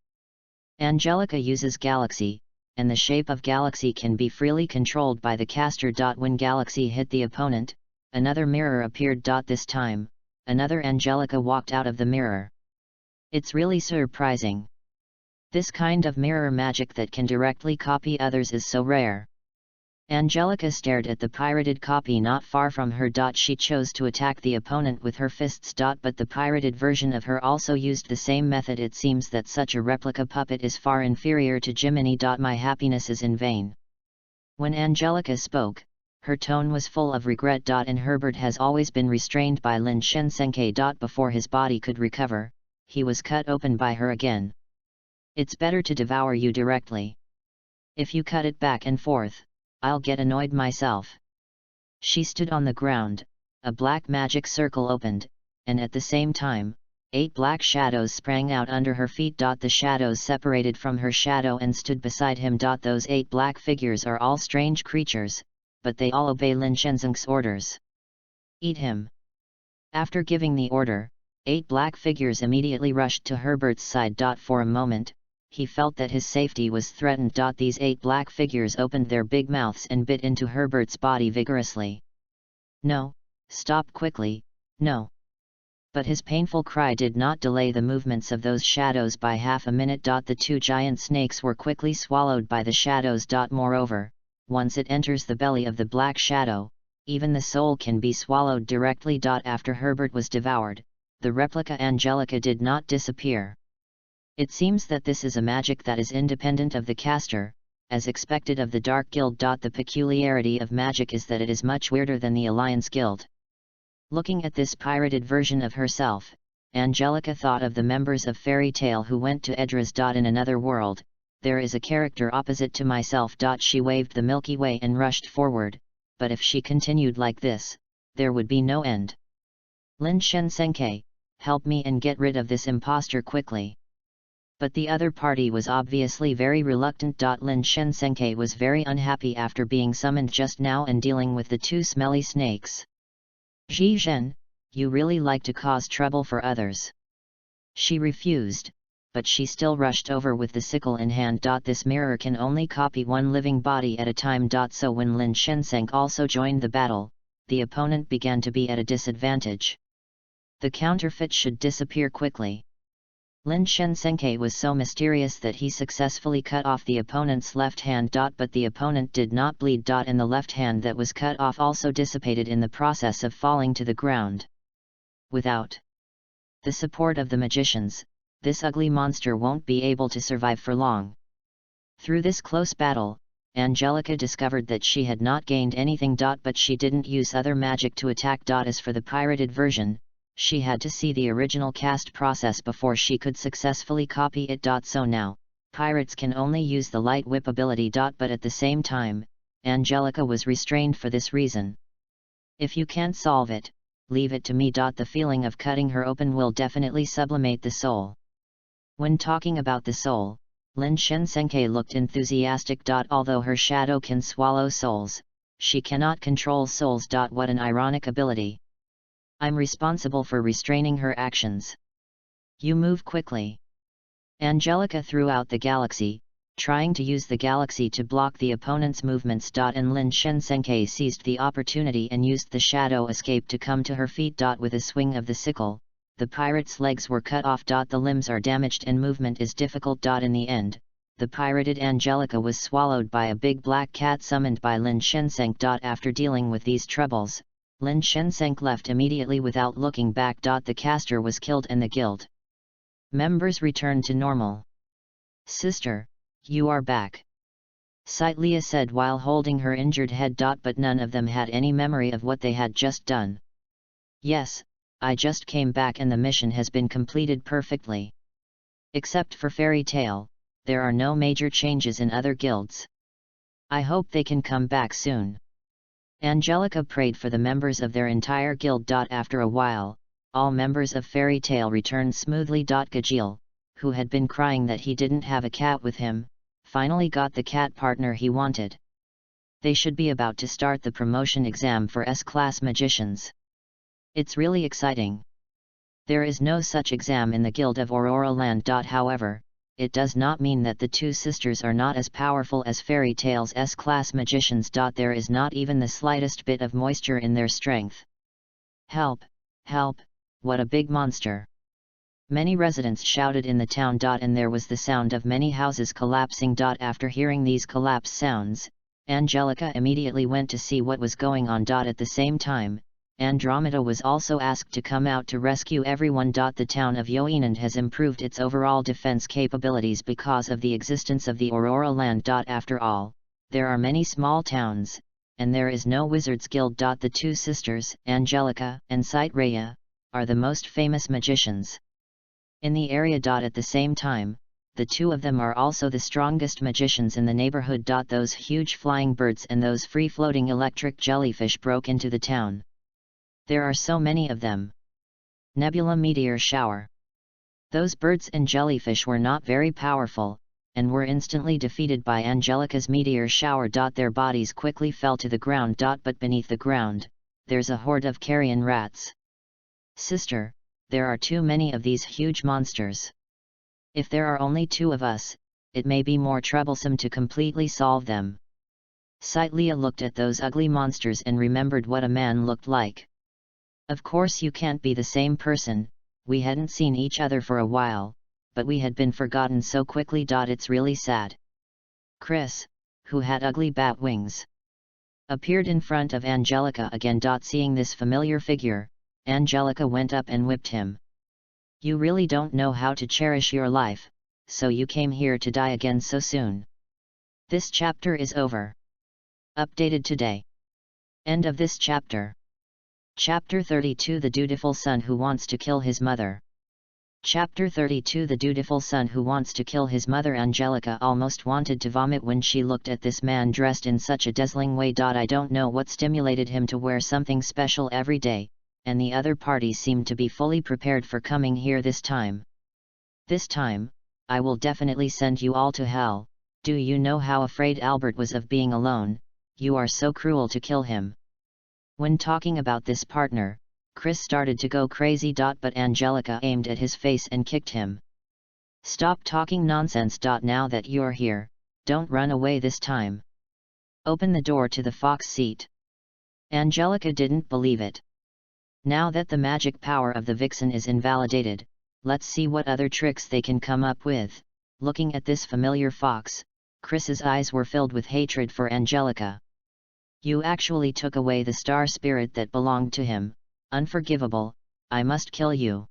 S1: Angelica uses Galaxy, and the shape of Galaxy can be freely controlled by the caster. When Galaxy hit the opponent, another mirror appeared. This time, another Angelica walked out of the mirror. It's really surprising. This kind of mirror magic that can directly copy others is so rare. Angelica stared at the pirated copy not far from her. She chose to attack the opponent with her fists. But the pirated version of her also used the same method. It seems that such a replica puppet is far inferior to Jiminy. My happiness is in vain. When Angelica spoke, her tone was full of regret. And Herbert has always been restrained by Lin Shensenkei. Before his body could recover, he was cut open by her again. It's better to devour you directly. If you cut it back and forth, I'll get annoyed myself. She stood on the ground, a black magic circle opened, and at the same time, 8 black shadows sprang out under her feet. The shadows separated from her shadow and stood beside him. Those 8 black figures are all strange creatures, but they all obey Lin Shenzeng's orders. Eat him. After giving the order, 8 black figures immediately rushed to Herbert's side. For a moment, he felt that his safety was threatened. These 8 black figures opened their big mouths and bit into Herbert's body vigorously. No, stop quickly, no. But his painful cry did not delay the movements of those shadows by half a minute. The two giant snakes were quickly swallowed by the shadows. Moreover, once it enters the belly of the black shadow, even the soul can be swallowed directly. After Herbert was devoured, the replica Angelica did not disappear. It seems that this is a magic that is independent of the caster, as expected of the Dark Guild. The peculiarity of magic is that it is much weirder than the Alliance Guild. Looking at this pirated version of herself, Angelica thought of the members of Fairy Tale who went to Edras. In another world, there is a character opposite to myself. She waved the Milky Way and rushed forward, but if she continued like this, there would be no end. Lin Shen Senkei, help me and get rid of this impostor quickly. But the other party was obviously very reluctant. Lin Shen Senkei was very unhappy after being summoned just now and dealing with the two smelly snakes. Ji Zhen, you really like to cause trouble for others. She refused, but she still rushed over with the sickle in hand. This mirror can only copy one living body at a time. So when Lin Shenseng also joined the battle, the opponent began to be at a disadvantage. The counterfeit should disappear quickly. Lin Shensengke was so mysterious that he successfully cut off the opponent's left hand. But the opponent did not bleed. And the left hand that was cut off also dissipated in the process of falling to the ground. Without the support of the magicians, this ugly monster won't be able to survive for long. Through this close battle, Angelica discovered that she had not gained anything. But she didn't use other magic to attack. As for the pirated version, she had to see the original cast process before she could successfully copy it. So now, pirates can only use the light whip ability. But at the same time, Angelica was restrained for this reason. If you can't solve it, leave it to me. The feeling of cutting her open will definitely sublimate the soul. When talking about the soul, Lin Shensengke looked enthusiastic. Although her shadow can swallow souls, she cannot control souls. What an ironic ability. I'm responsible for restraining her actions. You move quickly. Angelica threw out the galaxy, trying to use the galaxy to block the opponent's movements. And Lin Shensengke seized the opportunity and used the shadow escape to come to her feet. With a swing of the sickle, the pirate's legs were cut off. The limbs are damaged and movement is difficult. In the end, the pirated Angelica was swallowed by a big black cat summoned by Lin Shenseng. After dealing with these troubles, Lin Shenseng left immediately without looking back. The caster was killed and the guild members returned to normal. Sister, you are back. Lia said while holding her injured head. But none of them had any memory of what they had just done. Yes, I just came back and the mission has been completed perfectly. Except for Fairy Tale, there are no major changes in other guilds. I hope they can come back soon. Angelica prayed for the members of their entire guild. After a while, all members of Fairy Tale returned smoothly. Gajil, who had been crying that he didn't have a cat with him, finally got the cat partner he wanted. They should be about to start the promotion exam for S-class magicians. It's really exciting. There is no such exam in the Guild of Aurora Land. However, it does not mean that the two sisters are not as powerful as Fairy Tale's S-class magicians. There is not even the slightest bit of moisture in their strength. Help! Help! What a big monster! Many residents shouted in the town. And there was the sound of many houses collapsing. After hearing these collapse sounds, Angelica immediately went to see what was going on. At the same time, Andromeda was also asked to come out to rescue everyone. The town of Yoinand has improved its overall defense capabilities because of the existence of the Aurora Land. After all, there are many small towns, and there is no Wizards Guild. The two sisters, Angelica and Rhea, are the most famous magicians in the area. At the same time, the two of them are also the strongest magicians in the neighborhood. Those huge flying birds and those free-floating electric jellyfish broke into the town. There are so many of them. Nebula meteor shower. Those birds and jellyfish were not very powerful, and were instantly defeated by Angelica's meteor shower. Their bodies quickly fell to the ground. But beneath the ground, there's a horde of carrion rats. Sister, there are too many of these huge monsters. If there are only two of us, it may be more troublesome to completely solve them. Lia looked at those ugly monsters and remembered what a man looked like. Of course you can't be the same person, we hadn't seen each other for a while, but we had been forgotten so quickly. It's really sad. Chris, who had ugly bat wings, appeared in front of Angelica again. Seeing this familiar figure, Angelica went up and whipped him. You really don't know how to cherish your life, so you came here to die again so soon. This chapter is over. Updated today. End of this chapter. Chapter 32 The Dutiful Son Who Wants to Kill His Mother. Chapter 32 The Dutiful Son Who Wants to Kill His Mother. Angelica almost wanted to vomit when she looked at this man dressed in such a dazzling way. I don't know what stimulated him to wear something special every day, and the other party seemed to be fully prepared for coming here this time. This time, I will definitely send you all to hell. Do you know how afraid Albert was of being alone? You are so cruel to kill him. When talking about this partner, Chris started to go crazy. But Angelica aimed at his face and kicked him. Stop talking nonsense. Now that you're here, don't run away this time. Open the door to the fox seat. Angelica didn't believe it. Now that the magic power of the vixen is invalidated, let's see what other tricks they can come up with. Looking at this familiar fox, Chris's eyes were filled with hatred for Angelica. You actually took away the star spirit that belonged to him. Unforgivable, I must kill you.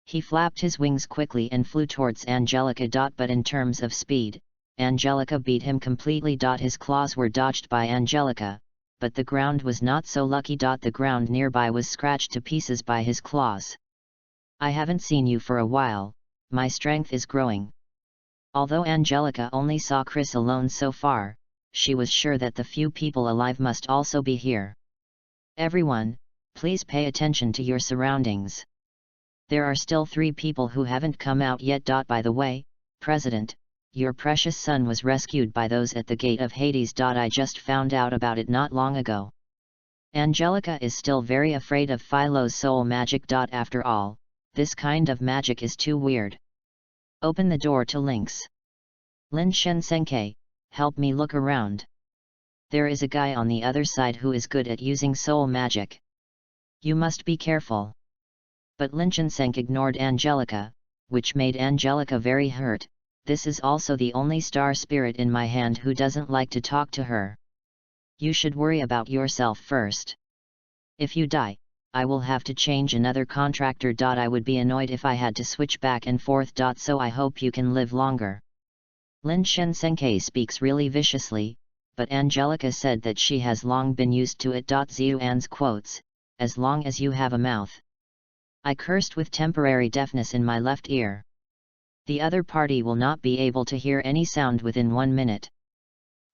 S1: He flapped his wings quickly and flew towards Angelica. But in terms of speed, Angelica beat him completely. His claws were dodged by Angelica, but the ground was not so lucky. The ground nearby was scratched to pieces by his claws. I haven't seen you for a while, my strength is growing. Although Angelica only saw Chris alone so far, she was sure that the few people alive must also be here. Everyone, please pay attention to your surroundings. There are still 3 people who haven't come out yet. By the way, President, your precious son was rescued by those at the gate of Hades. I just found out about it not long ago. Angelica is still very afraid of Philo's soul magic. After all, this kind of magic is too weird. Open the door to Lynx. Lin Shensenke, help me look around. There is a guy on the other side who is good at using soul magic. You must be careful. But Lin Shensenke ignored Angelica, which made Angelica very hurt. This is also the only star spirit in my hand who doesn't like to talk to her. You should worry about yourself first. If you die, I will have to change another contractor. I would be annoyed if I had to switch back and forth. So I hope you can live longer. Lin Shensenke speaks really viciously, but Angelica said that she has long been used to it. Xuan's quotes, as long as you have a mouth. I cursed with temporary deafness in my left ear. The other party will not be able to hear any sound within 1 minute.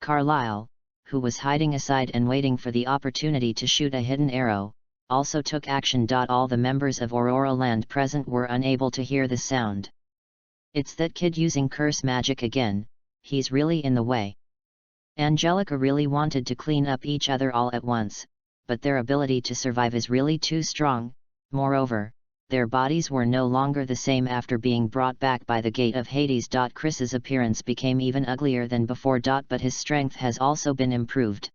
S1: Carlyle, who was hiding aside and waiting for the opportunity to shoot a hidden arrow, also took action. All the members of Aurora Land present were unable to hear the sound. It's that kid using curse magic again, he's really in the way. Angelica really wanted to clean up each other all at once, but their ability to survive is really too strong. Moreover, their bodies were no longer the same after being brought back by the gate of Hades. Chris's appearance became even uglier than before. But his strength has also been improved.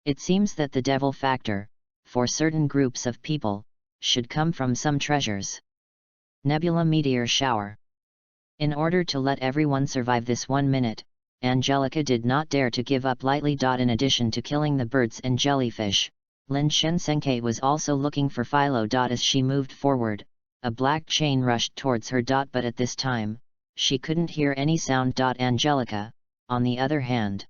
S1: It seems that the devil factor, for certain groups of people, should come from some treasures. Nebula meteor shower. In order to let everyone survive this 1 minute, Angelica did not dare to give up lightly. In addition to killing the birds and jellyfish, Lin Shensenke was also looking for Philo. As she moved forward, a black chain rushed towards her. But at this time, she couldn't hear any sound. Angelica, on the other hand,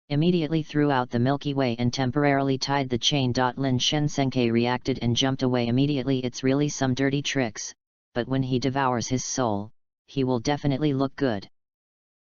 S1: immediately threw out the Milky Way and temporarily tied the chain. Lin Shensenke reacted and jumped away immediately. It's really some dirty tricks, but when he devours his soul, he will definitely look good.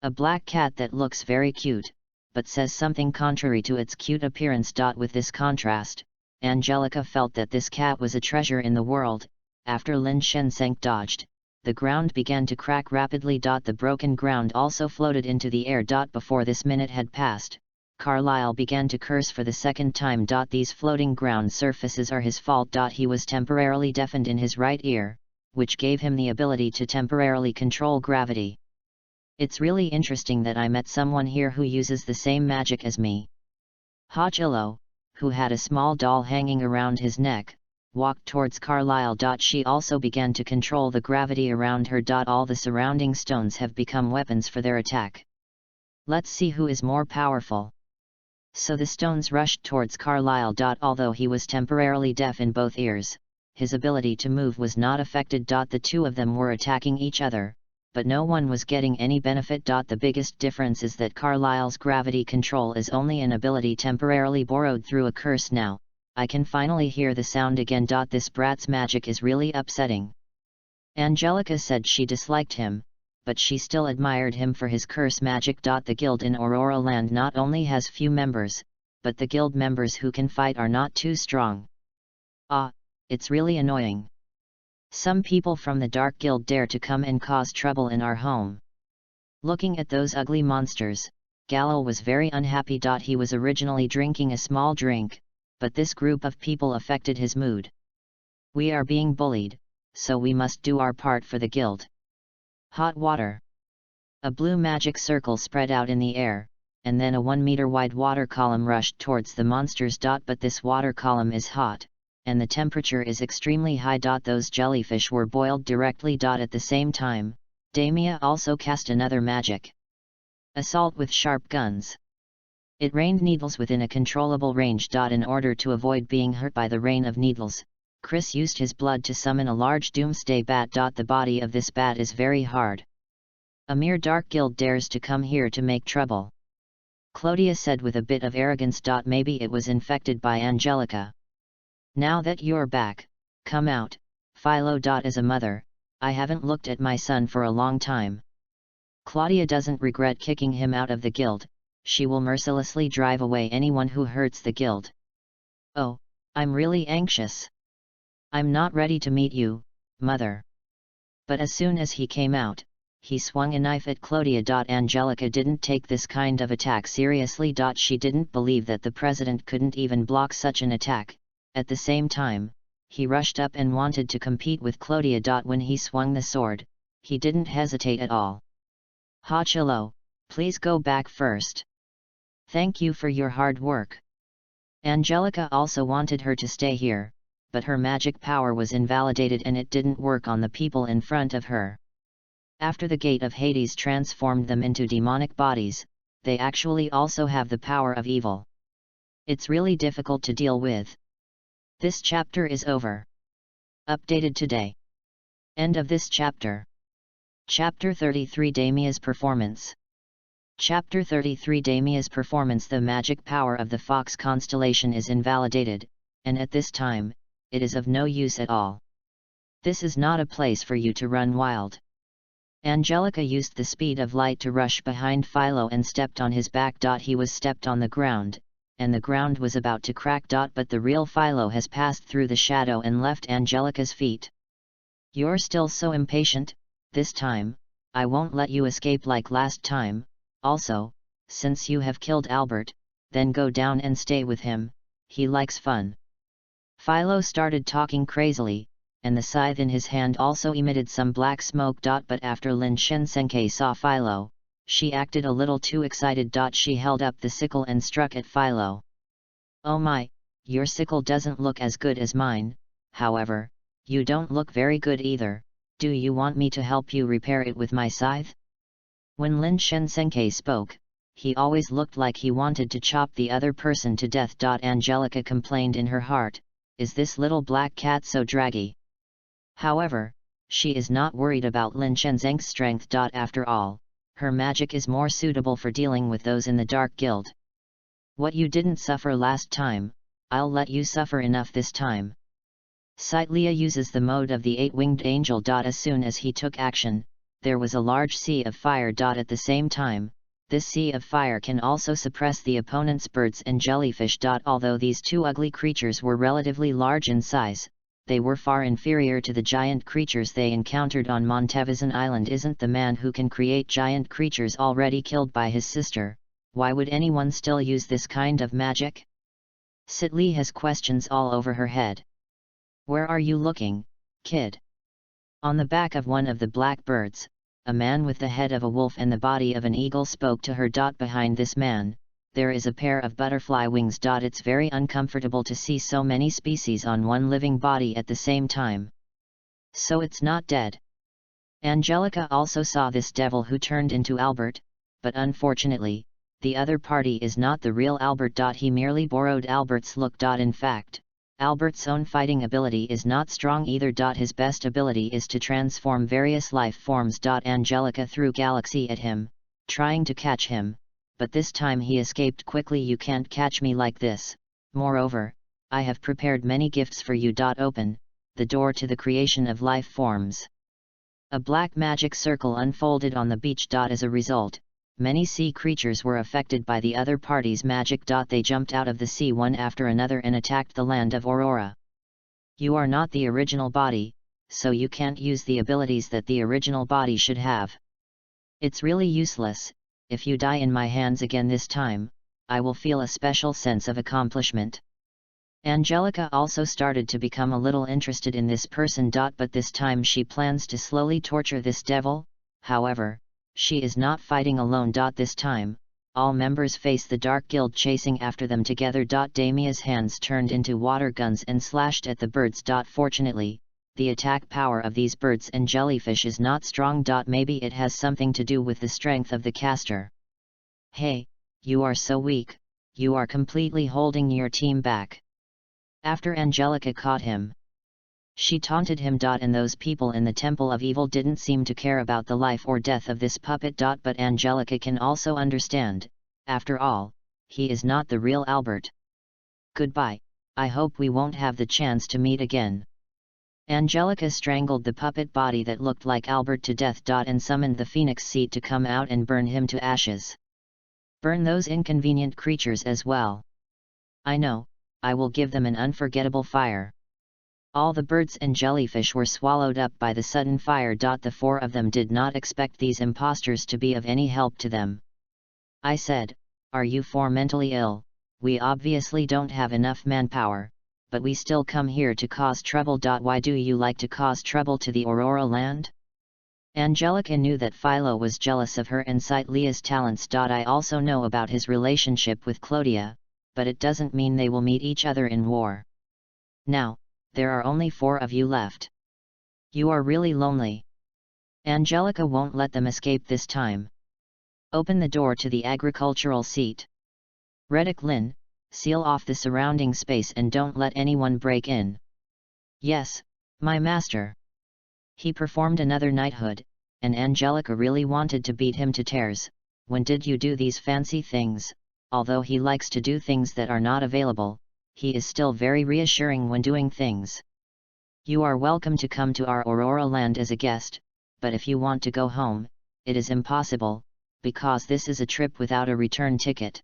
S1: A black cat that looks very cute, but says something contrary to its cute appearance. With this contrast, Angelica felt that this cat was a treasure in the world. After Lin Shensenke dodged, the ground began to crack rapidly. The broken ground also floated into the air. Before this minute had passed, Carlyle began to curse for the second time. These floating ground surfaces are his fault. He was temporarily deafened in his right ear, which gave him the ability to temporarily control gravity. It's really interesting that I met someone here who uses the same magic as me. Hachilo, who had a small doll hanging around his neck, walked towards Carlisle. She also began to control the gravity around her. All the surrounding stones have become weapons for their attack. Let's see who is more powerful. So the stones rushed towards Carlisle. Although he was temporarily deaf in both ears, his ability to move was not affected. The two of them were attacking each other, but no one was getting any benefit. The biggest difference is that Carlisle's gravity control is only an ability temporarily borrowed through a curse. Now, I can finally hear the sound again. This brat's magic is really upsetting. Angelica said she disliked him, but she still admired him for his curse magic. The guild in Aurora Land not only has few members, but the guild members who can fight are not too strong. Ah, it's really annoying. Some people from the Dark Guild dare to come and cause trouble in our home. Looking at those ugly monsters, Gallo was very unhappy. He was originally drinking a small drink, but this group of people affected his mood. We are being bullied, so we must do our part for the guild. Hot water. A blue magic circle spread out in the air, and then a 1-meter wide water column rushed towards the monsters. But this water column is hot, and the temperature is extremely high. Those jellyfish were boiled directly. At the same time, Damia also cast another magic. Assault with sharp guns. It rained needles within a controllable range. In order to avoid being hurt by the rain of needles, Chris used his blood to summon a large doomsday bat. The body of this bat is very hard. A mere Dark Guild dares to come here to make trouble. Claudia said with a bit of arrogance. Maybe it was infected by Angelica. Now that you're back, come out, Philo. As a mother, I haven't looked at my son for a long time. Claudia doesn't regret kicking him out of the guild. She will mercilessly drive away anyone who hurts the guild. Oh, I'm really anxious. I'm not ready to meet you, mother. But as soon as he came out, he swung a knife at Claudia. Angelica didn't take this kind of attack seriously. She didn't believe that the president couldn't even block such an attack. At the same time, he rushed up and wanted to compete with Claudia. When he swung the sword, he didn't hesitate at all. Hachilo, please go back first. Thank you for your hard work. Angelica also wanted her to stay here, but her magic power was invalidated and it didn't work on the people in front of her. After the Gate of Hades transformed them into demonic bodies, they actually also have the power of evil. It's really difficult to deal with. This chapter is over. Updated today. End of this chapter. Chapter 33 Damia's Performance. Chapter 33 Damia's Performance. The magic power of the Fox constellation is invalidated, and at this time, it is of no use at all. This is not a place for you to run wild. Angelica used the speed of light to rush behind Philo and stepped on his back. He was stepped on the ground, and the ground was about to crack. But the real Philo has passed through the shadow and left Angelica's feet. You're still so impatient. This time, I won't let you escape like last time. Also, since you have killed Albert, then go down and stay with him, he likes fun. Philo started talking crazily, and the scythe in his hand also emitted some black smoke. But after Lin Shensenke saw Philo, she acted a little too excited. She held up the sickle and struck at Philo. Oh my, your sickle doesn't look as good as mine. However, you don't look very good either. Do you want me to help you repair it with my scythe? When Lin Shensenke spoke, he always looked like he wanted to chop the other person to death. Angelica complained in her heart, is this little black cat so draggy? However, she is not worried about Lin Shensenke's strength. After all, her magic is more suitable for dealing with those in the Dark Guild. What you didn't suffer last time, I'll let you suffer enough this time. Sitlia uses the mode of the 8-winged angel. As soon as he took action, there was a large sea of fire. At the same time, this sea of fire can also suppress the opponent's birds and jellyfish. Although these two ugly creatures were relatively large in size, they were far inferior to the giant creatures they encountered on Montevison Island. Isn't the man who can create giant creatures already killed by his sister? Why would anyone still use this kind of magic? Sitli has questions all over her head. Where are you looking, kid? On the back of one of the black birds, a man with the head of a wolf and the body of an eagle spoke to her. Behind this man, there is a pair of butterfly wings. It's very uncomfortable to see so many species on one living body at the same time. So it's not dead. Angelica also saw this devil who turned into Albert, but unfortunately, the other party is not the real Albert. He merely borrowed Albert's look. In fact, Albert's own fighting ability is not strong either. His best ability is to transform various life forms. Angelica threw Galaxy at him, trying to catch him, but this time he escaped quickly. You can't catch me like this. Moreover, I have prepared many gifts for you. Open the door to the creation of life forms. A black magic circle unfolded on the beach. As a result, many sea creatures were affected by the other party's magic. They jumped out of the sea one after another and attacked the land of Aurora. You are not the original body, so you can't use the abilities that the original body should have. It's really useless. If you die in my hands again this time, I will feel a special sense of accomplishment. Angelica also started to become a little interested in this person. But this time she plans to slowly torture this devil. However, she is not fighting alone. This time, all members face the Dark Guild chasing after them together. Damia's hands turned into water guns and slashed at the birds. Fortunately, the attack power of these birds and jellyfish is not strong. Maybe it has something to do with the strength of the caster. Hey, you are so weak, you are completely holding your team back. After Angelica caught him, she taunted him. And those people in the Temple of Evil didn't seem to care about the life or death of this puppet. But Angelica can also understand, after all, he is not the real Albert. Goodbye, I hope we won't have the chance to meet again. Angelica strangled the puppet body that looked like Albert to death. And summoned the Phoenix Seed to come out and burn him to ashes. Burn those inconvenient creatures as well. I know, I will give them an unforgettable fire. All the birds and jellyfish were swallowed up by the sudden fire. The four of them did not expect these imposters to be of any help to them. I said, are you four mentally ill? We obviously don't have enough manpower, but we still come here to cause trouble. Why do you like to cause trouble to the Aurora land? Angelica knew that Philo was jealous of her and Leah's talents. I also know about his relationship with Clodia, but it doesn't mean they will meet each other in war. Now, there are only 4 of you left. You are really lonely. Angelica won't let them escape this time. Open the door to the agricultural seat. Reddick Lynn, seal off the surrounding space and don't let anyone break in. Yes, my master. He performed another knighthood, and Angelica really wanted to beat him to tears. When did you do these fancy things? Although he likes to do things that are not available, he is still very reassuring when doing things. You are welcome to come to our Aurora land as a guest, but if you want to go home, it is impossible, because this is a trip without a return ticket.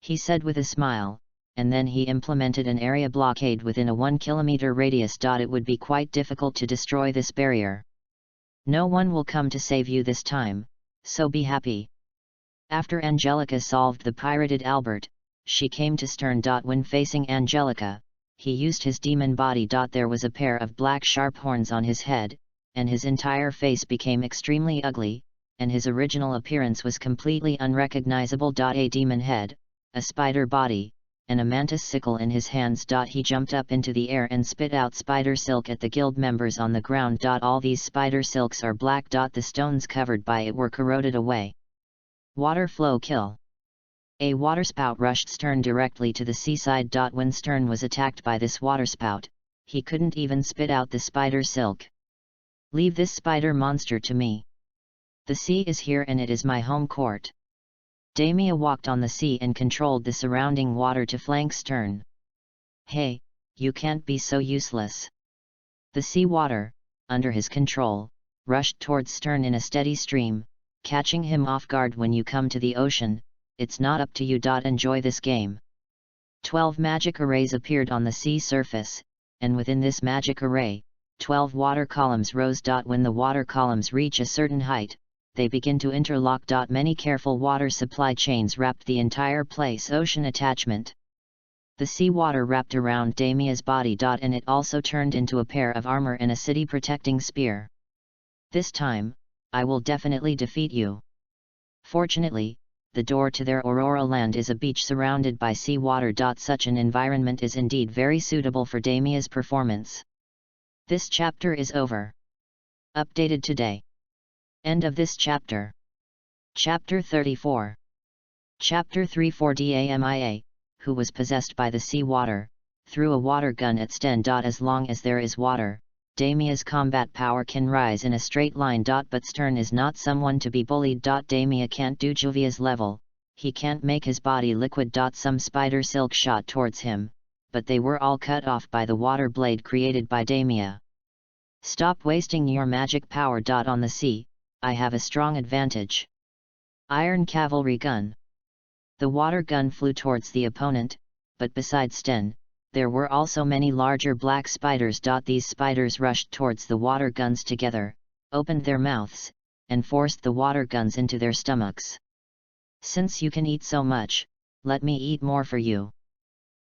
S1: He said with a smile, and then he implemented an area blockade within a 1-kilometer radius. It would be quite difficult to destroy this barrier. No one will come to save you this time, so be happy. After Angelica solved the pirated Albert, she came to Stern. When facing Angelica, he used his demon body. There was a pair of black sharp horns on his head, and his entire face became extremely ugly, and his original appearance was completely unrecognizable. A demon head, a spider body, and a mantis sickle in his hands. He jumped up into the air and spit out spider silk at the guild members on the ground. All these spider silks are black. The stones covered by it were corroded away. Water flow kill. A waterspout rushed Stern directly to the seaside. When Stern was attacked by this waterspout, he couldn't even spit out the spider silk. Leave this spider monster to me. The sea is here and it is my home court. Damia walked on the sea and controlled the surrounding water to flank Stern. Hey, you can't be so useless. The sea water, under his control, rushed towards Stern in a steady stream, catching him off guard. When you come to the ocean, it's not up to you. Enjoy this game. 12 magic arrays appeared on the sea surface, and within this magic array, 12 water columns rose. When the water columns reach a certain height, they begin to interlock. Many careful water supply chains wrapped the entire place. Ocean attachment. The sea water wrapped around Damia's body. And it also turned into a pair of armor and a city protecting spear. This time, I will definitely defeat you. Fortunately, the door to their Aurora land is a beach surrounded by sea water. Such an environment is indeed very suitable for Damia's performance. This chapter is over. Updated today. End of this chapter. Chapter 34. Chapter 34. Damia, who was possessed by the sea water, threw a water gun at Sten. As long as there is water, Damia's combat power can rise in a straight line. But Stern is not someone to be bullied. Damia can't do Juvia's level, he can't make his body liquid. Some spider silk shot towards him, but they were all cut off by the water blade created by Damia. Stop wasting your magic power. On the sea, I have a strong advantage. Iron cavalry gun. The water gun flew towards the opponent, but besides Sten, there were also many larger black spiders. These spiders rushed towards the water guns together, opened their mouths, and forced the water guns into their stomachs. Since you can eat so much, let me eat more for you.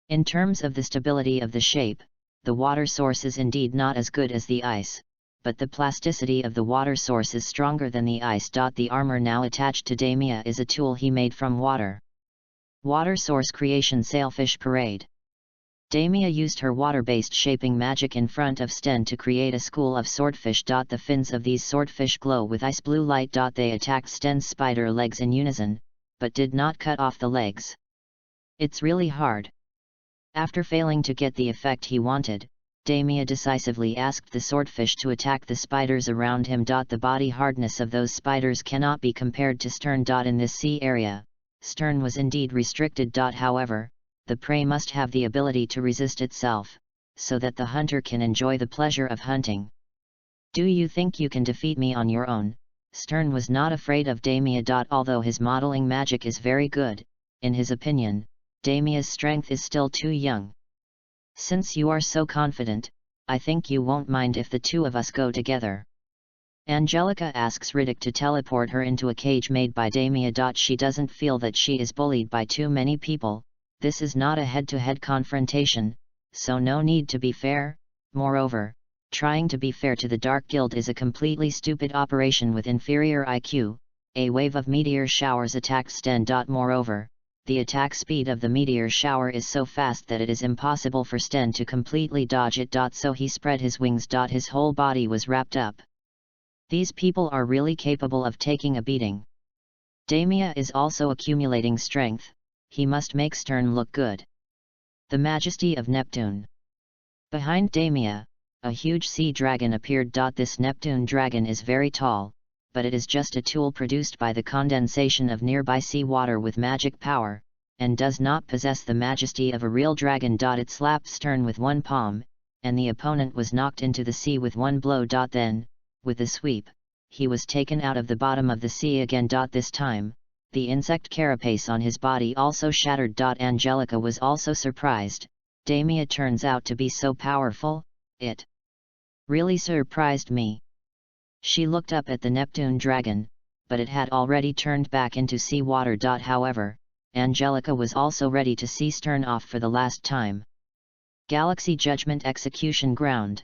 S1: In terms of the stability of the shape, the water source is indeed not as good as the ice, but the plasticity of the water source is stronger than the ice. The armor now attached to Damia is a tool he made from water. Water source creation. Sailfish parade. Damia used her water-based shaping magic in front of Sten to create a school of swordfish. The fins of these swordfish glow with ice blue light. They attacked Sten's spider legs in unison, but did not cut off the legs. It's really hard. After failing to get the effect he wanted, Damia decisively asked the swordfish to attack the spiders around him. The body hardness of those spiders cannot be compared to Stern. In this sea area, Stern was indeed restricted. However, the prey must have the ability to resist itself, so that the hunter can enjoy the pleasure of hunting. Do you think you can defeat me on your own? Stern was not afraid of Damia. Although his modeling magic is very good, in his opinion, Damia's strength is still too young. Since you are so confident, I think you won't mind if the two of us go together. Angelica asks Riddick to teleport her into a cage made by Damia. She doesn't feel that she is bullied by too many people. This is not a head-to-head confrontation, so no need to be fair. Moreover, trying to be fair to the Dark Guild is a completely stupid operation with inferior IQ. A wave of meteor showers attacks Sten. Moreover, the attack speed of the meteor shower is so fast that it is impossible for Sten to completely dodge it. So he spread his wings. His whole body was wrapped up. These people are really capable of taking a beating. Damia is also accumulating strength. He must make Stern look good. The Majesty of Neptune. Behind Damia, a huge sea dragon appeared. This Neptune dragon is very tall, but it is just a tool produced by the condensation of nearby sea water with magic power, and does not possess the majesty of a real dragon. It slapped Stern with one palm, and the opponent was knocked into the sea with one blow. Then, with a sweep, he was taken out of the bottom of the sea again. This time, the insect carapace on his body also shattered. Angelica was also surprised. Damia turns out to be so powerful, it really surprised me. She looked up at the Neptune dragon, but it had already turned back into sea water. However, Angelica was also ready to see Stern off for the last time. Galaxy Judgment Execution Ground.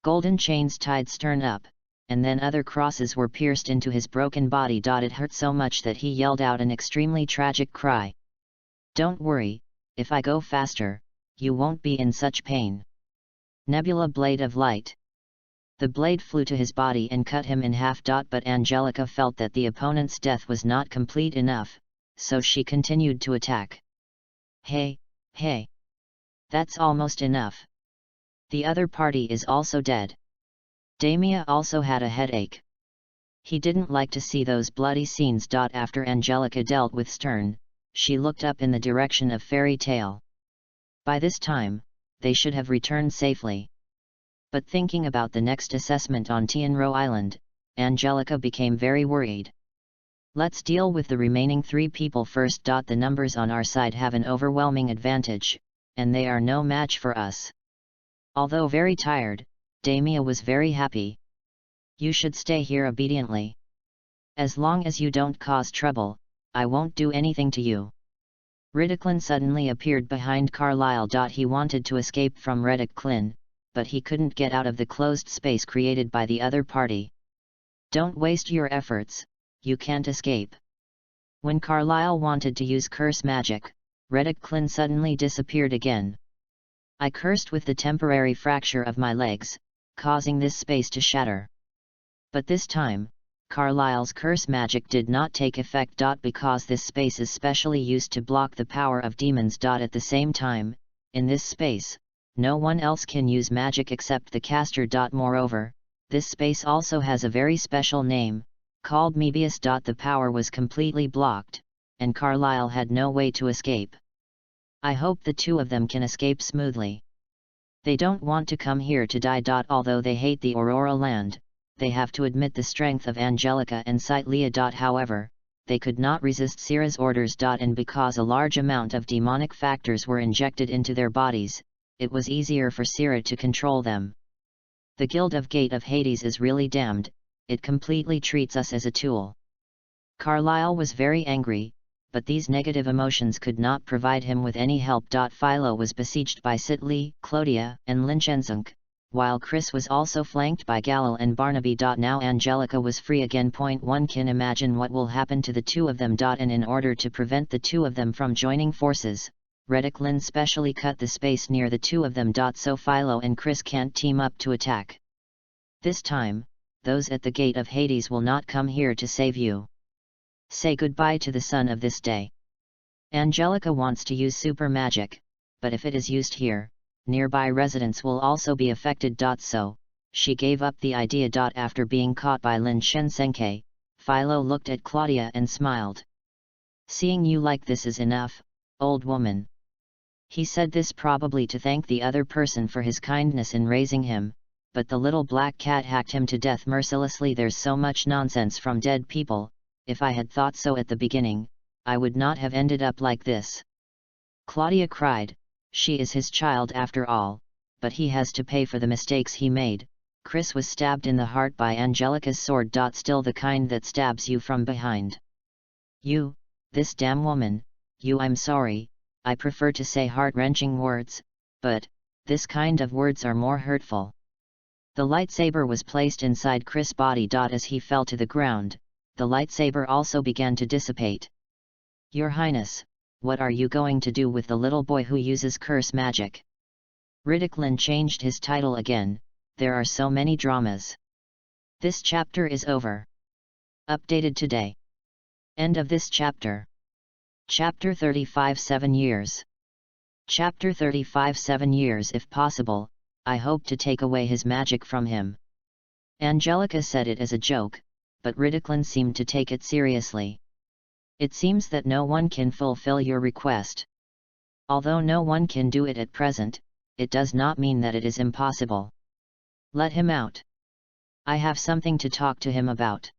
S1: Golden chains tied Stern up, and then other crosses were pierced into his broken body. It hurt so much that he yelled out an extremely tragic cry. Don't worry, if I go faster, you won't be in such pain. Nebula Blade of Light. The blade flew to his body and cut him in half. But Angelica felt that the opponent's death was not complete enough, so she continued to attack. Hey, hey! That's almost enough. The other party is also dead. Damia also had a headache. He didn't like to see those bloody scenes. After Angelica dealt with Stern, she looked up in the direction of Fairy Tale. By this time, they should have returned safely. But thinking about the next assessment on Tianro Island, Angelica became very worried. Let's deal with the remaining 3 people first. The numbers on our side have an overwhelming advantage, and they are no match for us. Although very tired, Damia was very happy. You should stay here obediently. As long as you don't cause trouble, I won't do anything to you. Ridicklin suddenly appeared behind Carlyle. He wanted to escape from Ridicklin, but he couldn't get out of the closed space created by the other party. Don't waste your efforts, you can't escape. When Carlyle wanted to use curse magic, Reticklin suddenly disappeared again. I cursed with the temporary fracture of my legs, causing this space to shatter. But this time, Carlyle's curse magic did not take effect. Because this space is specially used to block the power of demons. At the same time, in this space, no one else can use magic except the caster. Moreover, this space also has a very special name, called Mebius. The power was completely blocked, and Carlyle had no way to escape. I hope the two of them can escape smoothly. They don't want to come here to die. Although they hate the Aurora land, they have to admit the strength of Angelica and Cytlia. However, they could not resist Sira's orders. And because a large amount of demonic factors were injected into their bodies, it was easier for Sira to control them. The Guild of Gate of Hades is really damned, it completely treats us as a tool. Carlyle was very angry, but these negative emotions could not provide him with any help. Philo was besieged by Sitli, Clodia, and Linchenzunk, while Chris was also flanked by Galil and Barnaby. Now Angelica was free again. One can imagine what will happen to the two of them. And in order to prevent the two of them from joining forces, Reticklin specially cut the space near the two of them. So Philo and Chris can't team up to attack. This time, those at the Gate of Hades will not come here to save you. Say goodbye to the sun of this day. Angelica wants to use super magic, but if it is used here, nearby residents will also be affected. So, she gave up the idea. After being caught by Lin Shensenke, Philo looked at Claudia and smiled. Seeing you like this is enough, old woman. He said this probably to thank the other person for his kindness in raising him, but the little black cat hacked him to death mercilessly. There's so much nonsense from dead people. If I had thought so at the beginning, I would not have ended up like this. Claudia cried. She is his child after all, but he has to pay for the mistakes he made. Chris was stabbed in the heart by Angelica's sword. Still the kind that stabs you from behind. You, this damn woman, you. I'm sorry, I prefer to say heart-wrenching words, but, this kind of words are more hurtful. The lightsaber was placed inside Chris' body. As he fell to the ground, the lightsaber also began to dissipate. Your Highness, what are you going to do with the little boy who uses curse magic? Reticklin changed his title again. There are so many dramas. This chapter is over. Updated today. End of this chapter. Chapter 35 7 years. Chapter 35 7 years. If possible, I hope to take away his magic from him. Angelica said it as a joke, but Reticklin seemed to take it seriously. It seems that no one can fulfill your request. Although no one can do it at present, it does not mean that it is impossible. Let him out. I have something to talk to him about.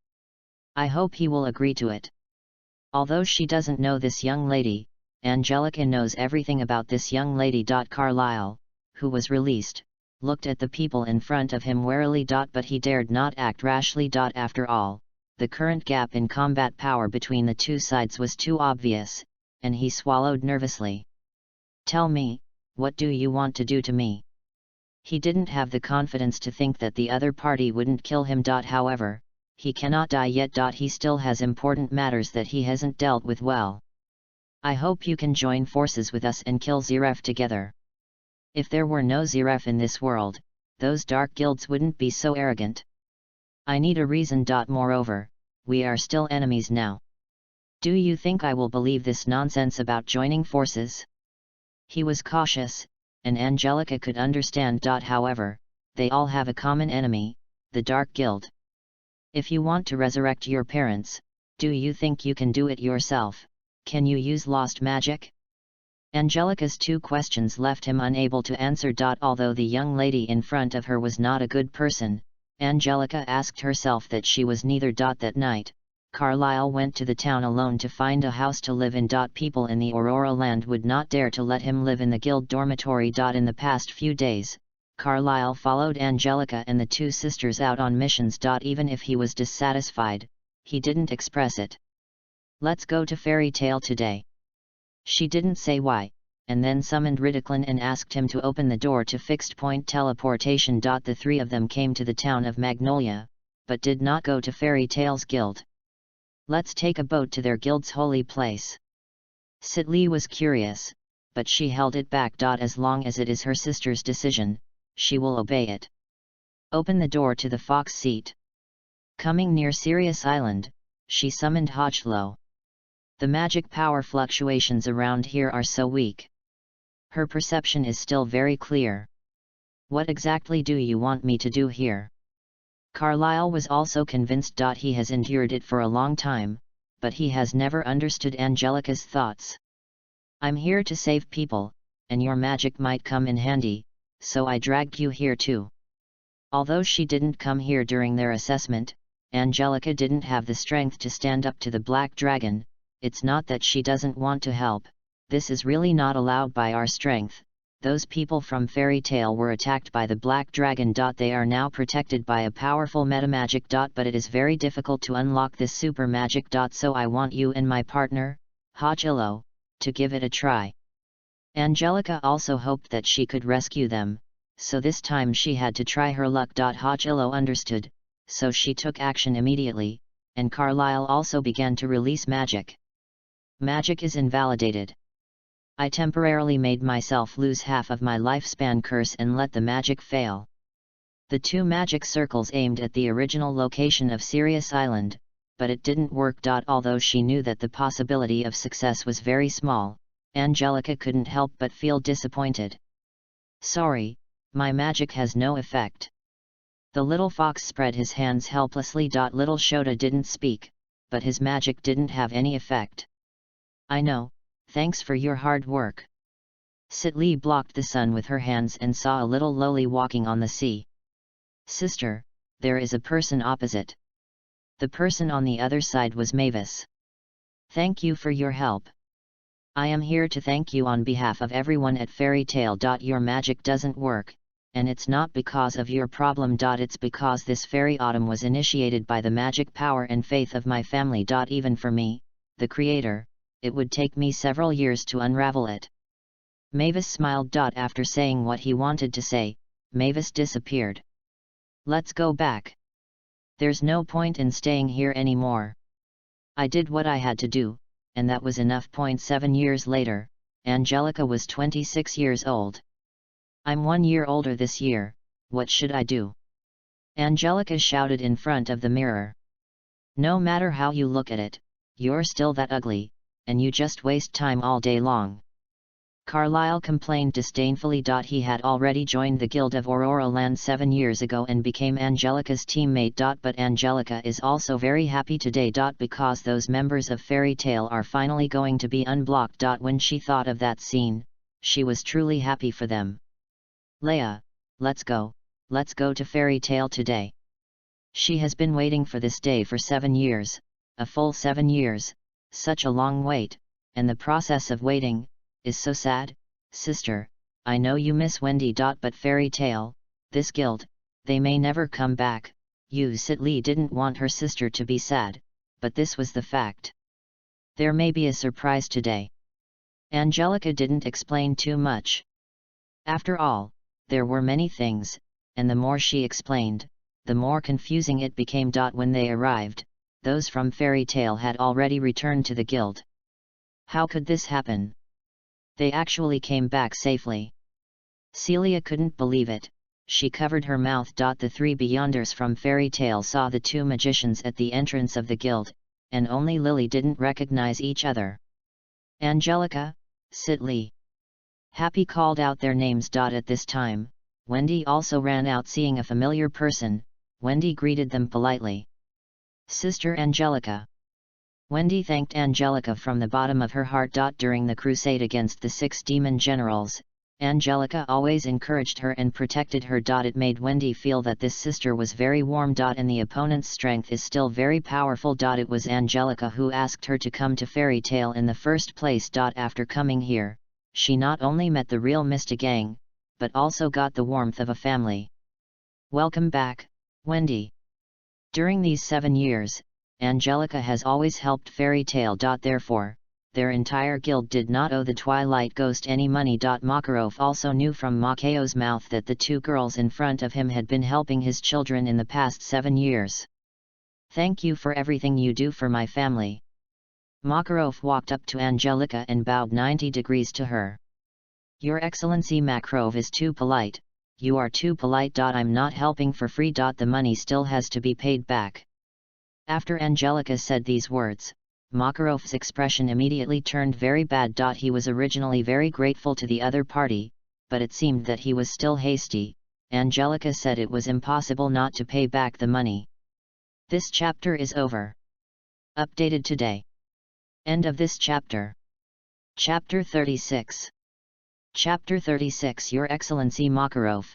S1: I hope he will agree to it. Although she doesn't know this young lady, Angelica knows everything about this young lady. Carlyle, who was released, looked at the people in front of him warily. But he dared not act rashly. After all, the current gap in combat power between the two sides was too obvious, and he swallowed nervously. Tell me, what do you want to do to me? He didn't have the confidence to think that the other party wouldn't kill him. However, he cannot die yet. He still has important matters that he hasn't dealt with well. I hope you can join forces with us and kill Zeref together. If there were no Zeref in this world, those dark guilds wouldn't be so arrogant. I need a reason. Moreover, we are still enemies now. Do you think I will believe this nonsense about joining forces? He was cautious, and Angelica could understand. However, they all have a common enemy, the Dark Guild. If you want to resurrect your parents, do you think you can do it yourself? Can you use lost magic? Angelica's two questions left him unable to answer. Although the young lady in front of her was not a good person, Angelica asked herself that she was neither. That night, Carlyle went to the town alone to find a house to live in. People in the Aurora land would not dare to let him live in the guild dormitory. In the past few days, Carlyle followed Angelica and the two sisters out on missions. Even if he was dissatisfied, he didn't express it. Let's go to Fairy Tale today. She didn't say why, and then summoned Reticklin and asked him to open the door to fixed point teleportation. The three of them came to the town of Magnolia, but did not go to Fairy Tale's guild. Let's take a boat to their guild's holy place. Sidley was curious, but she held it back. As long as it is her sister's decision, she will obey it. Open the door to the fox seat. Coming near Sirius Island, she summoned Hodgelo. The magic power fluctuations around here are so weak. Her perception is still very clear. What exactly do you want me to do here? Carlyle was also convinced. He has endured it for a long time, but he has never understood Angelica's thoughts. I'm here to save people, and your magic might come in handy, so I dragged you here too. Although she didn't come here during their assessment, Angelica didn't have the strength to stand up to the Black Dragon. It's not that she doesn't want to help, this is really not allowed by our strength. Those people from Fairy Tale were attacked by the Black Dragon. They are now protected by a powerful metamagic. But it is very difficult to unlock this super magic. So I want you and my partner, Hodgelo, to give it a try. Angelica also hoped that she could rescue them, so this time she had to try her luck. Hodgelo understood, so she took action immediately, and Carlyle also began to release magic. Magic is invalidated. I temporarily made myself lose half of my lifespan curse and let the magic fail. The two magic circles aimed at the original location of Sirius Island, but it didn't work. Although she knew that the possibility of success was very small, Angelica couldn't help but feel disappointed. Sorry, my magic has no effect. The little fox spread his hands helplessly. Little Shota didn't speak, but his magic didn't have any effect. I know, thanks for your hard work. Sidley blocked the sun with her hands and saw a little lowly walking on the sea. Sister, there is a person opposite. The person on the other side was Mavis. Thank you for your help. I am here to thank you on behalf of everyone at Fairy Tale. Your magic doesn't work, and it's not because of your problem. It's because this fairy autumn was initiated by the magic power and faith of my family. Even for me, the creator, it would take me several years to unravel it. Mavis smiled. After saying what he wanted to say, Mavis disappeared. Let's go back. There's no point in staying here anymore. I did what I had to do, and that was enough. 7 years later, Angelica was 26 years old. I'm 1 year older this year, what should I do? Angelica shouted in front of the mirror. No matter how you look at it, you're still that ugly, and you just waste time all day long. Carlyle complained disdainfully. He had already joined the Guild of Aurora Land 7 years ago and became Angelica's teammate. But Angelica is also very happy today. Because those members of Fairy Tale are finally going to be unblocked. When she thought of that scene, she was truly happy for them. Leia, let's go to Fairy Tale today. She has been waiting for this day for 7 years, a full 7 years, such a long wait, and the process of waiting is so sad. Sister, I know you miss Wendy. But Fairy Tale, this guild, they may never come back. Sidley didn't want her sister to be sad, but this was the fact. There may be a surprise today. Angelica didn't explain too much. After all, there were many things, and the more she explained, the more confusing it became. When they arrived, those from Fairy Tale had already returned to the guild. How could this happen? They actually came back safely. Celia couldn't believe it. She covered her mouth. The three Beyonders from Fairy Tale saw the two magicians at the entrance of the guild, and only Lily didn't recognize each other. Angelica, Sidley. Happy called out their names. At this time, Wendy also ran out. Seeing a familiar person, Wendy greeted them politely. Sister Angelica. Wendy thanked Angelica from the bottom of her heart. During the crusade against the 6 demon generals, Angelica always encouraged her and protected her. It made Wendy feel that this sister was very warm. And the opponent's strength is still very powerful. It was Angelica who asked her to come to Fairy Tale in the first place. After coming here, she not only met the real Mista Gang, but also got the warmth of a family. Welcome back, Wendy. During these 7 years, Angelica has always helped Fairy Tale. Therefore, their entire guild did not owe the Twilight Ghost any money. Makarov also knew from Makao's mouth that the 2 girls in front of him had been helping his children in the past 7 years. Thank you for everything you do for my family. Makarov walked up to Angelica and bowed 90 degrees to her. Your Excellency Makarov is too polite, you are too polite. I'm not helping for free. The money still has to be paid back. After Angelica said these words, Makarov's expression immediately turned very bad. He was originally very grateful to the other party, but it seemed that he was still hasty. Angelica said it was impossible not to pay back the money. This chapter is over. Updated today. End of this chapter. Chapter 36. Chapter 36. Your Excellency Makarov,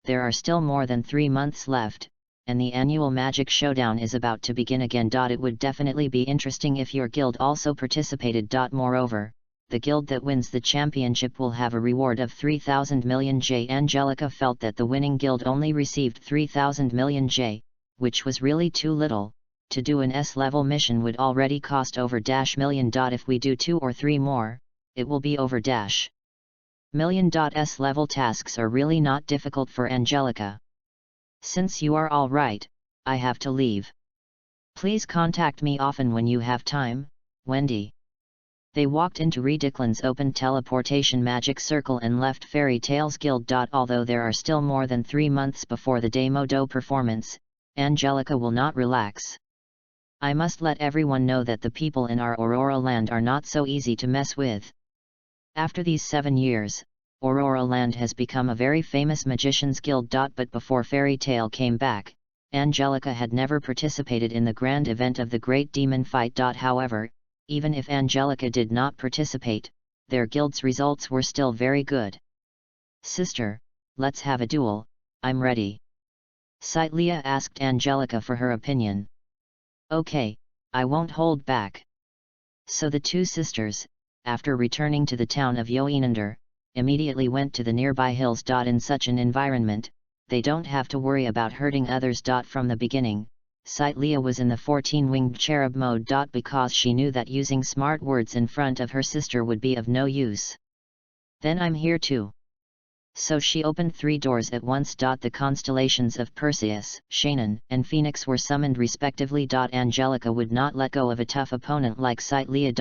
S1: there are still more than 3 months left, and the annual Magic Showdown is about to begin again. It would definitely be interesting if your guild also participated. Moreover, the guild that wins the championship will have a reward of 3,000 million J. Angelica felt that the winning guild only received 3,000 million J, which was really too little. To do an S-level mission would already cost over -million. If we do 2 or 3 more, it will be over -million. S-level tasks are really not difficult for Angelica. Since you are all right, I have to leave. Please contact me often when you have time, Wendy. They walked into Rediclin's open teleportation magic circle and left Fairy Tales Guild. Although there are still more than 3 months before the Demo-Do performance, Angelica will not relax. I must let everyone know that the people in our Aurora Land are not so easy to mess with. After these 7 years, Aurora Land has become a very famous magician's guild. But before Fairy Tale came back, Angelica had never participated in the grand event of the Great Demon Fight. However, even if Angelica did not participate, their guild's results were still very good. Sister, let's have a duel, I'm ready. Leah asked Angelica for her opinion. Okay, I won't hold back. So the two sisters, after returning to the town of Yoenander, immediately went to the nearby hills. In such an environment, they don't have to worry about hurting others. From the beginning, Leah was in the 14-winged cherub mode. Because she knew that using smart words in front of her sister would be of no use. Then I'm here too. So she opened 3 doors at once. The constellations of Perseus, Shannon, and Phoenix were summoned respectively. Angelica would not let go of a tough opponent like Leah.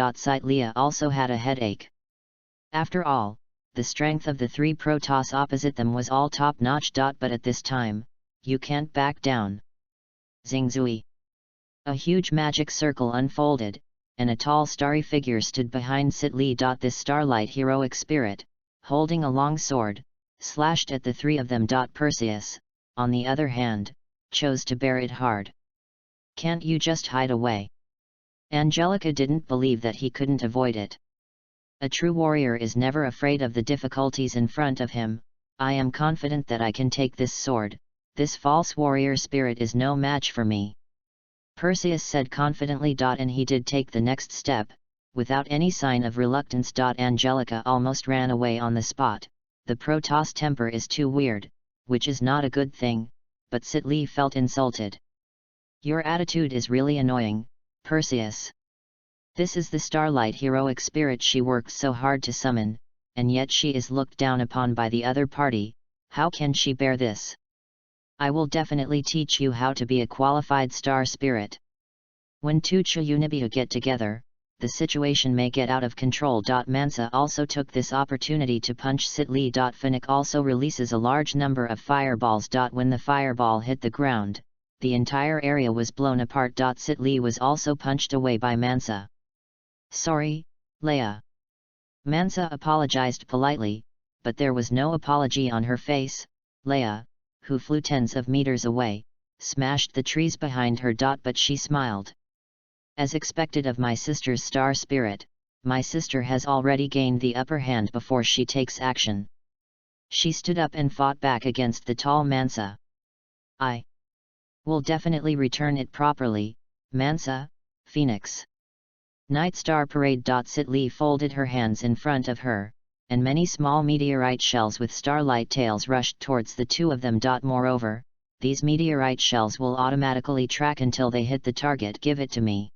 S1: Leah also had a headache. After all, the strength of the 3 Protoss opposite them was all top-notch. But at this time, you can't back down. Zingzui. A huge magic circle unfolded, and a tall starry figure stood behind Li. This starlight heroic spirit, holding a long sword, slashed at the 3 of them. Perseus, on the other hand, chose to bear it hard. Can't you just hide away? Angelica didn't believe that he couldn't avoid it. A true warrior is never afraid of the difficulties in front of him. I am confident that I can take this sword. This false warrior spirit is no match for me. Perseus said confidently. And he did take the next step, without any sign of reluctance. Angelica almost ran away on the spot. The Protoss temper is too weird, which is not a good thing, but Li felt insulted. Your attitude is really annoying, Perseus. This is the starlight heroic spirit she worked so hard to summon, and yet she is looked down upon by the other party. How can she bear this? I will definitely teach you how to be a qualified star spirit. When 2 Chayunibia get together, the situation may get out of control. Mansa also took this opportunity to punch Li. Finnick also releases a large number of fireballs. When the fireball hit the ground, the entire area was blown apart. Li was also punched away by Mansa. Sorry, Leia. Mansa apologized politely, but there was no apology on her face. Leia, who flew tens of meters away, smashed the trees behind her. But she smiled. As expected of my sister's star spirit, my sister has already gained the upper hand before she takes action. She stood up and fought back against the tall Mansa. I will definitely return it properly, Mansa, Phoenix. Night Star Parade. Li folded her hands in front of her, and many small meteorite shells with starlight tails rushed towards the 2 of them. Moreover, these meteorite shells will automatically track until they hit the target. Give it to me.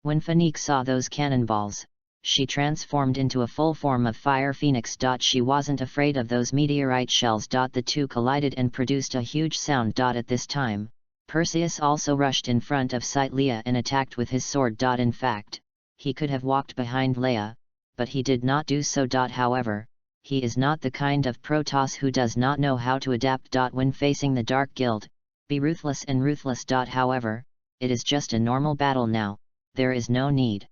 S1: When Phoenix saw those cannonballs, she transformed into a full form of Fire Phoenix. She wasn't afraid of those meteorite shells. The 2 collided and produced a huge sound. At this time, Perseus also rushed in front of Leia and attacked with his sword. In fact, he could have walked behind Leia, but he did not do so. However, he is not the kind of Protoss who does not know how to adapt. When facing the Dark Guild, be ruthless and ruthless. However, it is just a normal battle now, there is no need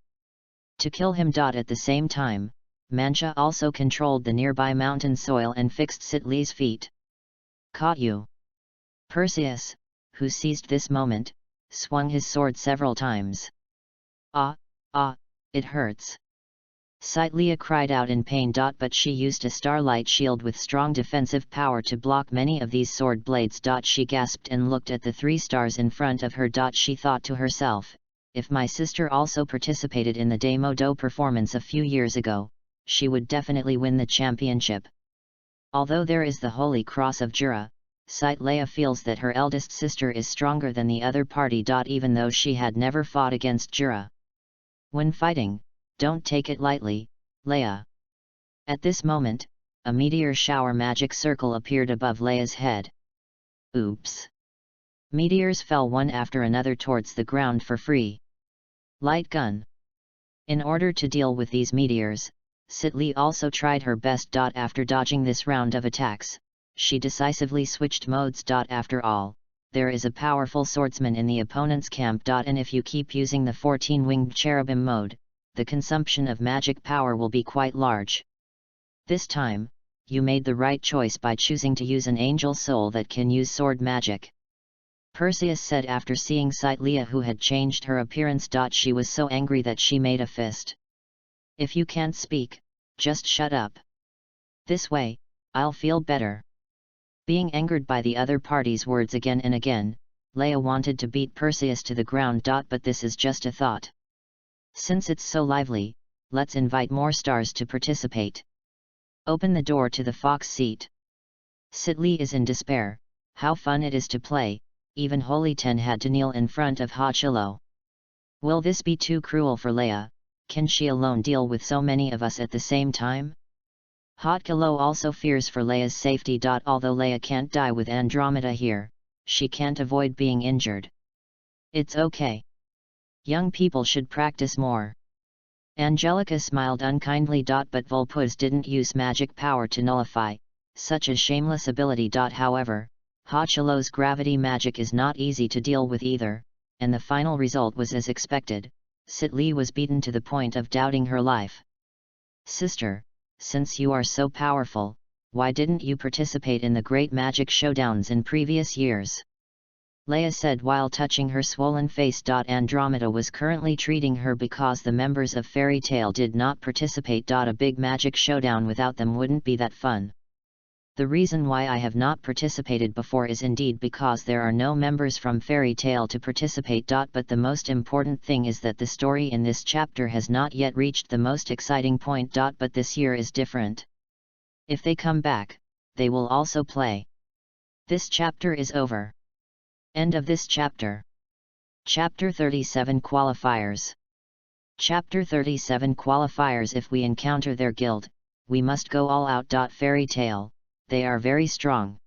S1: to kill him. At the same time, Mancha also controlled the nearby mountain soil and fixed Sitli's feet. Caught you! Perseus, who seized this moment, swung his sword several times. Ah, it hurts! Leia cried out in pain. But she used a starlight shield with strong defensive power to block many of these sword blades. She gasped and looked at the 3 stars in front of her. She thought to herself, if my sister also participated in the Daimodo performance a few years ago, she would definitely win the championship. Although there is the Holy Cross of Jura, Leia feels that her eldest sister is stronger than the other party. Even though she had never fought against Jura. When fighting, don't take it lightly, Leia. At this moment, a meteor shower magic circle appeared above Leia's head. Oops! Meteors fell one after another towards the ground for free. Light gun. In order to deal with these meteors, Sitli also tried her best. After dodging this round of attacks, she decisively switched modes. After all, there is a powerful swordsman in the opponent's camp. And if you keep using the 14-winged cherubim mode, the consumption of magic power will be quite large. This time, you made the right choice by choosing to use an angel soul that can use sword magic. Perseus said after seeing Leia, who had changed her appearance. She was so angry that she made a fist. If you can't speak, just shut up. This way, I'll feel better. Being angered by the other party's words again and again, Leia wanted to beat Perseus to the ground. But this is just a thought. Since it's so lively, let's invite more stars to participate. Open the door to the fox seat. Sitli is in despair. How fun it is to play, even Holy Ten had to kneel in front of Hachilo. Will this be too cruel for Leia? Can she alone deal with so many of us at the same time? Hachilo also fears for Leia's safety. Although Leia can't die with Andromeda here, she can't avoid being injured. It's okay. Young people should practice more. Angelica smiled unkindly. But Volpuz didn't use magic power to nullify such a shameless ability. However, Hachilo's gravity magic is not easy to deal with either, and the final result was as expected. Sitli was beaten to the point of doubting her life. Sister, since you are so powerful, why didn't you participate in the great magic showdowns in previous years? Leia said while touching her swollen face. Andromeda was currently treating her because the members of Fairy Tail did not participate. A big magic showdown without them wouldn't be that fun. The reason why I have not participated before is indeed because there are no members from Fairy Tail to participate. But the most important thing is that the story in this chapter has not yet reached the most exciting point. But this year is different. If they come back, they will also play. This chapter is over. End of this chapter. Chapter 37 Qualifiers. Chapter 37 Qualifiers. If we encounter their guild, we must go all out. Fairy Tail, they are very strong.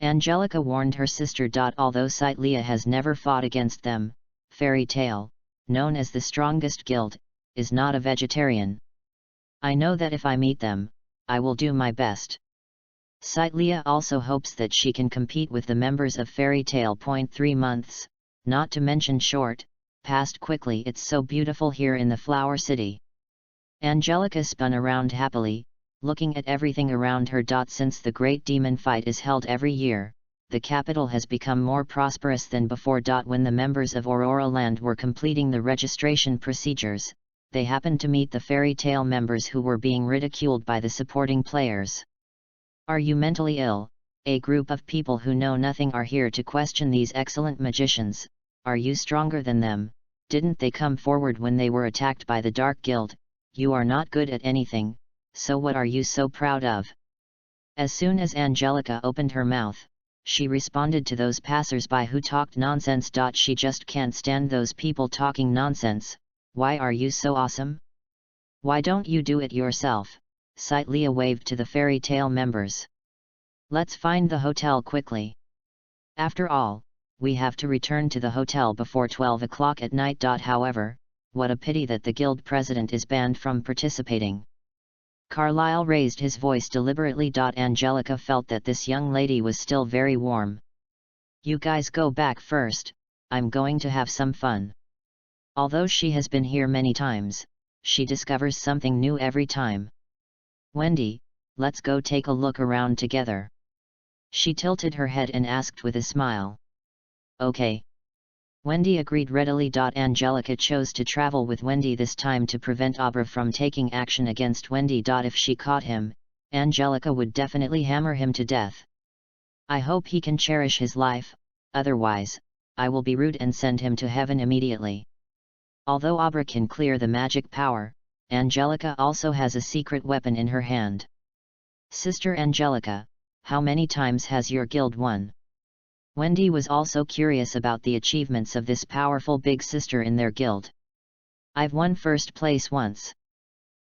S1: Angelica warned her sister. Although Leia has never fought against them, Fairy Tail, known as the strongest guild, is not a vegetarian. I know that if I meet them, I will do my best. Leia also hopes that she can compete with the members of Fairy Tail. 3 months, not to mention short, passed quickly. It's so beautiful here in the Flower City. Angelica spun around happily, looking at everything around her. Since the great demon fight is held every year, the capital has become more prosperous than before. When the members of Aurora Land were completing the registration procedures, they happened to meet the Fairy Tail members who were being ridiculed by the supporting players. Are you mentally ill? A group of people who know nothing are here to question these excellent magicians. Are you stronger than them? Didn't they come forward when they were attacked by the Dark Guild? You are not good at anything, so what are you so proud of? As soon as Angelica opened her mouth, she responded to those passers-by who talked nonsense. She just can't stand those people talking nonsense. Why are you so awesome? Why don't you do it yourself? Leia waved to the Fairy Tail members. Let's find the hotel quickly. After all, we have to return to the hotel before 12 o'clock at night. However, what a pity that the guild president is banned from participating. Carlyle raised his voice deliberately. Angelica felt that this young lady was still very warm. You guys go back first, I'm going to have some fun. Although she has been here many times, she discovers something new every time. Wendy, let's go take a look around together. She tilted her head and asked with a smile. Okay. Wendy agreed readily. Angelica chose to travel with Wendy this time to prevent Aubrey from taking action against Wendy. If she caught him, Angelica would definitely hammer him to death. I hope he can cherish his life, otherwise, I will be rude and send him to heaven immediately. Although Aubrey can clear the magic power, Angelica also has a secret weapon in her hand. Sister Angelica, how many times has your guild won? Wendy was also curious about the achievements of this powerful big sister in their guild. I've won first place once.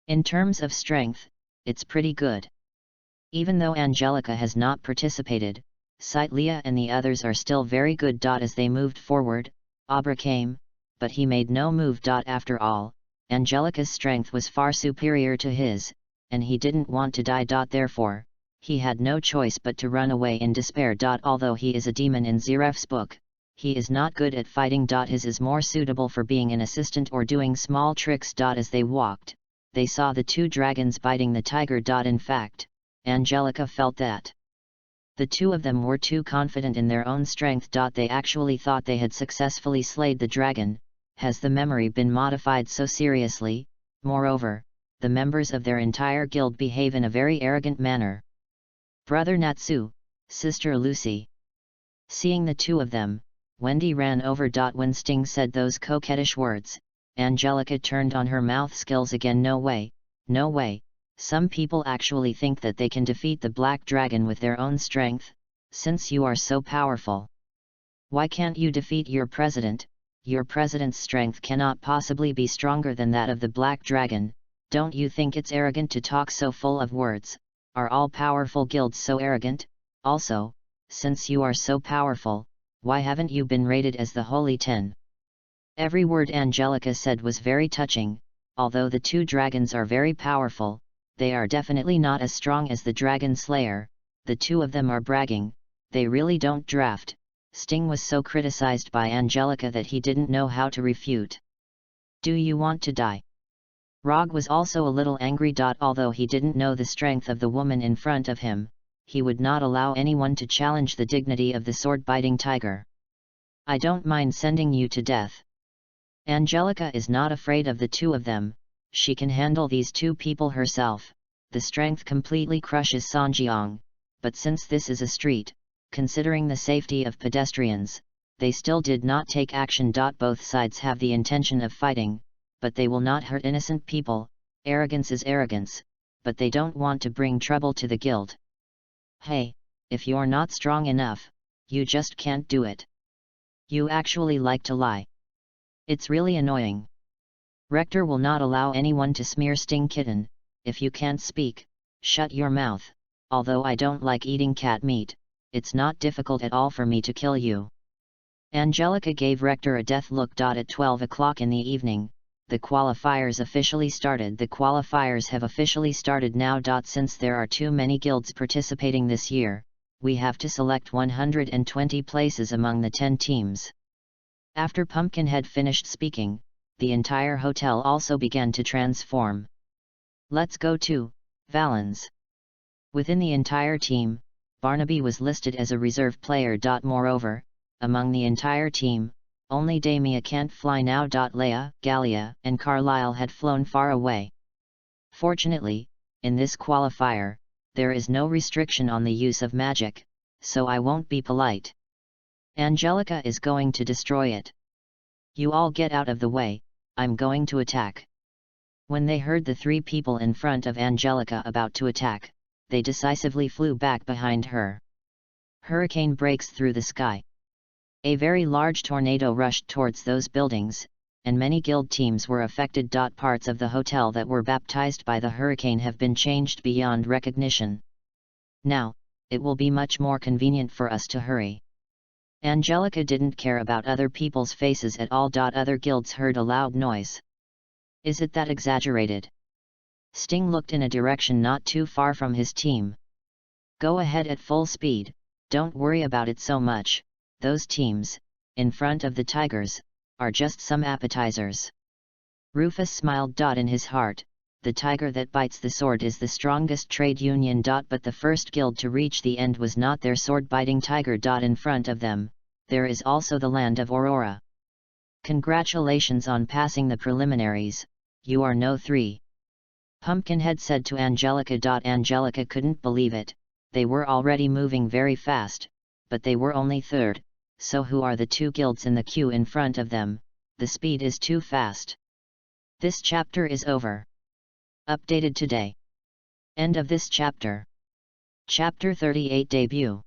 S1: In terms of strength, it's pretty good. Even though Angelica has not participated, Leah and the others are still very good. As they moved forward, Aubrey came, but he made no move. After all, Angelica's strength was far superior to his, and he didn't want to die. Therefore, he had no choice but to run away in despair. Although he is a demon in Zeref's book, he is not good at fighting. His is more suitable for being an assistant or doing small tricks. As they walked, they saw the two dragons biting the tiger. In fact, Angelica felt that the two of them were too confident in their own strength. They actually thought they had successfully slayed the dragon. Has the memory been modified so seriously? Moreover, the members of their entire guild behave in a very arrogant manner. Brother Natsu, Sister Lucy. Seeing the two of them, Wendy ran over. When Sting said those coquettish words, Angelica turned on her mouth skills again. No way, no way, some people actually think that they can defeat the black dragon with their own strength, since you are so powerful. Why can't you defeat your president? Your president's strength cannot possibly be stronger than that of the black dragon. Don't you think it's arrogant to talk so full of words? Are all powerful guilds so arrogant? Also, since you are so powerful, why haven't you been rated as the Holy 10? Every word Angelica said was very touching. Although the two dragons are very powerful, they are definitely not as strong as the Dragon Slayer. The two of them are bragging, they really don't draft. Sting was so criticized by Angelica that he didn't know how to refute. Do you want to die? Rog was also a little angry. Although he didn't know the strength of the woman in front of him, he would not allow anyone to challenge the dignity of the sword-biting tiger. I don't mind sending you to death. Angelica is not afraid of the two of them, she can handle these two people herself. The strength completely crushes Sanjiang, but since this is a street, considering the safety of pedestrians, they still did not take action. Both sides have the intention of fighting, but they will not hurt innocent people. Arrogance is arrogance, but they don't want to bring trouble to the guild. Hey, if you're not strong enough, you just can't do it. You actually like to lie. It's really annoying. Rector will not allow anyone to smear Sting Kitten. If you can't speak, shut your mouth. Although I don't like eating cat meat, it's not difficult at all for me to kill you. Angelica gave Rector a death look. At 12 o'clock in the evening, the qualifiers officially started. The qualifiers have officially started now. Since there are too many guilds participating this year, we have to select 120 places among the 10 teams. After Pumpkinhead finished speaking, the entire hotel also began to transform. Let's go to Valens. Within the entire team, Barnaby was listed as a reserve player. Moreover, among the entire team, only Damia can't fly now. Leia, Gallia, and Carlyle had flown far away. Fortunately, in this qualifier, there is no restriction on the use of magic, so I won't be polite. Angelica is going to destroy it. You all get out of the way, I'm going to attack. When they heard the three people in front of Angelica about to attack, they decisively flew back behind her. Hurricane breaks through the sky. A very large tornado rushed towards those buildings, and many guild teams were affected. Parts of the hotel that were baptized by the hurricane have been changed beyond recognition. Now, it will be much more convenient for us to hurry. Angelica didn't care about other people's faces at all. Other guilds heard a loud noise. Is it that exaggerated? Sting looked in a direction not too far from his team. Go ahead at full speed, don't worry about it so much. Those teams, in front of the tigers, are just some appetizers. Rufus smiled. In his heart, the tiger that bites the sword is the strongest trade union. But the first guild to reach the end was not their sword-biting tiger. In front of them, there is also the land of Aurora. Congratulations on passing the preliminaries, you are no 3. Pumpkinhead said to Angelica. Angelica couldn't believe it, they were already moving very fast, but they were only 3rd, so who are the 2 guilds in the queue in front of them? The speed is too fast. This chapter is over. Updated today. End of this chapter. Chapter 38 Debut.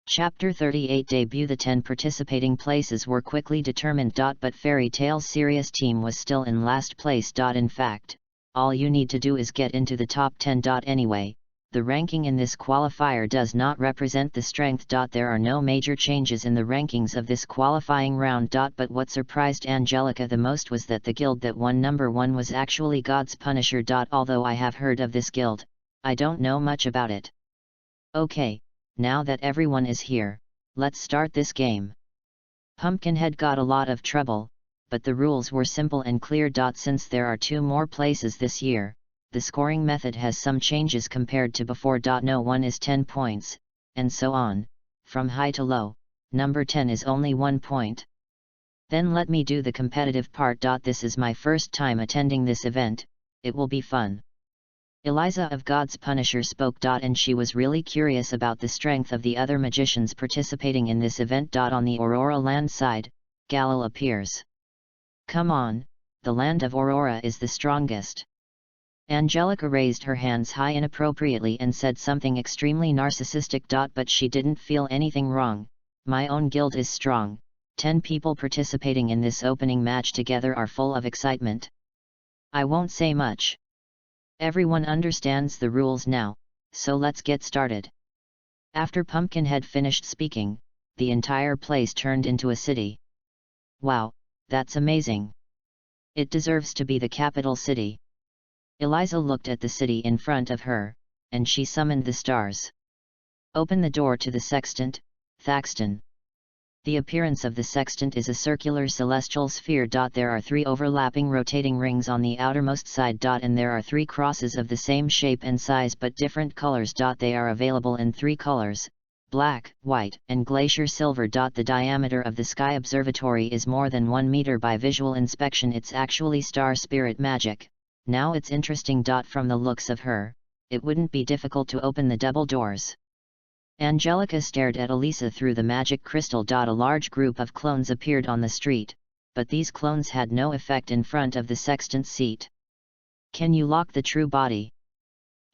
S1: Chapter 38 Debut. The 10 participating places were quickly determined. But Fairy Tale's serious team was still in last place. In fact, all you need to do is get into the top 10. Anyway, the ranking in this qualifier does not represent the strength. There are no major changes in the rankings of this qualifying round. But what surprised Angelica the most was that the guild that won number 1 was actually God's Punisher. Although I have heard of this guild, I don't know much about it. Okay, now that everyone is here, let's start this game. Pumpkinhead got a lot of trouble, but the rules were simple and clear. Since there are 2 more places this year, the scoring method has some changes compared to before. No one is 10 points, and so on, from high to low. Number 10 is only 1 point. Then let me do the competitive part. This is my first time attending this event, it will be fun. Eliza of God's Punisher spoke. And she was really curious about the strength of the other magicians participating in this event. On the Aurora land side, Galil appears. Come on, the land of Aurora is the strongest. Angelica raised her hands high inappropriately and said something extremely narcissistic. But she didn't feel anything wrong. My own guild is strong. 10 people participating in this opening match together are full of excitement. I won't say much. Everyone understands the rules now, so let's get started. After Pumpkinhead finished speaking, the entire place turned into a city. Wow, that's amazing. It deserves to be the capital city. Eliza looked at the city in front of her, and she summoned the stars. Open the door to the sextant, Thaxton. The appearance of the sextant is a circular celestial sphere. There are 3 overlapping rotating rings on the outermost side. And there are 3 crosses of the same shape and size but different colors. They are available in 3 colors, black, white, and glacier silver. The diameter of the Sky Observatory is more than 1 meter. By visual inspection it's actually star spirit magic. Now it's interesting. From the looks of her, it wouldn't be difficult to open the double doors. Angelica stared at Elisa through the magic crystal. A large group of clones appeared on the street, but these clones had no effect in front of the sextant's seat. Can you lock the true body?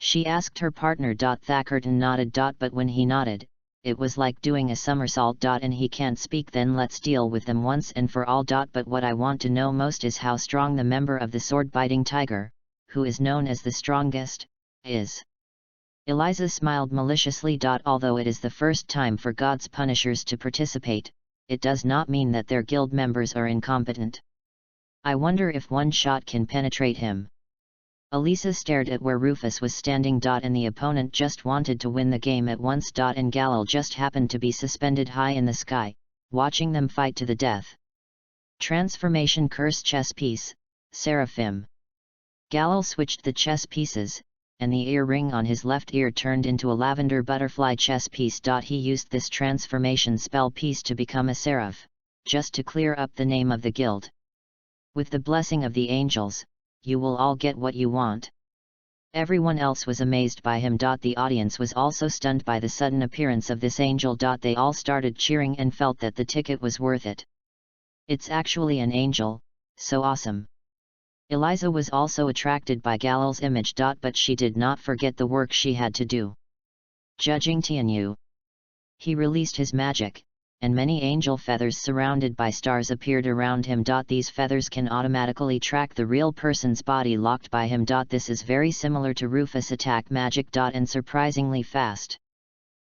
S1: She asked her partner. Thackerton nodded. But when he nodded, it was like doing a somersault. And he can't speak. Then let's deal with them once and for all. But what I want to know most is how strong the member of the sword-biting tiger, who is known as the strongest, is. Eliza smiled maliciously. Although it is the first time for God's Punishers to participate, it does not mean that their guild members are incompetent. I wonder if one shot can penetrate him. Elisa stared at where Rufus was standing. And the opponent just wanted to win the game at once. And Galil just happened to be suspended high in the sky, watching them fight to the death. Transformation Curse Chess Piece, Seraphim. Galil switched the chess pieces, and the earring on his left ear turned into a lavender butterfly chess piece. He used this transformation spell piece to become a seraph, just to clear up the name of the guild. With the blessing of the angels, you will all get what you want. Everyone else was amazed by him. The audience was also stunned by the sudden appearance of this angel. They all started cheering and felt that the ticket was worth it. It's actually an angel, so awesome. Eliza was also attracted by Galil's image. But she did not forget the work she had to do. Judging Tianyu. He released his magic, and many angel feathers surrounded by stars appeared around him. These feathers can automatically track the real person's body locked by him. This is very similar to Rufus' attack magic. And surprisingly fast.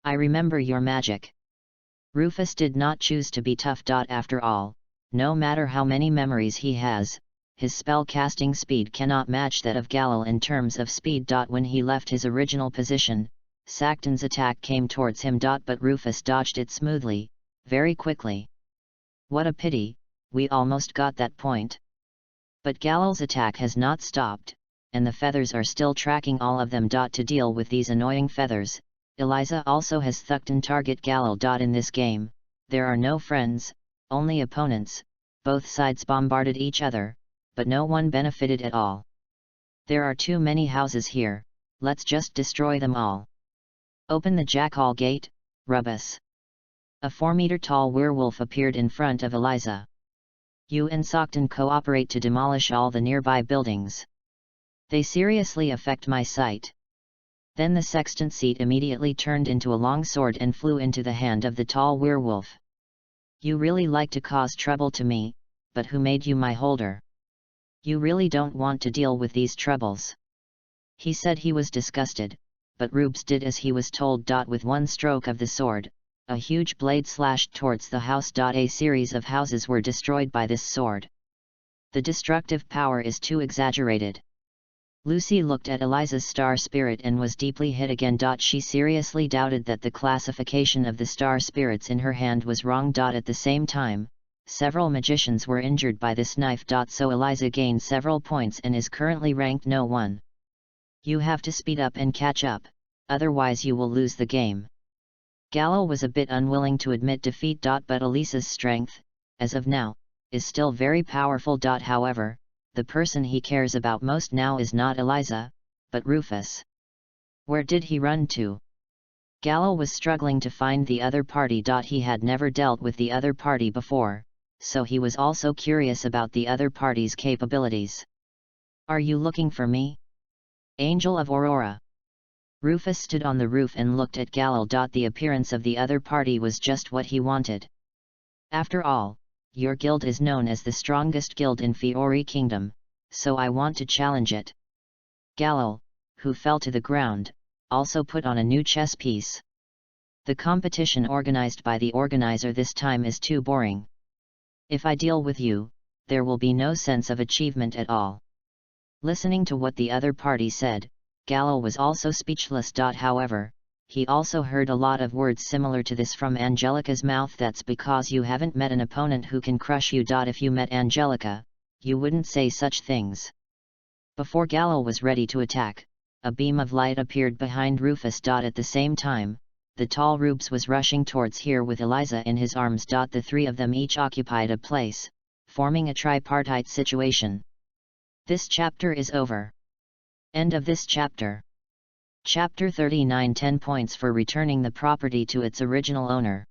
S1: I remember your magic. Rufus did not choose to be tough. After all, no matter how many memories he has, his spell-casting speed cannot match that of Galil in terms of speed. When he left his original position, Sackton's attack came towards him. But Rufus dodged it smoothly, very quickly. What a pity, we almost got that point. But Galil's attack has not stopped, and the feathers are still tracking all of them. To deal with these annoying feathers, Eliza also has Thuckton target Galil. In this game, there are no friends, only opponents. Both sides bombarded each other, but no one benefited at all. There are too many houses here, let's just destroy them all. Open the jackal gate, Rubus. A 4-meter-tall werewolf appeared in front of Eliza. You and Sackton cooperate to demolish all the nearby buildings. They seriously affect my sight. Then the sextant seat immediately turned into a long sword and flew into the hand of the tall werewolf. You really like to cause trouble to me, but who made you my holder? You really don't want to deal with these troubles. He said he was disgusted, but Rubes did as he was told. With one stroke of the sword, a huge blade slashed towards the house. A series of houses were destroyed by this sword. The destructive power is too exaggerated. Lucy looked at Eliza's star spirit and was deeply hit again. She seriously doubted that the classification of the star spirits in her hand was wrong. At the same time, several magicians were injured by this knife. So Eliza gained several points and is currently ranked No. 1. You have to speed up and catch up, otherwise you will lose the game. Galil was a bit unwilling to admit defeat. But Eliza's strength, as of now, is still very powerful. However, the person he cares about most now is not Eliza, but Rufus. Where did he run to? Galil was struggling to find the other party. He had never dealt with the other party before, so he was also curious about the other party's capabilities. Are you looking for me? Angel of Aurora. Rufus stood on the roof and looked at Galil. The appearance of the other party was just what he wanted. After all, your guild is known as the strongest guild in Fiori Kingdom, so I want to challenge it. Galil, who fell to the ground, also put on a new chess piece. The competition organized by the organizer this time is too boring. If I deal with you, there will be no sense of achievement at all. Listening to what the other party said, Galil was also speechless. However, he also heard a lot of words similar to this from Angelica's mouth. That's because you haven't met an opponent who can crush you. If you met Angelica, you wouldn't say such things. Before Galil was ready to attack, a beam of light appeared behind Rufus. At the same time, the tall Rubes was rushing towards here with Eliza in his arms. The three of them each occupied a place, forming a tripartite situation. This chapter is over. End of this chapter. Chapter 39 10 points for returning the property to its original owner.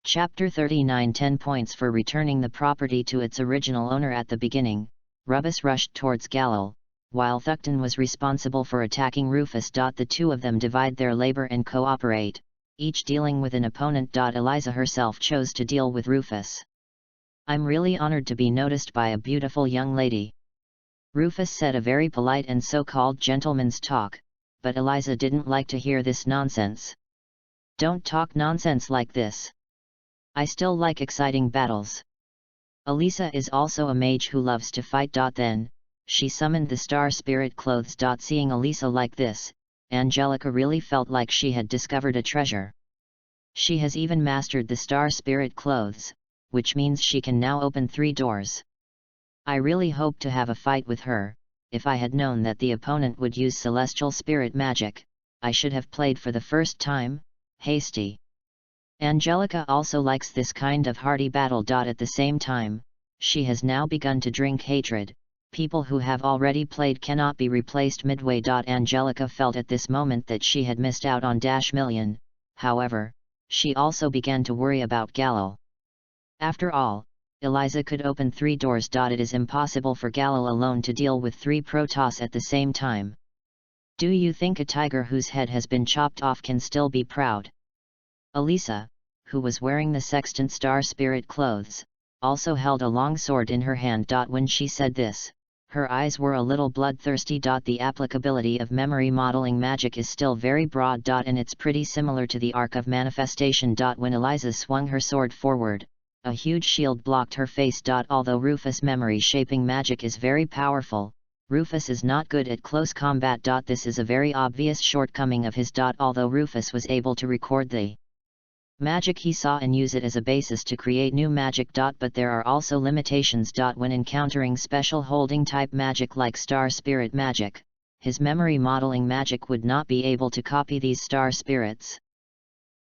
S1: Chapter 39 10 points for returning the property to its original owner. At the beginning, Rubus rushed towards Galil, while Thuckton was responsible for attacking Rufus. The two of them divide their labor and cooperate, each dealing with an opponent. Eliza herself chose to deal with Rufus. I'm really honored to be noticed by a beautiful young lady. Rufus said a very polite and so-called gentleman's talk, but Eliza didn't like to hear this nonsense. Don't talk nonsense like this. I still like exciting battles. Elisa is also a mage who loves to fight. Then, she summoned the star spirit clothes. Seeing Elisa like this, Angelica really felt like she had discovered a treasure. She has even mastered the star spirit clothes, which means she can now open 3 doors. I really hope to have a fight with her. If I had known that the opponent would use celestial spirit magic, I should have played for the first time. Hasty. Angelica also likes this kind of hearty battle. At the same time, she has now begun to drink hatred. People who have already played cannot be replaced midway. Angelica felt at this moment that she had missed out on $1,000,000, however, she also began to worry about Galil. After all, Eliza could open 3 doors. It is impossible for Galil alone to deal with 3 Protoss at the same time. Do you think a tiger whose head has been chopped off can still be proud? Elisa, who was wearing the sextant star spirit clothes, also held a long sword in her hand. When she said this, Her eyes were a little bloodthirsty. The applicability of memory modeling magic is still very broad. And it's pretty similar to the arc of manifestation. When Eliza swung her sword forward, a huge shield blocked her face. Although Rufus' memory shaping magic is very powerful, Rufus is not good at close combat. This is a very obvious shortcoming of his. Although Rufus was able to record the magic he saw and use it as a basis to create new magic. But there are also limitations. When encountering special holding type magic like star spirit magic, his memory modeling magic would not be able to copy these star spirits.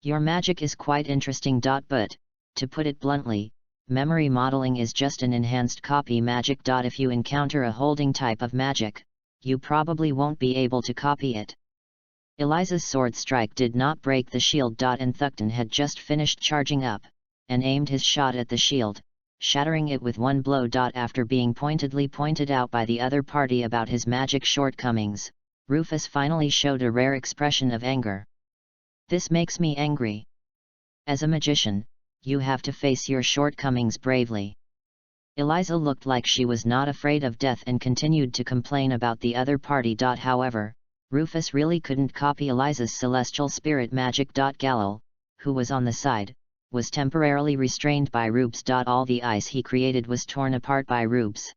S1: Your magic is quite interesting. But, to put it bluntly, memory modeling is just an enhanced copy magic. If you encounter a holding type of magic, you probably won't be able to copy it. Eliza's sword strike did not break the shield. And Thuckton had just finished charging up, and aimed his shot at the shield, shattering it with one blow. After being pointedly pointed out by the other party about his magic shortcomings, Rufus finally showed a rare expression of anger. This makes me angry. As a magician, you have to face your shortcomings bravely. Eliza looked like she was not afraid of death and continued to complain about the other party. However, Rufus really couldn't copy Eliza's celestial spirit magic. Galil, who was on the side, was temporarily restrained by Rubes. All the ice he created was torn apart by Rubes.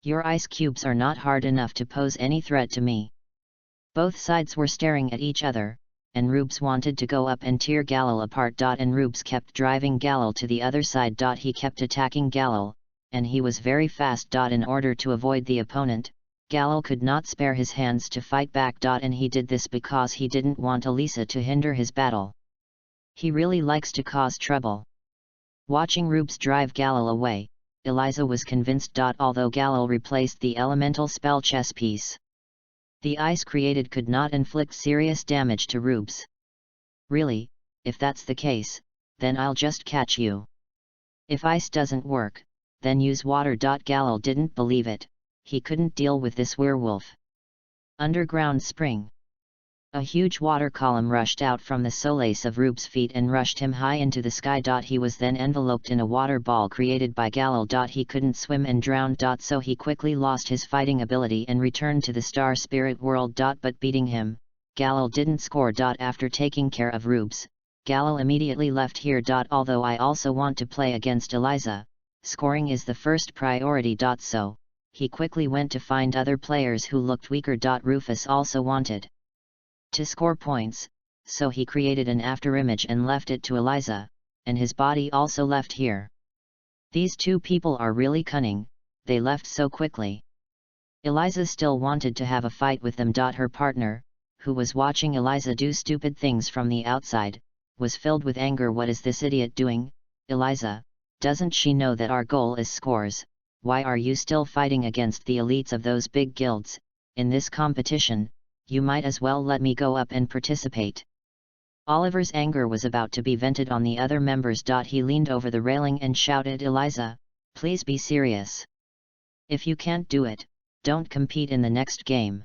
S1: Your ice cubes are not hard enough to pose any threat to me. Both sides were staring at each other, and Rubes wanted to go up and tear Galil apart. And Rubes kept driving Galil to the other side. He kept attacking Galil, and he was very fast. In order to avoid the opponent, Galil could not spare his hands to fight back. And he did this because he didn't want Elisa to hinder his battle. He really likes to cause trouble. Watching Rubes drive Galil away, Eliza was convinced. Although Galil replaced the elemental spell chess piece, the ice created could not inflict serious damage to Rubes. Really, if that's the case, then I'll just catch you. If ice doesn't work, then use water. Galil didn't believe it. He couldn't deal with this werewolf. Underground spring. A huge water column rushed out from the solace of Rubes' feet and rushed him high into the sky. He was then enveloped in a water ball created by Galil. He couldn't swim and drowned. So he quickly lost his fighting ability and returned to the star spirit world. But beating him, Galil didn't score. After taking care of Rubes, Galil immediately left here. Although I also want to play against Eliza, scoring is the first priority. So he quickly went to find other players who looked weaker. Rufus also wanted to score points, so he created an afterimage and left it to Eliza, and his body also left here. These two people are really cunning, they left so quickly. Eliza still wanted to have a fight with them. Her partner, who was watching Eliza do stupid things from the outside, was filled with anger. What is this idiot doing, Eliza? Doesn't she know that our goal is scores? Why are you still fighting against the elites of those big guilds? In this competition, you might as well let me go up and participate. Oliver's anger was about to be vented on the other members. He leaned over the railing and shouted, Eliza, please be serious. If you can't do it, don't compete in the next game.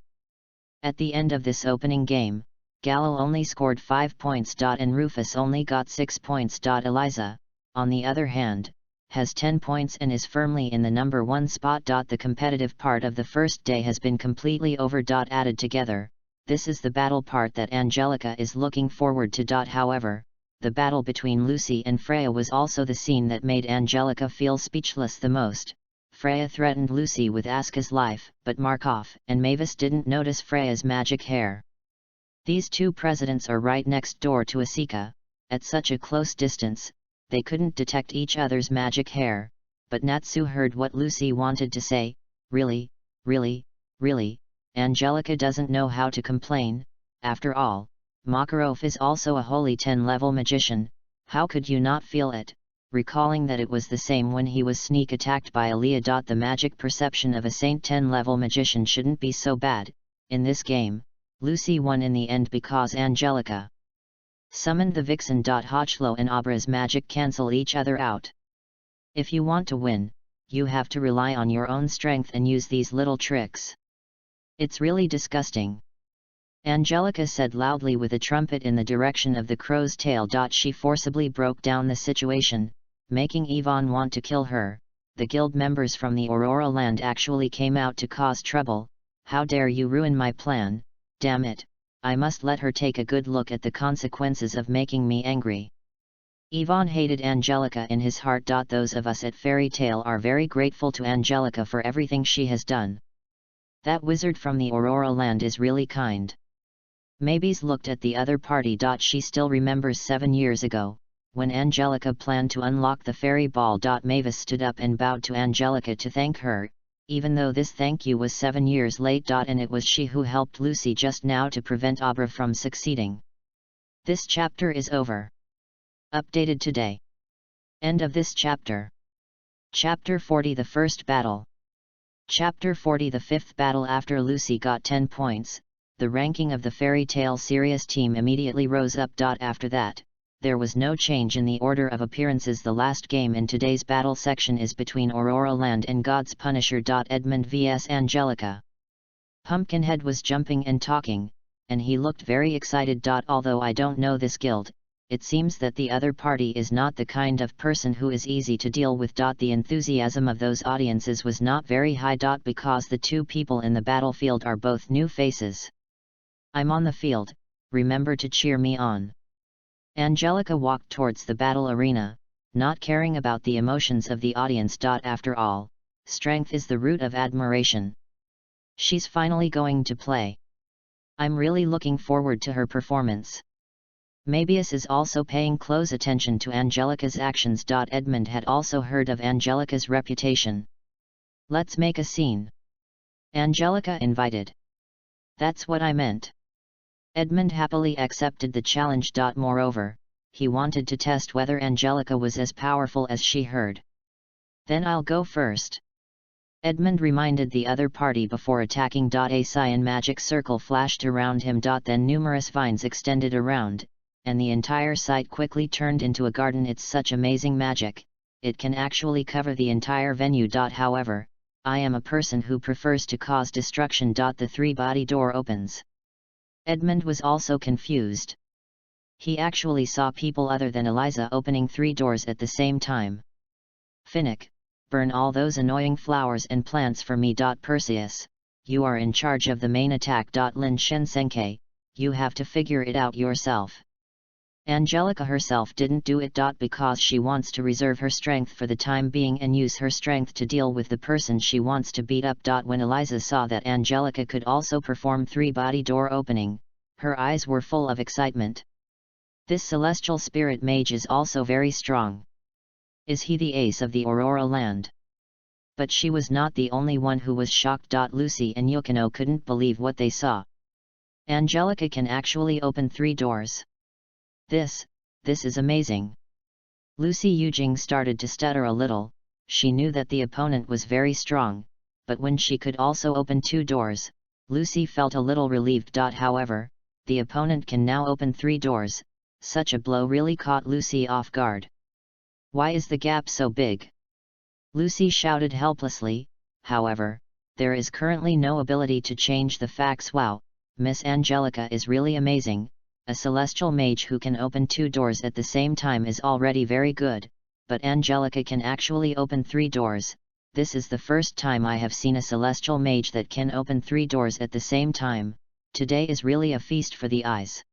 S1: At the end of this opening game, Galil only scored 5 points. And Rufus only got 6 points. Eliza, on the other hand, has 10 points and is firmly in the number 1 spot. The competitive part of the first day has been completely over. Added together, this is the battle part that Angelica is looking forward to. However, the battle between Lucy and Freya was also the scene that made Angelica feel speechless the most. Freya threatened Lucy with Aska's life, but Markov and Mavis didn't notice Freya's magic hair. These two presidents are right next door to Asika. At such a close distance, they couldn't detect each other's magic hair, but Natsu heard what Lucy wanted to say. Really, really, really, Angelica doesn't know how to complain. After all, Makarov is also a holy 10-level magician. How could you not feel it? Recalling that it was the same when he was sneak attacked by Aaliyah. The magic perception of a Saint 10-level magician shouldn't be so bad. In this game, Lucy won in the end because Angelica summoned the vixen. Hochlo and Abra's magic cancel each other out. If you want to win, you have to rely on your own strength and use these little tricks. It's really disgusting. Angelica said loudly with a trumpet in the direction of the crow's tail. She forcibly broke down the situation, making Yvonne want to kill her. the guild members from the Aurora land actually came out to cause trouble. How dare you ruin my plan, damn it, I must let her take a good look at the consequences of making me angry. Yvonne hated Angelica in his heart. Those of us at Fairy Tale are very grateful to Angelica for everything she has done. That wizard from the Aurora land is really kind. Mavis looked at the other party. She still remembers 7 years ago, when Angelica planned to unlock the fairy ball. Mavis stood up and bowed to Angelica to thank her, even though this thank you was 7 years late. And it was she who helped Lucy just now to prevent Abra from succeeding. This chapter is over. Updated today. End of this chapter. Chapter 40 The First Battle. Chapter 40 The Fifth Battle. After Lucy got 10 points, the ranking of the Fairy Tale series team immediately rose up. After that, there was no change in the order of appearances. The last game in today's battle section is between Aurora Land and God's Punisher. Edmund vs Angelica. Pumpkinhead was jumping and talking, and he looked very excited. Although I don't know this guild, it seems that the other party is not the kind of person who is easy to deal with. The enthusiasm of those audiences was not very high. Because the two people in the battlefield are both new faces. I'm on the field, remember to cheer me on. Angelica walked towards the battle arena, not caring about the emotions of the audience. After all, strength is the root of admiration. She's finally going to play. I'm really looking forward to her performance. Mabius is also paying close attention to Angelica's actions. Edmund had also heard of Angelica's reputation. Let's make a scene. Angelica invited. That's what I meant. Edmund happily accepted the challenge. Moreover, he wanted to test whether Angelica was as powerful as she heard. Then I'll go first. Edmund reminded the other party before attacking. A cyan magic circle flashed around him. Then numerous vines extended around, and the entire site quickly turned into a garden. It's such amazing magic, it can actually cover the entire venue. However, I am a person who prefers to cause destruction. The three-body door opens. Edmund was also confused. He actually saw people other than Eliza opening 3 doors at the same time. Finnick, burn all those annoying flowers and plants for me. Perseus, you are in charge of the main attack. Lin Shensenke, you have to figure it out yourself. Angelica herself didn't do it. Because she wants to reserve her strength for the time being and use her strength to deal with the person she wants to beat up. When Eliza saw that Angelica could also perform 3-body door opening, her eyes were full of excitement. This celestial spirit mage is also very strong. Is he the ace of the Aurora land? But she was not the only one who was shocked. Lucy and Yukino couldn't believe what they saw. Angelica can actually open 3 doors. This is amazing. Lucy Yujing started to stutter a little. She knew that the opponent was very strong, but when she could also open 2 doors, Lucy felt a little relieved. However, the opponent can now open 3 doors. Such a blow really caught Lucy off guard. Why is the gap so big? Lucy shouted helplessly. However, there is currently no ability to change the facts. Wow, Miss Angelica is really amazing. A celestial mage who can open 2 doors at the same time is already very good, but Angelica can actually open 3 doors. This is the first time I have seen a celestial mage that can open 3 doors at the same time. Today is really a feast for the eyes.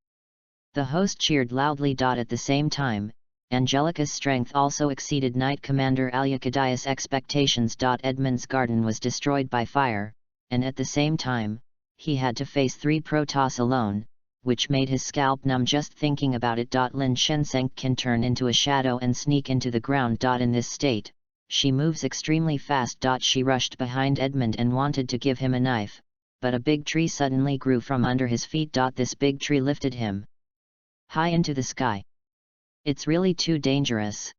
S1: The host cheered loudly. At the same time, Angelica's strength also exceeded Knight Commander Alyakadias' expectations. Edmund's garden was destroyed by fire, and at the same time, he had to face 3 Protoss alone, which made his scalp numb just thinking about it. Lin Shenseng can turn into a shadow and sneak into the ground. In this state, she moves extremely fast. She rushed behind Edmund and wanted to give him a knife, but a big tree suddenly grew from under his feet. This big tree lifted him high into the sky. It's really too dangerous.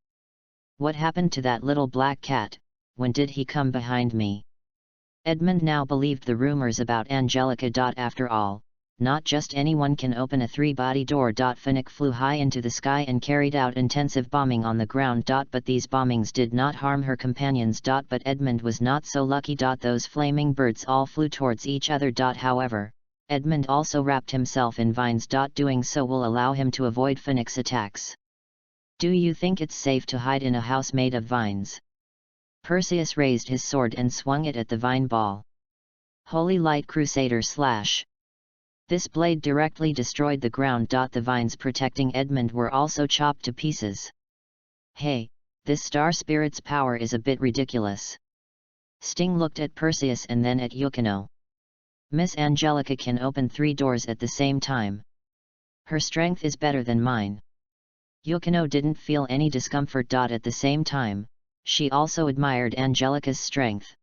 S1: What happened to that little black cat? When did he come behind me? Edmund now believed the rumors about Angelica. After all, not just anyone can open a 3-body door. Finnick flew high into the sky and carried out intensive bombing on the ground. But these bombings did not harm her companions. But Edmund was not so lucky. Those flaming birds all flew towards each other. However, Edmund also wrapped himself in vines. Doing so will allow him to avoid Finnick's attacks. Do you think it's safe to hide in a house made of vines? Perseus raised his sword and swung it at the vine ball. Holy Light Crusader slash! This blade directly destroyed the ground. The vines protecting Edmund were also chopped to pieces. Hey, this star spirit's power is a bit ridiculous. Sting looked at Perseus and then at Yukino. Miss Angelica can open 3 doors at the same time. Her strength is better than mine. Yukino didn't feel any discomfort. At the same time, she also admired Angelica's strength.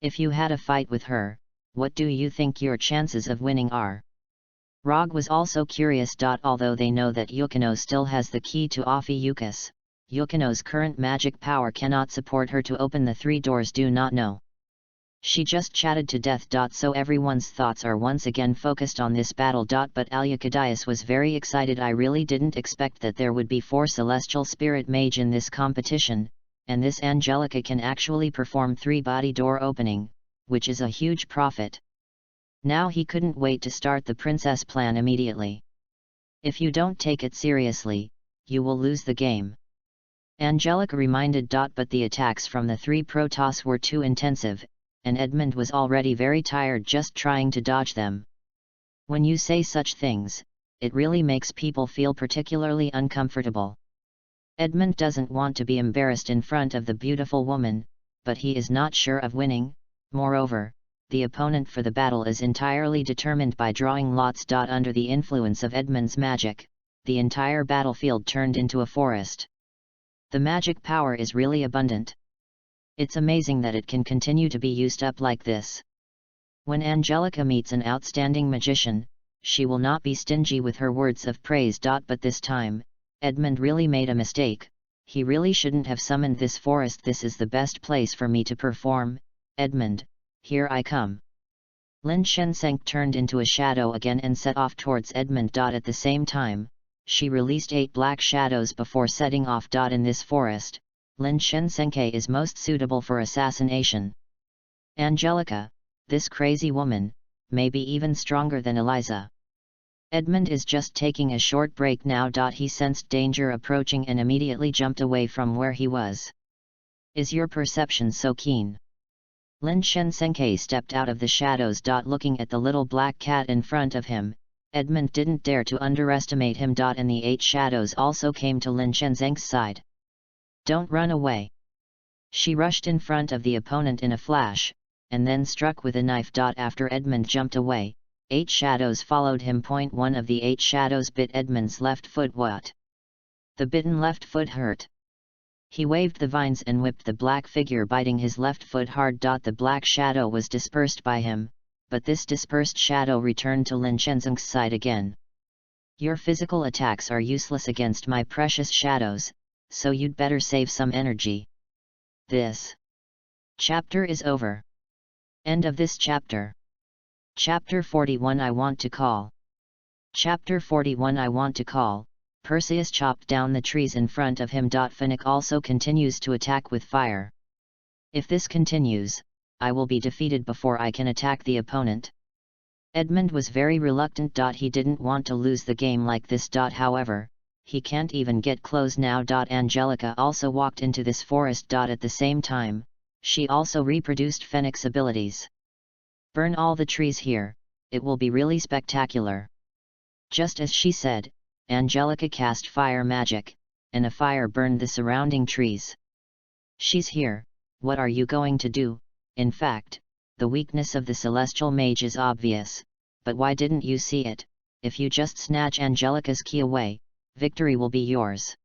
S1: If you had a fight with her, what do you think your chances of winning are? Rog was also curious. Although they know that Yukino still has the key to Ophiuchus, Yukino's current magic power cannot support her to open the 3 doors. Do not know. She just chatted to death. So everyone's thoughts are once again focused on this battle. But Alucidius was very excited. I really didn't expect that there would be 4 celestial spirit mage in this competition, and this Angelica can actually perform 3 body door opening, which is a huge profit. Now he couldn't wait to start the princess plan immediately. If you don't take it seriously, you will lose the game. Angelica reminded. But the attacks from the 3 Protoss were too intensive, and Edmund was already very tired just trying to dodge them. When you say such things, it really makes people feel particularly uncomfortable. Edmund doesn't want to be embarrassed in front of the beautiful woman, but he is not sure of winning. Moreover, the opponent for the battle is entirely determined by drawing lots. Under the influence of Edmund's magic, the entire battlefield turned into a forest. The magic power is really abundant. It's amazing that it can continue to be used up like this. When Angelica meets an outstanding magician, she will not be stingy with her words of praise. But this time, Edmund really made a mistake. He really shouldn't have summoned this forest. This is the best place for me to perform. Edmund, here I come. Lin Shenseng turned into a shadow again and set off towards Edmund. At the same time, she released 8 black shadows before setting off. In this forest, Lin Shenseng is most suitable for assassination. Angelica, this crazy woman, may be even stronger than Eliza. Edmund is just taking a short break now. He sensed danger approaching and immediately jumped away from where he was. Is your perception so keen? Lin Shenseng stepped out of the shadows. Looking at the little black cat in front of him, Edmund didn't dare to underestimate him. And the 8 shadows also came to Lin Shenseng's side. Don't run away. She rushed in front of the opponent in a flash, and then struck with a knife. After Edmund jumped away, 8 shadows followed him. 1 of the 8 shadows bit Edmund's left foot. What? The bitten left foot hurt. He waved the vines and whipped the black figure, biting his left foot hard. The black shadow was dispersed by him, but this dispersed shadow returned to Lin Shenzeng's side again. Your physical attacks are useless against my precious shadows, so you'd better save some energy. This chapter is over. End of this chapter. Chapter 41 I Want to Call. Chapter 41 I Want to Call. Perseus chopped down the trees in front of him. Finnick also continues to attack with fire. If this continues, I will be defeated before I can attack the opponent. Edmund was very reluctant. He didn't want to lose the game like this. However, he can't even get close now. Angelica also walked into this forest. At the same time, she also reproduced Fennick's abilities. Burn all the trees here, it will be really spectacular. Just as she said, Angelica cast fire magic, and a fire burned the surrounding trees. She's here, what are you going to do? In fact, the weakness of the celestial mage is obvious, but why didn't you see it? If you just snatch Angelica's key away, victory will be yours.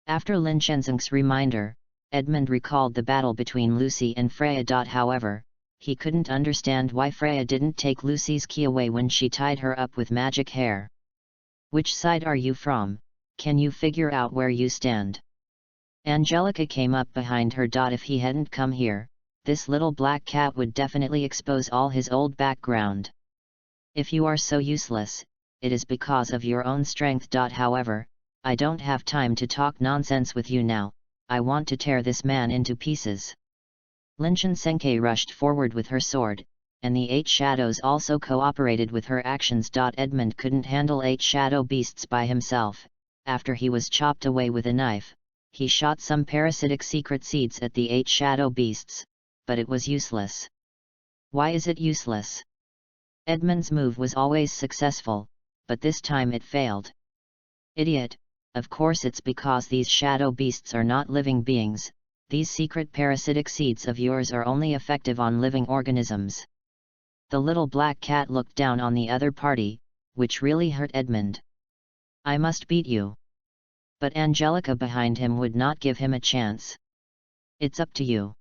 S1: After Lin Shenzeng's reminder, Edmund recalled the battle between Lucy and Freya. However, he couldn't understand why Freya didn't take Lucy's key away when she tied her up with magic hair. Which side are you from? Can you figure out where you stand? Angelica came up behind her. If he hadn't come here, this little black cat would definitely expose all his old background. If you are so useless, it is because of your own strength. However, I don't have time to talk nonsense with you now, I want to tear this man into pieces. Lin Shenzeng rushed forward with her sword, and the 8 shadows also cooperated with her actions. Edmund couldn't handle 8 shadow beasts by himself. After he was chopped away with a knife, he shot some parasitic secret seeds at the 8 shadow beasts, but it was useless. Why is it useless? Edmund's move was always successful, but this time it failed. Idiot, of course it's because these shadow beasts are not living beings, these secret parasitic seeds of yours are only effective on living organisms. The little black cat looked down on the other party, which really hurt Edmund. I must beat you. But Angelica behind him would not give him a chance. It's up to you.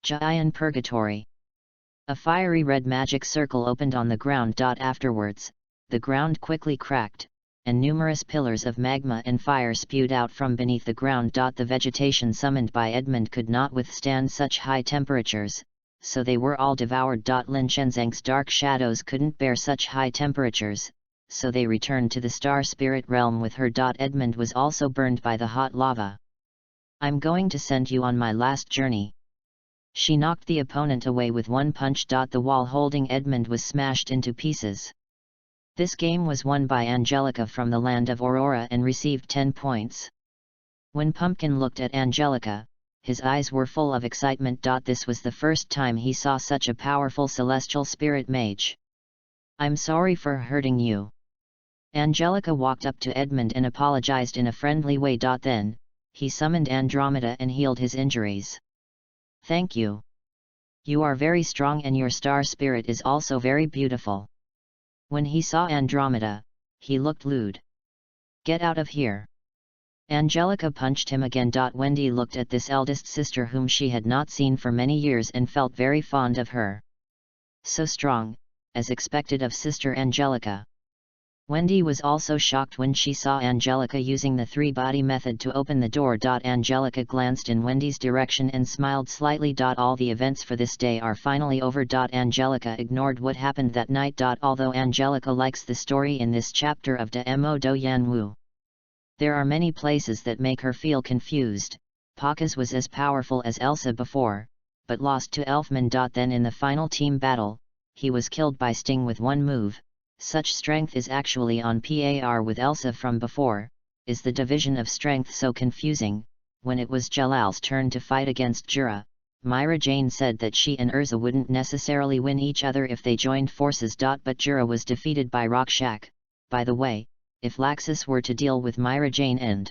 S1: Giant Purgatory. A fiery red magic circle opened on the ground. Afterwards, the ground quickly cracked, and numerous pillars of magma and fire spewed out from beneath the ground. The vegetation summoned by Edmund could not withstand such high temperatures, so they were all devoured. Lin Shenzang's dark shadows couldn't bear such high temperatures, so they returned to the star spirit realm with her. Edmund was also burned by the hot lava. I'm going to send you on my last journey. She knocked the opponent away with one punch. The wall holding Edmund was smashed into pieces. This game was won by Angelica from the land of Aurora and received 10 points. When Pumpkin looked at Angelica, his eyes were full of excitement. This was the first time he saw such a powerful celestial spirit mage. I'm sorry for hurting you. Angelica walked up to Edmund and apologized in a friendly way. Then, he summoned Andromeda and healed his injuries. Thank you. You are very strong and your star spirit is also very beautiful. When he saw Andromeda, he looked lewd. Get out of here. Angelica punched him again. Wendy looked at this eldest sister whom she had not seen for many years and felt very fond of her. So strong, as expected of Sister Angelica. Wendy was also shocked when she saw Angelica using the three-body method to open the door. Angelica glanced in Wendy's direction and smiled slightly. All the events for this day are finally over. Angelica ignored what happened that night. Although Angelica likes the story in this chapter of De Mo Do Yan Wu, there are many places that make her feel confused. Pakaz was as powerful as Elsa before, but lost to Elfman. Then in the final team battle, he was killed by Sting with one move. Such strength is actually on par with Elsa from before. Is the division of strength so confusing? When it was Jalal's turn to fight against Jura, Myra Jane said that she and Urza wouldn't necessarily win each other if they joined forces. But Jura was defeated by Rakshak. By the way, if Laxus were to deal with Myra Jane and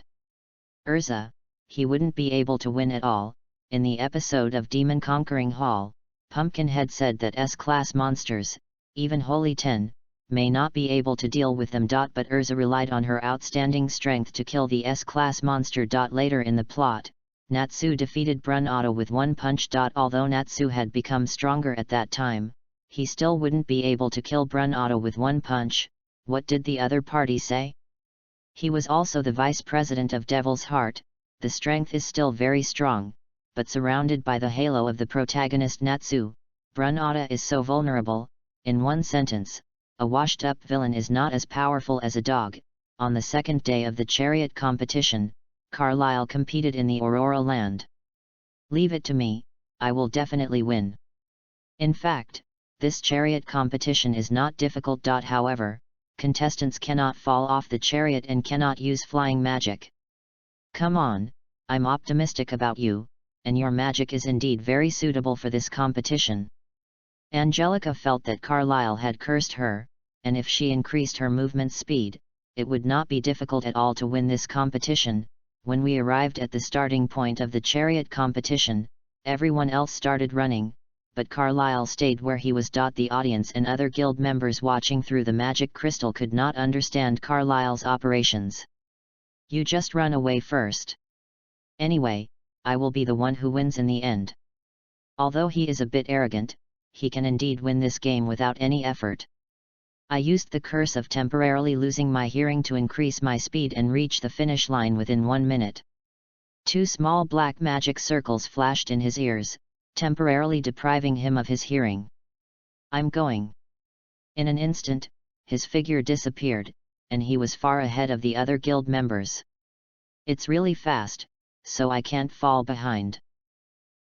S1: Urza, he wouldn't be able to win at all. In the episode of Demon Conquering Hall, Pumpkinhead said that S-class monsters, even Holy 10, may not be able to deal with them. But Urza relied on her outstanding strength to kill the S-class monster. Later in the plot, Natsu defeated Brun Otto with one punch. Although Natsu had become stronger at that time, he still wouldn't be able to kill Brun Otto with one punch. What did the other party say? He was also the vice president of Devil's Heart. The strength is still very strong, but surrounded by the halo of the protagonist Natsu, Brun Otto is so vulnerable. In one sentence, a washed-up villain is not as powerful as a dog. On the second day of the chariot competition, Carlyle competed in the Aurora land. Leave it to me, I will definitely win. In fact, this chariot competition is not difficult. However, contestants cannot fall off the chariot and cannot use flying magic. Come on, I'm optimistic about you, and your magic is indeed very suitable for this competition. Angelica felt that Carlyle had cursed her, and if she increased her movement speed, it would not be difficult at all to win this competition. When we arrived at the starting point of the chariot competition, everyone else started running, but Carlyle stayed where he was. The audience and other guild members watching through the magic crystal could not understand Carlyle's operations. You just run away first. Anyway, I will be the one who wins in the end. Although he is a bit arrogant, he can indeed win this game without any effort. I used the curse of temporarily losing my hearing to increase my speed and reach the finish line within 1 minute. 2 small black magic circles flashed in his ears, temporarily depriving him of his hearing. I'm going. In an instant, his figure disappeared, and he was far ahead of the other guild members. It's really fast, so I can't fall behind.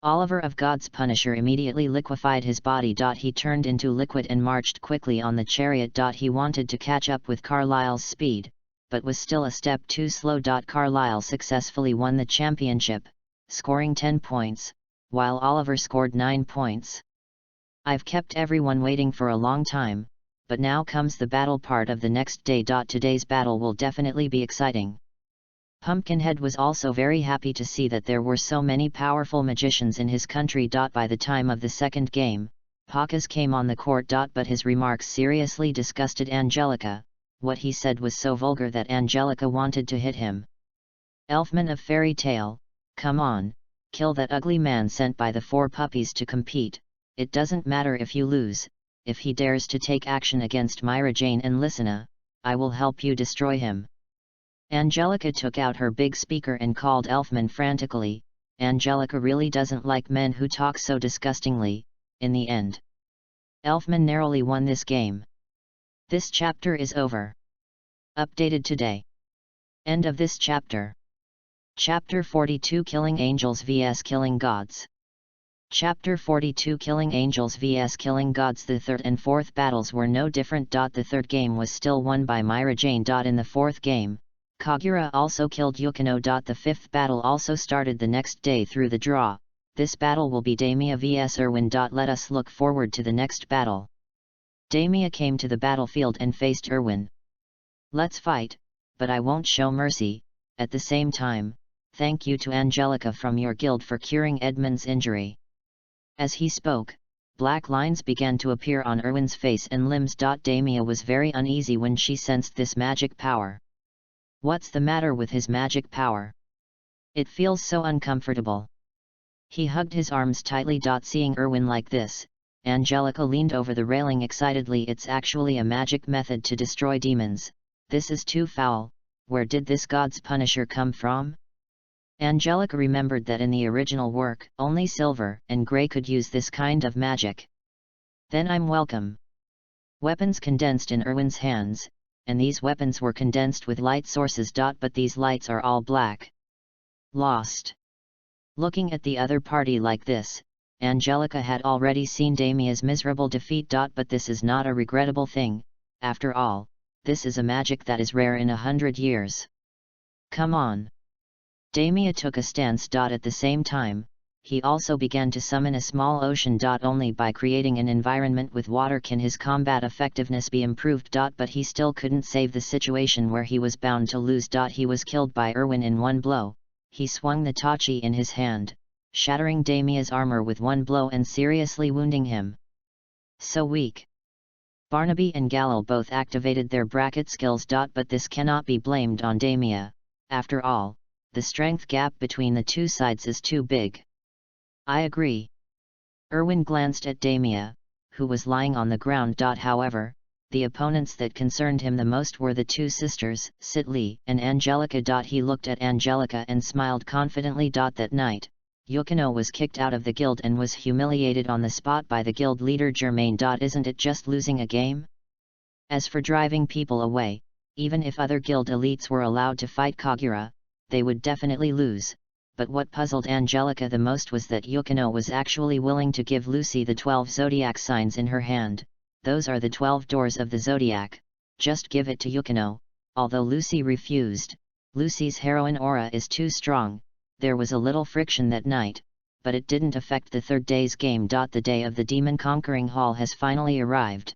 S1: Oliver of God's Punisher immediately liquefied his body. He turned into liquid and marched quickly on the chariot. He wanted to catch up with Carlyle's speed, but was still a step too slow. Carlisle successfully won the championship, scoring 10 points, while Oliver scored 9 points. I've kept everyone waiting for a long time, but now comes the battle part of the next day. Today's battle will definitely be exciting. Pumpkinhead was also very happy to see that there were so many powerful magicians in his country. By the time of the second game, Pacas came on the court. But his remarks seriously disgusted Angelica. What he said was so vulgar that Angelica wanted to hit him. Elfman of Fairy Tale, come on, kill that ugly man sent by the 4 puppies to compete. It doesn't matter if you lose. If he dares to take action against Myra Jane and Lysina, I will help you destroy him. Angelica took out her big speaker and called Elfman frantically. Angelica really doesn't like men who talk so disgustingly. In the end, Elfman narrowly won this game. This chapter is over. Updated today. End of this chapter. Chapter 42 Killing Angels vs Killing Gods. Chapter 42 Killing Angels vs Killing Gods. The third and fourth battles were no different. The third game was still won by Myra Jane. In the fourth game, Kagura also killed Yukino. The fifth battle also started the next day through the draw. This battle will be Damia vs Erwin. Let us look forward to the next battle. Damia came to the battlefield and faced Erwin. Let's fight, but I won't show mercy. At the same time, thank you to Angelica from your guild for curing Edmund's injury. As he spoke, black lines began to appear on Erwin's face and limbs. Damia was very uneasy when she sensed this magic power. What's the matter with his magic power? It feels so uncomfortable. He hugged his arms tightly. Seeing Erwin like this, Angelica leaned over the railing excitedly. It's actually a magic method to destroy demons. This is too foul. Where did this god's punisher come from? Angelica remembered that in the original work, only Silver and Grey could use this kind of magic. Then I'm welcome. Weapons condensed in Erwin's hands, and these weapons were condensed with light sources. But these lights are all black. Lost. Looking at the other party like this, Angelica had already seen Damia's miserable defeat. But this is not a regrettable thing. After all, this is a magic that is rare in 100 years. Come on. Damia took a stance. At the same time, he also began to summon a small ocean. Only by creating an environment with water can his combat effectiveness be improved. But he still couldn't save the situation where he was bound to lose. He was killed by Erwin in one blow. He swung the tachi in his hand, shattering Damia's armor with one blow and seriously wounding him. So weak. Barnaby and Galil both activated their bracket skills. But this cannot be blamed on Damia. After all, the strength gap between the two sides is too big. I agree. Erwin glanced at Damia, who was lying on the ground. However, the opponents that concerned him the most were the two sisters, Sitli and Angelica. He looked at Angelica and smiled confidently. That night, Yukino was kicked out of the guild and was humiliated on the spot by the guild leader Germain. Isn't it just losing a game? As for driving people away, even if other guild elites were allowed to fight Kagura, they would definitely lose. But what puzzled Angelica the most was that Yukino was actually willing to give Lucy the 12 zodiac signs in her hand. Those are the 12 doors of the zodiac. Just give it to Yukino. Although Lucy refused, Lucy's heroine aura is too strong. There was a little friction that night, but it didn't affect the third day's game. The day of the demon conquering hall has finally arrived.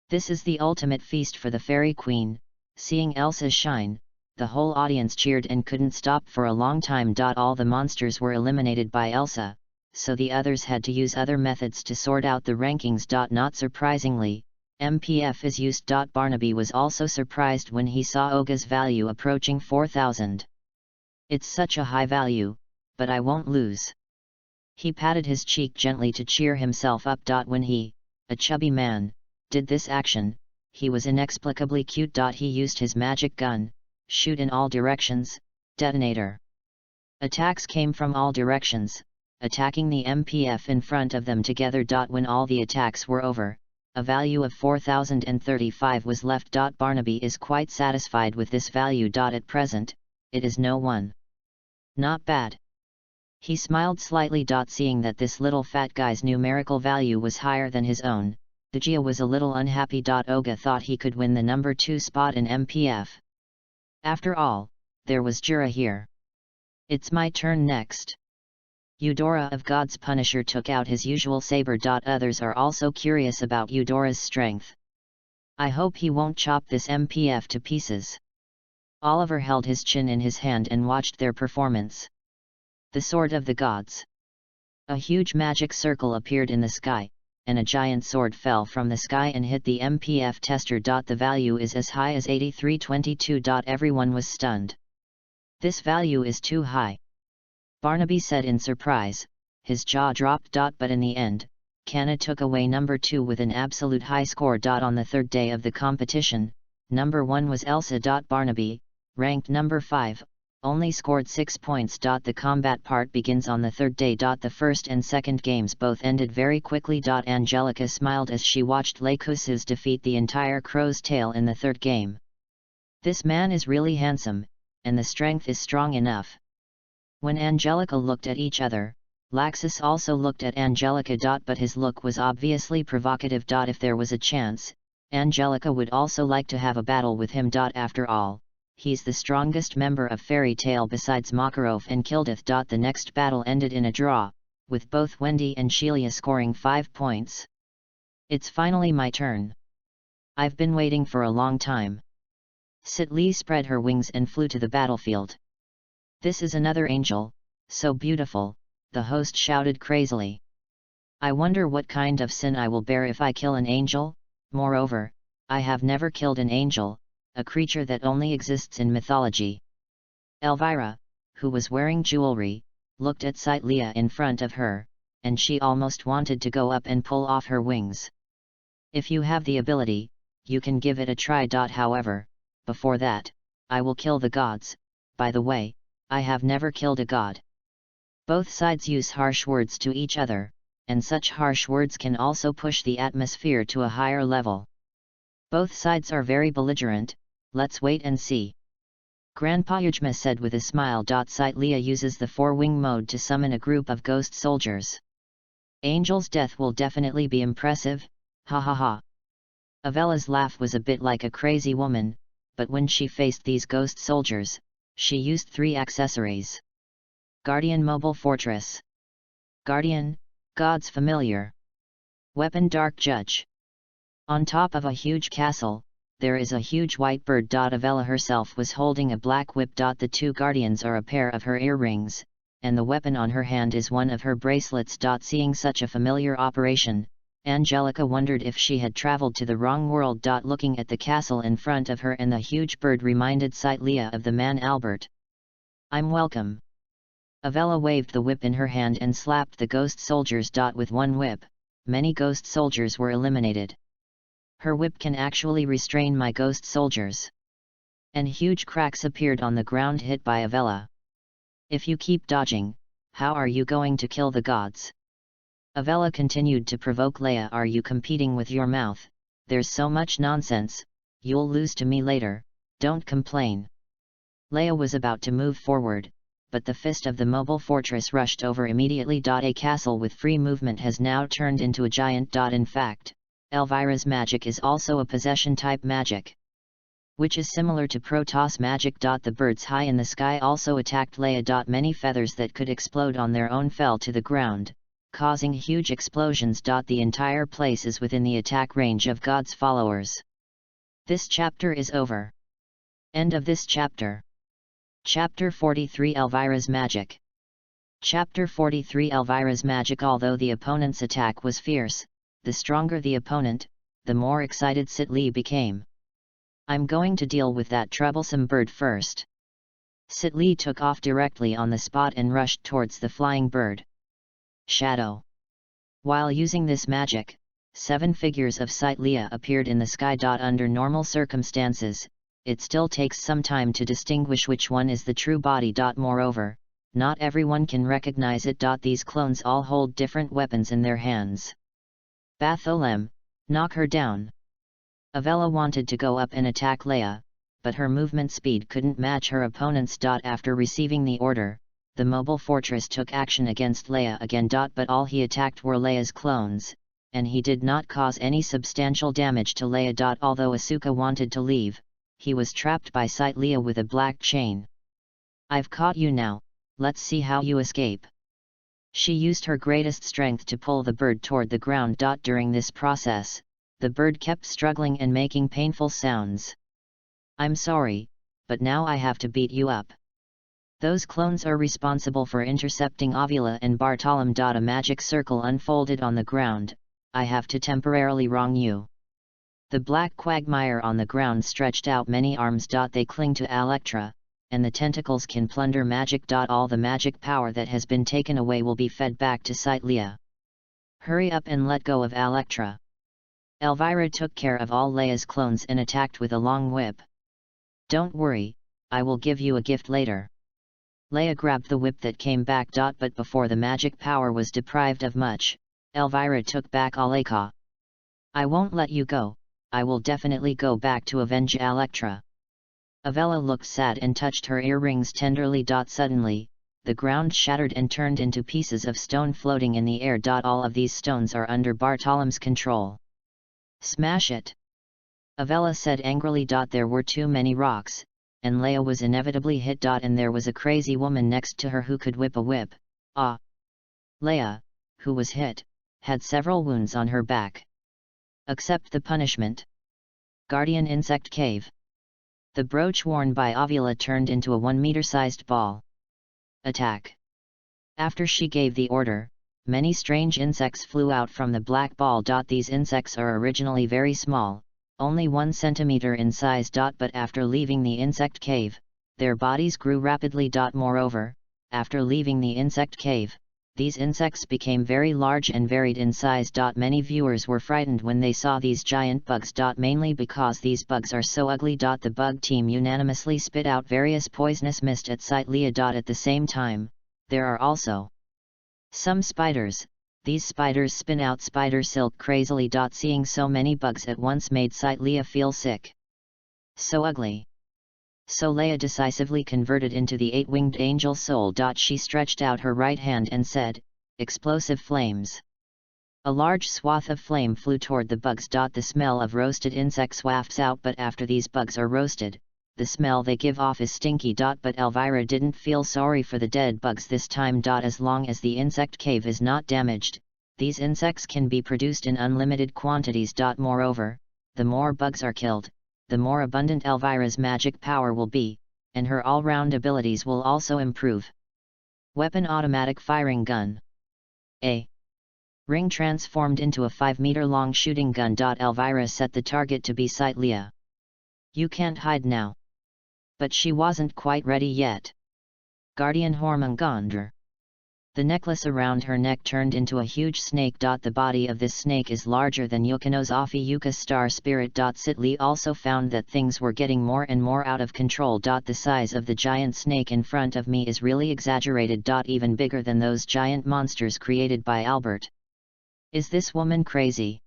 S1: This is the ultimate feast for the fairy queen. Seeing Elsa shine, the whole audience cheered and couldn't stop for a long time. All the monsters were eliminated by Elsa, so the others had to use other methods to sort out the rankings. Not surprisingly, MPF is used. Barnaby was also surprised when he saw Oga's value approaching 4,000. It's such a high value, but I won't lose. He patted his cheek gently to cheer himself up. When he, a chubby man, did this action, he was inexplicably cute. He used his magic gun, shoot in all directions, detonator. Attacks came from all directions, attacking the MPF in front of them together. When all the attacks were over, a value of 4,035 was left. Barnaby is quite satisfied with this value. At present, it is no one. Not bad. He smiled slightly. Seeing that this little fat guy's numerical value was higher than his own, Dajia was a little unhappy. Oga thought he could win the number 2 spot in MPF. After all, there was Jura here. It's my turn next. Eudora of God's Punisher took out his usual saber. Others are also curious about Eudora's strength. I hope he won't chop this MPF to pieces. Oliver held his chin in his hand and watched their performance. The Sword of the Gods. A huge magic circle appeared in the sky, and a giant sword fell from the sky and hit the MPF tester. The value is as high as 8322. Everyone was stunned. This value is too high, Barnaby said in surprise. His jaw dropped. But in the end, Canna took away number 2 with an absolute high score. On the third day of the competition, number 1 was Elsa. Barnaby, ranked number 5, only scored 6 points. The combat part begins on the third day. The first and second games both ended very quickly. Angelica smiled as she watched Lecusus defeat the entire Crow's Tail in the third game. This man is really handsome, and the strength is strong enough. When Angelica looked at each other, Laxus also looked at Angelica. But his look was obviously provocative. If there was a chance, Angelica would also like to have a battle with him. After all, he's the strongest member of Fairy Tail besides Makarov and Kildith. The next battle ended in a draw, with both Wendy and Sheila scoring 5 points. It's finally my turn. I've been waiting for a long time. Sitli spread her wings and flew to the battlefield. This is another angel, so beautiful, the host shouted crazily. I wonder what kind of sin I will bear if I kill an angel. Moreover, I have never killed an angel, a creature that only exists in mythology. Elvira, who was wearing jewelry, looked at Sitlia in front of her, and she almost wanted to go up and pull off her wings. If you have the ability, you can give it a try. However, before that, I will kill the gods. By the way, I have never killed a god. Both sides use harsh words to each other, and such harsh words can also push the atmosphere to a higher level. Both sides are very belligerent. Let's wait and see. Grandpa Yujma said with a smile. Sitlia uses the 4-wing mode to summon a group of ghost soldiers. Angel's death will definitely be impressive, ha ha ha. Avella's laugh was a bit like a crazy woman, but when she faced these ghost soldiers, she used 3 accessories. Guardian Mobile Fortress. Guardian, God's Familiar. Weapon Dark Judge. On top of a huge castle, there is a huge white bird. Avella herself was holding a black whip. The 2 guardians are a pair of her earrings, and the weapon on her hand is one of her bracelets. Seeing such a familiar operation, Angelica wondered if she had traveled to the wrong world. Looking at the castle in front of her and the huge bird reminded Sitlia of the man Albert. I'm welcome. Avella waved the whip in her hand and slapped the ghost soldiers. With one whip, many ghost soldiers were eliminated. Her whip can actually restrain my ghost soldiers. And huge cracks appeared on the ground hit by Avella. If you keep dodging, how are you going to kill the gods? Avella continued to provoke Leia. Are you competing with your mouth? There's so much nonsense, you'll lose to me later, don't complain. Leia was about to move forward, but the fist of the mobile fortress rushed over immediately. A castle with free movement has now turned into a giant. In fact, Elvira's magic is also a possession-type magic, which is similar to Protoss magic. The birds high in the sky also attacked Leia. Many feathers that could explode on their own fell to the ground, causing huge explosions. The entire place is within the attack range of God's followers. This chapter is over. End of this chapter. Chapter 43 Elvira's Magic. Chapter 43 Elvira's Magic. Although the opponent's attack was fierce, the stronger the opponent, the more excited Sitli became. I'm going to deal with that troublesome bird first. Sitli took off directly on the spot and rushed towards the flying bird. Shadow. While using this magic, 7 figures of Sitlia appeared in the sky. Under normal circumstances, it still takes some time to distinguish which one is the true body. Moreover, not everyone can recognize it. These clones all hold different weapons in their hands. Batholem, knock her down. Avella wanted to go up and attack Leia, but her movement speed couldn't match her opponent's. After receiving the order, the mobile fortress took action against Leia again. But all he attacked were Leia's clones, and he did not cause any substantial damage to Leia. Although Asuka wanted to leave, he was trapped by Leah with a black chain. "I've caught you now, let's see how you escape." She used her greatest strength to pull the bird toward the ground. During this process, the bird kept struggling and making painful sounds. "I'm sorry, but now I have to beat you up. Those clones are responsible for intercepting Ovula and Bartolom. A magic circle unfolded on the ground. I have to temporarily wrong you." The black quagmire on the ground stretched out many arms. They cling to Electra, and the tentacles can plunder magic. All the magic power that has been taken away will be fed back to Leah. "Hurry up and let go of Electra." Elvira took care of all Leia's clones and attacked with a long whip. "Don't worry, I will give you a gift later." Leia grabbed the whip that came back. But before the magic power was deprived of much, Elvira took back Aleka. "I won't let you go, I will definitely go back to avenge Electra." Avella looked sad and touched her earrings tenderly. Suddenly, the ground shattered and turned into pieces of stone floating in the air. All of these stones are under Bartolom's control. "Smash it!" Avella said angrily. There were too many rocks, and Leia was inevitably hit. And there was a crazy woman next to her who could whip a whip. Leia, who was hit, had several wounds on her back. "Accept the punishment." Guardian Insect Cave. The brooch worn by Ovula turned into a 1-meter-sized ball. "Attack!" After she gave the order, many strange insects flew out from the black ball. These insects are originally very small, only 1 centimeter in size. But after leaving the insect cave, their bodies grew rapidly. Moreover, after leaving the insect cave, these insects became very large and varied in size. Many viewers were frightened when they saw these giant bugs. Mainly because these bugs are so ugly. The bug team unanimously spit out various poisonous mist at Leah. At the same time, there are also some spiders. These spiders spin out spider silk crazily. Seeing so many bugs at once made Leah feel sick. So ugly. So Leia decisively converted into the 8-winged angel soul. She stretched out her right hand and said, "Explosive flames." A large swath of flame flew toward the bugs. The smell of roasted insects wafts out. But after these bugs are roasted, the smell they give off is stinky. But Elvira didn't feel sorry for the dead bugs this time. As long as the insect cave is not damaged, these insects can be produced in unlimited quantities. Moreover, the more bugs are killed, the more abundant Elvira's magic power will be, and her all-round abilities will also improve. Weapon: automatic firing gun. A ring transformed into a 5-meter-long shooting gun. Elvira set the target to be Leah. "You can't hide now." But she wasn't quite ready yet. Guardian Hormungandr. The necklace around her neck turned into a huge snake. The body of this snake is larger than Yukino's Afi Yuka star spirit. Sitli also found that things were getting more and more out of control. The size of the giant snake in front of me is really exaggerated. Even bigger than those giant monsters created by Albert. Is this woman crazy?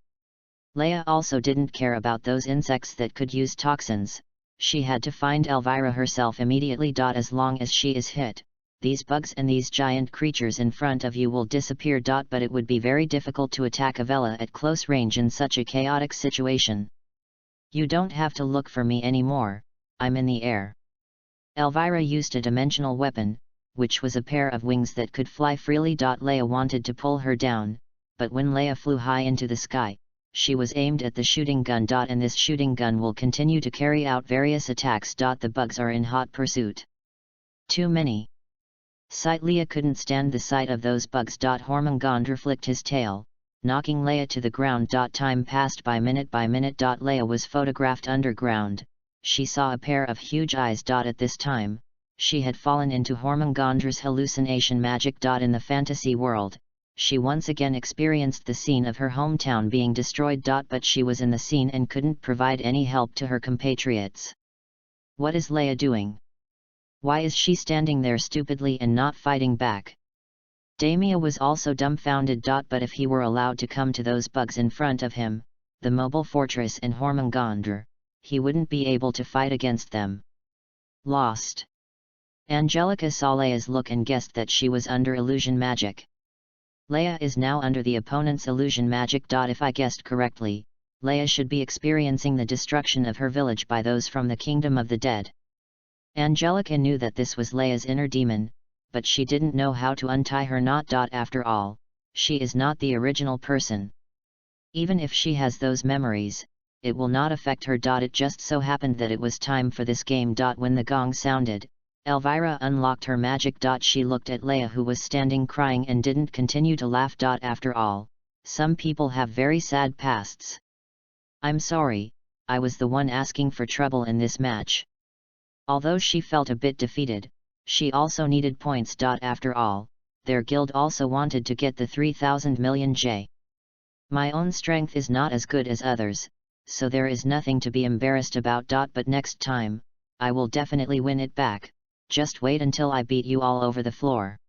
S1: Leia also didn't care about those insects that could use toxins. She had to find Elvira herself immediately. As long as she is hit, these bugs and these giant creatures in front of you will disappear. But it would be very difficult to attack Avella at close range in such a chaotic situation. "You don't have to look for me anymore, I'm in the air." Elvira used a dimensional weapon, which was a pair of wings that could fly freely. Leia wanted to pull her down, but when Leia flew high into the sky, she was aimed at the shooting gun. And this shooting gun will continue to carry out various attacks. The bugs are in hot pursuit. Too many. Leia couldn't stand the sight of those bugs. Hormungandr flicked his tail, knocking Leia to the ground. Time passed by minute. Leia was photographed underground. She saw a pair of huge eyes. At this time, she had fallen into Hormungandr's hallucination magic. In the fantasy world, she once again experienced the scene of her hometown being destroyed. But she was in the scene and couldn't provide any help to her compatriots. What is Leia doing? Why is she standing there stupidly and not fighting back? Damia was also dumbfounded. But if he were allowed to come to those bugs in front of him, the mobile fortress and Hormungandr, he wouldn't be able to fight against them. Lost. Angelica saw Leia's look and guessed that she was under illusion magic. Leia is now under the opponent's illusion magic. If I guessed correctly, Leia should be experiencing the destruction of her village by those from the kingdom of the dead. Angelica knew that this was Leia's inner demon, but she didn't know how to untie her knot. After all, she is not the original person. Even if she has those memories, it will not affect her. It just so happened that it was time for this game. When the gong sounded, Elvira unlocked her magic. She looked at Leia, who was standing crying, and didn't continue to laugh. After all, some people have very sad pasts. I'm sorry, I was the one asking for trouble in this match. Although she felt a bit defeated, she also needed points. After all, their guild also wanted to get the 3,000 million J. My own strength is not as good as others, so there is nothing to be embarrassed about. But next time, I will definitely win it back, just wait until I beat you all over the floor.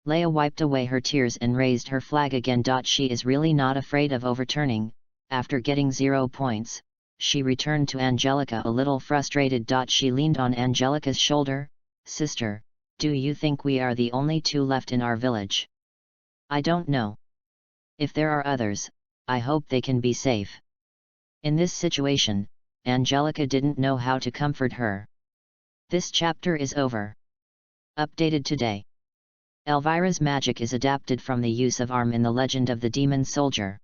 S1: Leia wiped away her tears and raised her flag again. She is really not afraid of overturning. After getting 0 points, she returned to Angelica a little frustrated. She leaned on Angelica's shoulder. Sister, do you think we are the only 2 left in our village? I don't know. If there are others, I hope they can be safe. In this situation, Angelica didn't know how to comfort her. This chapter is over. Updated today. Elvira's magic is adapted from the use of arm in the legend of the demon soldier.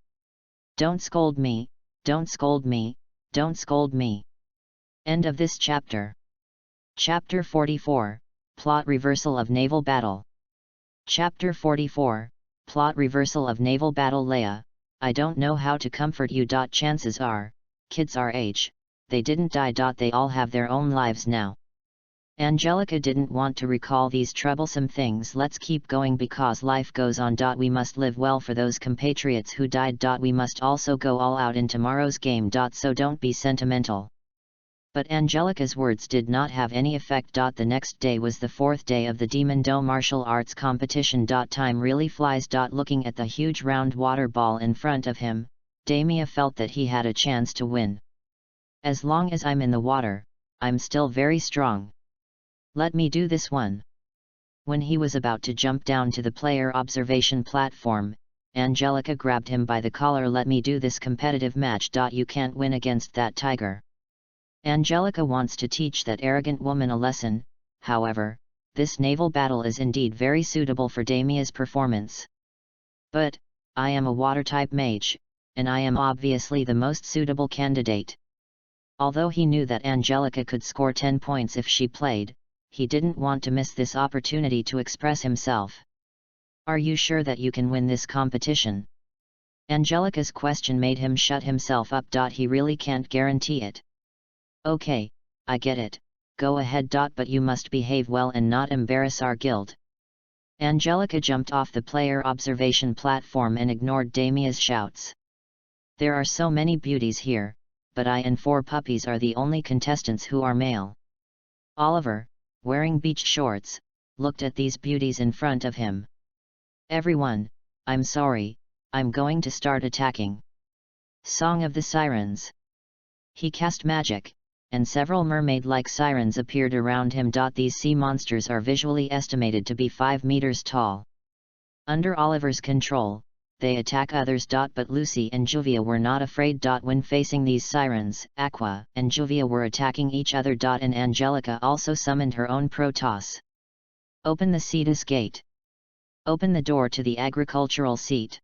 S1: Don't scold me, don't scold me, don't scold me. End of this chapter. Chapter 44, Plot Reversal of Naval Battle. Chapter 44, Plot Reversal of Naval Battle. Leia, I don't know how to comfort you. Chances are, kids our age, they didn't die. They all have their own lives now. Angelica didn't want to recall these troublesome things. Let's keep going because life goes on. We must live well for those compatriots who died. We must also go all out in tomorrow's game. So don't be sentimental. But Angelica's words did not have any effect. The next day was the 4th day of the Demon Do martial arts competition. Time really flies. Looking at the huge round water ball in front of him, Damia felt that he had a chance to win. As long as I'm in the water, I'm still very strong. Let me do this one. When he was about to jump down to the player observation platform, Angelica grabbed him by the collar. Let me do this competitive match. You can't win against that tiger. Angelica wants to teach that arrogant woman a lesson. However, this naval battle is indeed very suitable for Damia's performance. But, I am a water-type mage, and I am obviously the most suitable candidate. Although he knew that Angelica could score 10 points if she played, he didn't want to miss this opportunity to express himself. Are you sure that you can win this competition? Angelica's question made him shut himself up. He really can't guarantee it. Okay, I get it, go ahead. But you must behave well and not embarrass our guild. Angelica jumped off the player observation platform and ignored Damia's shouts. There are so many beauties here, but I and 4 puppies are the only contestants who are male. Oliver, wearing beach shorts, looked at these beauties in front of him. Everyone, I'm sorry, I'm going to start attacking. Song of the Sirens. He cast magic, and several mermaid-like sirens appeared around him. These sea monsters are visually estimated to be 5 meters tall. Under Oliver's control, they attack others. But Lucy and Juvia were not afraid. When facing these sirens, Aqua and Juvia were attacking each other. And Angelica also summoned her own Protoss. Open the Cetus Gate. Open the door to the agricultural seat.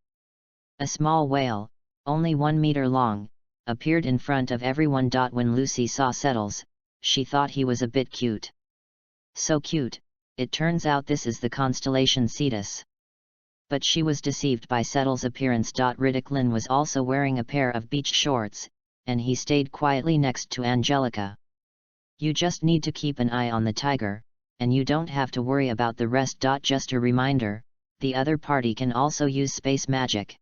S1: A small whale, only 1 meter long, appeared in front of everyone. When Lucy saw Settles, she thought he was a bit cute. So cute, it turns out this is the constellation Cetus. But she was deceived by Settle's appearance. Riddick was also wearing a pair of beach shorts, and he stayed quietly next to Angelica. You just need to keep an eye on the tiger, and you don't have to worry about the rest. Just a reminder, the other party can also use space magic.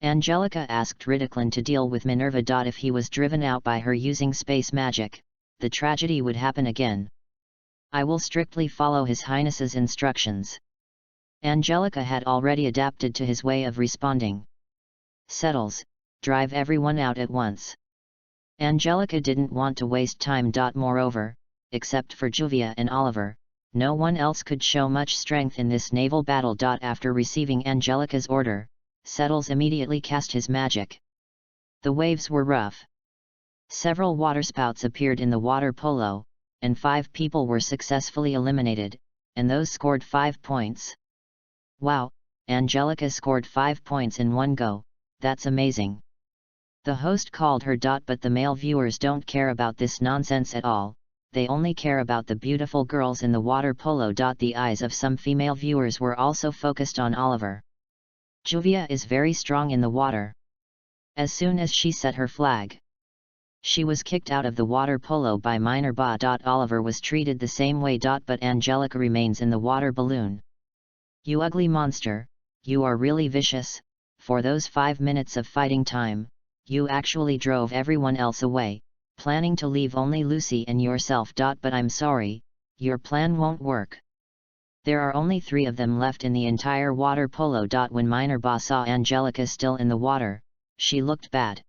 S1: Angelica asked Riddick to deal with Minerva. If he was driven out by her using space magic, the tragedy would happen again. I will strictly follow His Highness's instructions. Angelica had already adapted to his way of responding. Settles, drive everyone out at once. Angelica didn't want to waste time. Moreover, except for Juvia and Oliver, no one else could show much strength in this naval battle. After receiving Angelica's order, Settles immediately cast his magic. The waves were rough. Several waterspouts appeared in the water polo, and 5 people were successfully eliminated, and those scored 5 points. Wow, Angelica scored 5 points in one go, that's amazing. The host called her. But the male viewers don't care about this nonsense at all, they only care about the beautiful girls in the water polo. The eyes of some female viewers were also focused on Oliver. Juvia is very strong in the water. As soon as she set her flag, she was kicked out of the water polo by Minerva. Oliver was treated the same way. But Angelica remains in the water balloon. You ugly monster, you are really vicious. For those 5 minutes of fighting time, you actually drove everyone else away, planning to leave only Lucy and yourself. But I'm sorry, your plan won't work. There are only 3 of them left in the entire water polo. When Minerva saw Angelica still in the water, she looked bad.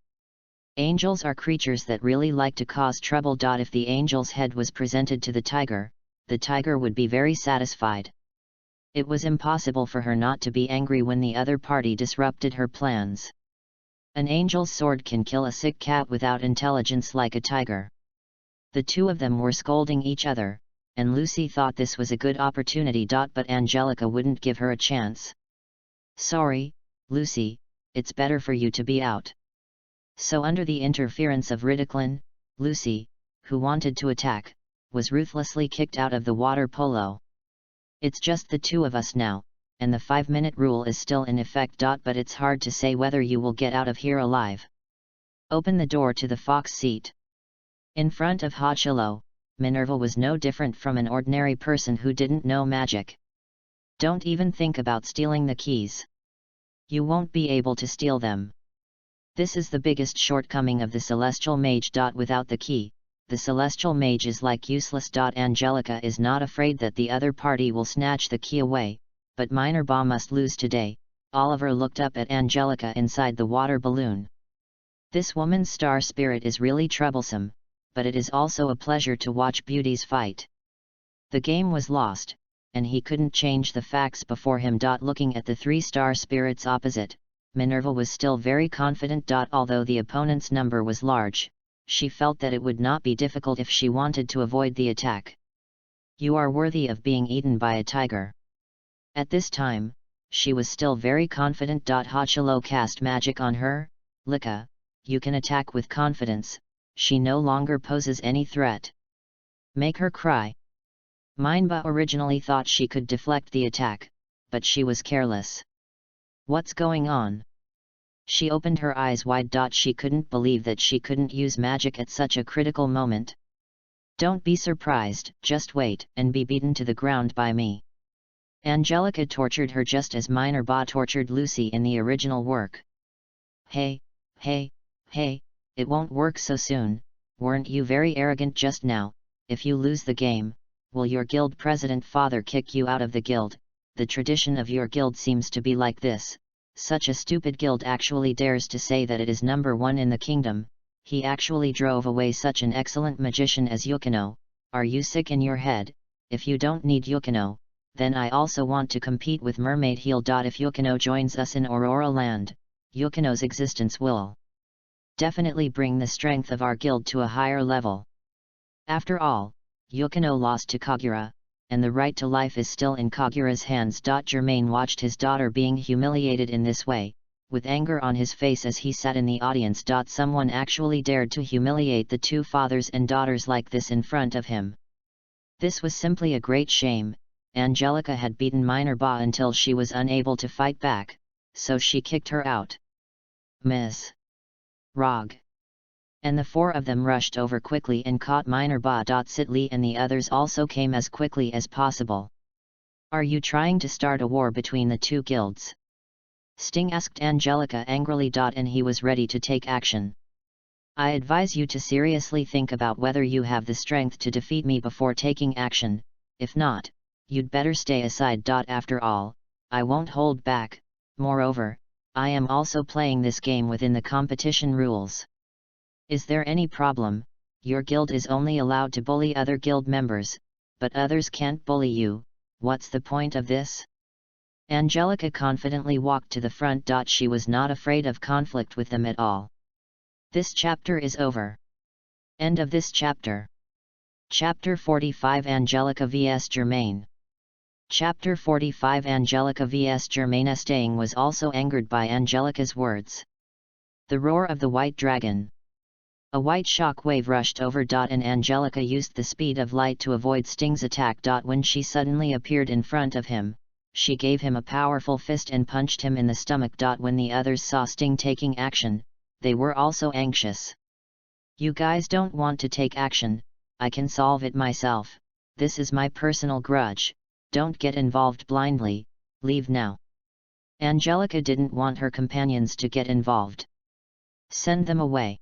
S1: Angels are creatures that really like to cause trouble. If the angel's head was presented to the tiger would be very satisfied. It was impossible for her not to be angry when the other party disrupted her plans. An angel's sword can kill a sick cat without intelligence like a tiger. The 2 of them were scolding each other, and Lucy thought this was a good opportunity. But Angelica wouldn't give her a chance. Sorry, Lucy, it's better for you to be out. So under the interference of Ridicklin, Lucy, who wanted to attack, was ruthlessly kicked out of the water polo. It's just the 2 of us now, and the 5-minute rule is still in effect. But it's hard to say whether you will get out of here alive. Open the door to the fox seat. In front of Hochilo, Minerva was no different from an ordinary person who didn't know magic. Don't even think about stealing the keys. You won't be able to steal them. This is the biggest shortcoming of the celestial mage. Without the key, the celestial mage is like useless. Angelica is not afraid that the other party will snatch the key away, but Minerva must lose today. Oliver looked up at Angelica inside the water balloon. This woman's star spirit is really troublesome, but it is also a pleasure to watch beauties fight. The game was lost, and he couldn't change the facts before him. Looking at the 3 star spirits opposite, Minerva was still very confident. Although the opponent's number was large, she felt that it would not be difficult if she wanted to avoid the attack. You are worthy of being eaten by a tiger. At this time, she was still very confident. Hochilo cast magic on her. Lika, you can attack with confidence, she no longer poses any threat. Make her cry. Minerva originally thought she could deflect the attack, but she was careless. What's going on? She opened her eyes wide. She couldn't believe that she couldn't use magic at such a critical moment. Don't be surprised, just wait and be beaten to the ground by me. Angelica tortured her just as Minerva tortured Lucy in the original work. Hey, it won't work so soon. Weren't you very arrogant just now? If you lose the game, will your guild president father kick you out of the guild? The tradition of your guild seems to be like this. Such a stupid guild actually dares to say that it is number 1 in the kingdom. He actually drove away such an excellent magician as Yukino. Are you sick in your head? If you don't need Yukino, then I also want to compete with Mermaid Heel. If Yukino joins us in Aurora Land, Yukino's existence will definitely bring the strength of our guild to a higher level. After all, Yukino lost to Kagura, and the right to life is still in Kagura's hands. Germain watched his daughter being humiliated in this way, with anger on his face as he sat in the audience. Someone actually dared to humiliate the 2 fathers and daughters like this in front of him. This was simply a great shame. Angelica had beaten Minerva until she was unable to fight back, so she kicked her out. Miss Rog. And the 4 of them rushed over quickly and caught Minerva. Sitli and the others also came as quickly as possible. Are you trying to start a war between the 2 guilds? Sting asked Angelica angrily. And he was ready to take action. I advise you to seriously think about whether you have the strength to defeat me before taking action. If not, you'd better stay aside. After all, I won't hold back. Moreover, I am also playing this game within the competition rules. Is there any problem? Your guild is only allowed to bully other guild members, but others can't bully you. What's the point of this? Angelica confidently walked to the front. She was not afraid of conflict with them at all. This chapter is over. End of this chapter. Chapter 45 Angelica vs Germain. Chapter 45 Angelica vs Germain. Estang was also angered by Angelica's words. The roar of the white dragon. A white shock wave rushed over. And Angelica used the speed of light to avoid Sting's attack. When she suddenly appeared in front of him, she gave him a powerful fist and punched him in the stomach. When the others saw Sting taking action, they were also anxious. You guys don't want to take action, I can solve it myself, this is my personal grudge, don't get involved blindly, leave now. Angelica didn't want her companions to get involved. Send them away.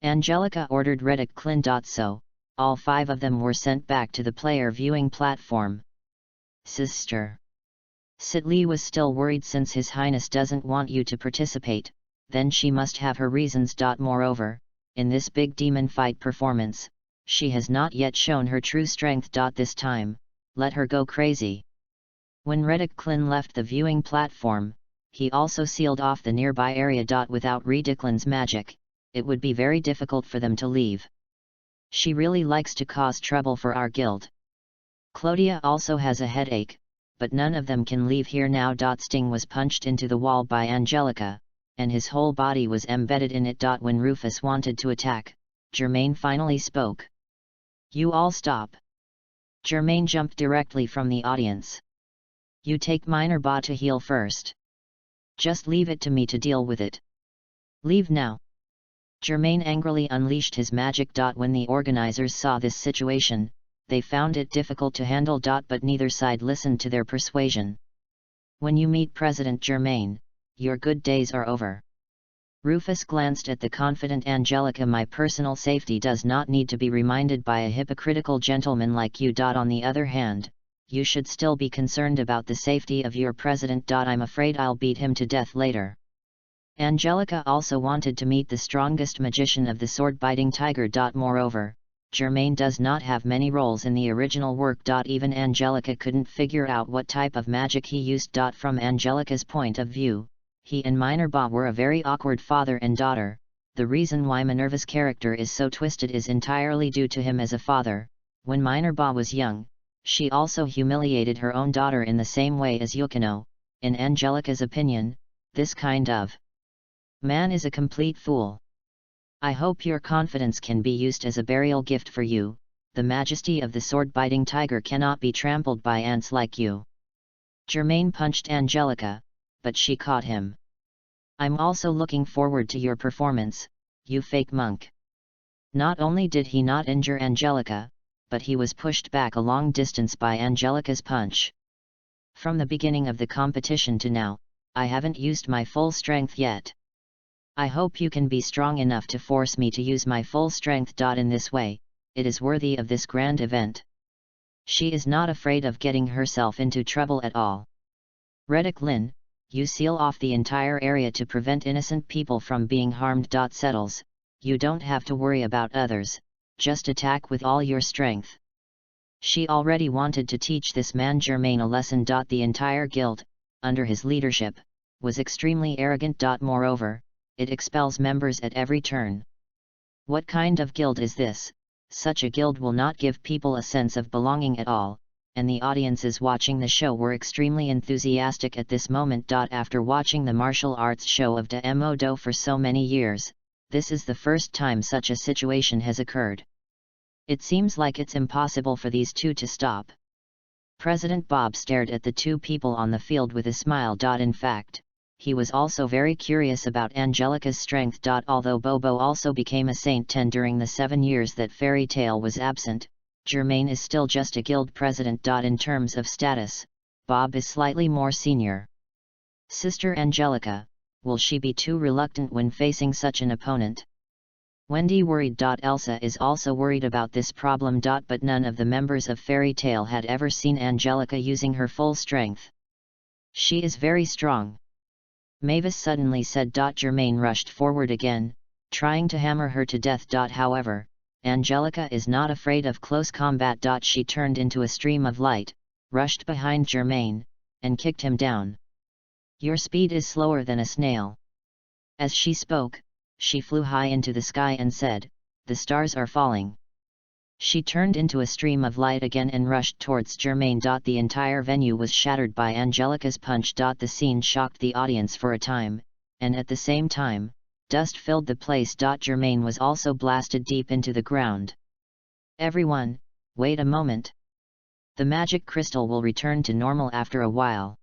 S1: Angelica ordered Reddick Klin. So, all 5 of them were sent back to the player viewing platform. Sister. Sidley was still worried since His Highness doesn't want you to participate, then she must have her reasons. Moreover, in this big demon fight performance, she has not yet shown her true strength. This time, let her go crazy. When Reddick Klin left the viewing platform, he also sealed off the nearby area. Without Rediclin's magic, it would be very difficult for them to leave. She really likes to cause trouble for our guild. Clodia also has a headache, but none of them can leave here now. Sting was punched into the wall by Angelica, and his whole body was embedded in it. When Rufus wanted to attack, Germain finally spoke. You all stop. Germain jumped directly from the audience. You take Minor Ba to heal first. Just leave it to me to deal with it. Leave now. Germain angrily unleashed his magic. When the organizers saw this situation, they found it difficult to handle. But neither side listened to their persuasion. When you meet President Germain, your good days are over. Rufus glanced at the confident Angelica. My personal safety does not need to be reminded by a hypocritical gentleman like you. On the other hand, you should still be concerned about the safety of your president. I'm afraid I'll beat him to death later. Angelica also wanted to meet the strongest magician of the sword-biting tiger. Moreover, Germain does not have many roles in the original work. Even Angelica couldn't figure out what type of magic he used. From Angelica's point of view, he and Minor Ba were a very awkward father and daughter. The reason why Minerva's character is so twisted is entirely due to him as a father. When Minor Ba was young, she also humiliated her own daughter in the same way as Yukino. In Angelica's opinion, this kind of man is a complete fool. I hope your confidence can be used as a burial gift for you. The majesty of the sword-biting tiger cannot be trampled by ants like you. Germain punched Angelica, but she caught him. I'm also looking forward to your performance, you fake monk. Not only did he not injure Angelica, but he was pushed back a long distance by Angelica's punch. From the beginning of the competition to now, I haven't used my full strength yet. I hope you can be strong enough to force me to use my full strength. In this way, it is worthy of this grand event. She is not afraid of getting herself into trouble at all. Reddick Lin, you seal off the entire area to prevent innocent people from being harmed. Settles, you don't have to worry about others, just attack with all your strength. She already wanted to teach this man Germain a lesson. The entire guild, under his leadership, was extremely arrogant. Moreover, it expels members at every turn. What kind of guild is this? Such a guild will not give people a sense of belonging at all, and the audiences watching the show were extremely enthusiastic at this moment. After watching the martial arts show of De Mo for so many years, this is the first time such a situation has occurred. It seems like it's impossible for these two to stop. President Bob stared at the 2 people on the field with a smile. In fact, he was also very curious about Angelica's strength. Although Bobo also became a Saint 10 during the 7 years that Fairy Tale was absent, Germain is still just a guild president. In terms of status, Bob is slightly more senior. Sister Angelica, will she be too reluctant when facing such an opponent? Wendy worried. Elsa is also worried about this problem. But none of the members of Fairy Tale had ever seen Angelica using her full strength. She is very strong. Mavis suddenly said. Germain rushed forward again, trying to hammer her to death. However, Angelica is not afraid of close combat. She turned into a stream of light, rushed behind Germain, and kicked him down. Your speed is slower than a snail. As she spoke, she flew high into the sky and said, "The stars are falling." She turned into a stream of light again and rushed towards Germain. The entire venue was shattered by Angelica's punch. The scene shocked the audience for a time, and at the same time, dust filled the place. Germain was also blasted deep into the ground. "Everyone, wait a moment. The magic crystal will return to normal after a while."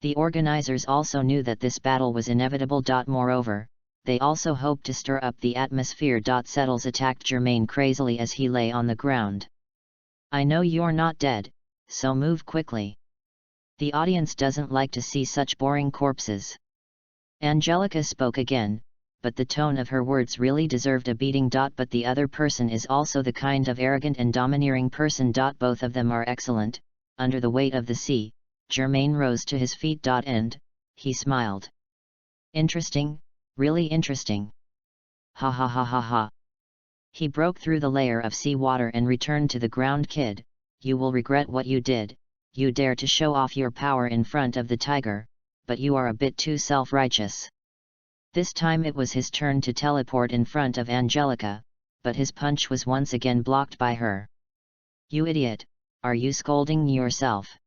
S1: The organizers also knew that this battle was inevitable. Moreover, they also hoped to stir up the atmosphere. Settles attacked Germain crazily as he lay on the ground. "I know you're not dead, so move quickly. The audience doesn't like to see such boring corpses." Angelica spoke again, but the tone of her words really deserved a beating. But the other person is also the kind of arrogant and domineering person. Both of them are excellent. Under the weight of the sea, Germain rose to his feet. And he smiled. "Interesting, really interesting. Ha ha ha ha ha." He broke through the layer of seawater and returned to the ground. "Kid, you will regret what you did. You dare to show off your power in front of the tiger, but you are a bit too self-righteous." This time it was his turn to teleport in front of Angelica, but his punch was once again blocked by her. "You idiot, are you scolding yourself?"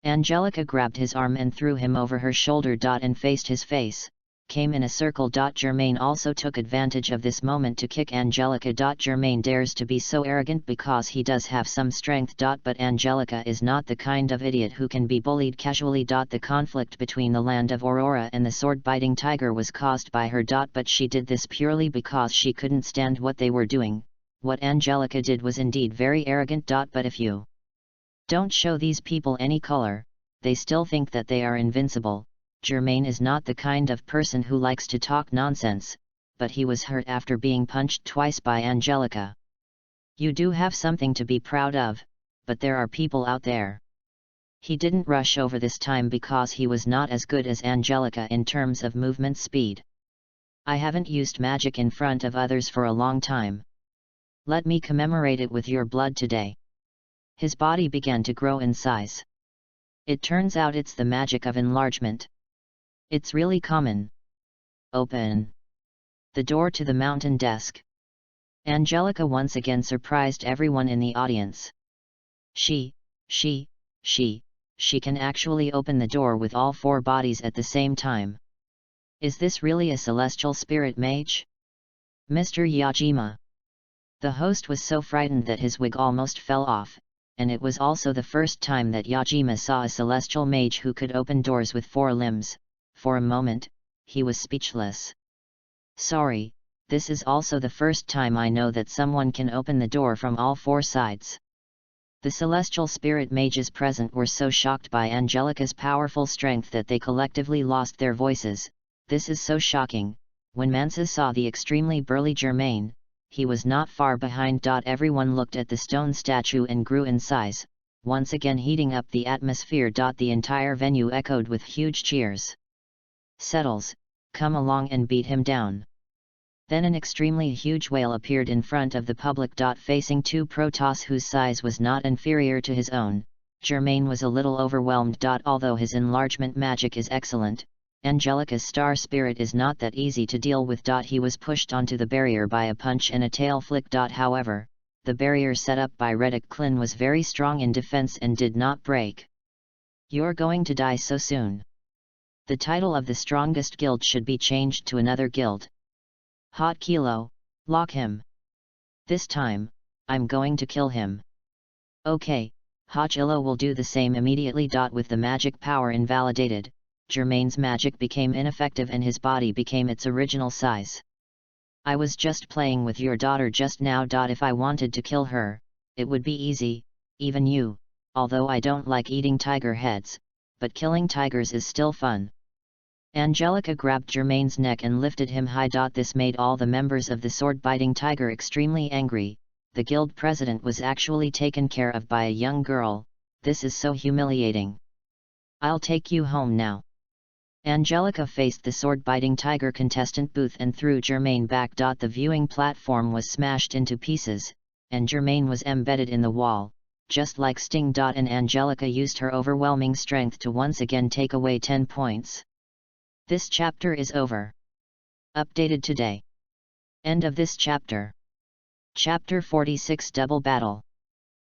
S1: Angelica grabbed his arm and threw him over her shoulder. And faced his face, came in a circle. Germain also took advantage of this moment to kick Angelica. Germain dares to be so arrogant because he does have some strength. But Angelica is not the kind of idiot who can be bullied casually. The conflict between the land of Aurora and the sword-biting tiger was caused by her. But she did this purely because she couldn't stand what they were doing. What Angelica did was indeed very arrogant. But if you don't show these people any color, they still think that they are invincible. Germain is not the kind of person who likes to talk nonsense, but he was hurt after being punched twice by Angelica. "You do have something to be proud of, but there are people out there." He didn't rush over this time because he was not as good as Angelica in terms of movement speed. "I haven't used magic in front of others for a long time. Let me commemorate it with your blood today." His body began to grow in size. It turns out it's the magic of enlargement. It's really common. "Open the door to the mountain desk." Angelica once again surprised everyone in the audience. She can actually open the door with all four bodies at the same time. Is this really a celestial spirit mage? Mr. Yajima. The host was so frightened that his wig almost fell off, and it was also the first time that Yajima saw a celestial mage who could open doors with four limbs. For a moment, he was speechless. "Sorry, this is also the first time I know that someone can open the door from all four sides." The celestial spirit mages present were so shocked by Angelica's powerful strength that they collectively lost their voices. "This is so shocking." When Mansa saw the extremely burly Germain, he was not far behind. Everyone looked at the stone statue and grew in size, once again heating up the atmosphere. The entire venue echoed with huge cheers. "Settles, come along and beat him down." Then an extremely huge whale appeared in front of the public. Facing two Protoss whose size was not inferior to his own, Germain was a little overwhelmed. Although his enlargement magic is excellent, Angelica's star spirit is not that easy to deal with. He was pushed onto the barrier by a punch and a tail flick. However, the barrier set up by Reddick Klin was very strong in defense and did not break. "You're going to die so soon. The title of the strongest guild should be changed to another guild. Hot Kilo, lock him. This time, I'm going to kill him." "Okay, Hachilo will do the same immediately." With the magic power invalidated, Germain's magic became ineffective and his body became its original size. "I was just playing with your daughter just now. If I wanted to kill her, it would be easy, even you, although I don't like eating tiger heads, but killing tigers is still fun." Angelica grabbed Germain's neck and lifted him high. This made all the members of the sword-biting tiger extremely angry. The guild president was actually taken care of by a young girl. This is so humiliating. "I'll take you home now." Angelica faced the sword-biting tiger contestant booth and threw Germain back. The viewing platform was smashed into pieces, and Germain was embedded in the wall, just like Sting. And Angelica used her overwhelming strength to once again take away 10 points. This chapter is over. Updated today. End of this chapter. Chapter 46 Double Battle.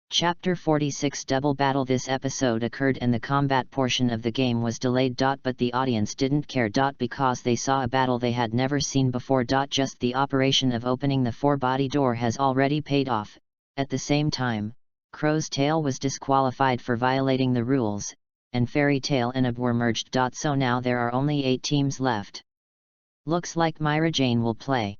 S1: Chapter 46 Double Battle. This episode occurred and the combat portion of the game was delayed. But the audience didn't care. Because they saw a battle they had never seen before. Just the operation of opening the 4-body door has already paid off. At the same time, Crow's Tail was disqualified for violating the rules, and Fairy Tail and EPUB were merged. So now there are only 8 teams left. Looks like Myra Jane will play.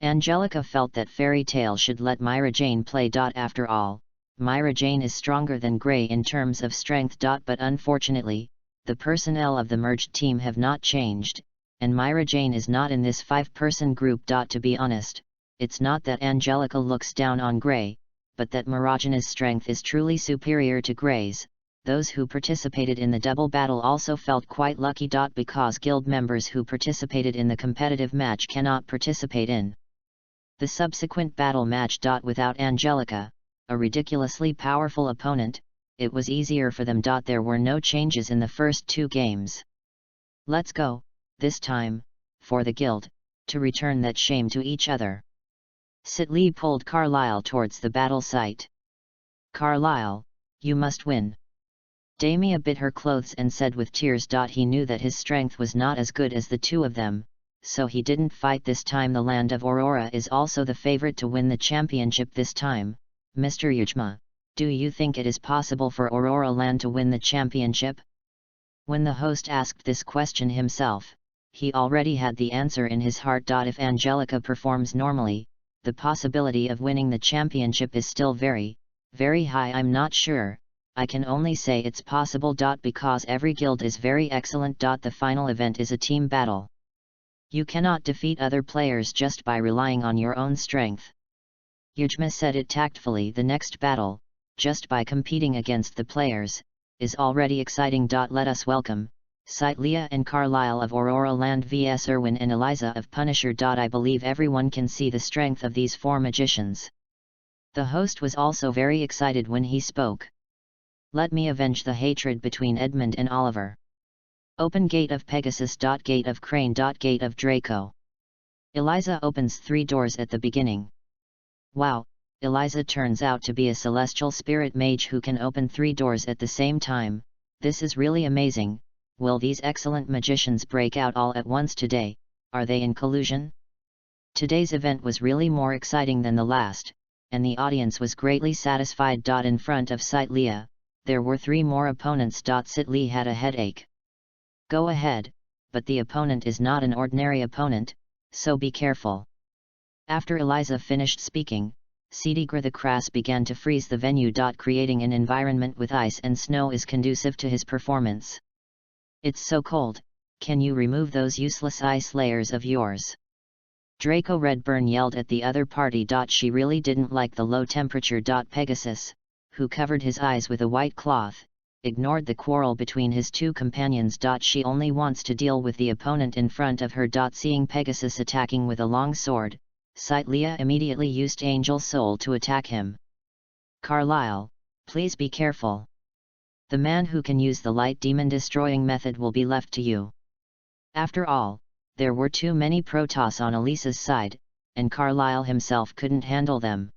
S1: Angelica felt that Fairy Tail should let Myra Jane play. After all, Myra Jane is stronger than Grey in terms of strength. But unfortunately, the personnel of the merged team have not changed, and Myra Jane is not in this 5-person group. To be honest, it's not that Angelica looks down on Grey, but that Miragina's strength is truly superior to Grey's. Those who participated in the double battle also felt quite lucky. Because guild members who participated in the competitive match cannot participate in the subsequent battle match. Without Angelica, a ridiculously powerful opponent, it was easier for them. There were no changes in the first 2 games. Let's go, this time, for the guild, to return that shame to each other. Sitley pulled Carlisle towards the battle site. Carlisle, you must win. Damia bit her clothes and said with tears. He knew that his strength was not as good as the 2 of them, so he didn't fight this time. The land of Aurora is also the favorite to win the championship this time. Mr. Yujma, do you think it is possible for Aurora Land to win the championship? When the host asked this question himself, he already had the answer in his heart. If Angelica performs normally, the possibility of winning the championship is still very, very high. I'm not sure, I can only say it's possible. Because every guild is very excellent. The final event is a team battle. You cannot defeat other players just by relying on your own strength. Yujma said it tactfully. The next battle, just by competing against the players, is already exciting. Let us welcome Leah and Carlisle of Aurora Land vs Erwin and Eliza of Punisher. I believe everyone can see the strength of these 4 magicians. The host was also very excited when he spoke. Let me avenge the hatred between Edmund and Oliver. Open Gate of Pegasus. Gate of Crane. Gate of Draco. Eliza opens 3 doors at the beginning. Wow, Eliza turns out to be a celestial spirit mage who can open 3 doors at the same time. This is really amazing. Will these excellent magicians break out all at once today? Are they in collusion? Today's event was really more exciting than the last, and the audience was greatly satisfied. In front of Leah, there were 3 more opponents. Sitley had a headache. Go ahead, but the opponent is not an ordinary opponent, so be careful. After Eliza finished speaking, Sidigra the Crass began to freeze the venue. Creating an environment with ice and snow is conducive to his performance. It's so cold, can you remove those useless ice layers of yours? Draco Redburn yelled at the other party. She really didn't like the low temperature. Pegasus, who covered his eyes with a white cloth, ignored the quarrel between his 2 companions. She only wants to deal with the opponent in front of her. Seeing Pegasus attacking with a long sword, Leah immediately used Angel Soul to attack him. Carlisle, please be careful. The man who can use the light demon destroying method will be left to you. After all, there were too many Protoss on Elisa's side, and Carlisle himself couldn't handle them.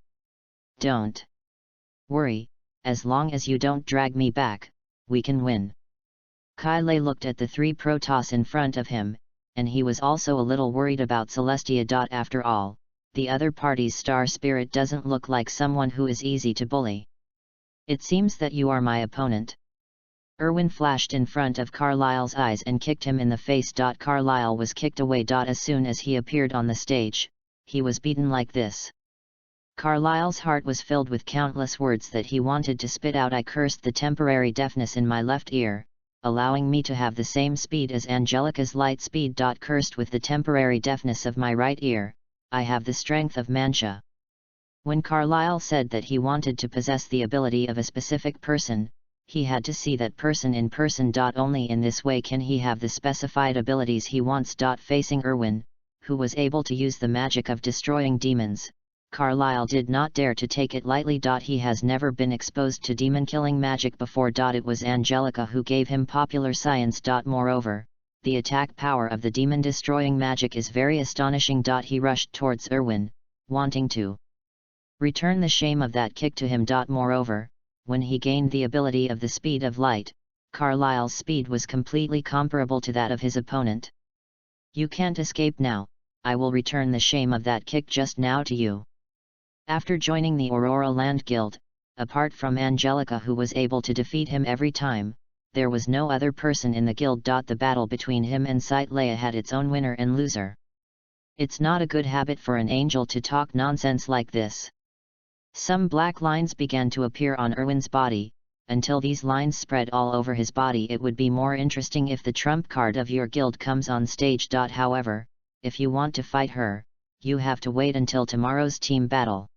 S1: Don't worry, as long as you don't drag me back, we can win. Kyle looked at the 3 Protoss in front of him, and he was also a little worried about Celestia. After all, the other party's star spirit doesn't look like someone who is easy to bully. It seems that you are my opponent. Erwin flashed in front of Carlisle's eyes and kicked him in the face. Carlisle was kicked away. As soon as he appeared on the stage, he was beaten like this. Carlisle's heart was filled with countless words that he wanted to spit out. I cursed the temporary deafness in my left ear, allowing me to have the same speed as Angelica's light speed. Cursed with the temporary deafness of my right ear, I have the strength of Mancha. When Carlisle said that he wanted to possess the ability of a specific person, he had to see that person in person. Only in this way can he have the specified abilities he wants. Facing Erwin, who was able to use the magic of destroying demons, Carlisle did not dare to take it lightly. He has never been exposed to demon-killing magic before. It was Angelica who gave him popular science. Moreover, the attack power of the demon-destroying magic is very astonishing. He rushed towards Erwin, wanting to return the shame of that kick to him. Moreover, when he gained the ability of the speed of light, Carlyle's speed was completely comparable to that of his opponent. You can't escape now, I will return the shame of that kick just now to you. After joining the Aurora Land Guild, apart from Angelica who was able to defeat him every time, there was no other person in the guild. The battle between him and Leia had its own winner and loser. It's not a good habit for an angel to talk nonsense like this. Some black lines began to appear on Erwin's body. Until these lines spread all over his body, it would be more interesting if the trump card of your guild comes on stage. However, if you want to fight her, you have to wait until tomorrow's team battle.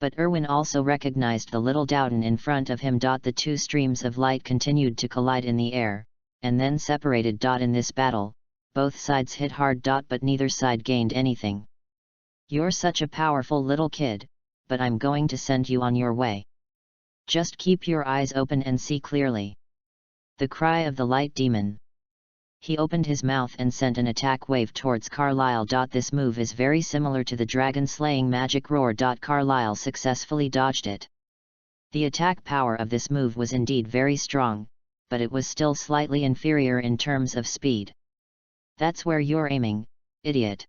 S1: But Erwin also recognized the little Dowden in front of him. The two streams of light continued to collide in the air, and then separated. In this battle, both sides hit hard. But neither side gained anything. You're such a powerful little kid, but I'm going to send you on your way. Just keep your eyes open and see clearly. The cry of the light demon. He opened his mouth and sent an attack wave towards Carlyle. This move is very similar to the dragon-slaying magic roar. Carlyle successfully dodged it. The attack power of this move was indeed very strong, but it was still slightly inferior in terms of speed. That's where you're aiming, idiot.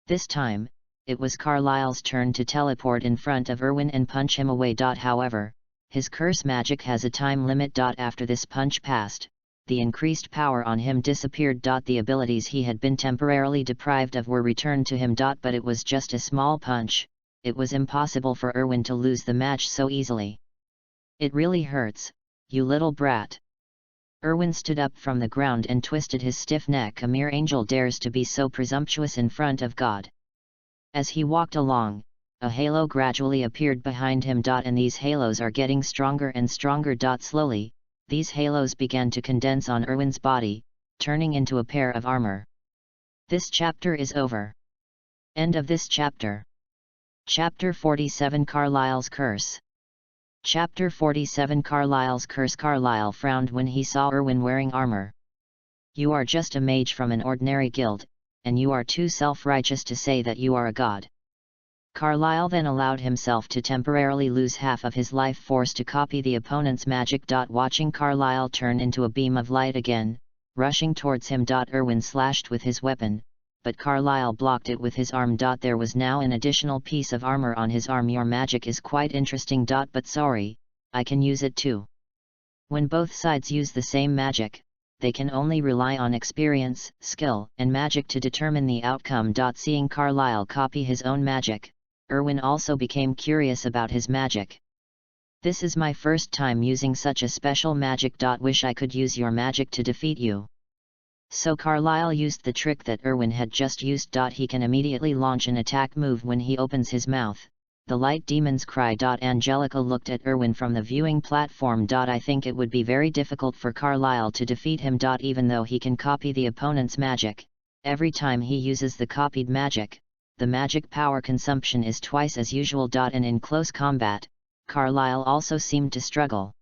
S1: This time, it was Carlyle's turn to teleport in front of Erwin and punch him away. However, his curse magic has a time limit. After this punch passed, the increased power on him disappeared. The abilities he had been temporarily deprived of were returned to him. But it was just a small punch. It was impossible for Erwin to lose the match so easily. It really hurts, you little brat. Erwin stood up from the ground and twisted his stiff neck. A mere angel dares to be so presumptuous in front of God. As he walked along, a halo gradually appeared behind him. And these halos are getting stronger and stronger. Slowly, these halos began to condense on Erwin's body, turning into a pair of armor. This chapter is over. End of this chapter. Chapter 47 Carlyle's Curse. Chapter 47 Carlyle's Curse. Carlyle frowned when he saw Erwin wearing armor. You are just a mage from an ordinary guild, and you are too self-righteous to say that you are a god. Carlyle then allowed himself to temporarily lose half of his life force to copy the opponent's magic. Watching Carlyle turn into a beam of light again, rushing towards him. Erwin slashed with his weapon, but Carlyle blocked it with his arm. There was now an additional piece of armor on his arm. Your magic is quite interesting. But sorry, I can use it too. When both sides use the same magic, they can only rely on experience, skill, and magic to determine the outcome. Seeing Carlyle copy his own magic, Erwin also became curious about his magic. This is my first time using such a special magic. Wish I could use your magic to defeat you. So Carlyle used the trick that Erwin had just used. He can immediately launch an attack move when he opens his mouth. The light demons cry. Angelica looked at Erwin from the viewing platform. I think it would be very difficult for Carlyle to defeat him. Even though he can copy the opponent's magic, every time he uses the copied magic, the magic power consumption is twice as usual. And in close combat, Carlyle also seemed to struggle.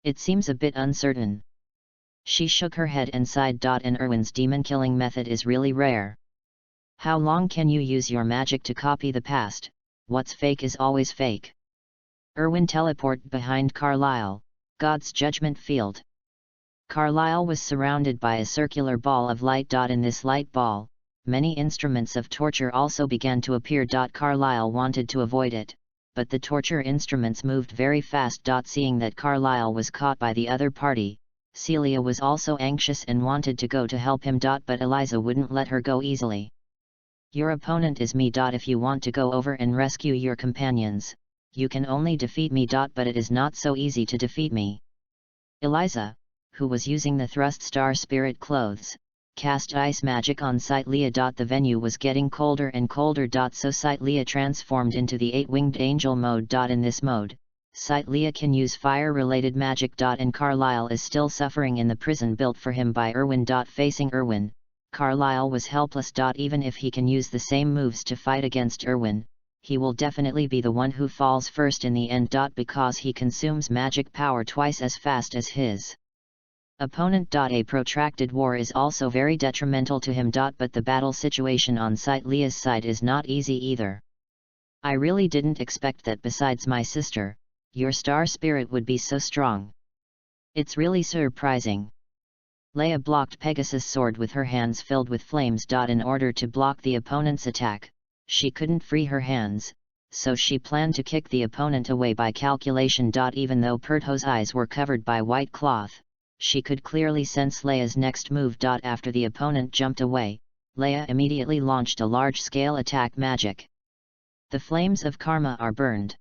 S1: It seems a bit uncertain. She shook her head and sighed. And Erwin's demon-killing method is really rare. How long can you use your magic to copy the past? What's fake is always fake. Erwin teleported behind Carlyle, God's judgment field. Carlyle was surrounded by a circular ball of light. In this light ball, many instruments of torture also began to appear. Carlyle wanted to avoid it, but the torture instruments moved very fast. Seeing that Carlyle was caught by the other party, Celia was also anxious and wanted to go to help him. But Eliza wouldn't let her go easily. Your opponent is me. If you want to go over and rescue your companions, you can only defeat me. But it is not so easy to defeat me. Eliza, who was using the Thrust Star Spirit clothes, cast ice magic on Leah. The venue was getting colder and colder. So Leah transformed into the 8-winged angel mode. In this mode, Leah can use fire-related magic. And Carlyle is still suffering in the prison built for him by Erwin. Facing Erwin, Carlyle was helpless. Even if he can use the same moves to fight against Erwin, he will definitely be the one who falls first in the end. Because he consumes magic power twice as fast as his. Opponent. A protracted war is also very detrimental to him. But the battle situation on Leah's side is not easy either. I really didn't expect that besides my sister, your star spirit would be so strong. It's really surprising. Leah blocked Pegasus' sword with her hands filled with flames. In order to block the opponent's attack, she couldn't free her hands, so she planned to kick the opponent away by calculation. Even though Perto's eyes were covered by white cloth, she could clearly sense Leah's next move. After the opponent jumped away, Leah immediately launched a large-scale attack magic. The flames of karma are burned.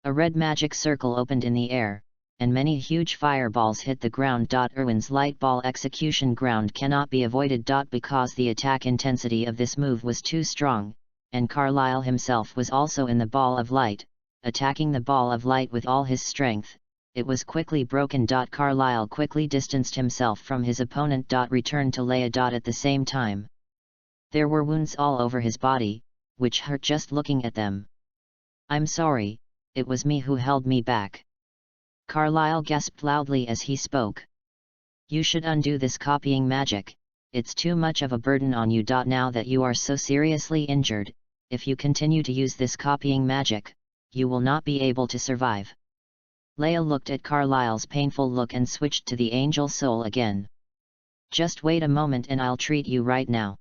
S1: A red magic circle opened in the air, and many huge fireballs hit the ground. Erwin's light ball execution ground cannot be avoided. Because the attack intensity of this move was too strong, and Carlyle himself was also in the ball of light, attacking the ball of light with all his strength. It was quickly broken. Carlyle quickly distanced himself from his opponent. Returned to Leah. At the same time, there were wounds all over his body, which hurt just looking at them. I'm sorry, it was me who held me back. Carlyle gasped loudly as he spoke. You should undo this copying magic, it's too much of a burden on you. Now that you are so seriously injured, if you continue to use this copying magic, you will not be able to survive. Leah looked at Carlyle's painful look and switched to the angel soul again. Just wait a moment and I'll treat you right now.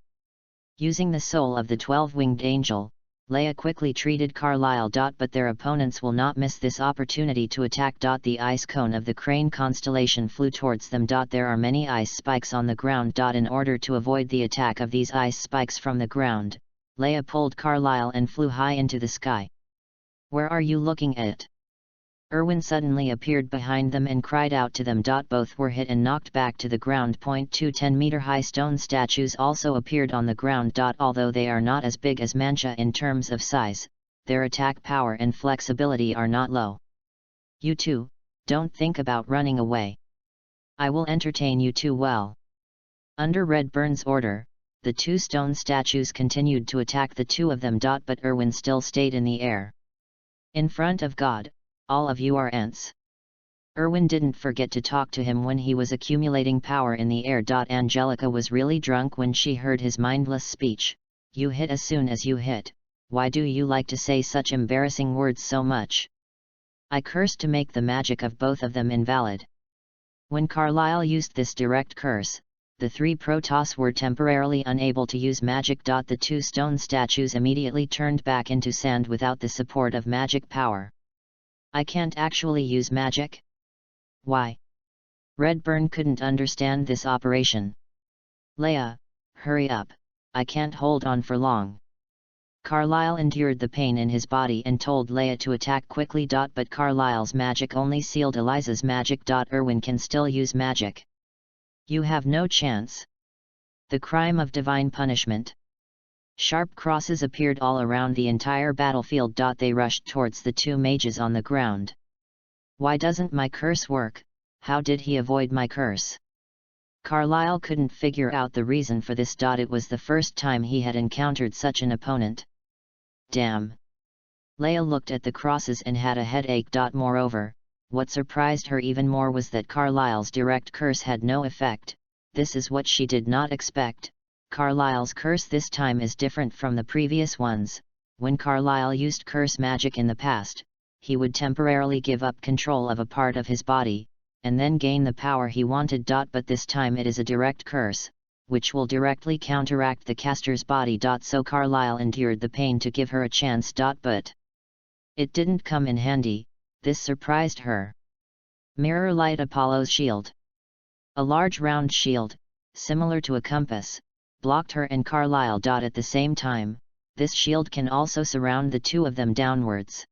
S1: Using the soul of the 12-winged angel, Leah quickly treated Carlyle. But their opponents will not miss this opportunity to attack. The ice cone of the crane constellation flew towards them. There are many ice spikes on the ground. In order to avoid the attack of these ice spikes from the ground, Leah pulled Carlyle and flew high into the sky. Where are you looking at? Erwin suddenly appeared behind them and cried out to them. Both were hit and knocked back to the ground. 2 10-meter-high stone statues also appeared on the ground. Although they are not as big as Mancha in terms of size, their attack power and flexibility are not low. You two, don't think about running away. I will entertain you too well. Under Redburn's order, the 2 stone statues continued to attack the 2 of them. But Erwin still stayed in the air. In front of God, all of you are ants. Erwin didn't forget to talk to him when he was accumulating power in the air. Angelica was really drunk when she heard his mindless speech. You hit as soon as you hit, why do you like to say such embarrassing words so much? I cursed to make the magic of both of them invalid. When Carlyle used this direct curse, the 3 Protoss were temporarily unable to use magic. The 2 stone statues immediately turned back into sand without the support of magic power. I can't actually use magic? Why? Redburn couldn't understand this operation. Leah, hurry up, I can't hold on for long. Carlyle endured the pain in his body and told Leah to attack quickly. But Carlyle's magic only sealed Eliza's magic. Erwin can still use magic. You have no chance. The crime of divine punishment. Sharp crosses appeared all around the entire battlefield. They rushed towards the 2 mages on the ground. Why doesn't my curse work? How did he avoid my curse? Carlyle couldn't figure out the reason for this. It was the first time he had encountered such an opponent. Damn! Leah looked at the crosses and had a headache. Moreover, what surprised her even more was that Carlyle's direct curse had no effect. This is what she did not expect. Carlyle's curse this time is different from the previous ones. When Carlyle used curse magic in the past, he would temporarily give up control of a part of his body, and then gain the power he wanted. But this time it is a direct curse, which will directly counteract the caster's body. So Carlyle endured the pain to give her a chance. But it didn't come in handy. This surprised her. Mirror Light Apollo's shield. A large round shield, similar to a compass, blocked her and Carlyle. At the same time, this shield can also surround the 2 of them downwards.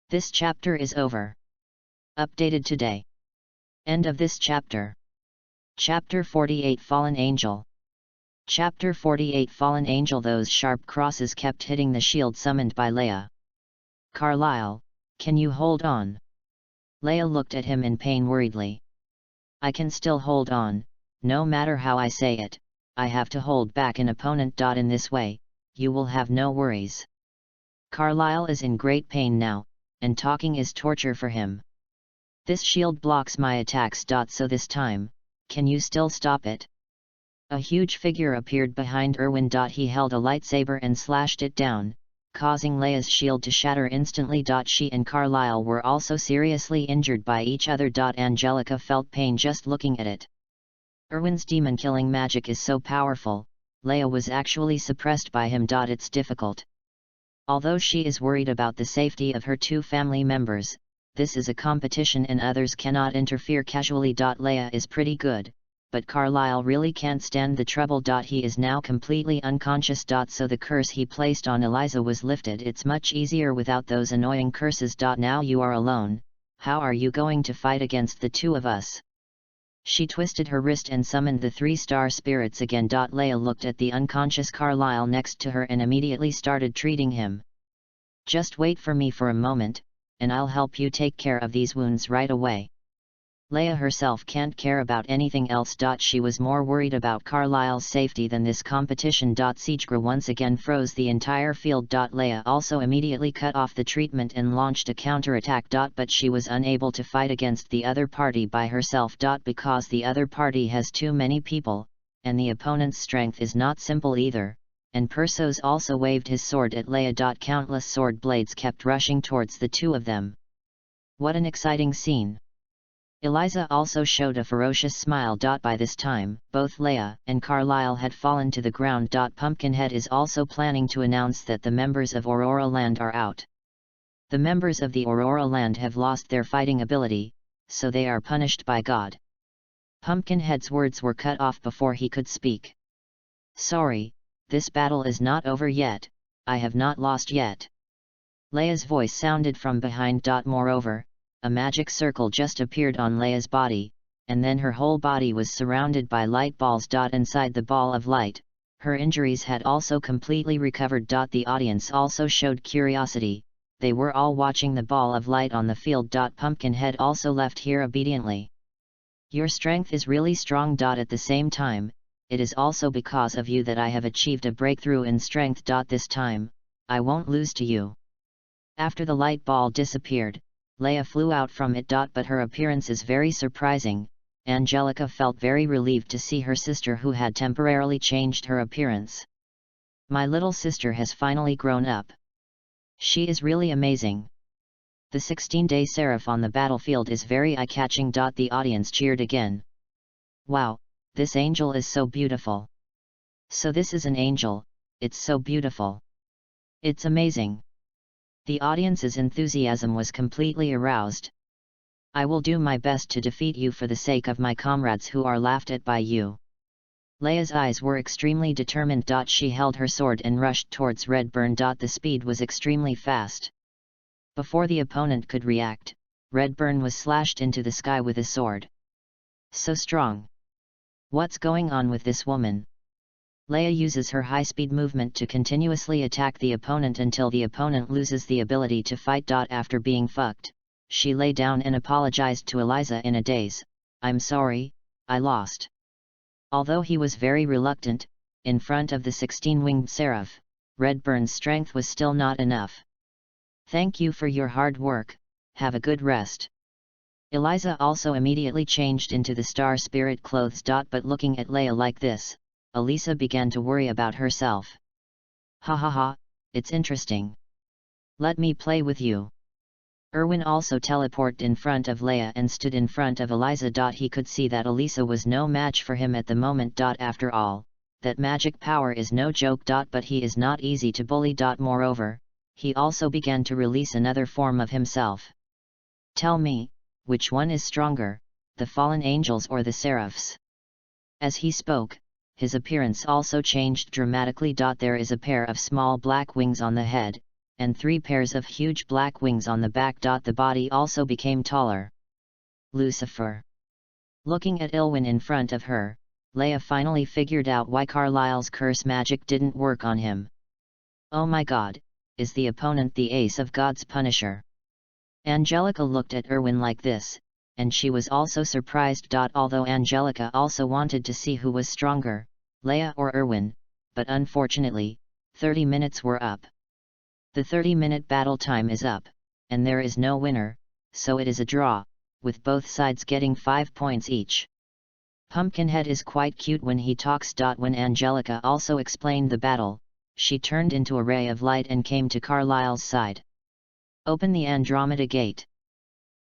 S1: This chapter is over. Updated today. End of this chapter. Chapter 48 Fallen Angel. Chapter 48 Fallen Angel. Those sharp crosses kept hitting the shield summoned by Leah. Carlyle, can you hold on? Leah looked at him in pain worriedly. I can still hold on, no matter how I say it. I have to hold back an opponent. In this way, you will have no worries. Carlyle is in great pain now, and talking is torture for him. This shield blocks my attacks. So this time, Can you still stop it? A huge figure appeared behind Erwin. He held a lightsaber and slashed it down, causing Leia's shield to shatter instantly. She and Carlisle were also seriously injured by each other. Angelica felt pain just looking at it. Erwin's demon-killing magic is so powerful, Leia was actually suppressed by him. It's difficult. Although she is worried about the safety of her two family members, this is a competition and others cannot interfere casually. Leia is pretty good, but Carlisle really can't stand the trouble. He is now completely unconscious. So the curse he placed on Eliza was lifted. It's much easier without those annoying curses. Now you are alone. How are you going to fight against the two of us? She twisted her wrist and summoned the 3-star spirits again. Leia looked at the unconscious Carlisle next to her and immediately started treating him. Just wait for me for a moment, and I'll help you take care of these wounds right away. Leia herself can't care about anything else. She was more worried about Carlisle's safety than this competition. Siegra once again froze the entire field. Leia also immediately cut off the treatment and launched a counterattack. But she was unable to fight against the other party by herself. Because the other party has too many people, and the opponent's strength is not simple either, and Persos also waved his sword at Leia. Countless sword blades kept rushing towards the two of them. What an exciting scene! Eliza also showed a ferocious smile. By this time, both Leia and Carlisle had fallen to the ground. Pumpkinhead is also planning to announce that the members of Aurora Land are out. The members of the Aurora Land have lost their fighting ability, so they are punished by God. Pumpkinhead's words were cut off before he could speak. Sorry, this battle is not over yet, I have not lost yet. Leia's voice sounded from behind. Moreover, a magic circle just appeared on Leia's body, and then her whole body was surrounded by light balls. Inside the ball of light, her injuries had also completely recovered. The audience also showed curiosity, they were all watching the ball of light on the field. Pumpkinhead also left here obediently. Your strength is really strong. At the same time, it is also because of you that I have achieved a breakthrough in strength. This time, I won't lose to you. After the light ball disappeared, Leia flew out from it. But her appearance is very surprising. Angelica felt very relieved to see her sister who had temporarily changed her appearance. My little sister has finally grown up. She is really amazing. The 16-day seraph on the battlefield is very eye-catching. The audience cheered again. Wow, this angel is so beautiful. So this is an angel, it's so beautiful. It's amazing. The audience's enthusiasm was completely aroused. I will do my best to defeat you for the sake of my comrades who are laughed at by you. Leia's eyes were extremely determined. She held her sword and rushed towards Redburn. The speed was extremely fast. Before the opponent could react, Redburn was slashed into the sky with a sword. So strong. What's going on with this woman? Leia uses her high-speed movement to continuously attack the opponent until the opponent loses the ability to fight. After being fucked, she lay down and apologized to Eliza in a daze. I'm sorry, I lost. Although he was very reluctant, in front of the 16-winged seraph, Redburn's strength was still not enough. Thank you for your hard work, have a good rest. Eliza also immediately changed into the star spirit clothes. But looking at Leia like this, Elisa began to worry about herself. Ha ha ha, it's interesting. Let me play with you. Erwin also teleported in front of Leia and stood in front of Eliza. He could see that Elisa was no match for him at the moment. After all, that magic power is no joke. But he is not easy to bully. Moreover, he also began to release another form of himself. Tell me, which one is stronger, the fallen angels or the seraphs? As he spoke, his appearance also changed dramatically. There is a pair of small black wings on the head, and 3 pairs of huge black wings on the back. The body also became taller. Lucifer. Looking at Ilwyn in front of her, Leia finally figured out why Carlisle's curse magic didn't work on him. Oh my god, is the opponent the ace of God's Punisher? Angelica looked at Erwin like this, and she was also surprised. Although Angelica also wanted to see who was stronger, Leia or Erwin, but unfortunately, 30 minutes were up. The 30-minute battle time is up, and there is no winner, so it is a draw, with both sides getting 5 points each. Pumpkinhead is quite cute when he talks. When Angelica also explained the battle, she turned into a ray of light and came to Carlisle's side. Open the Andromeda Gate.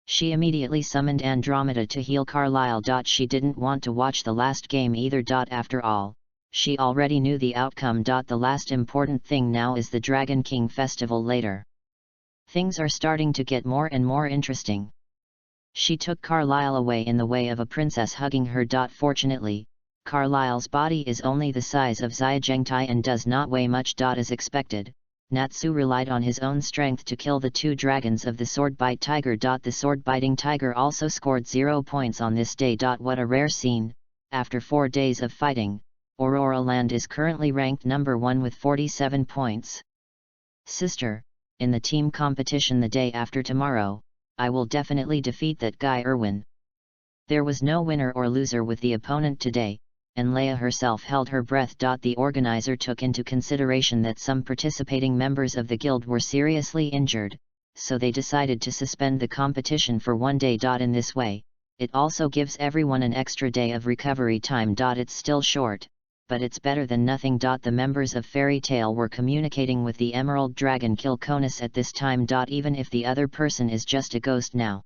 S1: She immediately summoned Andromeda to heal Carlisle. She didn't want to watch the last game either. After all, she already knew the outcome. The last important thing now is the Dragon King festival later. Things are starting to get more and more interesting. She took Carlisle away in the way of a princess hugging her. Fortunately, Carlisle's body is only the size of Xiaojengtai and does not weigh much. As expected, Natsu relied on his own strength to kill the two dragons of the Swordbite Tiger. The sword-biting tiger also scored 0 points on this day. What a rare scene! After 4 days of fighting, Aurora Land is currently ranked number 1 with 47 points. Sister, in the team competition the day after tomorrow, I will definitely defeat that guy Erwin. There was no winner or loser with the opponent today, and Leia herself held her breath. The organizer took into consideration that some participating members of the guild were seriously injured, so they decided to suspend the competition for 1 day. In this way, it also gives everyone an extra day of recovery time. It's still short, but it's better than nothing. The members of Fairy Tale were communicating with the Emerald Dragon Kilconus at this time. Even if the other person is just a ghost now.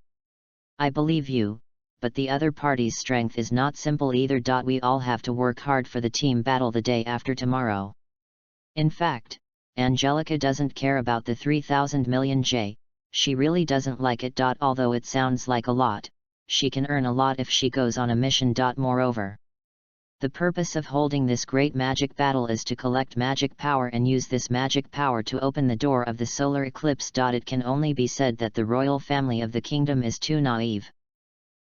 S1: I believe you, but the other party's strength is not simple either. We all have to work hard for the team battle the day after tomorrow. In fact, Angelica doesn't care about the 3,000 million J, she really doesn't like it. Although it sounds like a lot, she can earn a lot if she goes on a mission. Moreover, the purpose of holding this great magic battle is to collect magic power and use this magic power to open the door of the solar eclipse. It can only be said that the royal family of the kingdom is too naive.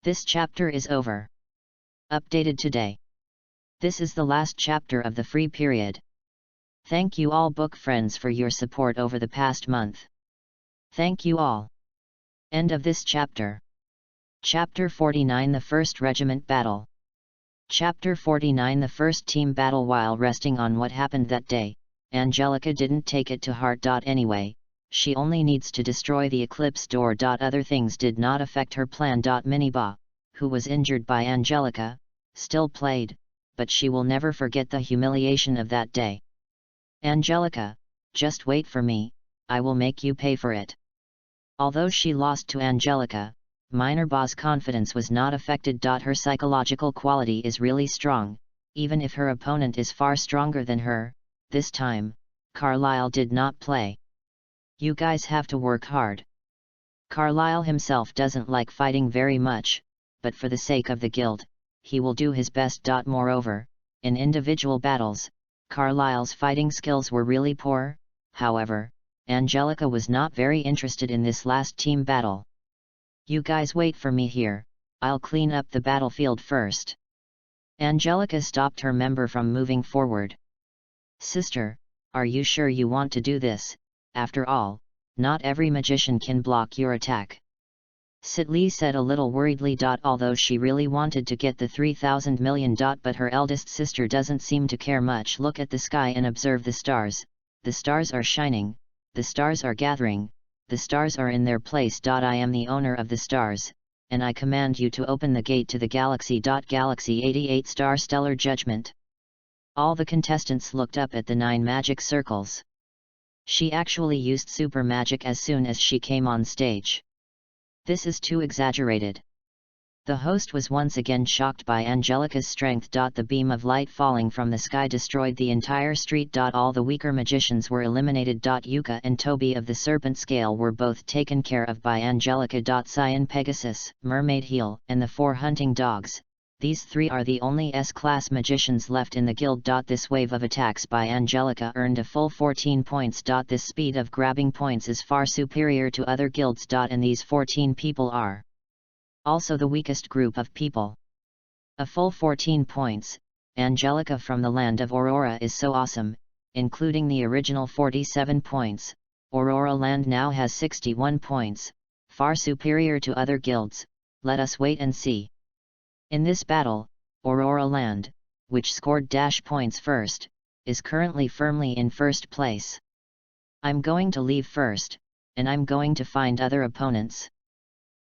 S1: This chapter is over. Updated today. This is the last chapter of the free period. Thank you all book friends for your support over the past month. Thank you all. End of this chapter. Chapter 49 The First Regiment Battle. Chapter 49 The First Team Battle. While resting on what happened that day, Angelica didn't take it to heart. Anyway, she only needs to destroy the eclipse door. Other things did not affect her plan. Miniba, who was injured by Angelica, still played, but she will never forget the humiliation of that day. Angelica, just wait for me, I will make you pay for it. Although she lost to Angelica, Minerva's confidence was not affected. Her psychological quality is really strong, even if her opponent is far stronger than her. This time, Carlisle did not play. You guys have to work hard. Carlisle himself doesn't like fighting very much, but for the sake of the guild, he will do his best. Moreover, in individual battles, Carlisle's fighting skills were really poor. However, Angelica was not very interested in this last team battle. You guys wait for me here, I'll clean up the battlefield first. Angelica stopped her member from moving forward. Sister, are you sure you want to do this? After all, not every magician can block your attack. Sitli said a little worriedly. Although she really wanted to get the 3,000 million. But her eldest sister doesn't seem to care much. Look at the sky and observe the stars. The stars are shining, the stars are gathering, the stars are in their place. I am the owner of the stars, and I command you to open the gate to the galaxy. Galaxy 88 Star Stellar Judgment. All the contestants looked up at the 9 magic circles. She actually used super magic as soon as she came on stage. This is too exaggerated. The host was once again shocked by Angelica's strength. The beam of light falling from the sky destroyed the entire street. All the weaker magicians were eliminated. Yuka and Toby of the Serpent Scale were both taken care of by Angelica. Cyan Pegasus, Mermaid Heel, and the 4 hunting dogs. These 3 are the only S-class magicians left in the guild. This wave of attacks by Angelica earned a full 14 points. This speed of grabbing points is far superior to other guilds. And these 14 people are also the weakest group of people. A full 14 points, Angelica from the land of Aurora is so awesome, including the original 47 points, Aurora Land now has 61 points, far superior to other guilds. Let us wait and see. In this battle, Aurora Land, which scored dash points first, is currently firmly in first place. I'm going to leave first, and I'm going to find other opponents.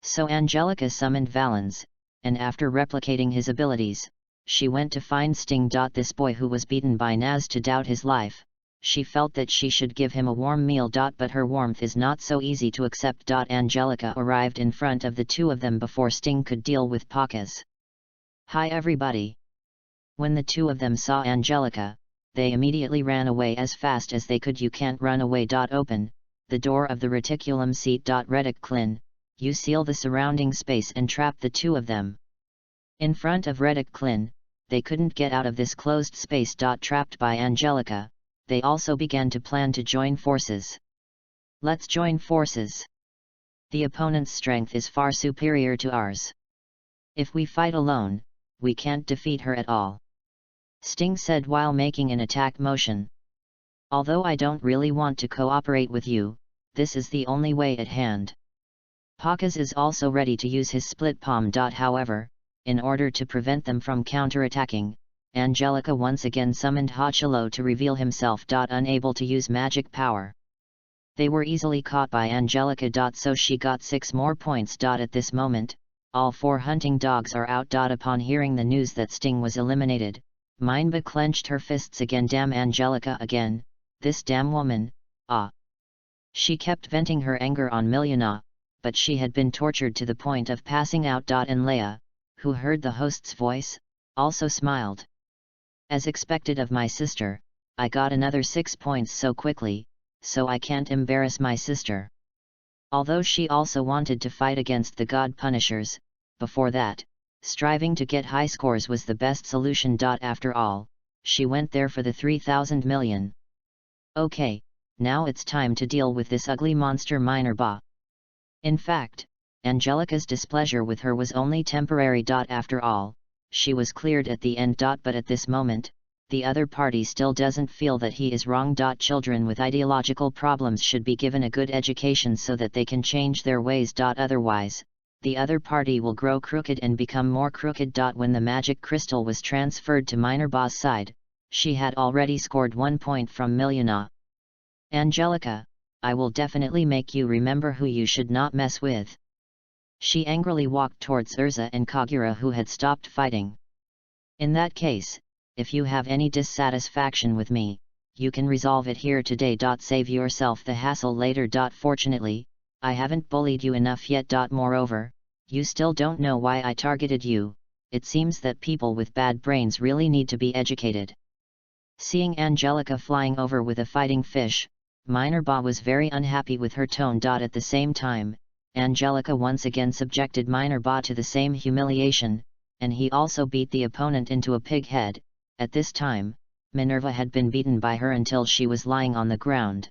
S1: So Angelica summoned Valens, and after replicating his abilities, she went to find Sting. This boy who was beaten by Naz to doubt his life. She felt that she should give him a warm meal. But her warmth is not so easy to accept. Angelica arrived in front of the two of them before Sting could deal with Pacas. "Hi everybody." When the two of them saw Angelica, they immediately ran away as fast as they could. "You can't run away." Open the door of the reticulum seat. Reticlin, you seal the surrounding space and trap the two of them. In front of Reticlin, they couldn't get out of this closed space. Trapped by Angelica, they also began to plan to join forces. "Let's join forces. The opponent's strength is far superior to ours. If we fight alone, we can't defeat her at all," Sting said while making an attack motion. "Although I don't really want to cooperate with you, this is the only way at hand." Pacas is also ready to use his split palm. However, in order to prevent them from counterattacking, Angelica once again summoned Hachilo to reveal himself. Unable to use magic power, they were easily caught by Angelica. So she got 6 more points. At this moment, all 4 hunting dogs are out. Upon hearing the news that Sting was eliminated, Minba clenched her fists again. "Damn Angelica again, this damn woman, ah!" She kept venting her anger on Milyana, but she had been tortured to the point of passing out. And Leia, who heard the host's voice, also smiled. "As expected of my sister, I got another 6 points so quickly, so I can't embarrass my sister." Although she also wanted to fight against the God Punishers, before that, striving to get high scores was the best solution. After all, she went there for the 3,000 million. "Okay, now it's time to deal with this ugly monster Minerva." In fact, Angelica's displeasure with her was only temporary. After all, she was cleared at the end. But at this moment, the other party still doesn't feel that he is wrong. Children with ideological problems should be given a good education so that they can change their ways. Otherwise, the other party will grow crooked and become more crooked. When the magic crystal was transferred to Minerva's side, she had already scored 1 point from Milyana. "Angelica, I will definitely make you remember who you should not mess with." She angrily walked towards Urza and Kagura, who had stopped fighting. "In that case, if you have any dissatisfaction with me, you can resolve it here today. Save yourself the hassle later. Fortunately, I haven't bullied you enough yet. Moreover, you still don't know why I targeted you. It seems that people with bad brains really need to be educated." Seeing Angelica flying over with a fighting fish, Minerva was very unhappy with her tone. At the same time, Angelica once again subjected Minerva to the same humiliation, and he also beat the opponent into a pig head. At this time, Minerva had been beaten by her until she was lying on the ground.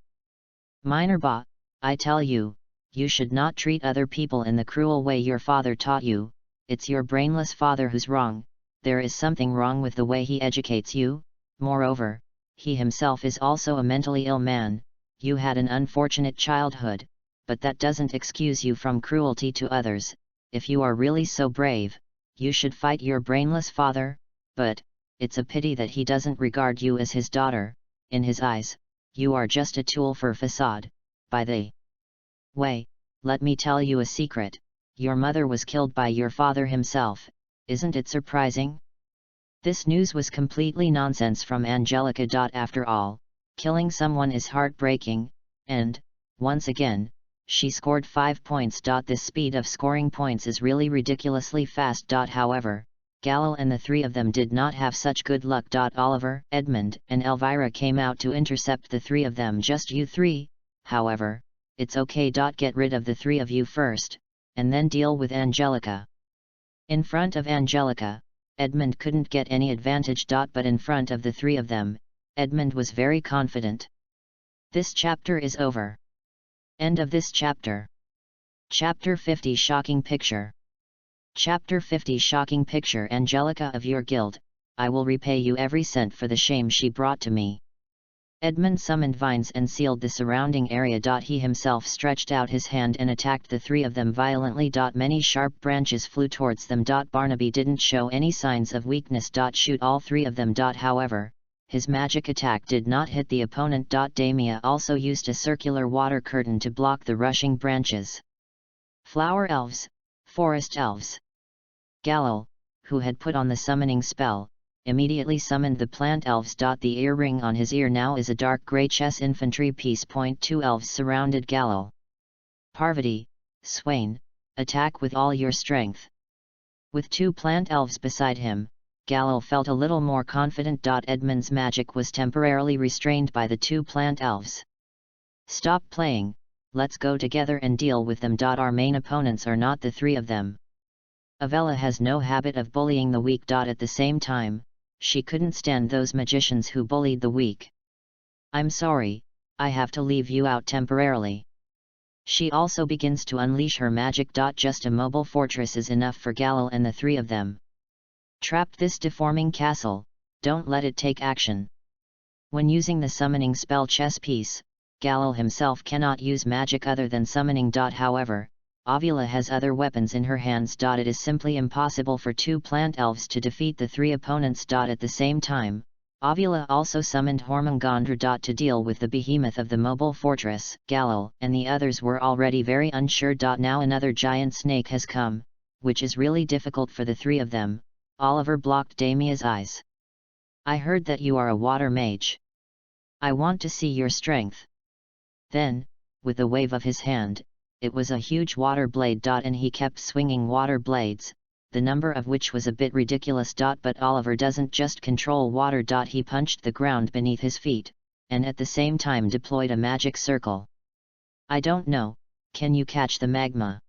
S1: "Minerva, I tell you, you should not treat other people in the cruel way your father taught you. It's your brainless father who's wrong. There is something wrong with the way he educates you. Moreover, he himself is also a mentally ill man. You had an unfortunate childhood, but that doesn't excuse you from cruelty to others. If you are really so brave, you should fight your brainless father, but it's a pity that he doesn't regard you as his daughter. In his eyes, you are just a tool for facade. By the way, let me tell you a secret, your mother was killed by your father himself. Isn't it surprising?" This news was completely nonsense from Angelica. After all, killing someone is heartbreaking, and, once again, she scored 5 points. This speed of scoring points is really ridiculously fast. However, Galil and the 3 of them did not have such good luck. Oliver, Edmund, and Elvira came out to intercept the 3 of them. "Just you 3, however, it's okay. Get rid of the 3 of you first, and then deal with Angelica." In front of Angelica, Edmund couldn't get any advantage. But in front of the 3 of them, Edmund was very confident. This chapter is over. End of this chapter. Chapter 50 Shocking Picture. Chapter 50 Shocking Picture. "Angelica of your guild, I will repay you every cent for the shame she brought to me." Edmund summoned vines and sealed the surrounding area. He himself stretched out his hand and attacked the 3 of them violently. Many sharp branches flew towards them. Barnaby didn't show any signs of weakness. Shoot all 3 of them. However, his magic attack did not hit the opponent. Damia also used a circular water curtain to block the rushing branches. Flower elves, forest elves. Galil, who had put on the summoning spell, immediately summoned the plant elves. The earring on his ear now is a dark grey chess infantry piece. 2 Elves surrounded Galil. Parvati, Swain, attack with all your strength. With 2 plant elves beside him, Galil felt a little more confident. Edmund's magic was temporarily restrained by the 2 plant elves. Stop playing, let's go together and deal with them. Our main opponents are not the 3 of them. Avella has no habit of bullying the weak. At the same time, she couldn't stand those magicians who bullied the weak. I'm sorry, I have to leave you out temporarily. She also begins to unleash her magic. Just a mobile fortress is enough for Galil and the 3 of them. Trap this deforming castle, don't let it take action. When using the summoning spell chess piece, Galil himself cannot use magic other than summoning. However, Avila has other weapons in her hands. It is simply impossible for 2 plant elves to defeat the 3 opponents. At the same time, Avila also summoned Hormungandr. To deal with the behemoth of the mobile fortress. Galil and the others were already very unsure. Now another giant snake has come, which is really difficult for the 3 of them. Oliver blocked Damia's eyes. I heard that you are a water mage. I want to see your strength. Then, with a wave of his hand, it was a huge water blade. And he kept swinging water blades, the number of which was a bit ridiculous. But Oliver doesn't just control water. He punched the ground beneath his feet, and at the same time deployed a magic circle. I don't know, can you catch the magma?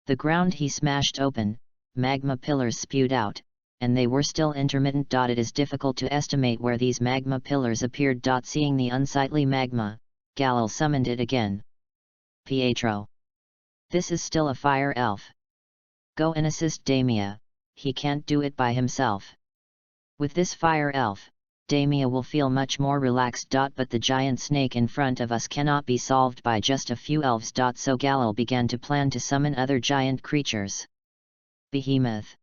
S1: The ground he smashed open, magma pillars spewed out, and they were still intermittent. It is difficult to estimate where these magma pillars appeared. Seeing the unsightly magma, Galil summoned it again. Pietro. This is still a fire elf. Go and assist Damia, he can't do it by himself. With this fire elf, Damia will feel much more relaxed. But the giant snake in front of us cannot be solved by just a few elves. So Galil began to plan to summon other giant creatures. Behemoth.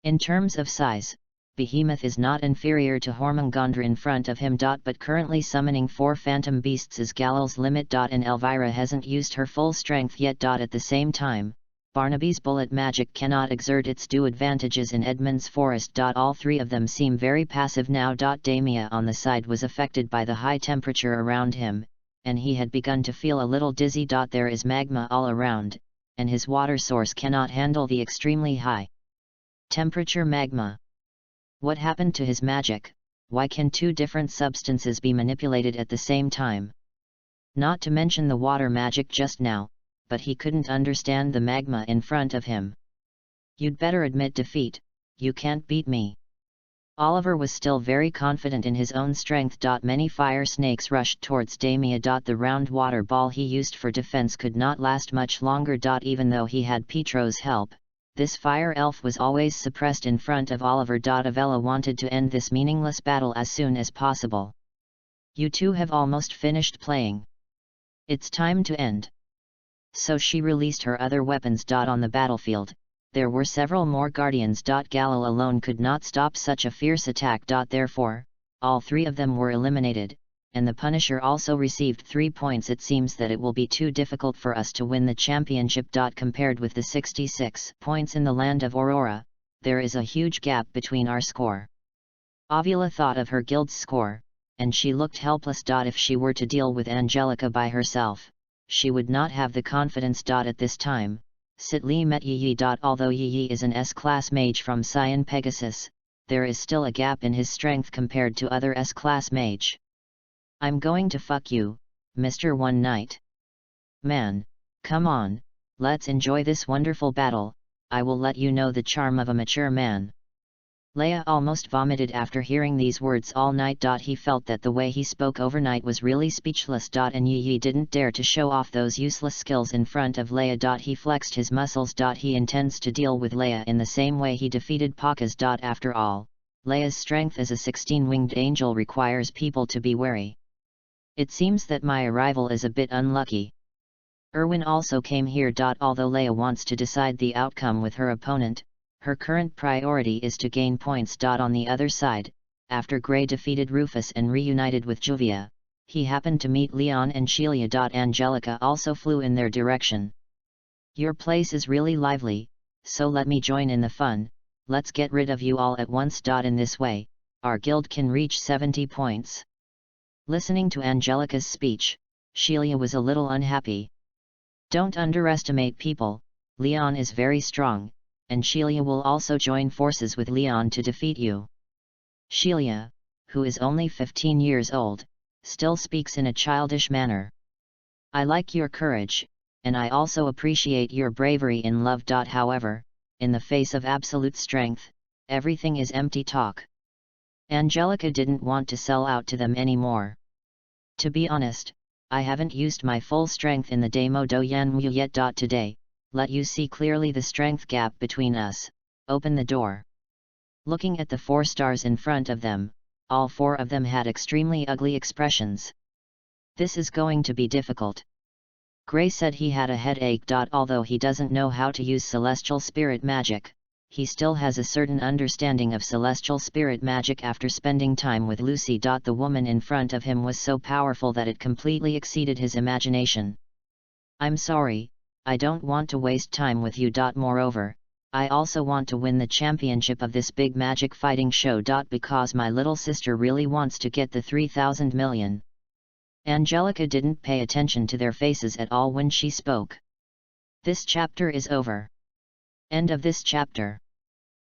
S1: In terms of size, Behemoth is not inferior to Hormungandr in front of him. But currently summoning 4 phantom beasts is Galil's limit. And Elvira hasn't used her full strength yet. At the same time, Barnaby's bullet magic cannot exert its due advantages in Edmund's forest. All 3 of them seem very passive now. Damia on the side was affected by the high temperature around him, and he had begun to feel a little dizzy. There is magma all around, and his water source cannot handle the extremely high temperature magma. What happened to his magic? Why can 2 different substances be manipulated at the same time? Not to mention the water magic just now, but he couldn't understand the magma in front of him. You'd better admit defeat, you can't beat me. Oliver was still very confident in his own strength. Many fire snakes rushed towards Damia. The round water ball he used for defense could not last much longer. Even though he had Pietro's help, this fire elf was always suppressed in front of Oliver. Avella wanted to end this meaningless battle as soon as possible. You 2 have almost finished playing. It's time to end. So she released her other weapons. On the battlefield, there were several more guardians. Galil alone could not stop such a fierce attack. Therefore, all 3 of them were eliminated, and the Punisher also received 3 points. It seems that it will be too difficult for us to win the championship. Compared with the 66 points in the land of Aurora, there is a huge gap between our score. Avila thought of her guild's score, and she looked helpless. If she were to deal with Angelica by herself, she would not have the confidence. At this time, Sitli met Yi. Although Yi is an S-class mage from Cyan Pegasus, there is still a gap in his strength compared to other S-class mage. I'm going to fuck you, Mr. One Knight. Man, come on, let's enjoy this wonderful battle, I will let you know the charm of a mature man. Leia almost vomited after hearing these words all night. He felt that the way he spoke overnight was really speechless. And Yi didn't dare to show off those useless skills in front of Leia. He flexed his muscles. He intends to deal with Leia in the same way he defeated Pakas. After all, Leia's strength as a 16-winged angel requires people to be wary. It seems that my arrival is a bit unlucky. Erwin also came here. Although Leia wants to decide the outcome with her opponent, her current priority is to gain points. On the other side, after Grey defeated Rufus and reunited with Juvia, he happened to meet Leon and Shelia. Angelica also flew in their direction. Your place is really lively, so let me join in the fun, let's get rid of you all at once. In this way, our guild can reach 70 points. Listening to Angelica's speech, Sheila was a little unhappy. Don't underestimate people, Leon is very strong, and Sheila will also join forces with Leon to defeat you. Sheila, who is only 15 years old, still speaks in a childish manner. I like your courage, and I also appreciate your bravery in love. However, in the face of absolute strength, everything is empty talk. Angelica didn't want to sell out to them anymore. To be honest, I haven't used my full strength in the demo do Yanmu yet. Today, let you see clearly the strength gap between us. Open the door. Looking at the 4 stars in front of them, all 4 of them had extremely ugly expressions. This is going to be difficult. Gray said he had a headache. Although he doesn't know how to use celestial spirit magic, he still has a certain understanding of celestial spirit magic after spending time with Lucy. The woman in front of him was so powerful that it completely exceeded his imagination. I'm sorry, I don't want to waste time with you. Moreover, I also want to win the championship of this big magic fighting show. Because my little sister really wants to get the 3,000 million. Angelica didn't pay attention to their faces at all when she spoke. This chapter is over. End of this chapter.